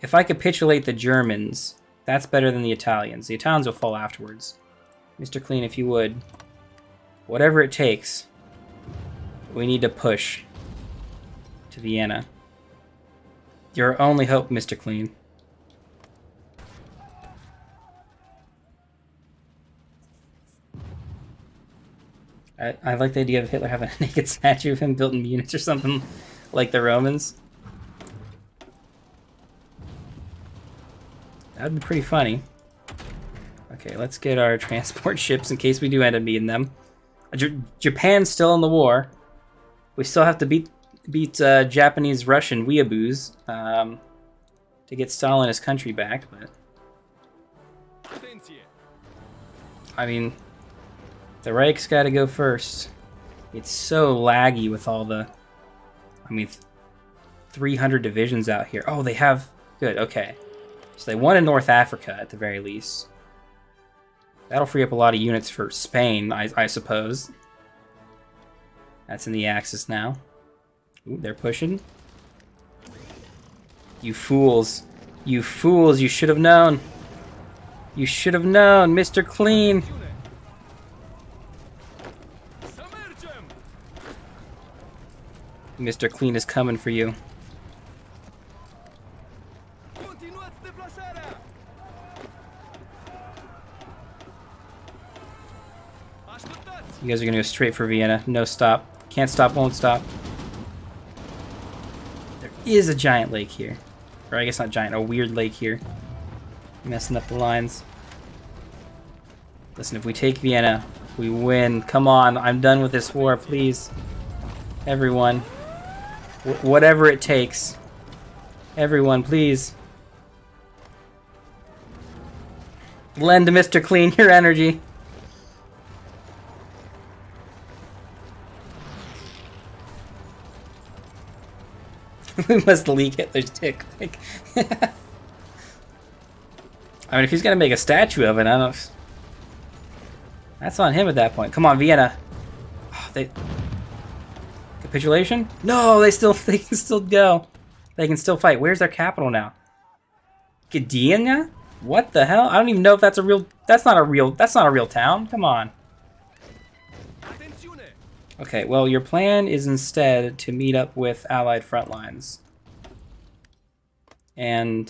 If I capitulate the Germans, that's better than the Italians. The Italians will fall afterwards. Mr. Clean, if you would. Whatever it takes. We need to push to Vienna. Your only hope, Mr. Clean. I like the idea of Hitler having a naked statue of him built in Munich or something like the Romans. That would be pretty funny. Okay, let's get our transport ships in case we do end up needing them. Japan's still in the war. We still have to beat Japanese-Russian weeaboos to get Stalin his country back, but I mean, the Reich's got to go first. It's so laggy with all the, I mean, 300 divisions out here. Oh, they have, good, okay. So they won in North Africa at the very least. That'll free up a lot of units for Spain, I suppose. That's in the Axis now. Ooh, they're pushing. You fools. You fools, you should have known. You should have known, Mr. Clean. Mr. Clean is coming for you. You guys are gonna go straight for Vienna. No stop. Can't stop, won't stop. There is a giant lake here. Or I guess not giant, a weird lake here. Messing up the lines. Listen, if we take Vienna, we win. Come on, I'm done with this war, please. Everyone. Whatever it takes. Everyone, please. Lend to Mr. Clean your energy. We must leak Hitler's dick. I mean, if he's gonna make a statue of it, I don't. That's on him at that point. Come on, Vienna. Oh, they capitulation? No, they can still go. They can still fight. Where's their capital now? Gdynia? What the hell? I don't even know if that's a real. That's not a real town. Come on. Okay, well, your plan is instead to meet up with Allied front lines. And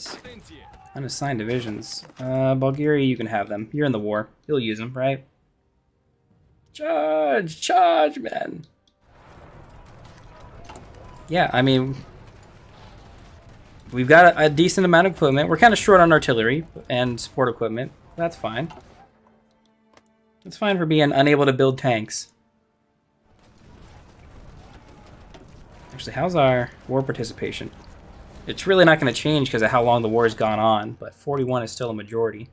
unassigned divisions. Bulgaria, you can have them. You're in the war. You'll use them, right? Charge! Charge, men! Yeah, I mean, we've got a decent amount of equipment. We're kind of short on artillery and support equipment. That's fine. That's fine for being unable to build tanks. Actually, how's our war participation? It's really not going to change because of how long the war has gone on, but 41 is still a majority.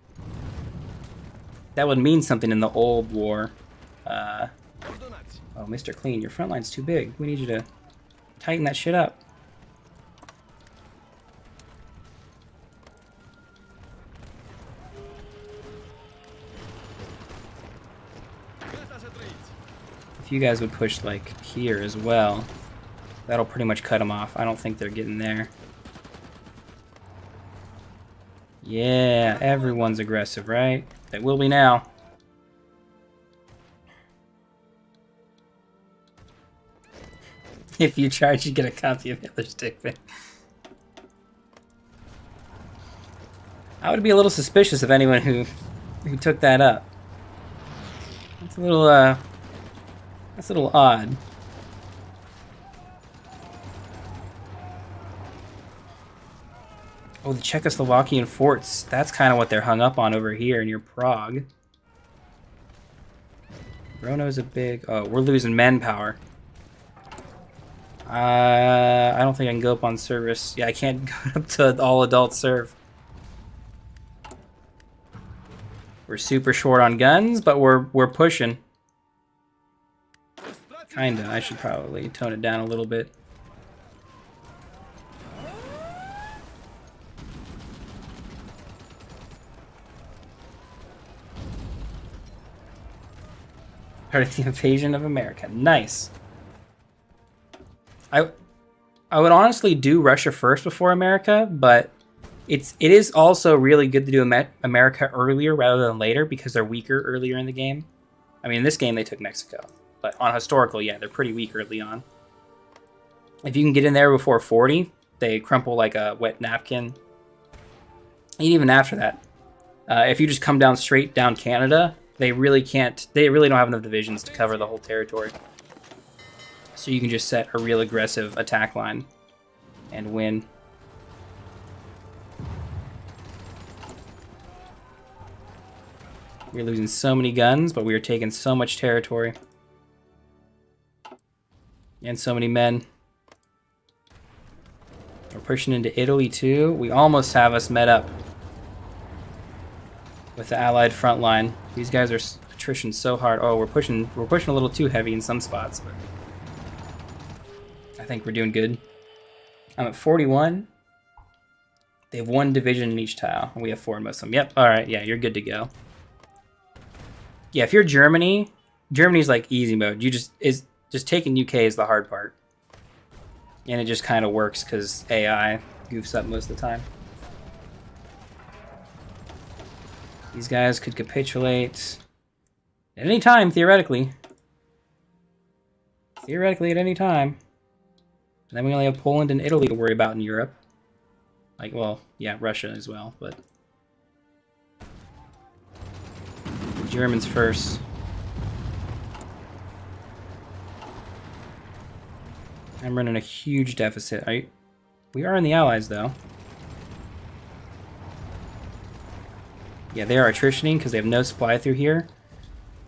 That would mean something in the old war. Oh, Mr. Clean, your front line's too big. We need you to tighten that shit up. If you guys would push, like, here as well, that'll pretty much cut them off. I don't think they're getting there. Yeah, everyone's aggressive, right? They will be now. If you charge, you get a copy of Hitler's dick pic. I would be a little suspicious of anyone who took that up. That's a little odd. Oh, the Czechoslovakian forts. That's kind of what they're hung up on over here near Prague. Brno's a big... Oh, we're losing manpower. I don't think I can go up on service. Yeah, I can't go up to all adult serve. We're super short on guns, but we're pushing. Kinda. I should probably tone it down a little bit. Part of the invasion of America. Nice. I would honestly do Russia first before America, but it is also really good to do America earlier rather than later because they're weaker earlier in the game. I mean, in this game they took Mexico, but on historical, yeah, they're pretty weak early on. If you can get in there before 40, they crumple like a wet napkin. And even after that, if you just come down straight down Canada, they really can't. They really don't have enough divisions to cover the whole territory. So you can just set a real aggressive attack line and win. We're losing so many guns, but we are taking so much territory. And so many men. We're pushing into Italy too. We almost have us met up with the Allied front line. These guys are attrition so hard. Oh, we're pushing a little too heavy in some spots, but I think we're doing good. I'm at 41. They have 1 division in each tile. We have 4 in most of them. Yep. All right. Yeah, you're good to go. Yeah, if you're Germany, Germany's like easy mode. You just taking UK is the hard part, and it just kind of works because AI goofs up most of the time. These guys could capitulate at any time, theoretically. Theoretically, at any time. And then we only have Poland and Italy to worry about in Europe. Like, well, yeah, Russia as well, but Germans first. I'm running a huge deficit. We are in the Allies, though. Yeah, they are attritioning because they have no supply through here.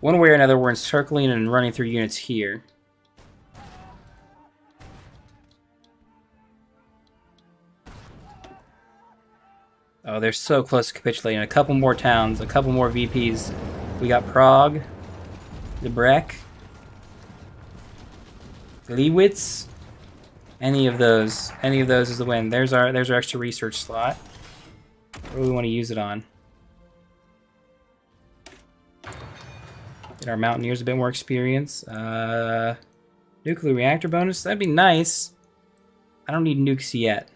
One way or another, we're encircling and running through units here. Oh, they're so close to capitulating. A couple more towns, a couple more VPs. We got Prague, Debrek, Gliwice. Any of those is the win. There's our extra research slot. What do we want to use it on? Get our Mountaineers a bit more experience. Nuclear reactor bonus, that'd be nice. I don't need nukes yet.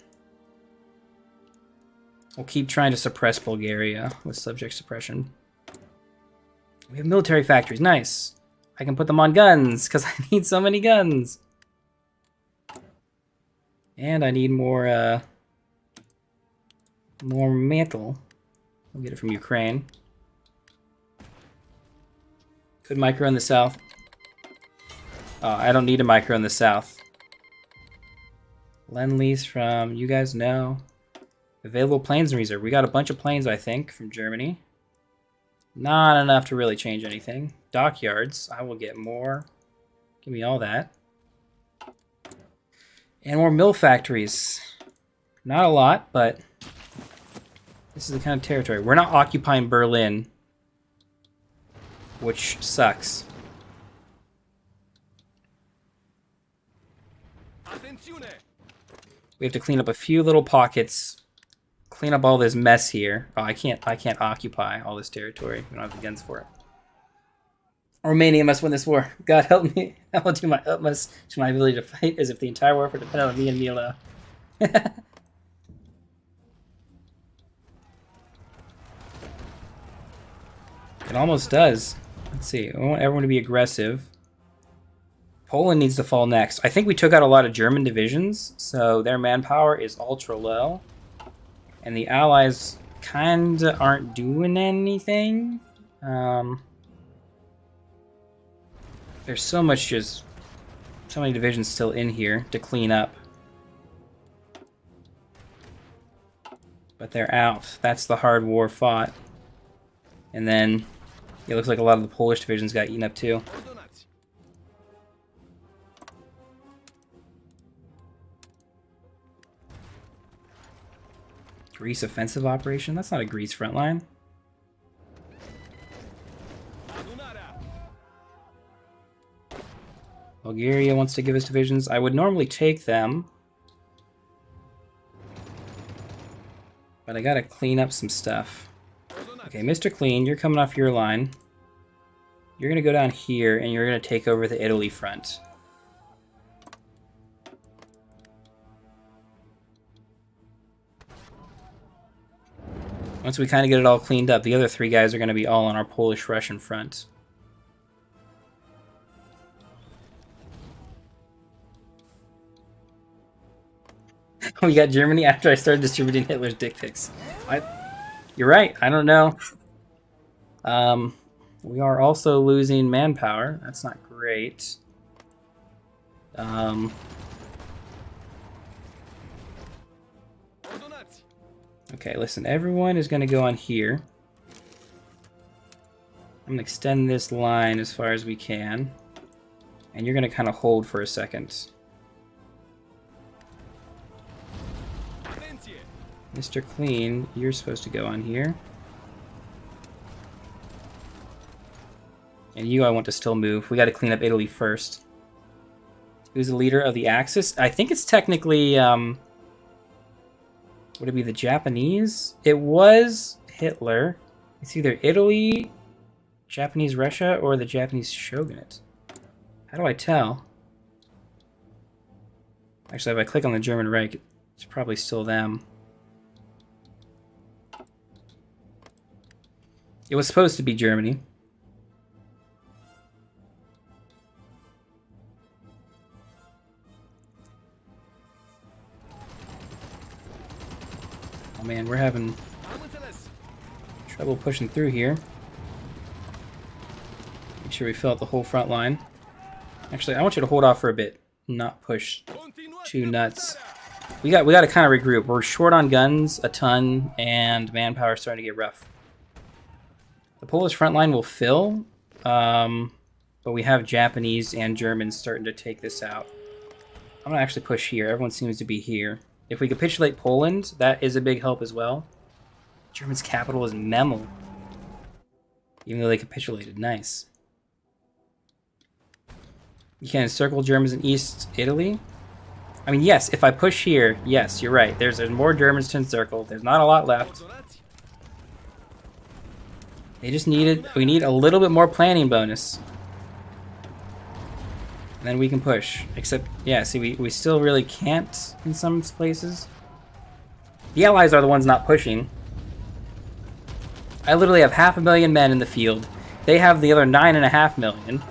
We'll keep trying to suppress Bulgaria with subject suppression. We have military factories, nice. I can put them on guns, because I need so many guns. And I need more metal. We'll get it from Ukraine. Could micro in the south. Oh, I don't need a micro in the south. Lend-lease from, you guys know. Available planes in reserve. We got a bunch of planes, I think, from Germany. Not enough to really change anything. Dockyards. I will get more. Give me all that. And more mill factories. Not a lot, but this is the kind of territory. We're not occupying Berlin, which sucks. We have to clean up a few little pockets. Clean up all this mess here. Oh, I can't occupy all this territory. We don't have the guns for it. Romania must win this war. God help me. I will do my utmost to my ability to fight as if the entire war depended on me and me alone. It almost does. Let's see. I want everyone to be aggressive. Poland needs to fall next. I think we took out a lot of German divisions, so their manpower is ultra low. And the Allies kinda aren't doing anything. There's so many divisions still in here to clean up. But they're out. That's the hard war fought. And then it looks like a lot of the Polish divisions got eaten up too. Greece offensive operation? That's not a Greece front line. Bulgaria wants to give us divisions. I would normally take them, but I gotta clean up some stuff. Okay, Mr. Clean, you're coming off your line. You're gonna go down here, and you're gonna take over the Italy front. Once we kind of get it all cleaned up, the other 3 guys are going to be all on our Polish-Russian front. We got Germany after I started distributing Hitler's dick pics. You're right. I don't know. We are also losing manpower. That's not great. Okay, listen. Everyone is going to go on here. I'm going to extend this line as far as we can. And you're going to kind of hold for a second. Mr. Clean, you're supposed to go on here. And you, I want to still move. We got to clean up Italy first. Who's the leader of the Axis? I think it's technically, would it be the Japanese? It was Hitler. It's either Italy, Japanese Russia, or the Japanese Shogunate. How do I tell? Actually, if I click on the German Reich, it's probably still them. It was supposed to be Germany. Oh man, we're having trouble pushing through here. Make sure we fill out the whole front line. Actually, I want you to hold off for a bit, not push too nuts. We got to kind of regroup. We're short on guns a ton, and manpower is starting to get rough. The Polish front line will fill, but we have Japanese and Germans starting to take this out. I'm gonna actually push here. Everyone seems to be here. If we capitulate Poland, that is a big help as well. German's capital is Memel. Even though they capitulated. Nice. You can encircle Germans in East Italy. I mean, yes, if I push here, yes, you're right. There's more Germans to encircle. There's not a lot left. They just we need a little bit more planning bonus. And then we can push. Except, yeah, see, we still really can't in some places. The Allies are the ones not pushing. I literally have 500,000 men in the field. They have the other 9.5 million.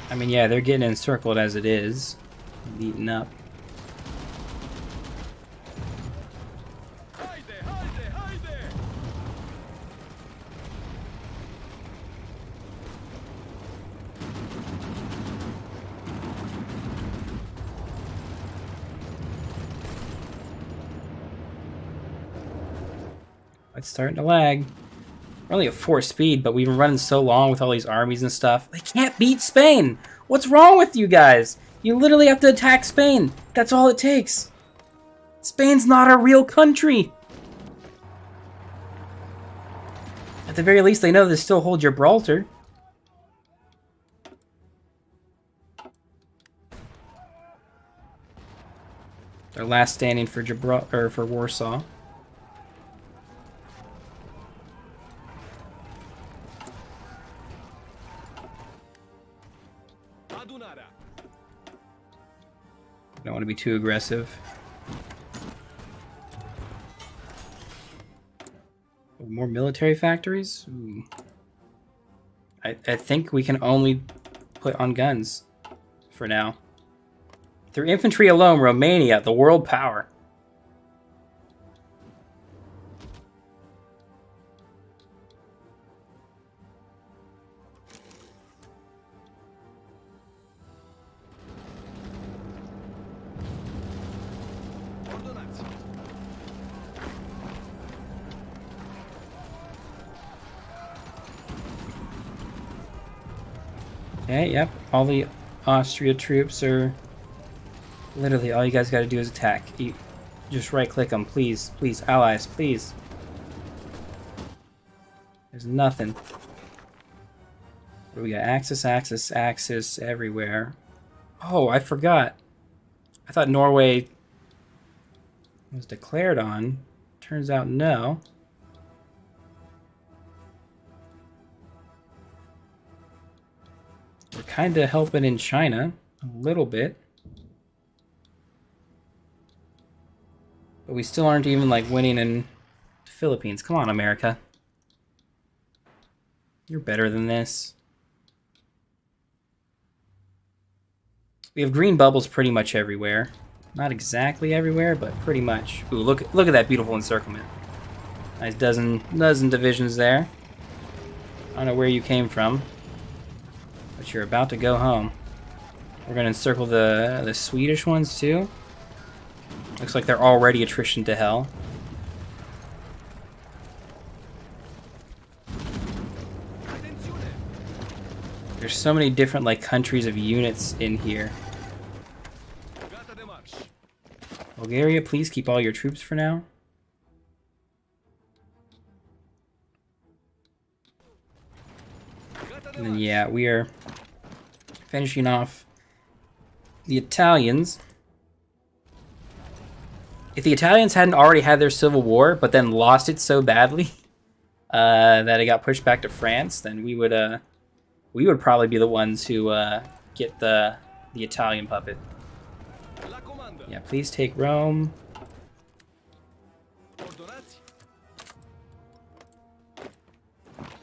I mean, yeah, they're getting encircled as it is. Beaten up. It's starting to lag. We're only at 4 speed, but we've been running so long with all these armies and stuff. They can't beat Spain! What's wrong with you guys? You literally have to attack Spain. That's all it takes. Spain's not a real country. At the very least, they know they still hold Gibraltar. Their last standing for Gibraltar, or for Warsaw. Don't want to be too aggressive. More military factories? Ooh. I think we can only put on guns for now. Through infantry alone, Romania, the world power. Okay, yep. All the Austria troops are... Literally, all you guys gotta do is attack. You just right-click them, please. Please, allies, please. There's nothing. What do we got? Axis, Axis, Axis everywhere. Oh, I forgot. I thought Norway was declared on. Turns out no. We're kind of helping in China a little bit. But we still aren't even, like, winning in the Philippines. Come on, America. You're better than this. We have green bubbles pretty much everywhere. Not exactly everywhere, but pretty much. Ooh, look at that beautiful encirclement. Nice dozen divisions there. I don't know where you came from, but you're about to go home. We're gonna encircle the Swedish ones too. Looks like they're already attrition to hell. There's so many different like countries of units in here. Bulgaria, please keep all your troops for now. And then yeah, we are finishing off the Italians. If the Italians hadn't already had their civil war, but then lost it so badly that it got pushed back to France, then we would probably be the ones who get the Italian puppet. Yeah, please take Rome.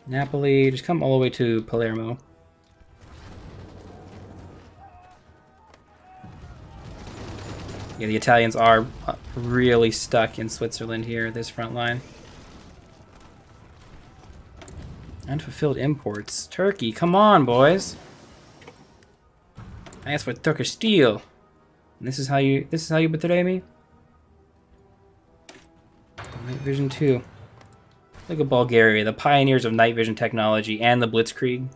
Napoli, just come all the way to Palermo. Yeah, the Italians are really stuck in Switzerland here, this front line. Unfulfilled imports. Turkey, come on, boys. I asked for Turkish steel. And this is how you betray me? Night Vision 2. Look at Bulgaria, the pioneers of night vision technology and the Blitzkrieg.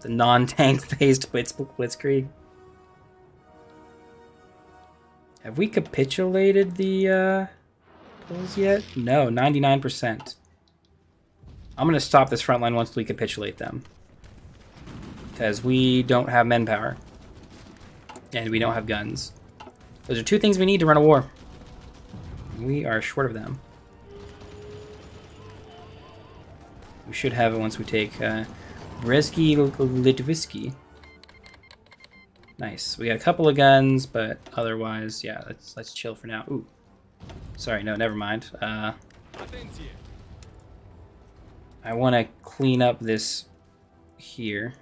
The non-tank based Blitzkrieg. Have we capitulated the Poles yet? No, 99%. I'm going to stop this front line once we capitulate them. Because we don't have manpower. And we don't have guns. Those are two things we need to run a war. We are short of them. We should have it once we take Brzeski Litvisky. Nice. We got a couple of guns, but otherwise, yeah, let's chill for now. Ooh. Sorry, no, never mind. I want to clean up this here.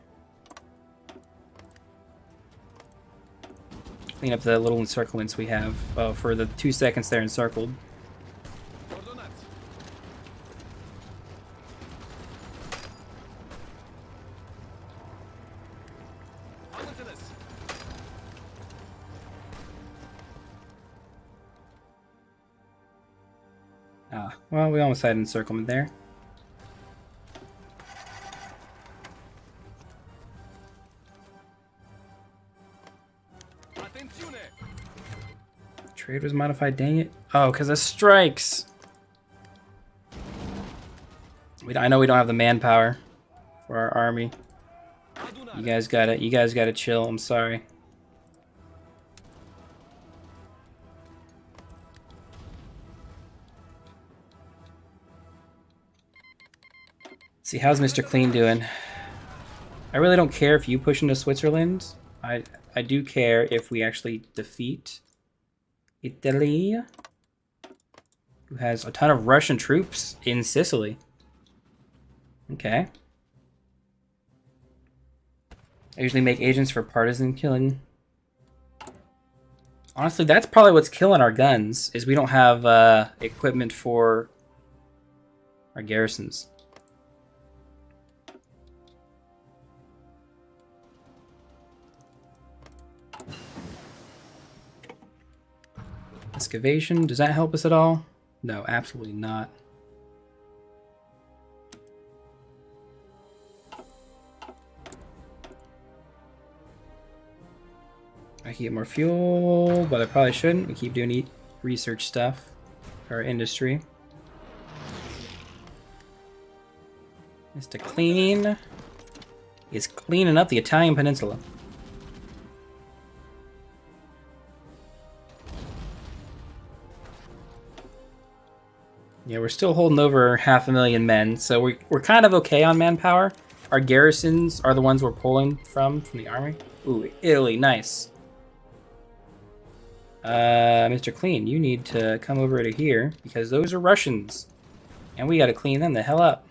Clean up the little encirclements we have for the 2 seconds they're encircled. Well, we almost had encirclement there. Trade was modified, dang it. Oh, because of strikes. I know we don't have the manpower for our army. You guys gotta chill, I'm sorry. See, how's Mr. Clean doing? I really don't care if you push into Switzerland. I do care if we actually defeat Italy, who has a ton of Russian troops in Sicily. Okay. I usually make agents for partisan killing. Honestly, that's probably what's killing our guns, is we don't have equipment for our garrisons. Excavation, does that help us at all? No, absolutely not. I can get more fuel, but I probably shouldn't. We keep doing research stuff for our industry. Mr. Clean is cleaning up the Italian peninsula. Yeah, we're still holding over 500,000 men, so we're kind of okay on manpower. Our garrisons are the ones we're pulling from the army. Ooh, Italy, nice. Mr. Clean, you need to come over to here because those are Russians. And we gotta clean them the hell up.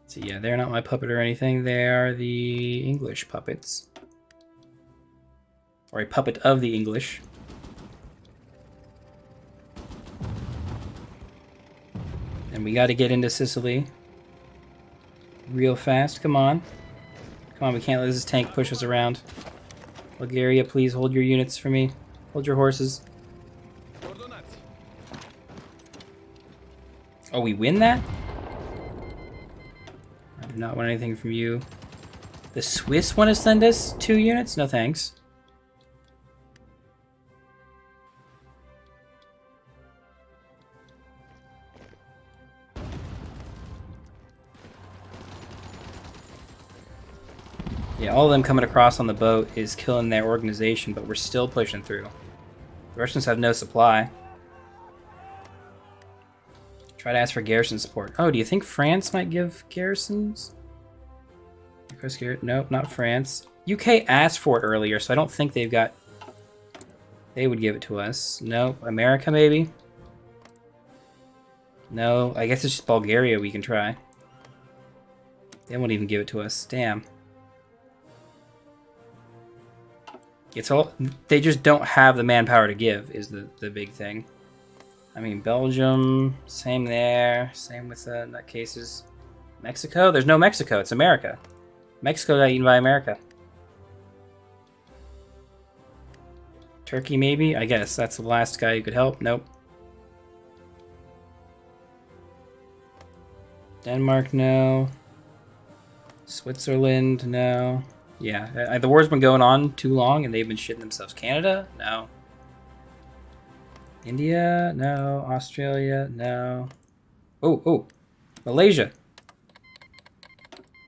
So yeah, they're not my puppet or anything. They are the English puppets. Or a puppet of the English. And we gotta get into Sicily. Real fast, come on. Come on, we can't let this tank push us around. Bulgaria, please hold your units for me. Hold your horses. Oh, we win that? I do not want anything from you. The Swiss want to send us 2 units? No thanks. Yeah, all of them coming across on the boat is killing their organization, but we're still pushing through. The Russians have no supply. Try to ask for garrison support. Oh, do you think France might give garrisons? Nope, not France. UK asked for it earlier, so I don't think they've got... They would give it to us. Nope. America, maybe? No, I guess it's just Bulgaria we can try. They won't even give it to us. Damn. It's all... They just don't have the manpower to give, is the big thing. I mean, Belgium, same there. Same with nutcases. Mexico? There's no Mexico. It's America. Mexico got eaten by America. Turkey, maybe? I guess. That's the last guy who could help. Nope. Denmark, no. Switzerland, no. Yeah, the war's been going on too long and they've been shitting themselves. Canada? No. India? No. Australia? No. Oh. Malaysia.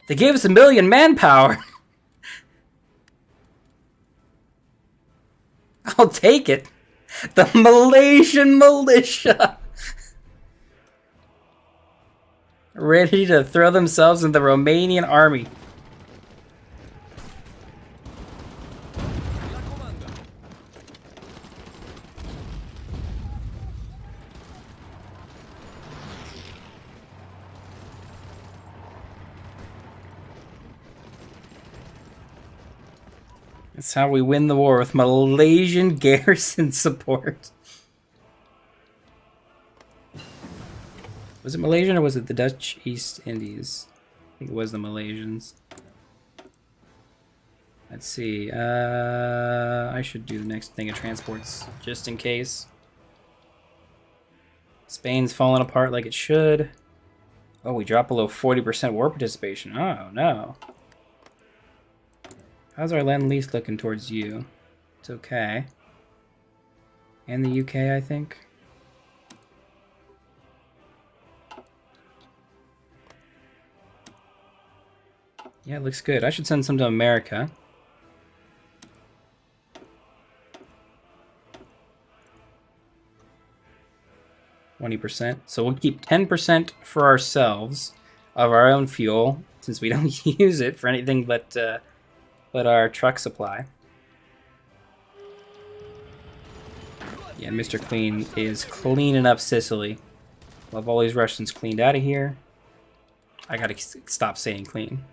They gave us 1 million manpower. I'll take it. The Malaysian militia. Ready to throw themselves in the Romanian army. That's how we win the war, with Malaysian garrison support. Was it Malaysian or was it the Dutch East Indies? I think it was the Malaysians. Let's see. I should do the next thing of transports just in case. Spain's falling apart like it should. Oh, we dropped below 40% war participation. Oh, no. How's our Lend-Lease looking towards you? It's okay. And the UK, I think. Yeah, it looks good. I should send some to America. %. So we'll keep 10% for ourselves of our own fuel, since we don't use it for anything but our truck supply. Yeah, Mr. Clean is cleaning up Sicily. Love all these Russians cleaned out of here. I gotta stop saying clean.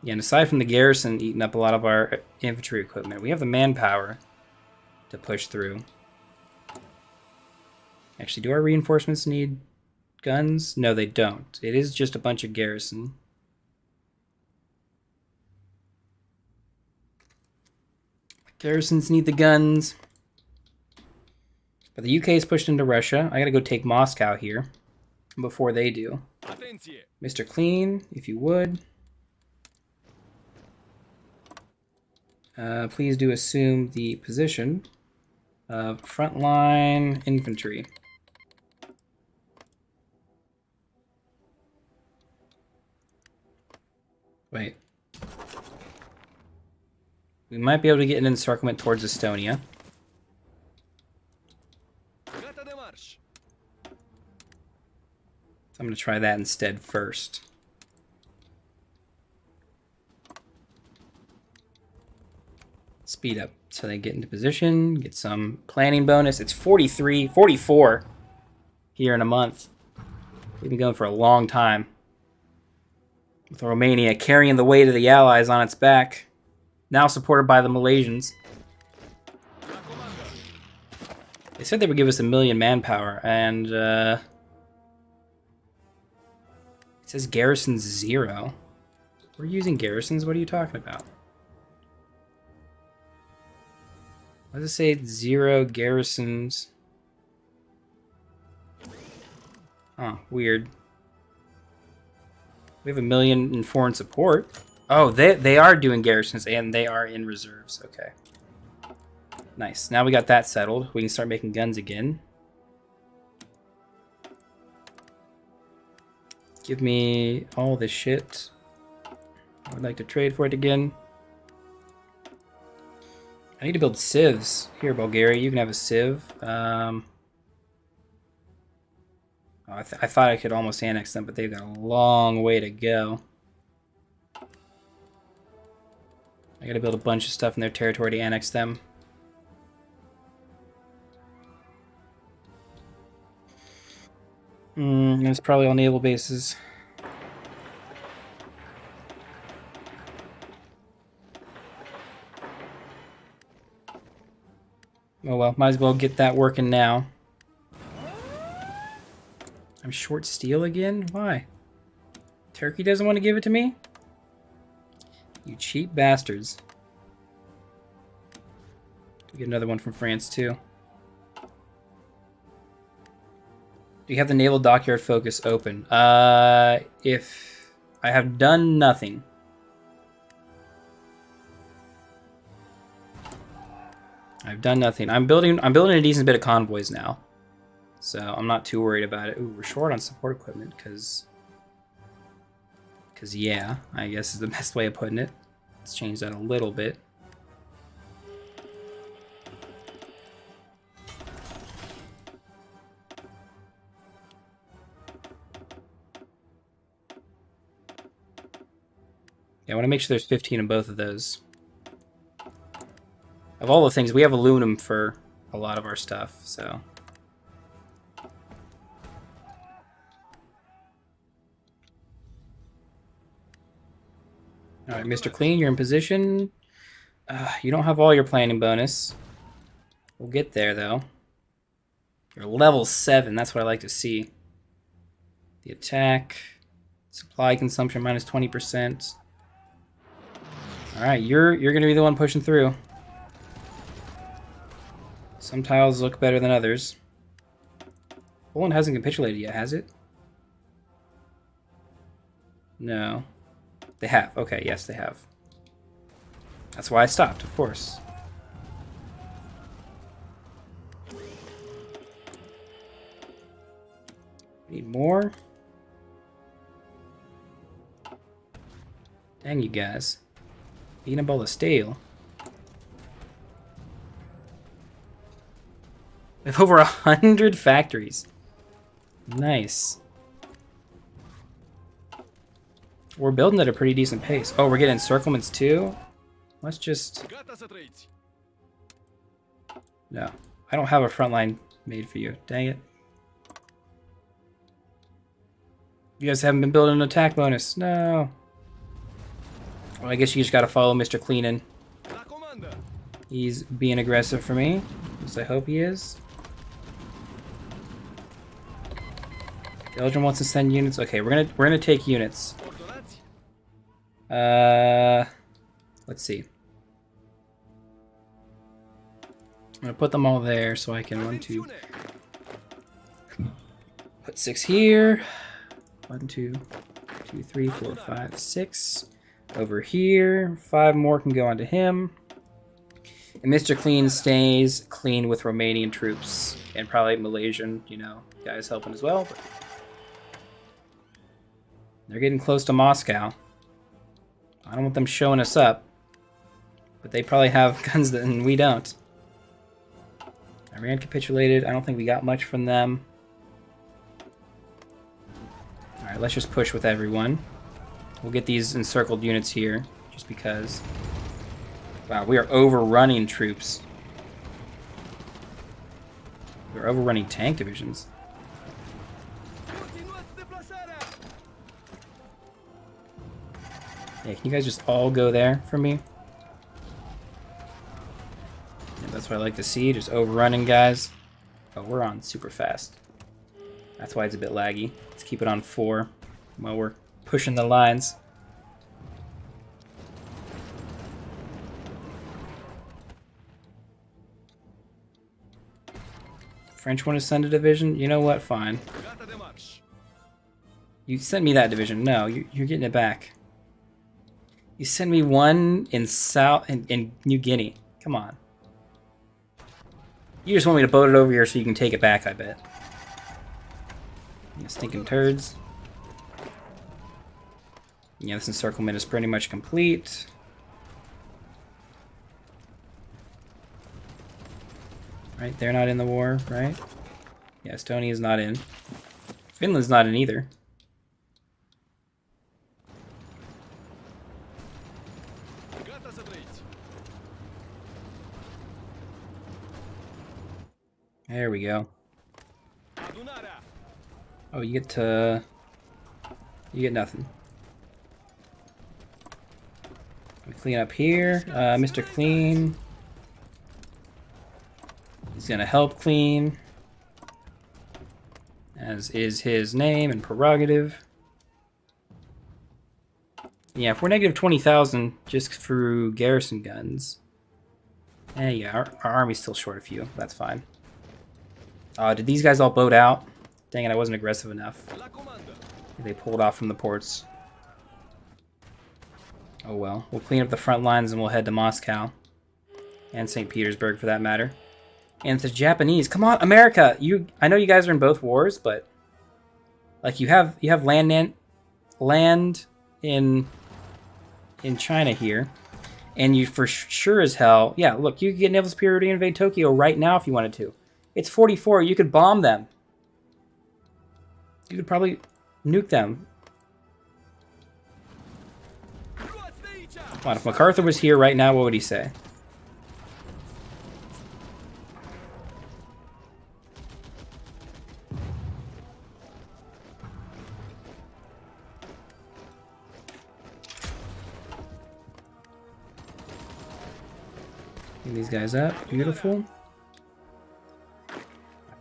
Yeah, and aside from the garrison eating up a lot of our infantry equipment, we have the manpower to push through. Actually, do our reinforcements need guns? No, they don't. It is just a bunch of garrison. Garrisons need the guns. But the UK is pushed into Russia. I gotta go take Moscow here before they do. Mr. Clean, if you would. Please do assume the position of frontline infantry. Wait. We might be able to get an encirclement towards Estonia. So I'm going to try that instead first. Speed up so they get into position, get some planning bonus. It's 43, 44 here in a month. We've been going for a long time. With Romania carrying the weight of the Allies on its back. Now supported by the Malaysians. They said they would give us 1 million manpower, and it says garrisons 0. We're using garrisons? What are you talking about? Why does it say 0 garrisons? Oh, weird. We have 1 million in foreign support. Oh, they are doing garrisons, and they are in reserves. Okay. Nice. Now we got that settled. We can start making guns again. Give me all this shit. I would like to trade for it again. I need to build civs. Here, Bulgaria, you can have a civ. I thought I could almost annex them, but they've got a long way to go. I gotta build a bunch of stuff in their territory to annex them. It's probably all naval bases. Oh well, might as well get that working now. I'm short steel again? Why? Turkey doesn't want to give it to me? You cheap bastards. We get another one from France too. Do you have the naval dockyard focus open? If I have done nothing. I've done nothing. I'm building a decent bit of convoys now. So I'm not too worried about it. Ooh, we're short on support equipment because yeah, I guess is the best way of putting it. Let's change that a little bit. Yeah, I want to make sure there's 15 in both of those. Of all the things, we have aluminum for a lot of our stuff, so. Alright, Mr. Clean, you're in position. You don't have all your planning bonus. We'll get there, though. You're level 7, that's what I like to see. The attack. Supply consumption minus 20%. Alright, you're going to be the one pushing through. Some tiles look better than others. Poland hasn't capitulated yet, has it? No. They have. Okay, yes, they have. That's why I stopped, of course. Need more? Dang you guys. Eating a bowl of steel. We have over 100 factories. Nice. We're building at a pretty decent pace. Oh, we're getting encirclements too? Let's just... No. I don't have a front line made for you. Dang it. You guys haven't been building an attack bonus. No. Well, I guess you just gotta follow Mr. Cleanin. He's being aggressive for me. At least I hope he is. Belgium wants to send units. Okay, we're gonna take units. Let's see. I'm gonna put them all there so I can put 6 here. 1, 2, 2, 3, 4, 5, 6. Over here. 5 more can go onto him. And Mr. Clean stays clean with Romanian troops and probably Malaysian, you know, guys helping as well. But they're getting close to Moscow. I don't want them showing us up. But they probably have guns that and we don't. Iran capitulated. I don't think we got much from them. Alright, let's just push with everyone. We'll get these encircled units here, just because. Wow, we are overrunning troops. We're overrunning tank divisions. Yeah, can you guys just all go there for me? Yeah, that's what I like to see, just overrunning guys. Oh, we're on super fast. That's why it's a bit laggy. Let's keep it on 4 while we're pushing the lines. French want to send a division? You know what? Fine. You sent me that division. No, you're getting it back. You sent me one in in New Guinea. Come on. You just want me to boat it over here so you can take it back, I bet. You stinking turds. Yeah, this encirclement is pretty much complete. Right, they're not in the war, right? Yeah, Estonia's not in. Finland's not in either. There we go. Oh, you get nothing. We clean up here. Mr. Clean. He's gonna help clean, as is his name and prerogative. Yeah, if we're negative 20,000 just through garrison guns. Yeah, our army's still short a few. That's fine. Did these guys all boat out? Dang it, I wasn't aggressive enough. They pulled off from the ports. Oh well. We'll clean up the front lines and we'll head to Moscow. And St. Petersburg, for that matter. And the Japanese. Come on, America! I know you guys are in both wars, but... Like, you have land in China here. And you for sure as hell... Yeah, look, you could get naval superiority and invade Tokyo right now if you wanted to. It's 44. You could bomb them. You could probably nuke them. Come on, if MacArthur was here right now, what would he say? Get these guys up. Beautiful.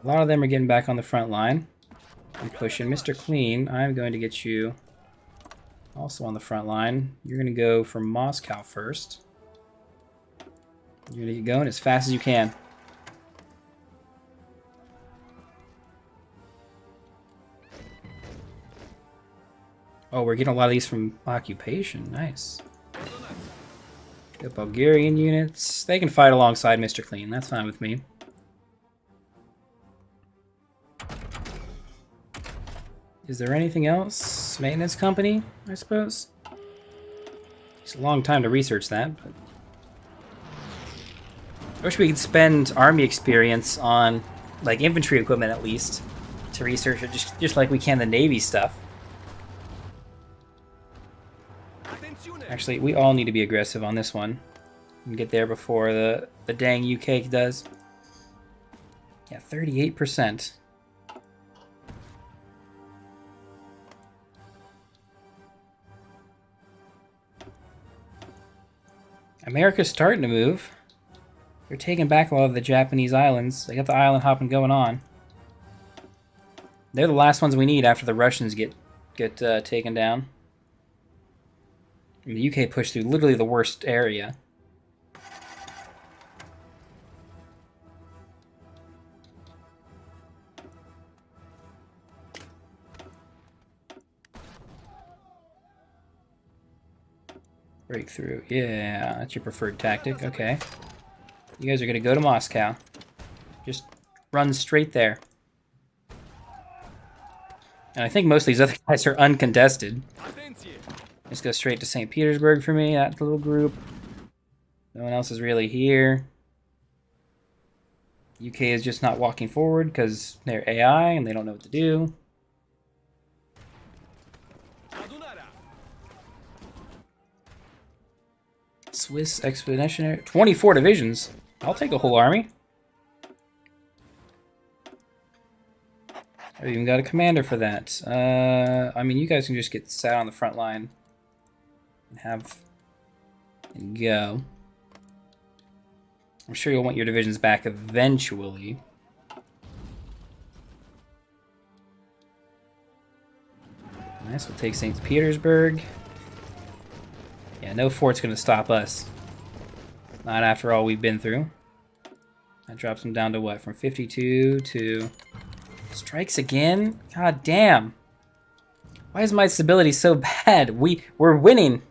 A lot of them are getting back on the front line. I'm pushing. Mr. Clean, I'm going to get you also on the front line. You're going to go for Moscow first. You're going to get going as fast as you can. Oh, we're getting a lot of these from occupation. Nice. Got Bulgarian units. They can fight alongside Mr. Clean. That's fine with me. Is there anything else? Maintenance company, I suppose? It's a long time to research that, but... I wish we could spend army experience on, like, infantry equipment at least, to research it, just like we can the Navy stuff. Actually, we all need to be aggressive on this one. And get there before the dang UK does. Yeah, 38%. America's starting to move. They're taking back a lot of the Japanese islands. They got the island hopping going on. They're the last ones we need after the Russians get taken down. And the UK pushed through literally the worst area. Breakthrough. Yeah, that's your preferred tactic. Okay. You guys are going to go to Moscow. Just run straight there. And I think most of these other guys are uncontested. Just go straight to St. Petersburg for me, that little group. No one else is really here. UK is just not walking forward because they're AI and they don't know what to do. Swiss Expeditionary. 24 divisions. I'll take a whole army. I've even got a commander for that. I mean, you guys can just get sat on the front line and go. I'm sure you'll want your divisions back eventually. Nice, we'll take St. Petersburg. Yeah, no fort's gonna stop us. Not after all we've been through. That drops them down to what? From 52 to... Strikes again? God damn. Why is my stability so bad? We're winning.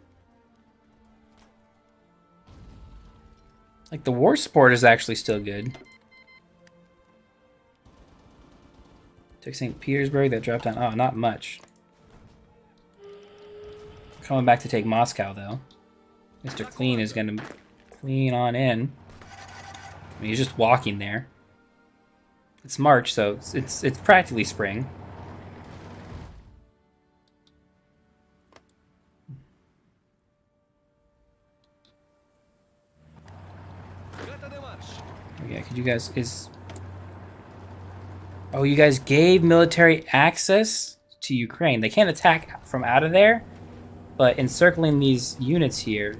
Like, the war sport is actually still good. Took St. Petersburg, that dropped down. Oh, not much. Coming back to take Moscow, though. Mr. Clean is gonna clean on in. I mean, he's just walking there. It's March, so it's practically spring. Yeah, could you guys Oh, you guys gave military access to Ukraine. They can't attack from out of there, but encircling these units here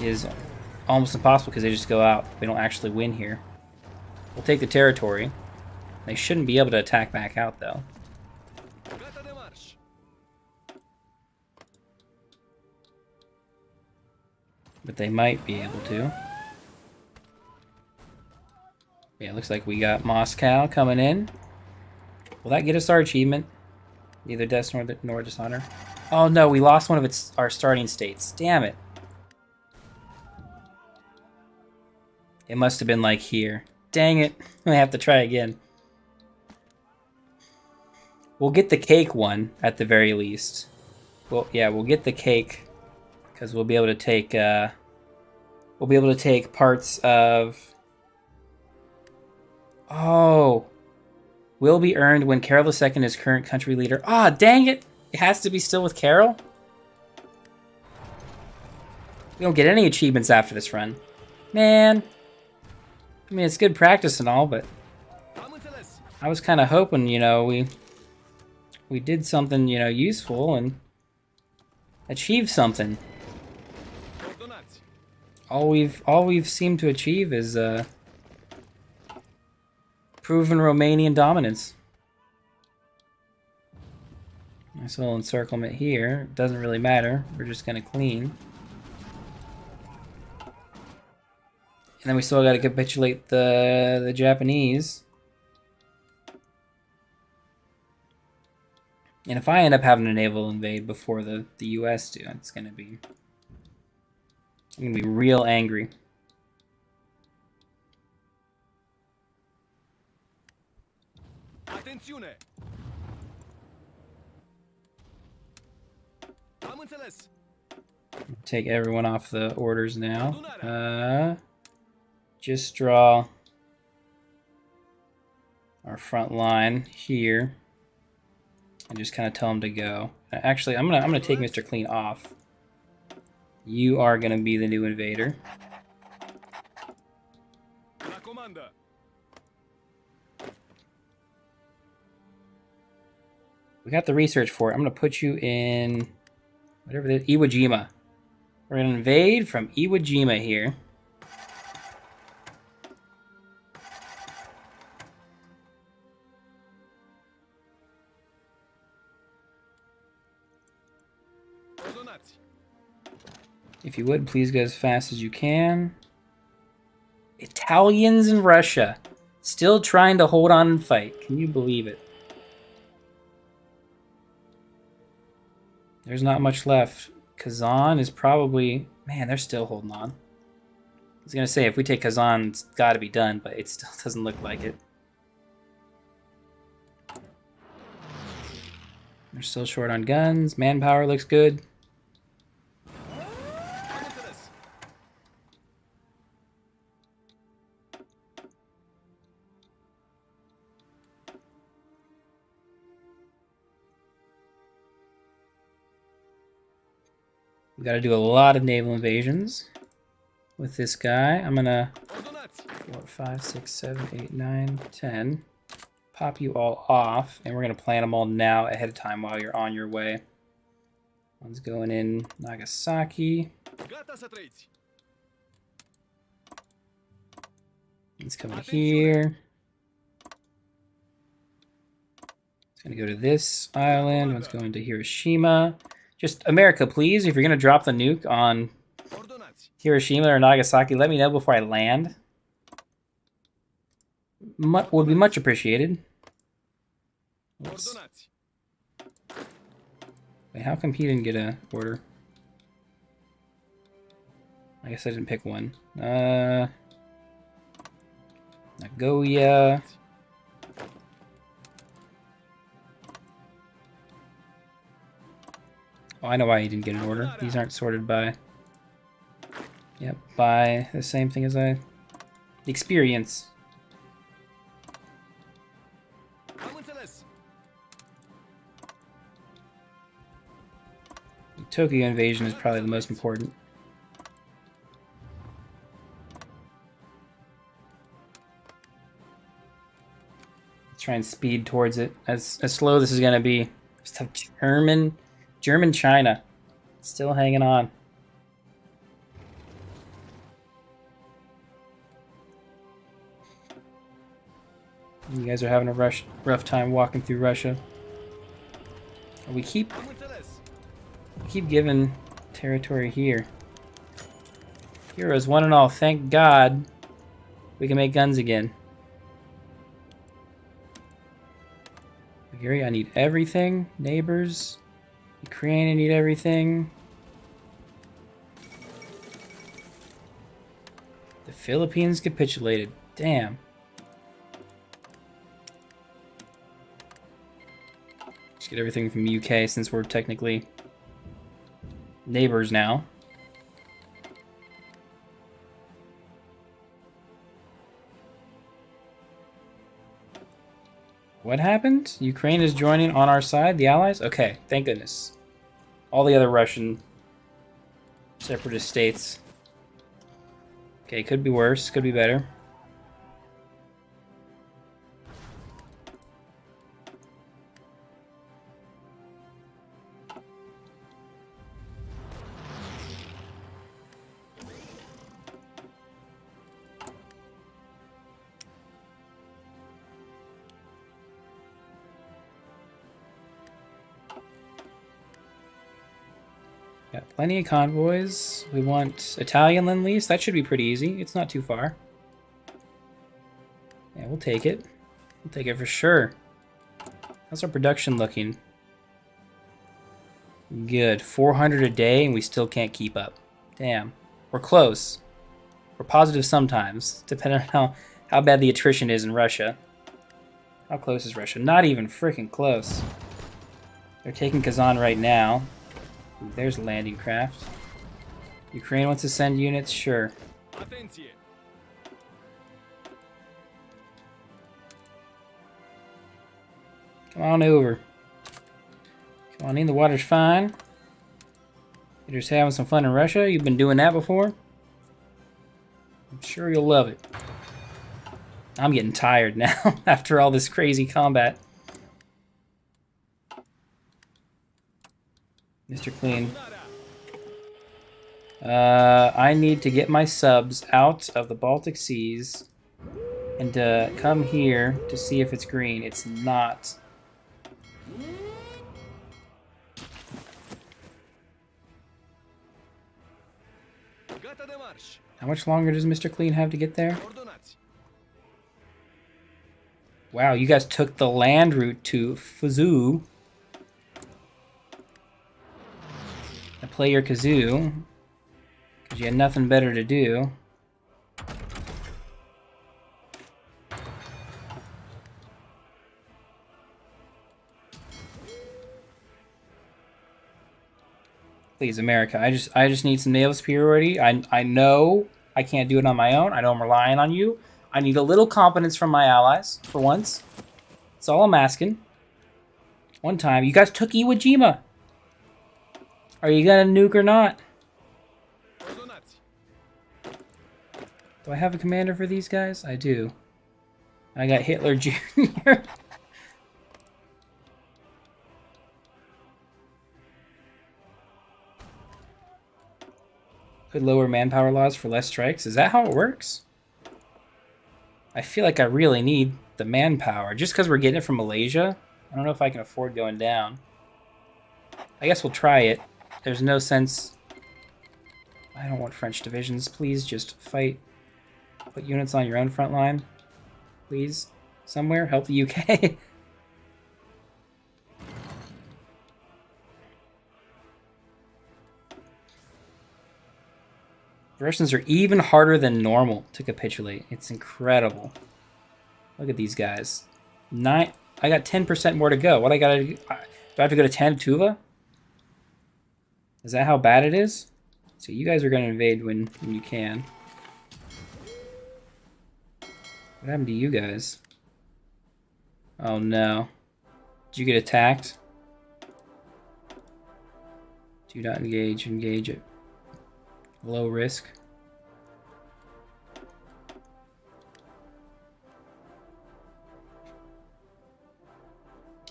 is almost impossible because they just go out. They don't actually win here. We'll take the territory. They shouldn't be able to attack back out, though. But they might be able to. Yeah, looks like we got Moscow coming in. Will that get us our achievement? Neither Dishonor nor Dishonor. Oh no, we lost one of our starting states. Damn it. It must have been like here. Dang it. I have to try again. We'll get the cake one at the very least. Well, yeah, we'll get the cake because we'll be able to take parts of... Oh. Will be earned when Carol II is current country leader. Ah, dang it. It has to be still with Carol? We don't get any achievements after this run. Man. I mean, it's good practice and all, but I was kind of hoping, you know, we did something, you know, useful and achieved something. All we've seemed to achieve is proven Romanian dominance. Nice little encirclement here. Doesn't really matter. We're just gonna clean. And then we still got to capitulate the Japanese. And if I end up having a naval invade before the US do, it's gonna be... I'm gonna be real angry. Attenzione. Take everyone off the orders now. Just draw our front line here and just kind of tell them to go. Actually, I'm gonna take Mr. Clean off. You are gonna be the new invader. We got the research for it. I'm gonna put you in whatever it is, Iwo Jima. We're gonna invade from Iwo Jima here. If you would, please go as fast as you can. Italians in Russia. Still trying to hold on and fight. Can you believe it? There's not much left. Kazan is probably... Man, they're still holding on. I was going to say, if we take Kazan, it's got to be done, but it still doesn't look like it. They're still short on guns. Manpower looks good. We gotta do a lot of naval invasions with this guy. I'm gonna 4, 5, 6, 7, 8, 9, 10. Pop you all off, and we're gonna plan them all now ahead of time while you're on your way. One's going in Nagasaki. It's coming here. It's gonna go to this island. One's going to Hiroshima. Just America, please. If you're gonna drop the nuke on Hiroshima or Nagasaki, let me know before I land. Would be much appreciated. Oops. Wait, how come he didn't get a order? I guess I didn't pick one. Nagoya. Oh, I know why he didn't get an order. These aren't sorted by... Yep, by the same thing as the experience. The Tokyo invasion is probably the most important. Let's try and speed towards it. As slow this is gonna be. Just have German China still hanging on. You guys are having a rough time walking through Russia. We keep giving territory here. Heroes, one and all, thank God we can make guns again. Bulgaria, I need everything. Neighbors. Ukraine, I need everything. The Philippines capitulated. Damn. Just get everything from UK since we're technically neighbors now. What happened? Ukraine is joining on our side, the Allies? Okay, thank goodness. All the other Russian separatist states. Okay, could be worse, could be better. Got plenty of convoys. We want Italian Lend-Lease. That should be pretty easy. It's not too far. Yeah, we'll take it. We'll take it for sure. How's our production looking? Good. 400 a day, and we still can't keep up. Damn. We're close. We're positive sometimes, depending on how bad the attrition is in Russia. How close is Russia? Not even freaking close. They're taking Kazan right now. Ooh, there's landing craft. Ukraine wants to send units? Sure. Come on over. Come on in, the water's fine. You're just having some fun in Russia? You've been doing that before? I'm sure you'll love it. I'm getting tired now after all this crazy combat. Mr. Clean. I need to get my subs out of the Baltic Seas and come here to see if it's green. It's not. How much longer does Mr. Clean have to get there? Wow, you guys took the land route to Fuzhou. Play your kazoo, because you had nothing better to do. Please, America, I just need some naval superiority. I know I can't do it on my own. I know I'm relying on you. I need a little competence from my allies, for once. That's all I'm asking. One time, you guys took Iwo Jima. Are you gonna nuke or not? Do I have a commander for these guys? I do. I got Hitler Jr. Could lower manpower laws for less strikes. Is that how it works? I feel like I really need the manpower. Just because we're getting it from Malaysia, I don't know if I can afford going down. I guess we'll try it. There's no sense... I don't want French divisions. Please just fight. Put units on your own front line. Please. Somewhere. Help the UK. Russians are even harder than normal to capitulate. It's incredible. Look at these guys. I got 10% more to go. What I gotta do? Do I have to go to 10 Tuva? Is that how bad it is? So you guys are gonna invade when you can. What happened to you guys? Oh no. Did you get attacked? Do not engage. Engage it. Low risk.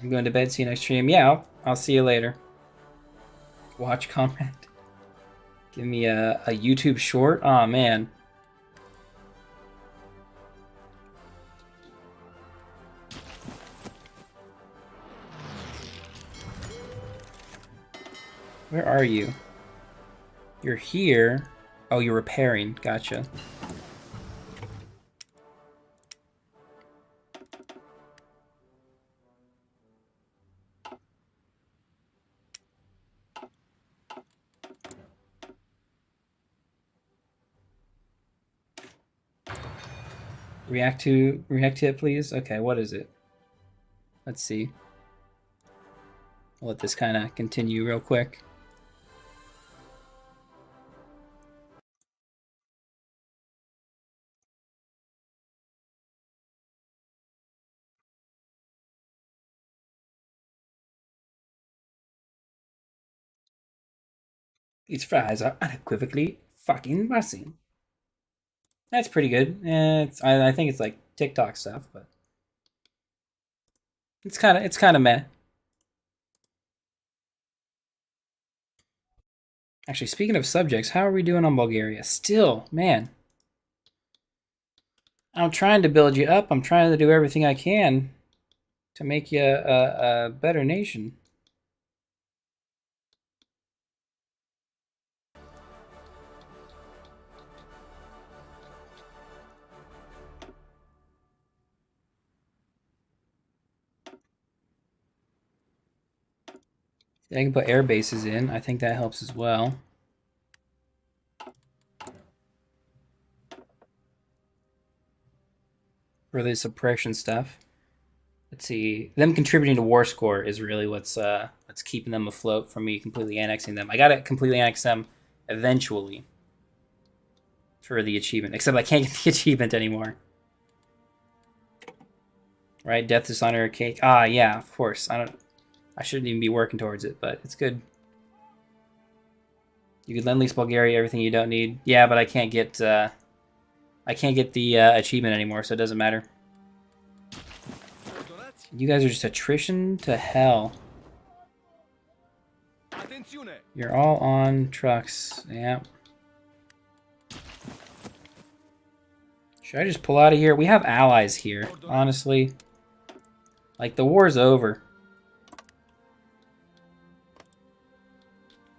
I'm going to bed. See you next stream. Yeah, I'll see you later. Watch comment. Give me a YouTube short. Oh man. Where are you? You're here. Oh, you're repairing. Gotcha. React to it, please. Okay, what is it? Let's see. I'll let this kind of continue real quick. These fries are unequivocally fucking bussing. That's pretty good. I think it's like TikTok stuff, but it's kind of meh. Actually, speaking of subjects, how are we doing on Bulgaria? Still, man. I'm trying to build you up. I'm trying to do everything I can to make you a better nation. I can put air bases in. I think that helps as well. For the suppression stuff. Let's see. Them contributing to war score is really what's keeping them afloat from me completely annexing them. I gotta completely annex them eventually for the achievement. Except I can't get the achievement anymore. Right? Death, Dishonor, Cake. Ah, yeah, of course. I shouldn't even be working towards it, but it's good. You could lend-lease Bulgaria everything you don't need. Yeah, but I can't get the achievement anymore, so it doesn't matter. You guys are just attrition to hell. You're all on trucks. Yeah. Should I just pull out of here? We have allies here, honestly. Like, the war's over.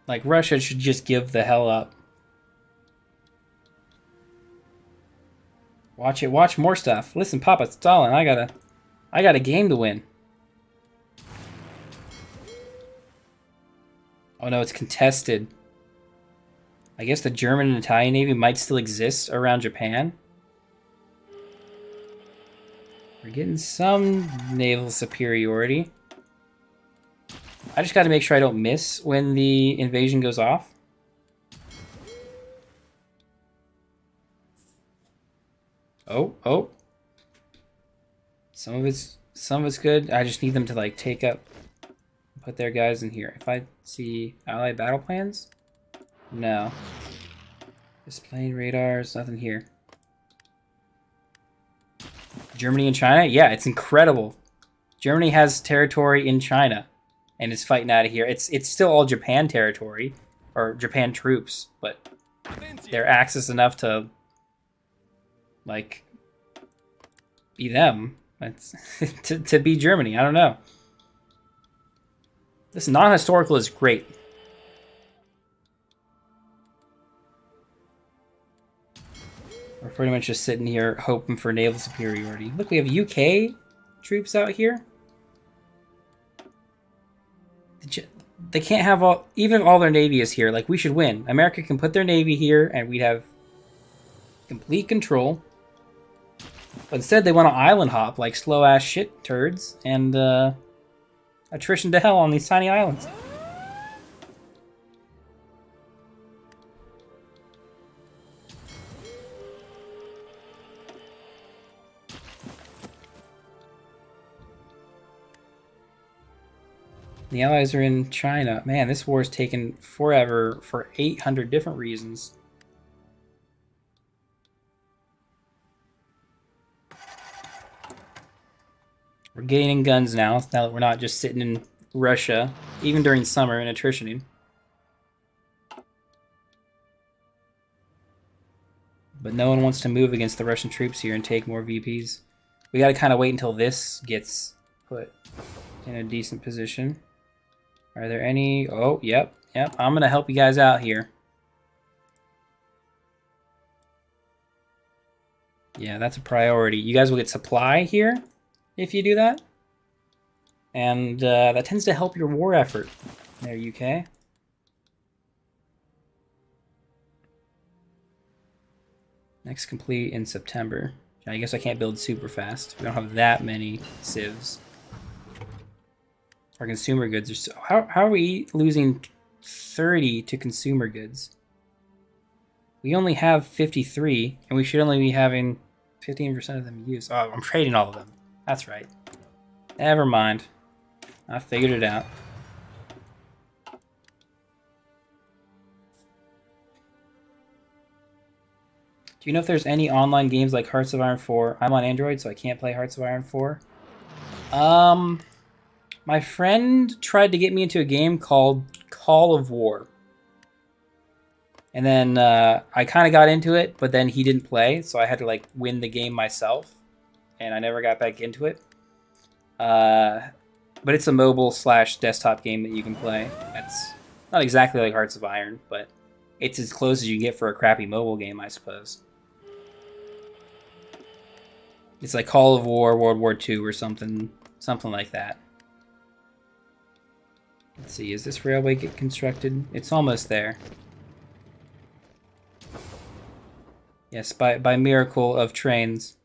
Like, Russia should just give the hell up. Watch it. Watch more stuff. Listen, Papa Stalin, I got a game to win. Oh no, it's contested. I guess the German and Italian Navy might still exist around Japan. We're getting some naval superiority. I just got to make sure I don't miss when the invasion goes off. Oh. Some of it's good. I just need them to like take up, put their guys in here. If I see allied battle plans, no. Displaying radars, nothing here. Germany and China? Yeah, it's incredible. Germany has territory in China and is fighting out of here. It's still all Japan territory, or Japan troops, but they're Axis enough to, like, be them. It's to be Germany. I don't know. This non-historical is great. We're pretty much just sitting here hoping for naval superiority. Look, we have UK troops out here. They can't have all, even if all their navy is here. Like, we should win. America can put their navy here, and we'd have complete control. But instead, they want to island hop like slow-ass shit turds, and attrition to hell on these tiny islands. The Allies are in China. Man, this war is taken forever for 800 different reasons. We're gaining guns now that we're not just sitting in Russia, even during summer and attritioning. But no one wants to move against the Russian troops here and take more VPs. We gotta kind of wait until this gets put in a decent position. Are there any... Oh, yep. I'm gonna help you guys out here. Yeah, that's a priority. You guys will get supply here if you do that. And that tends to help your war effort. There, UK. Next complete in September. I guess I can't build super fast. We don't have that many civs. Our consumer goods are so... How are we losing 30 to consumer goods? We only have 53, and we should only be having 15% of them used. Oh, I'm trading all of them. That's right. Never mind. I figured it out. Do you know if there's any online games like Hearts of Iron 4? I'm on Android, so I can't play Hearts of Iron 4. My friend tried to get me into a game called Call of War. And then I kind of got into it, but then he didn't play, so I had to like win the game myself. And I never got back into it. But it's a mobile/desktop game that you can play. That's not exactly like Hearts of Iron, but it's as close as you can get for a crappy mobile game, I suppose. It's like Call of War, World War II, or something like that. Let's see, is this railway get constructed? It's almost there. Yes, by miracle of trains.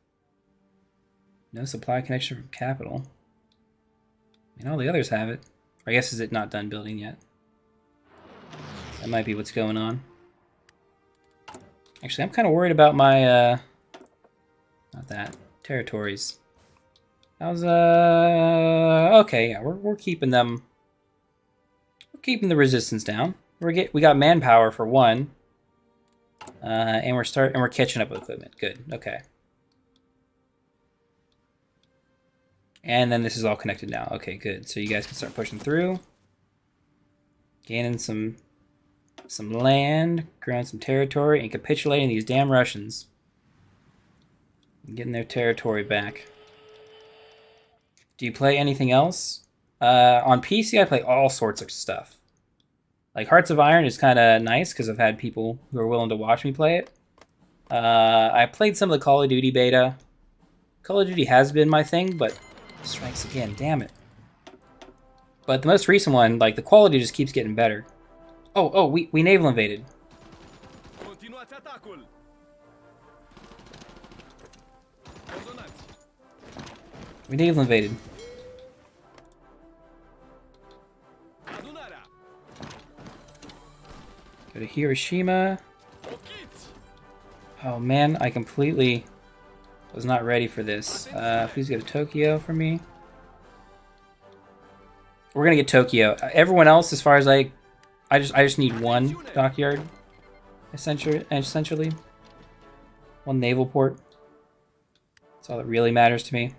No supply connection from capital. I mean, all the others have it. Or I guess is it not done building yet? That might be what's going on. Actually, I'm kind of worried about my, not that, territories. How's, okay, yeah, we're keeping them, we're keeping the resistance down. We got manpower for one. And we're catching up with equipment. Good, okay. And then this is all connected now. Okay, good. So you guys can start pushing through. Gaining some land, growing some territory, and capitulating these damn Russians. And getting their territory back. Do you play anything else? On PC, I play all sorts of stuff. Like, Hearts of Iron is kind of nice, because I've had people who are willing to watch me play it. I played some of the Call of Duty beta. Call of Duty has been my thing, but... Strikes again, damn it. But the most recent one, like, the quality just keeps getting better. Oh, we naval invaded. We naval invaded. Go to Hiroshima. Oh man, I completely was not ready for this. Please go to Tokyo for me. We're gonna get Tokyo. Everyone else, as far as I just need one dockyard, essentially, one naval port. That's all that really matters to me.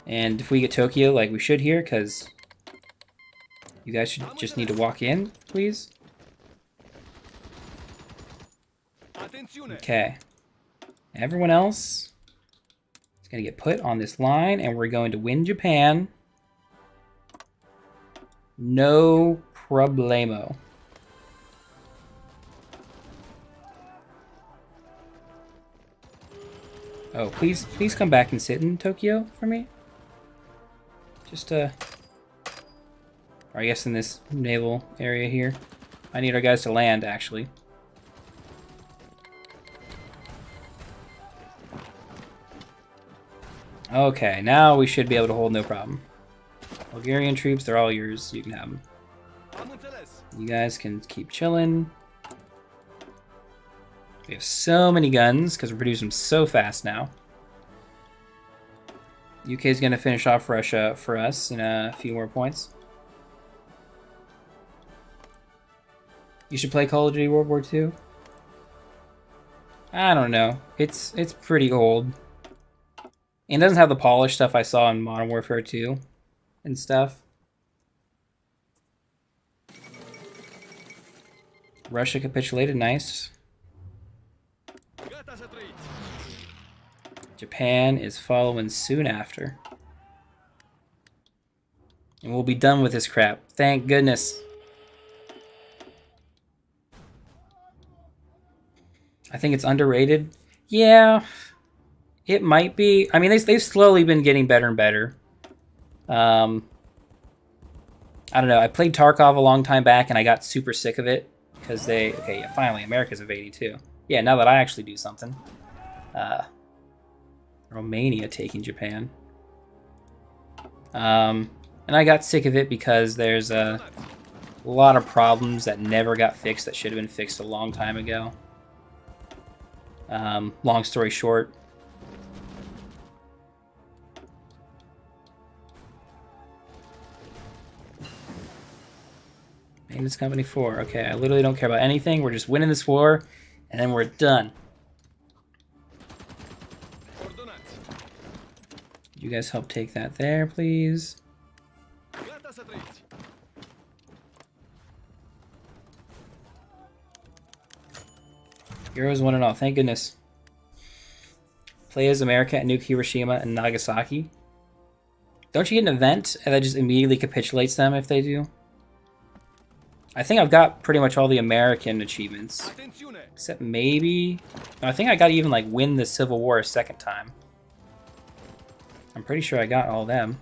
And if we get Tokyo, like we should here, because you guys should just need to walk in, please. Okay. Everyone else is going to get put on this line, and we're going to win Japan. No problemo. Oh, please come back and sit in Tokyo for me. Just, or I guess in this naval area here. I need our guys to land, actually. Okay, now we should be able to hold no problem. Bulgarian troops, they're all yours. You can have them. You guys can keep chilling. We have so many guns because we're producing them so fast now. UK is going to finish off Russia for us in a few more points. You should play Call of Duty World War II. I don't know. It's pretty old. And it doesn't have the polished stuff I saw in Modern Warfare 2 and stuff. Russia capitulated, nice. Japan is following soon after. And we'll be done with this crap. Thank goodness. I think it's underrated. Yeah, it might be. I mean, they've slowly been getting better and better. I don't know. I played Tarkov a long time back, and I got super sick of it. Because they... Okay, yeah, finally, America's invading, too. Yeah, now that I actually do something. Romania taking Japan. And I got sick of it because there's a lot of problems that never got fixed that should have been fixed a long time ago. Long story short. Maintenance Company 4. Okay, I literally don't care about anything. We're just winning this war, and then we're done. You guys help take that there, please. Heroes won it all. Thank goodness. Play as America at Nuke Hiroshima and Nagasaki. Don't you get an event that just immediately capitulates them if they do? I think I've got pretty much all the American achievements. Except maybe... I think I got to even like win the Civil War a second time. I'm pretty sure I got all of them.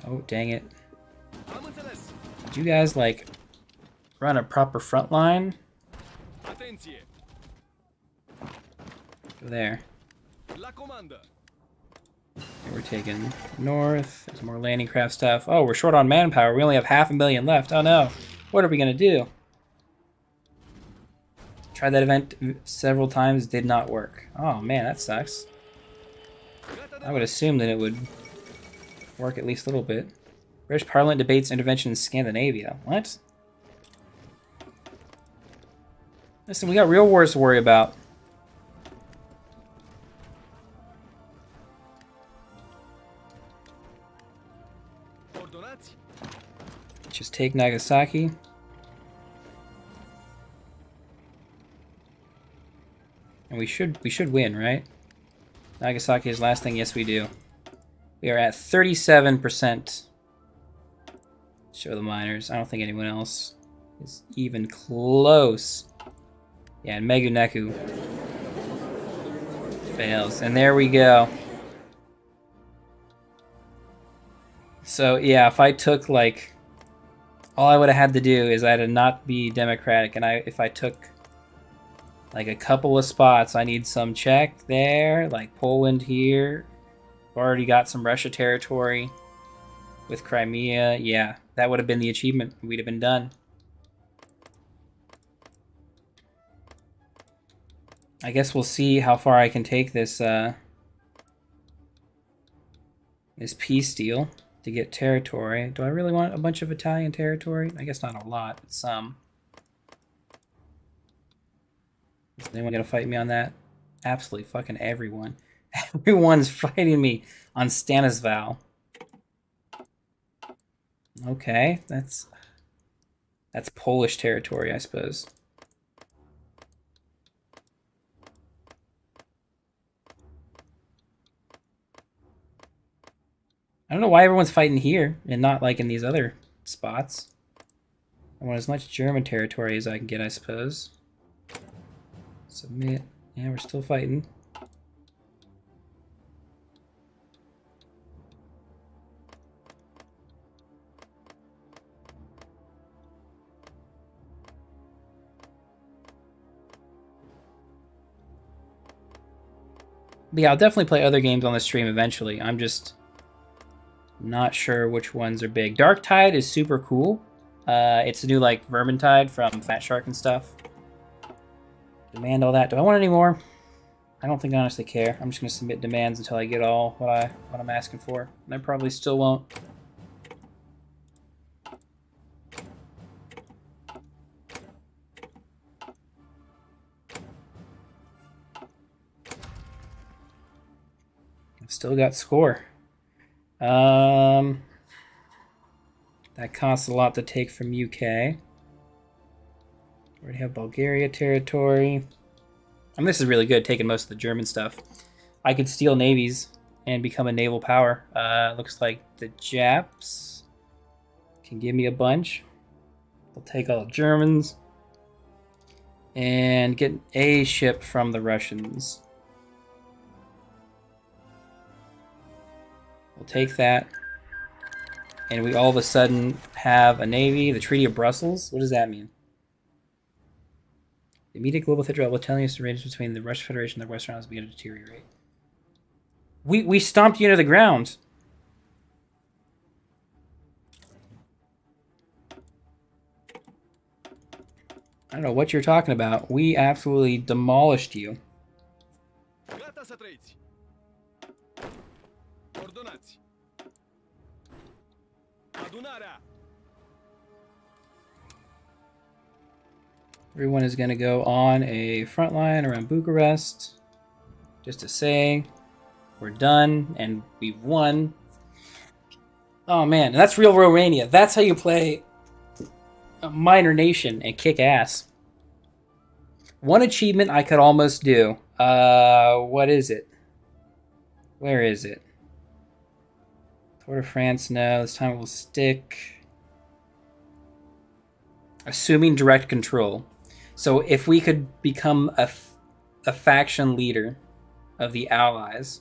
Oh, dang it. Did you guys like run a proper front line? Go there. Okay, we're taking north. There's more landing craft stuff. Oh, we're short on manpower. We only have 500,000 left. Oh no. What are we going to do? Tried that event several times. Did not work. Oh man, that sucks. I would assume that it would work at least a little bit. British Parliament debates intervention in Scandinavia. What? Listen, we got real wars to worry about. Just take Nagasaki. And we should win, right? Nagasaki is last thing. Yes, we do. We are at 37%. Show the miners. I don't think anyone else is even close. Yeah, and Meguneku fails. And there we go. So, yeah, if I took, like... All I would have had to do is I had to not be democratic. And if I took, like, a couple of spots, I need some Czech there, like Poland here. Already got some Russia territory with Crimea. Yeah, that would have been the achievement. We'd have been done. I guess we'll see how far I can take this this peace deal to get territory. Do I really want a bunch of Italian territory? I guess not a lot, but some. Is anyone gonna fight me on that? Absolutely fucking everyone. Everyone's fighting me on Stanisval. Okay, that's Polish territory, I suppose. I don't know why everyone's fighting here and not like in these other spots. I want as much German territory as I can get, I suppose. Submit. Yeah, we're still fighting. But yeah, I'll definitely play other games on the stream eventually. I'm just not sure which ones are big. Dark Tide is super cool. It's a new like Vermintide from Fat Shark and stuff. Demand all that. Do I want any more? I don't think I honestly care. I'm just gonna submit demands until I get all what I'm asking for. And I probably still won't. I've still got score. That costs a lot to take from UK. Already have Bulgaria territory. I mean, this is really good, taking most of the German stuff. I could steal navies and become a naval power. Looks like the Japs can give me a bunch. They'll take all the Germans. And get a ship from the Russians. We'll take that. And we all of a sudden have a navy. The Treaty of Brussels? What does that mean? The immediate global threat will telling us the arrangements between the Russian Federation and the Western Isles begin to deteriorate. We stomped you into the ground. I don't know what you're talking about. We absolutely demolished you. Everyone is going to go on a front line around Bucharest. Just to say, we're done and we've won. Oh man, that's real Romania. That's how you play a minor nation and kick ass. One achievement I could almost do. What is it? Where is it? Tour de France, no. This time it will stick. Assuming direct control. So if we could become a faction leader of the Allies.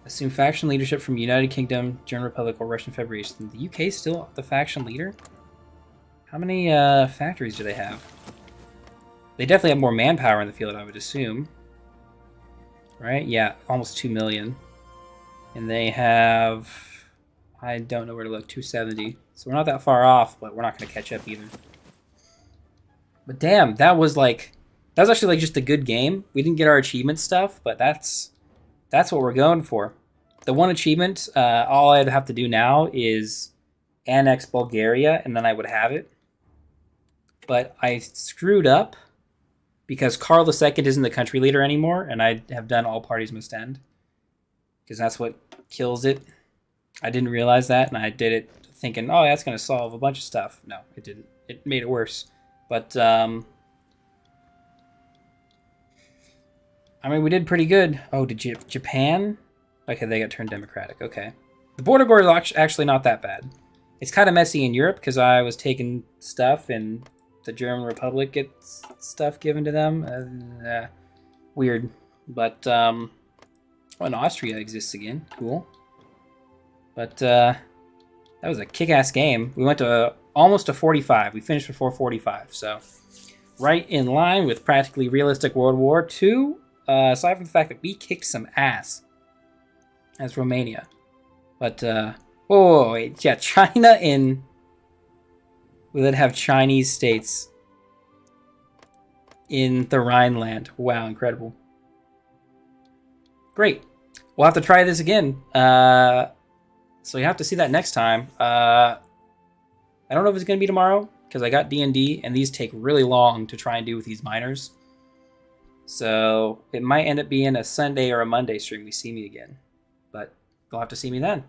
Assume faction leadership from United Kingdom, German Republic, or Russian Federation. The UK is still the faction leader? How many factories do they have? They definitely have more manpower in the field, I would assume. Right? Yeah, almost 2 million. And they have... I don't know where to look, 270. So we're not that far off, but we're not going to catch up either. But damn, that was actually like just a good game. We didn't get our achievement stuff, but that's what we're going for. The one achievement, all I'd have to do now is annex Bulgaria, and then I would have it. But I screwed up because Karl II isn't the country leader anymore, and I have done all parties must end. Because that's what kills it. I didn't realize that, and I did it thinking, oh, that's going to solve a bunch of stuff. No, it didn't. It made it worse. But, I mean, we did pretty good. Oh, did Japan? Okay, they got turned democratic. Okay. The border war is actually not that bad. It's kind of messy in Europe because I was taking stuff and the German Republic gets stuff given to them. Weird. But, and Austria exists again. Cool. But, that was a kick-ass game. We went to almost a 45. We finished before 45, so right in line with practically realistic World War II, aside from the fact that we kicked some ass as Romania. But, wait, yeah, China in... We then have Chinese states in the Rhineland. Wow, incredible. Great. We'll have to try this again. So you have to see that next time. I don't know if it's going to be tomorrow, because I got D&D, and these take really long to try and do with these miners. So it might end up being a Sunday or a Monday stream we see me again. But you'll have to see me then.